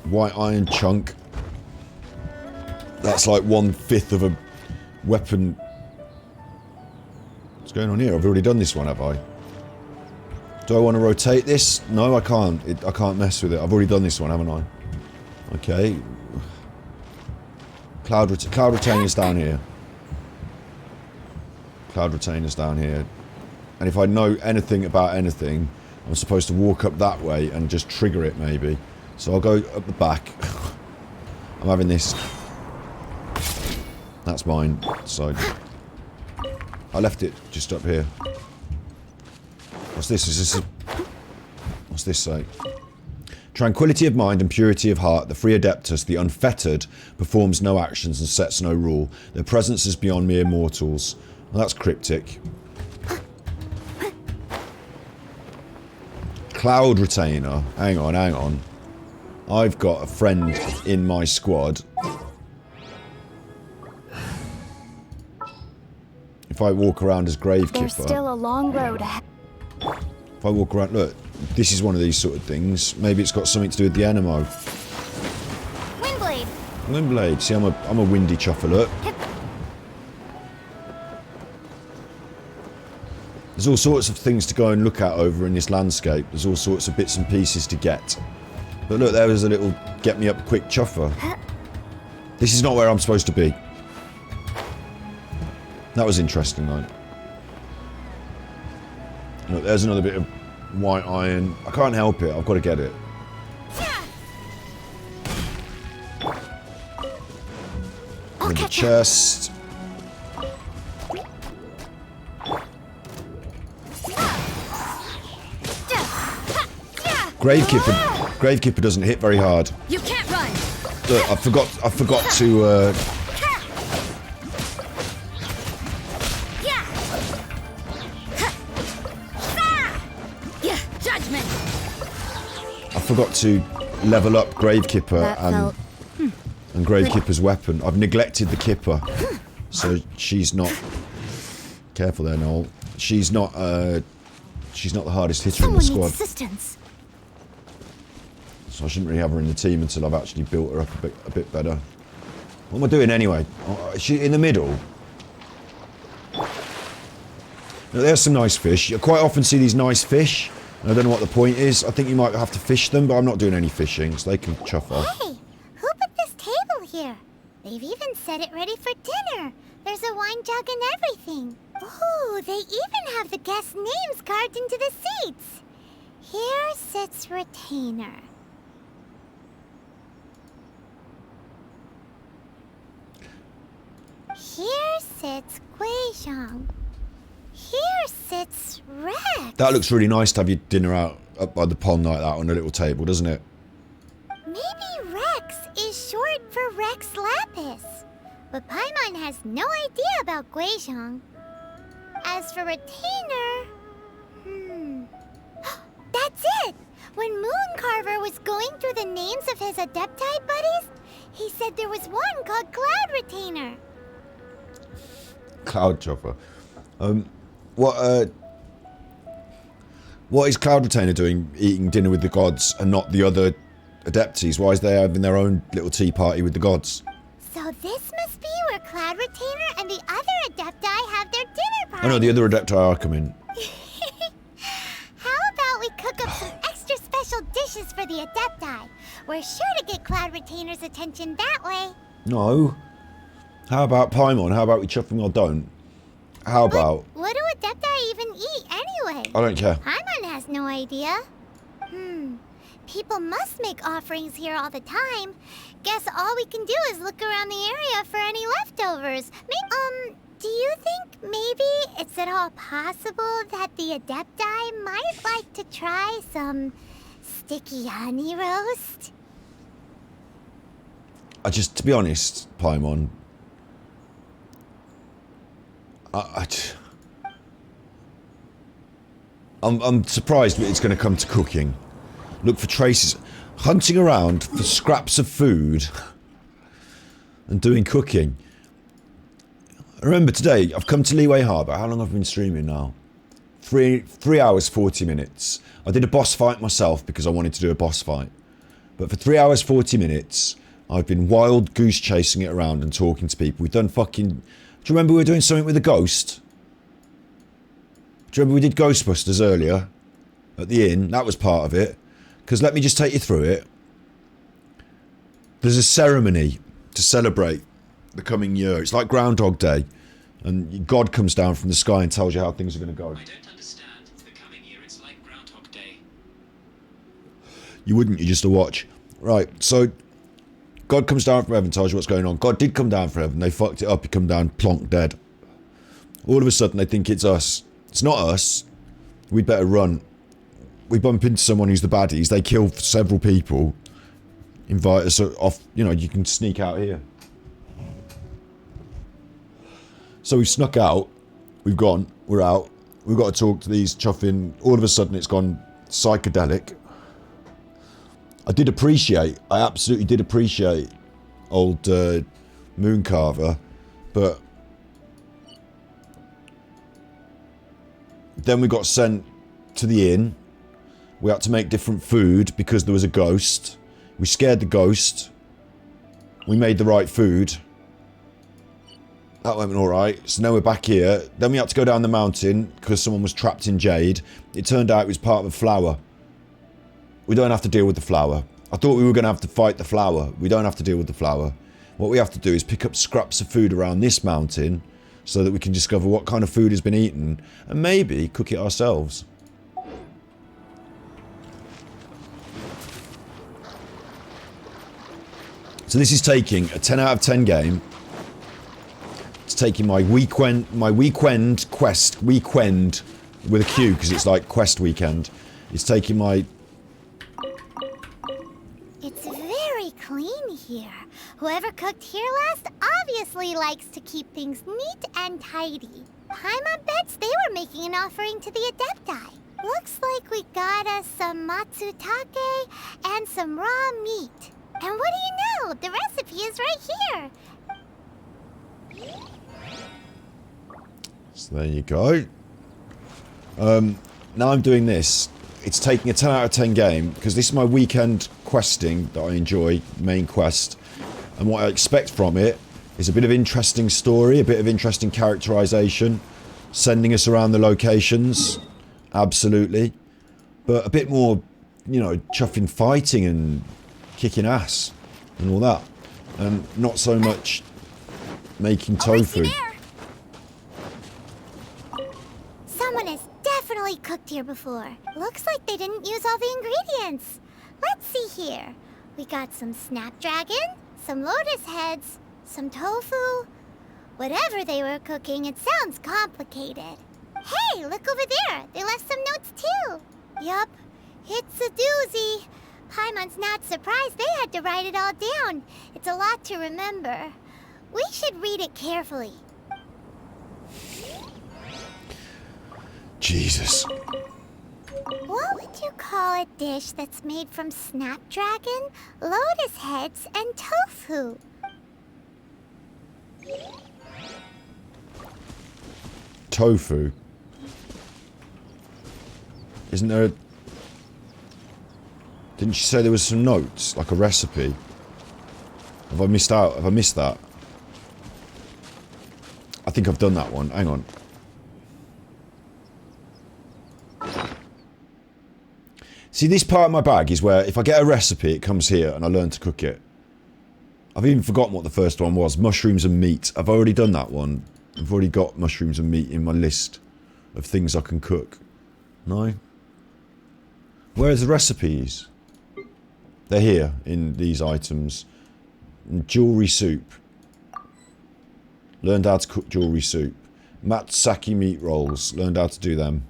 [SPEAKER 1] white iron chunk. That's like 1/5 of a weapon. What's going on here? I've already done this one, have I? Do I want to rotate this? No, I can't. I can't mess with it. I've already done this one, haven't I? Okay. Cloud Retainer's down here. Cloud Retainer's down here. And if I know anything about anything, I'm supposed to walk up that way and just trigger it, maybe. So I'll go up the back. I'm having this. That's mine. So I left it just up here. What's this? Is this a... What's this say? Tranquility of mind and purity of heart, the free adeptus, the unfettered, performs no actions and sets no rule. Their presence is beyond mere mortals. Well, that's cryptic. Cloud Retainer. Hang on, hang on. I've got a friend in my squad. If I walk around as Gravekeeper...
[SPEAKER 16] There's still a long road ahead.
[SPEAKER 1] If I walk around... Look, this is one of these sort of things. Maybe it's got something to do with the Anemo.
[SPEAKER 3] Windblade.
[SPEAKER 1] Windblade. See, I'm a windy chuffer, look. There's all sorts of things to go and look at over in this landscape. There's all sorts of bits and pieces to get. But look, there was a little get me up quick chuffer. This is not where I'm supposed to be. That was interesting, though. Look, there's another bit of white iron. I can't help it. I've got to get it. In the chest. Gravekeeper doesn't hit very hard.
[SPEAKER 7] You can't run.
[SPEAKER 1] Look, I forgot to
[SPEAKER 7] Judgment.
[SPEAKER 1] I forgot to level up Gravekeeper and Gravekeeper's weapon. I've neglected the Kipper. So she's not... Careful there, Noel. She's not the hardest hitter in the squad.
[SPEAKER 16] Assistance.
[SPEAKER 1] So I shouldn't really have her in the team until I've actually built her up a bit better. What am I doing anyway? Oh, is she in the middle? Now, there's some nice fish. You quite often see these nice fish. I don't know what the point is. I think you might have to fish them, but I'm not doing any fishing, so they can chuff off.
[SPEAKER 3] Hey, who put this table here? They've even set it ready for dinner. There's a wine jug and everything. Ooh, they even have the guests' names carved into the seats. Here sits Retainer. Here sits Guizhong. Here sits Rex.
[SPEAKER 1] That looks really nice to have your dinner out up by the pond like that on a little table, doesn't it?
[SPEAKER 3] Maybe Rex is short for Rex Lapis. But Paimon has no idea about Guizhong. As for Retainer... When Mooncarver was going through the names of his Adepti buddies, he said there was one called Cloud Retainer.
[SPEAKER 1] Cloud Chopper. What is Cloud Retainer doing eating dinner with the gods and not the other Adeptis? Why is they having their own little tea party with the gods?
[SPEAKER 3] So this must be where Cloud Retainer and the other Adepti have their dinner party.
[SPEAKER 1] Oh no, the other Adepti are coming.
[SPEAKER 3] How about we cook up some extra special dishes for the Adepti? We're sure to get Cloud Retainer's attention that way.
[SPEAKER 1] No. How about Paimon? How about we chuffing or don't? How about...
[SPEAKER 3] What do Adepti even eat anyway?
[SPEAKER 1] I don't care.
[SPEAKER 3] Paimon has no idea. People must make offerings here all the time. Guess all we can do is look around the area for any leftovers. Do you think maybe it's at all possible that the Adepti might like to try some sticky honey roast?
[SPEAKER 1] To be honest, Paimon, I'm surprised that it's going to come to cooking. Look for traces, hunting around for scraps of food and doing cooking. Remember today, I've come to Leeway Harbour. How long have I been streaming now? 3 hours, 40 minutes. I did a boss fight myself because I wanted to do a boss fight. But for 3 hours, 40 minutes, I've been wild goose chasing it around and talking to people. We've done fucking... Do you remember we were doing something with a ghost? Do you remember we did Ghostbusters earlier? At the inn? That was part of it. Because let me just take you through it. There's a ceremony to celebrate the coming year. It's like Groundhog Day. And God comes down from the sky and tells you how things are going to go.
[SPEAKER 6] I don't understand. The coming year, it's like Groundhog Day.
[SPEAKER 1] You wouldn't, you're just a watch. Right, so... God comes down from heaven and tells you what's going on. God did come down from heaven. They fucked it up. He come down, plonk dead. All of a sudden, they think it's us. It's not us. We'd better run. We bump into someone who's the baddies. They kill several people. Invite us off. You know, you can sneak out here. So we've snuck out. We've gone. We're out. We've got to talk to these chuffing. All of a sudden, it's gone psychedelic. I absolutely did appreciate old Mooncarver, but then we got sent to the inn. We had to make different food because there was a ghost. We scared the ghost. We made the right food. That went alright. So now we're back here. Then we had to go down the mountain because someone was trapped in jade. It turned out it was part of a flower. We don't have to deal with the flower. I thought we were going to have to fight the flower. We don't have to deal with the flower. What we have to do is pick up scraps of food around this mountain so that we can discover what kind of food has been eaten and maybe cook it ourselves. So this is taking a 10 out of 10 game. It's taking my weekend quest, weekend with a Q because it's like quest weekend. It's taking my...
[SPEAKER 3] It's very clean here. Whoever cooked here last obviously likes to keep things neat and tidy. Paimon bets they were making an offering to the Adepti. Looks like we got us some matsutake and some raw meat. And what do you know? The recipe is right here.
[SPEAKER 1] So there you go. Now I'm doing this. It's taking a 10 out of 10 game because this is my weekend questing that I enjoy, main quest. And what I expect from it is a bit of interesting story, a bit of interesting characterization, sending us around the locations, absolutely. But a bit more, you know, chuffing fighting and kicking ass and all that. And not so much making tofu.
[SPEAKER 3] Someone has definitely cooked here before. Looks like they didn't use all the ingredients. Let's see here. We got some snapdragon, some lotus heads, some tofu. Whatever they were cooking, it sounds complicated. Hey, look over there. They left some notes too. Yup, it's a doozy. Paimon's not surprised they had to write it all down. It's a lot to remember. We should read it carefully.
[SPEAKER 1] Jesus.
[SPEAKER 3] What would you call a dish that's made from snapdragon, lotus heads, and tofu?
[SPEAKER 1] Tofu? Isn't there a... Didn't she say there was some notes, like a recipe? Have I missed out? Have I missed that? I think I've done that one. Hang on. See, this part of my bag is where if I get a recipe, it comes here and I learn to cook it. I've even forgotten what the first one was. Mushrooms and meat. I've already done that one. I've already got mushrooms and meat in my list of things I can cook. No? Where's the recipes? They're here in these items. Jewelry soup. Learned how to cook jewelry soup. Matsaki meat rolls. Learned how to do them.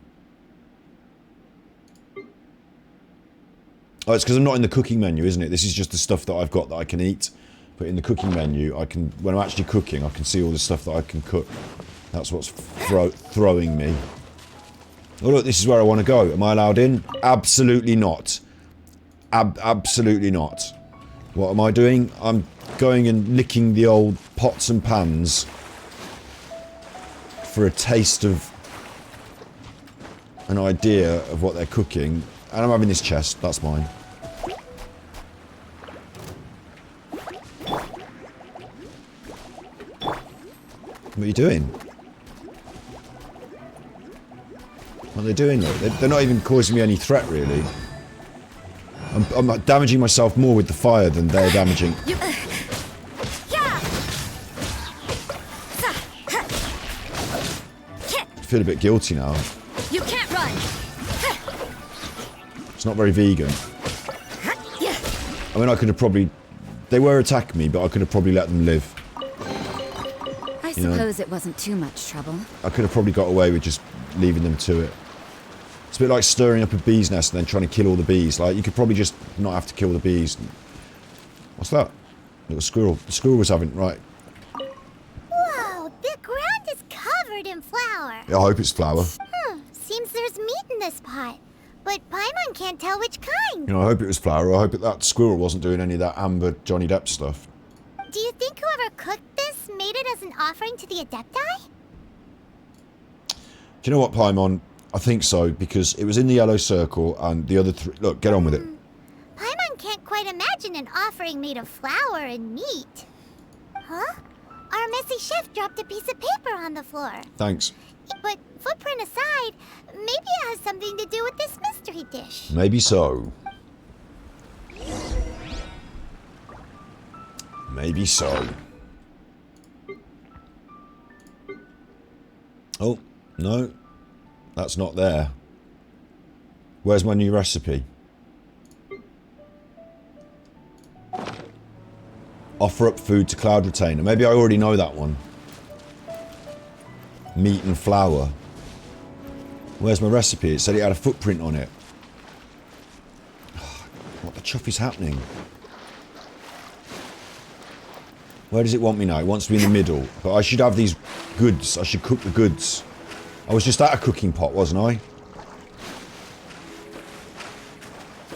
[SPEAKER 1] Oh, it's because I'm not in the cooking menu, isn't it? This is just the stuff that I've got that I can eat. But in the cooking menu, I can, when I'm actually cooking, I can see all the stuff that I can cook. That's what's throwing me. Oh look, this is where I want to go. Am I allowed in? Absolutely not. Absolutely not. What am I doing? I'm going and licking the old pots and pans for a taste of an idea of what they're cooking. And I'm having this chest, that's mine. What are you doing? What are they doing though? They're not even causing me any threat really. I'm damaging myself more with the fire than they're damaging. I feel a bit guilty now.
[SPEAKER 7] You can't run.
[SPEAKER 1] It's not very vegan. I mean, I could have probably... They were attacking me, but I could have probably let them live.
[SPEAKER 7] I suppose it wasn't too much trouble.
[SPEAKER 1] I could have probably got away with just leaving them to it. It's a bit like stirring up a bee's nest and then trying to kill all the bees. Like, you could probably just not have to kill the bees. What's that? Little squirrel. The squirrel was having... Right.
[SPEAKER 3] Whoa, the ground is covered in flour.
[SPEAKER 1] I hope it's flour.
[SPEAKER 3] Seems there's meat in this pot. But Paimon can't tell which kind.
[SPEAKER 1] You know, I hope it was flour. I hope that squirrel wasn't doing any of that Amber Johnny Depp stuff.
[SPEAKER 3] Do you think whoever cooked this made it as an offering to the Adepti?
[SPEAKER 1] Do you know what, Paimon? I think so, because it was in the yellow circle and the other three... Look, get on with it.
[SPEAKER 3] Paimon can't quite imagine an offering made of flour and meat. Huh? Our messy chef dropped a piece of paper on the floor.
[SPEAKER 1] Thanks.
[SPEAKER 3] But footprint aside, maybe it has something to do with this mystery dish.
[SPEAKER 1] Maybe so. Maybe so. Oh, no. That's not there. Where's my new recipe? Offer up food to Cloud Retainer. Maybe I already know that one. Meat and flour. Where's my recipe? It said it had a footprint on it. What the chuff is happening? Where does it want me now? It wants me in the middle. But I should have these goods. I should cook the goods. I was just at a cooking pot, wasn't I?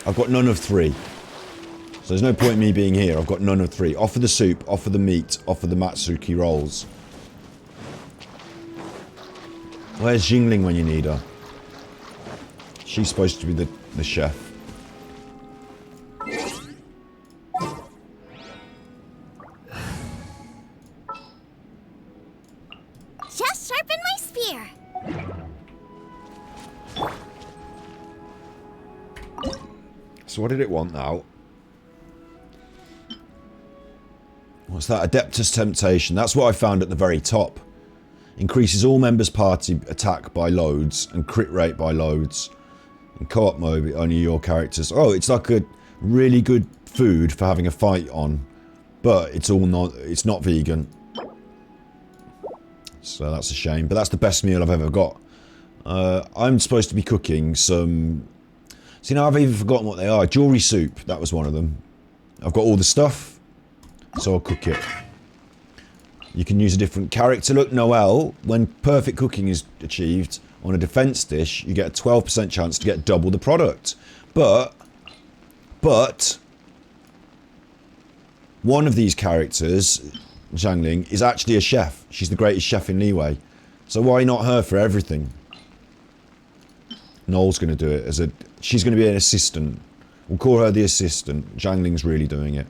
[SPEAKER 1] I've got none of three. So there's no point in me being here. I've got none of three. Offer the soup, offer the meat, offer the Matsuki rolls. Where's Jingling when you need her? She's supposed to be the chef.
[SPEAKER 3] Just sharpen my spear.
[SPEAKER 1] So what did it want now? What's that? Adeptus Temptation. That's what I found at the very top. Increases all members' party attack by loads and crit rate by loads. In co-op mode, only your characters. Oh, it's like a really good food for having a fight on, but it's not vegan. So that's a shame. But that's the best meal I've ever got. I'm supposed to be cooking some... See, now I've even forgotten what they are. Jewelry soup. That was one of them. I've got all the stuff, so I'll cook it. You can use a different character. Look, Noelle, when perfect cooking is achieved, On a defense dish, you get a 12% chance to get double the product. But one of these characters, Xiangling, is actually a chef. She's the greatest chef in Liyue. So why not her for everything? Noel's going to do it as a... She's going to be an assistant. We'll call her the assistant. Xiangling's really doing it.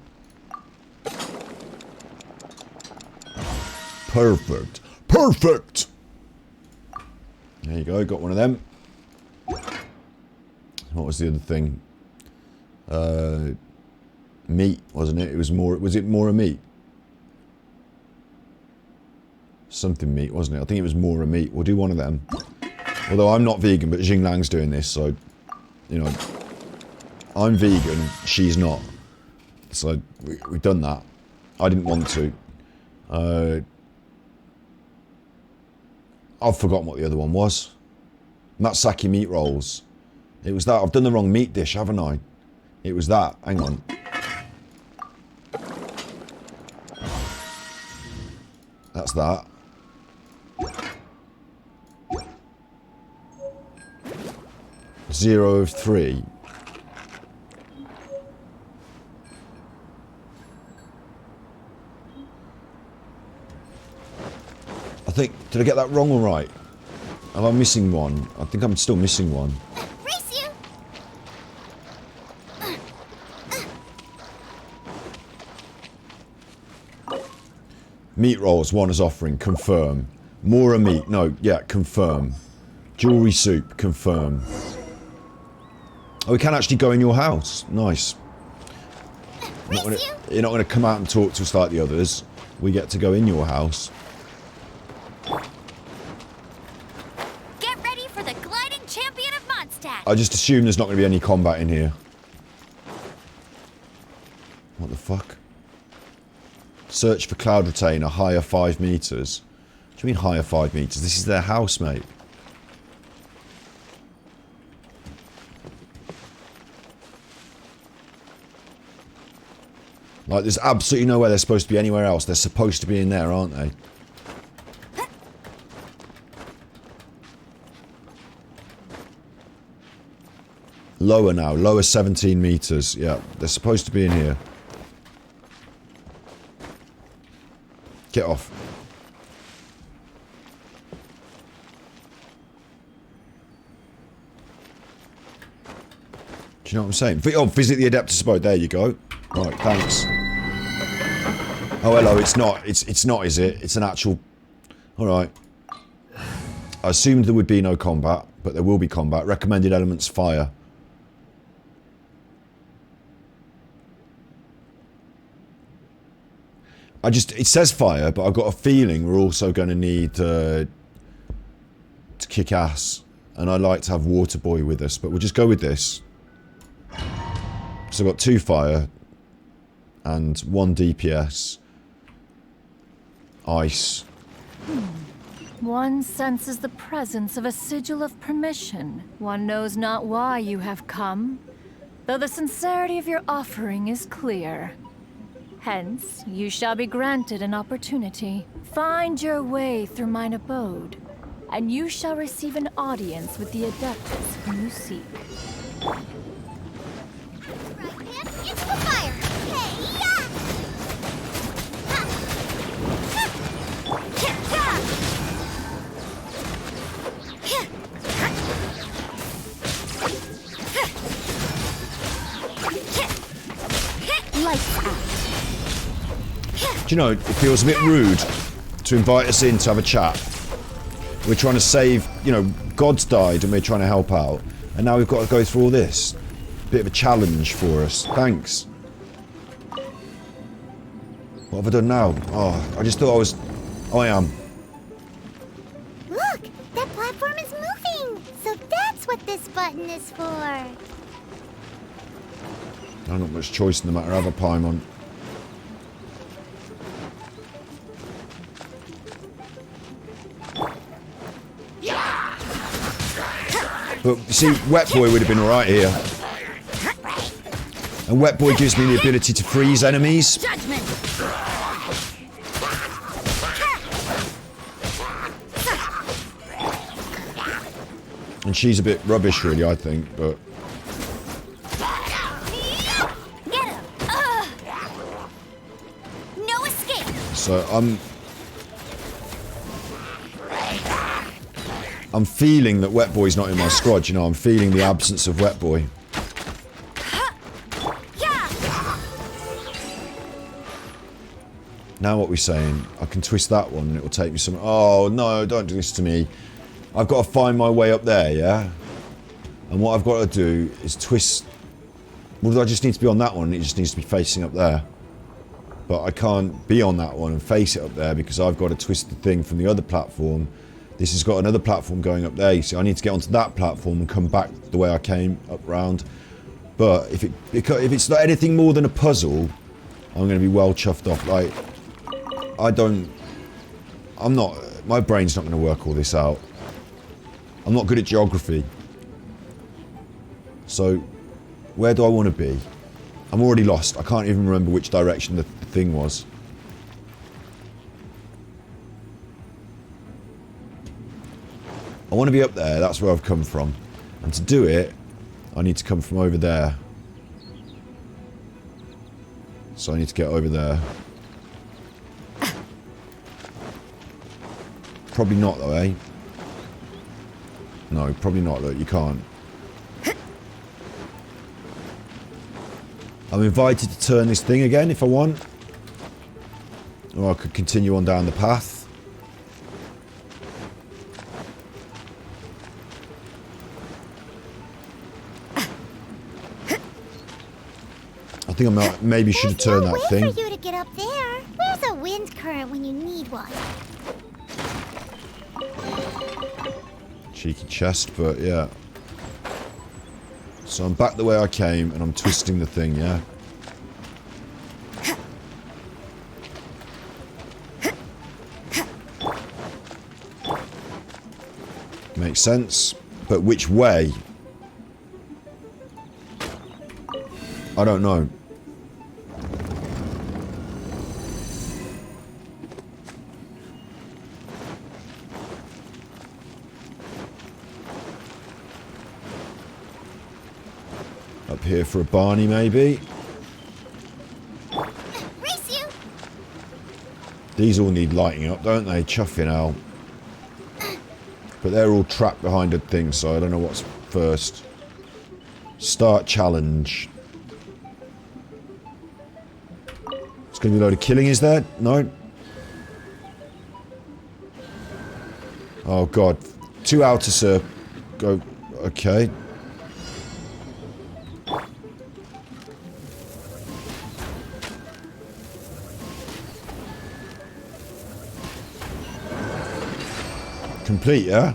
[SPEAKER 1] Perfect. Perfect! There you go, got one of them. What was the other thing? Meat, wasn't it? It was more... Was it more a meat? Something meat, wasn't it? I think it was more a meat. We'll do one of them. Although I'm not vegan, but Xinglang's doing this, so... You know... I'm vegan, she's not. So, we've done that. I didn't want to. I've forgotten what the other one was. Matsaki meat rolls. It was that. I've done the wrong meat dish, haven't I? It was that. Hang on. That's that. Zero of 3. I think, did I get that wrong or right? Am I missing one? I think I'm still missing one.
[SPEAKER 3] Race you!
[SPEAKER 1] Meat rolls, one is offering, confirm. Mora meat, no, yeah, confirm. Jewelry soup, confirm. Oh, we can actually go in your house. Nice. You're not going to come out and talk to us like the others. We get to go in your house.
[SPEAKER 7] Get ready for the gliding champion of Mondstadt.
[SPEAKER 1] I just assume there's not going to be any combat in here. What the fuck? Search for cloud retainer, higher 5 meters. What do you mean higher 5 meters? This is their house, mate. Like, there's absolutely nowhere they're supposed to be anywhere else. They're supposed to be in there, aren't they? Lower now. Lower 17 meters. Yeah, they're supposed to be in here. Get off. Do you know what I'm saying? Oh, visit the Adeptus abode. There you go. Right, thanks. Oh, hello. It's not. It's not, is it? It's an actual... Alright. I assumed there would be no combat, but there will be combat. Recommended elements, fire. It says fire, but I've got a feeling we're also going to need to kick ass. And I'd like to have Water Boy with us, but we'll just go with this. So I've got 2 fire and 1 DPS. Ice.
[SPEAKER 12] One senses the presence of a sigil of permission. One knows not why you have come, though the sincerity of your offering is clear. Hence, you shall be granted an opportunity. Find your way through mine abode, and you shall receive an audience with the Adeptus whom you seek.
[SPEAKER 3] It's the fire! Hey, yeah!
[SPEAKER 10] Lights out.
[SPEAKER 1] Do you know, it feels a bit rude to invite us in to have a chat. We're trying to save, you know, God's died and we're trying to help out. And now we've got to go through all this. Bit of a challenge for us. Thanks. What have I done now? Oh, I just thought I was... Oh, I am.
[SPEAKER 3] Look! That platform is moving! So that's what this button is for!
[SPEAKER 1] I don't have much choice no matter how I Paimon. But, you see, Wet Boy would have been alright here. And Wet Boy gives me the ability to freeze enemies.
[SPEAKER 3] Judgment!
[SPEAKER 1] And she's a bit rubbish, really, I think, but...
[SPEAKER 7] Get him! No escape!
[SPEAKER 1] So, I'm feeling that Wet Boy's not in my squad, you know, I'm feeling the absence of Wet Boy. Now what we're saying, I can twist that one and it will take me some... Oh, no, don't do this to me. I've got to find my way up there, yeah? And what I've got to do is twist... Well, I just need to be on that one, it just needs to be facing up there. But I can't be on that one and face it up there because I've got to twist the thing from the other platform. This has got another platform going up there, you see. I need to get onto that platform and come back the way I came up round. But if it's not anything more than a puzzle, I'm going to be well chuffed off. Like... I'm not, my brain's not going to work all this out. I'm not good at geography. So, where do I want to be? I'm already lost. I can't even remember which direction the thing was. I want to be up there, that's where I've come from. And to do it, I need to come from over there. So I need to get over there. Probably not though, eh? No, probably not, look, you can't. I'm invited to turn this thing again if I want. Or I could continue on down the path. I think I maybe should have turned that thing.
[SPEAKER 3] There's no way for you to get up there. Where's a wind current when you need one?
[SPEAKER 1] Cheeky chest, but yeah. So I'm back the way I came and I'm twisting the thing, yeah? Makes sense. But which way? I don't know. Up here for a Barney, maybe?
[SPEAKER 3] Race you.
[SPEAKER 1] These all need lighting up, don't they? Chuffing out. But they're all trapped behind a thing, so I don't know what's first. Start challenge. It's going to be a load of killing, is there? No? Oh, God. 2 outer circle. Go. Okay. Complete, yeah?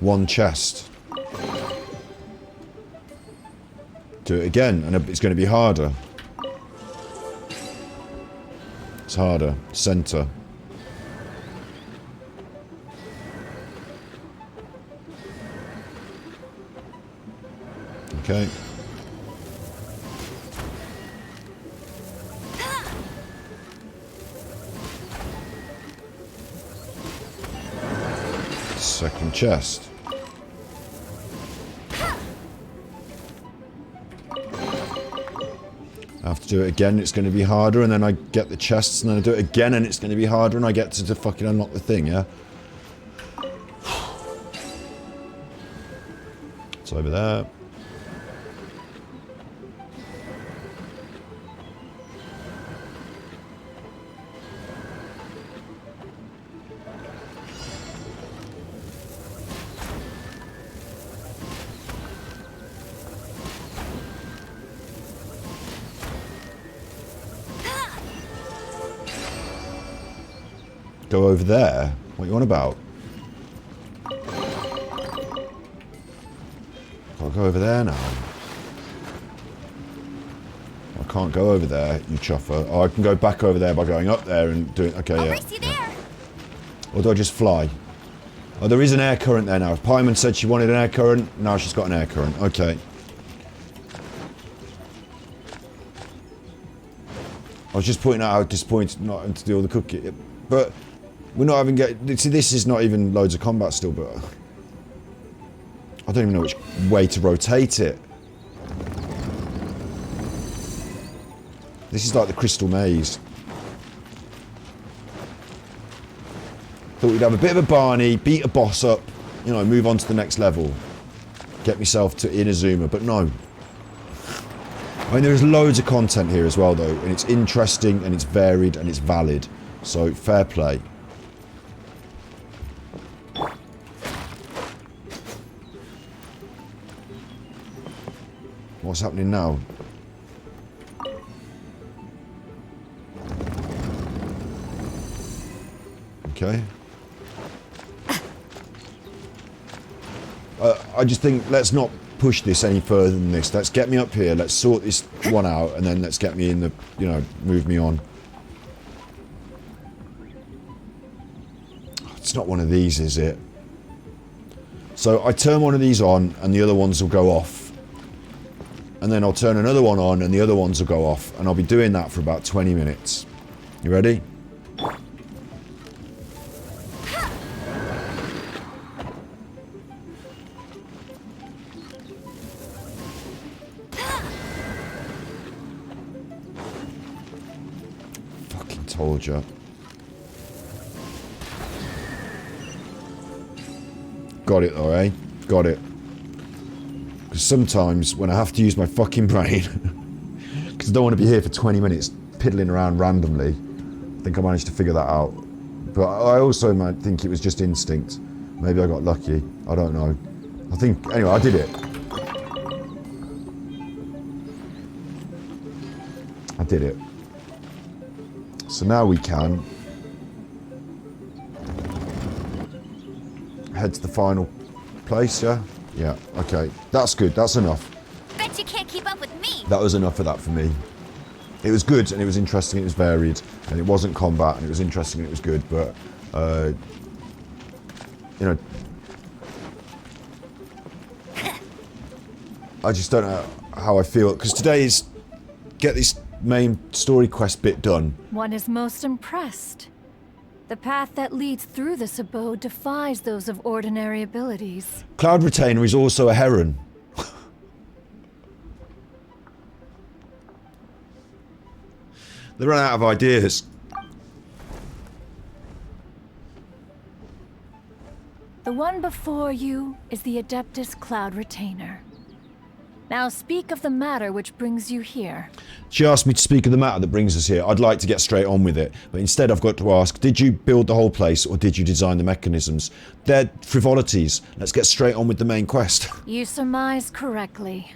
[SPEAKER 1] 1 chest. Do it again, and it's going to be harder. It's harder. Center. Okay. Second chest. I have to do it again, it's going to be harder, and then I get the chests, and then I do it again, and it's going to be harder, and I get to fucking unlock the thing, yeah? It's over there. Go over there? What are you on about? I'll go over there now. I can't go over there, you chuffer. Oh, I can go back over there by going up there and doing... Okay, yeah.
[SPEAKER 7] Race you there.
[SPEAKER 1] Or do I just fly? Oh, there is an air current there now. Paimon said she wanted an air current. Now she's got an air current. Okay. I was just pointing out how disappointed not to do all the cooking. But We're not even getting... See, this is not even loads of combat still, but... I don't even know which way to rotate it. This is like the Crystal Maze. Thought we'd have a bit of a Barney, beat a boss up, you know, move on to the next level. Get myself to Inazuma, but no. I mean, there's loads of content here as well, though, and it's interesting, and it's varied, and it's valid. So, fair play. What's happening now? Okay. I just think let's not push this any further than this. Let's get me up here. Let's sort this one out, and then let's get me in the, you know, move me on. It's not one of these, is it? So I turn one of these on, and the other ones will go off. And then I'll turn another one on, and the other ones will go off. And I'll be doing that for about 20 minutes. You ready? Fucking told you. Got it though, eh? Got it. Because sometimes when I have to use my fucking brain, because I don't want to be here for 20 minutes piddling around randomly, I think I managed to figure that out. But I also might think it was just instinct. Maybe I got lucky. I don't know. I think, anyway, I did it. I did it. So now we can head to the final place, yeah? Yeah, okay. That's good. That's enough.
[SPEAKER 7] Bet you can't keep up with me.
[SPEAKER 1] That was enough of that for me. It was good, and it was interesting, it was varied, and it wasn't combat, and it was interesting, and it was good, but, you know, I just don't know how I feel, because today is get this main story quest bit done.
[SPEAKER 12] One is most impressed. The path that leads through this abode defies those of ordinary abilities.
[SPEAKER 1] Cloud Retainer is also a heron. They run out of ideas.
[SPEAKER 12] The one before you is the Adeptus Cloud Retainer. Now speak of the matter which brings you here.
[SPEAKER 1] She asked me to speak of the matter that brings us here. I'd like to get straight on with it, but instead I've got to ask, did you build the whole place or did you design the mechanisms? They're frivolities. Let's get straight on with the main quest.
[SPEAKER 12] You surmise correctly.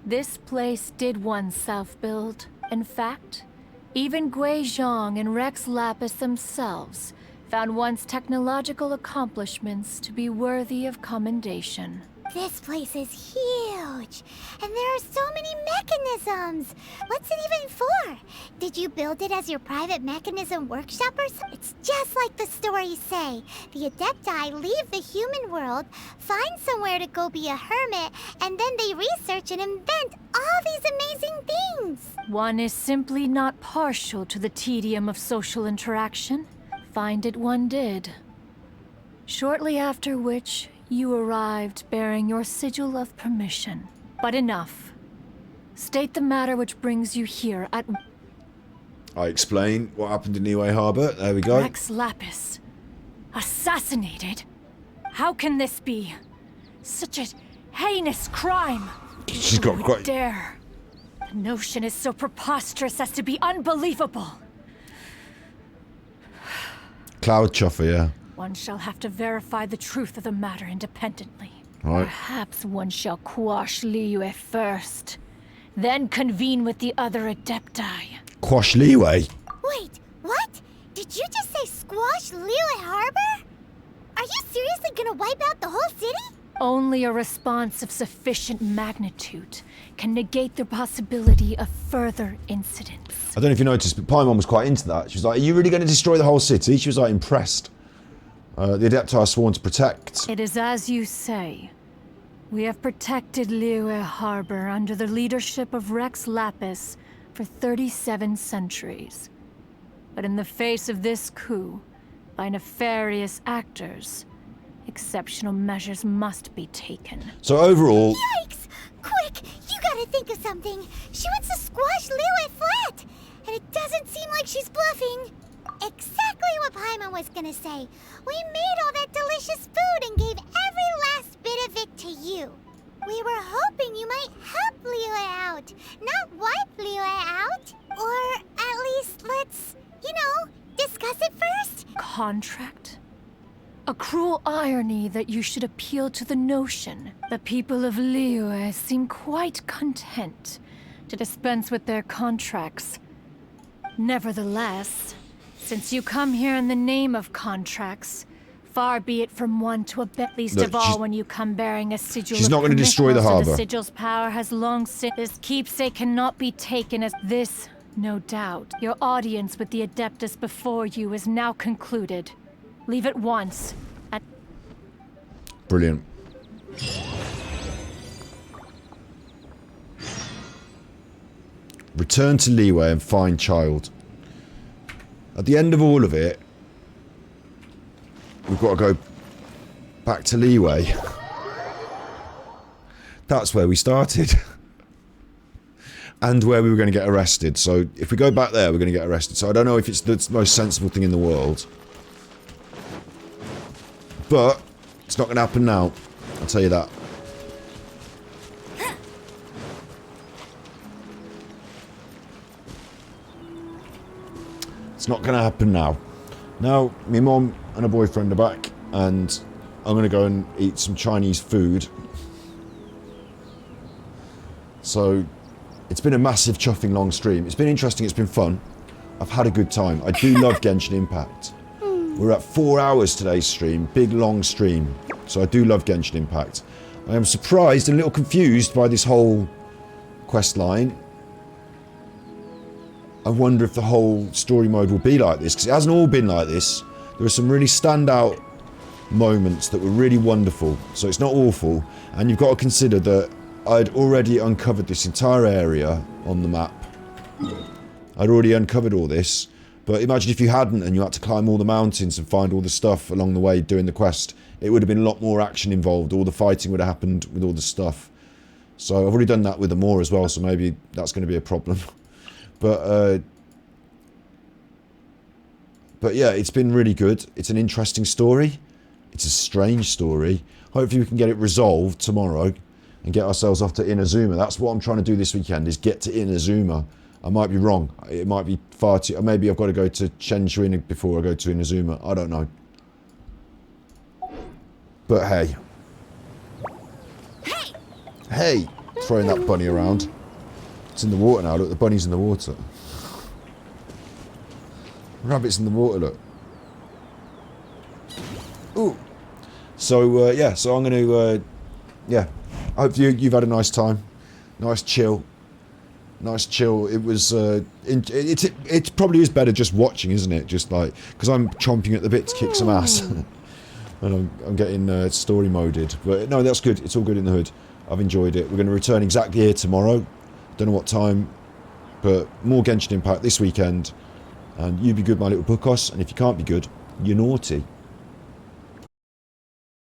[SPEAKER 12] This place did once self-build. In fact, even Gui Zhang and Rex Lapis themselves found one's technological accomplishments to be worthy of commendation.
[SPEAKER 3] This place is huge, and there are so many mechanisms. What's it even for? Did you build it as your private mechanism workshop or something? It's just like the stories say. The Adepti leave the human world, find somewhere to go be a hermit, and then they research and invent all these amazing things.
[SPEAKER 12] One is simply not partial to the tedium of social interaction. Find it one did. Shortly after which, you arrived bearing your sigil of permission. But enough. State the matter which brings you here at...
[SPEAKER 1] I explain what happened in Niue Harbor. There we go.
[SPEAKER 12] Rex Lapis. Assassinated? How can this be? Such a heinous crime.
[SPEAKER 1] She's got quite...
[SPEAKER 12] Dare. The notion is so preposterous as to be unbelievable.
[SPEAKER 1] Cloud Chuffer, yeah.
[SPEAKER 12] One shall have to verify the truth of the matter independently.
[SPEAKER 1] Right.
[SPEAKER 12] Perhaps one shall quash Liyue first, then convene with the other Adepti.
[SPEAKER 1] Quash Liyue?
[SPEAKER 3] Wait, what? Did you just say squash Liyue Harbor? Are you seriously gonna wipe out the whole city?
[SPEAKER 12] Only a response of sufficient magnitude can negate the possibility of further incidents.
[SPEAKER 1] I don't know if you noticed, but Paimon was quite into that. She was like, are you really going to destroy the whole city? She was like impressed. The Adepti are sworn to protect.
[SPEAKER 12] It is as you say. We have protected Liyue Harbor under the leadership of Rex Lapis for 37 centuries. But in the face of this coup, by nefarious actors. Exceptional measures must be taken.
[SPEAKER 1] So overall...
[SPEAKER 3] Yikes! Quick! You gotta think of something! She wants to squash Liyue flat! And it doesn't seem like she's bluffing. Exactly what Paimon was gonna say. We made all that delicious food and gave every last bit of it to you. We were hoping you might help Liyue out, not wipe Liyue out. Or at least let's, discuss it first.
[SPEAKER 12] Contract? A cruel irony that you should appeal to the notion. The people of Liyue seem quite content to dispense with their contracts. Nevertheless, since you come here in the name of contracts, far be it from one to abet, least
[SPEAKER 1] Look,
[SPEAKER 12] of all when you come bearing a sigil.
[SPEAKER 1] She's not going to destroy the harbor.
[SPEAKER 12] The sigil's power has long since. This keepsake cannot be taken as this, no doubt. Your audience with the Adeptus before you is now concluded. Leave at once.
[SPEAKER 1] Brilliant. Return to Liyue and find child. At the end of all of it, we've got to go back to Liyue. That's where we started. And where we were going to get arrested. So if we go back there, we're going to get arrested. So I don't know if it's the most sensible thing in the world. But it's not going to happen now. I'll tell you that. It's not going to happen now. Now, my mum and her boyfriend are back, and I'm going to go and eat some Chinese food. So, it's been a massive chuffing long stream. It's been interesting, it's been fun. I've had a good time. I do love Genshin Impact. We're at 4 hours today's stream, big long stream. So I do love Genshin Impact. I am surprised and a little confused by this whole quest line. I wonder if the whole story mode will be like this, because it hasn't all been like this. There are some really standout moments that were really wonderful, so it's not awful. And you've got to consider that I'd already uncovered this entire area on the map. I'd already uncovered all this, but imagine if you hadn't and you had to climb all the mountains and find all the stuff along the way doing the quest. It would have been a lot more action involved. All the fighting would have happened with all the stuff. So I've already done that with the Moor as well, so maybe that's going to be a problem. But yeah, it's been really good. It's an interesting story. It's a strange story. Hopefully we can get it resolved tomorrow and get ourselves off to Inazuma. That's what I'm trying to do this weekend, is get to Inazuma. I might be wrong. It might be far too... Maybe I've got to go to Chenshuin before I go to Inazuma. I don't know. But hey. Hey! Throwing that bunny around. It's in the water now. Look, the bunny's in the water. Rabbit's in the water, look. Ooh. So, yeah. So I'm going to... yeah. I hope you've had a nice time. Nice chill. Nice chill. It was... it probably is better just watching, isn't it? Just like... Because I'm chomping at the bit to kick some ass. And I'm getting story moded. But no, that's good. It's all good in the hood. I've enjoyed it. We're going to return exactly here tomorrow. Don't know what time. But more Genshin Impact this weekend. And you be good, my little bookos. And if you can't be good, you're naughty.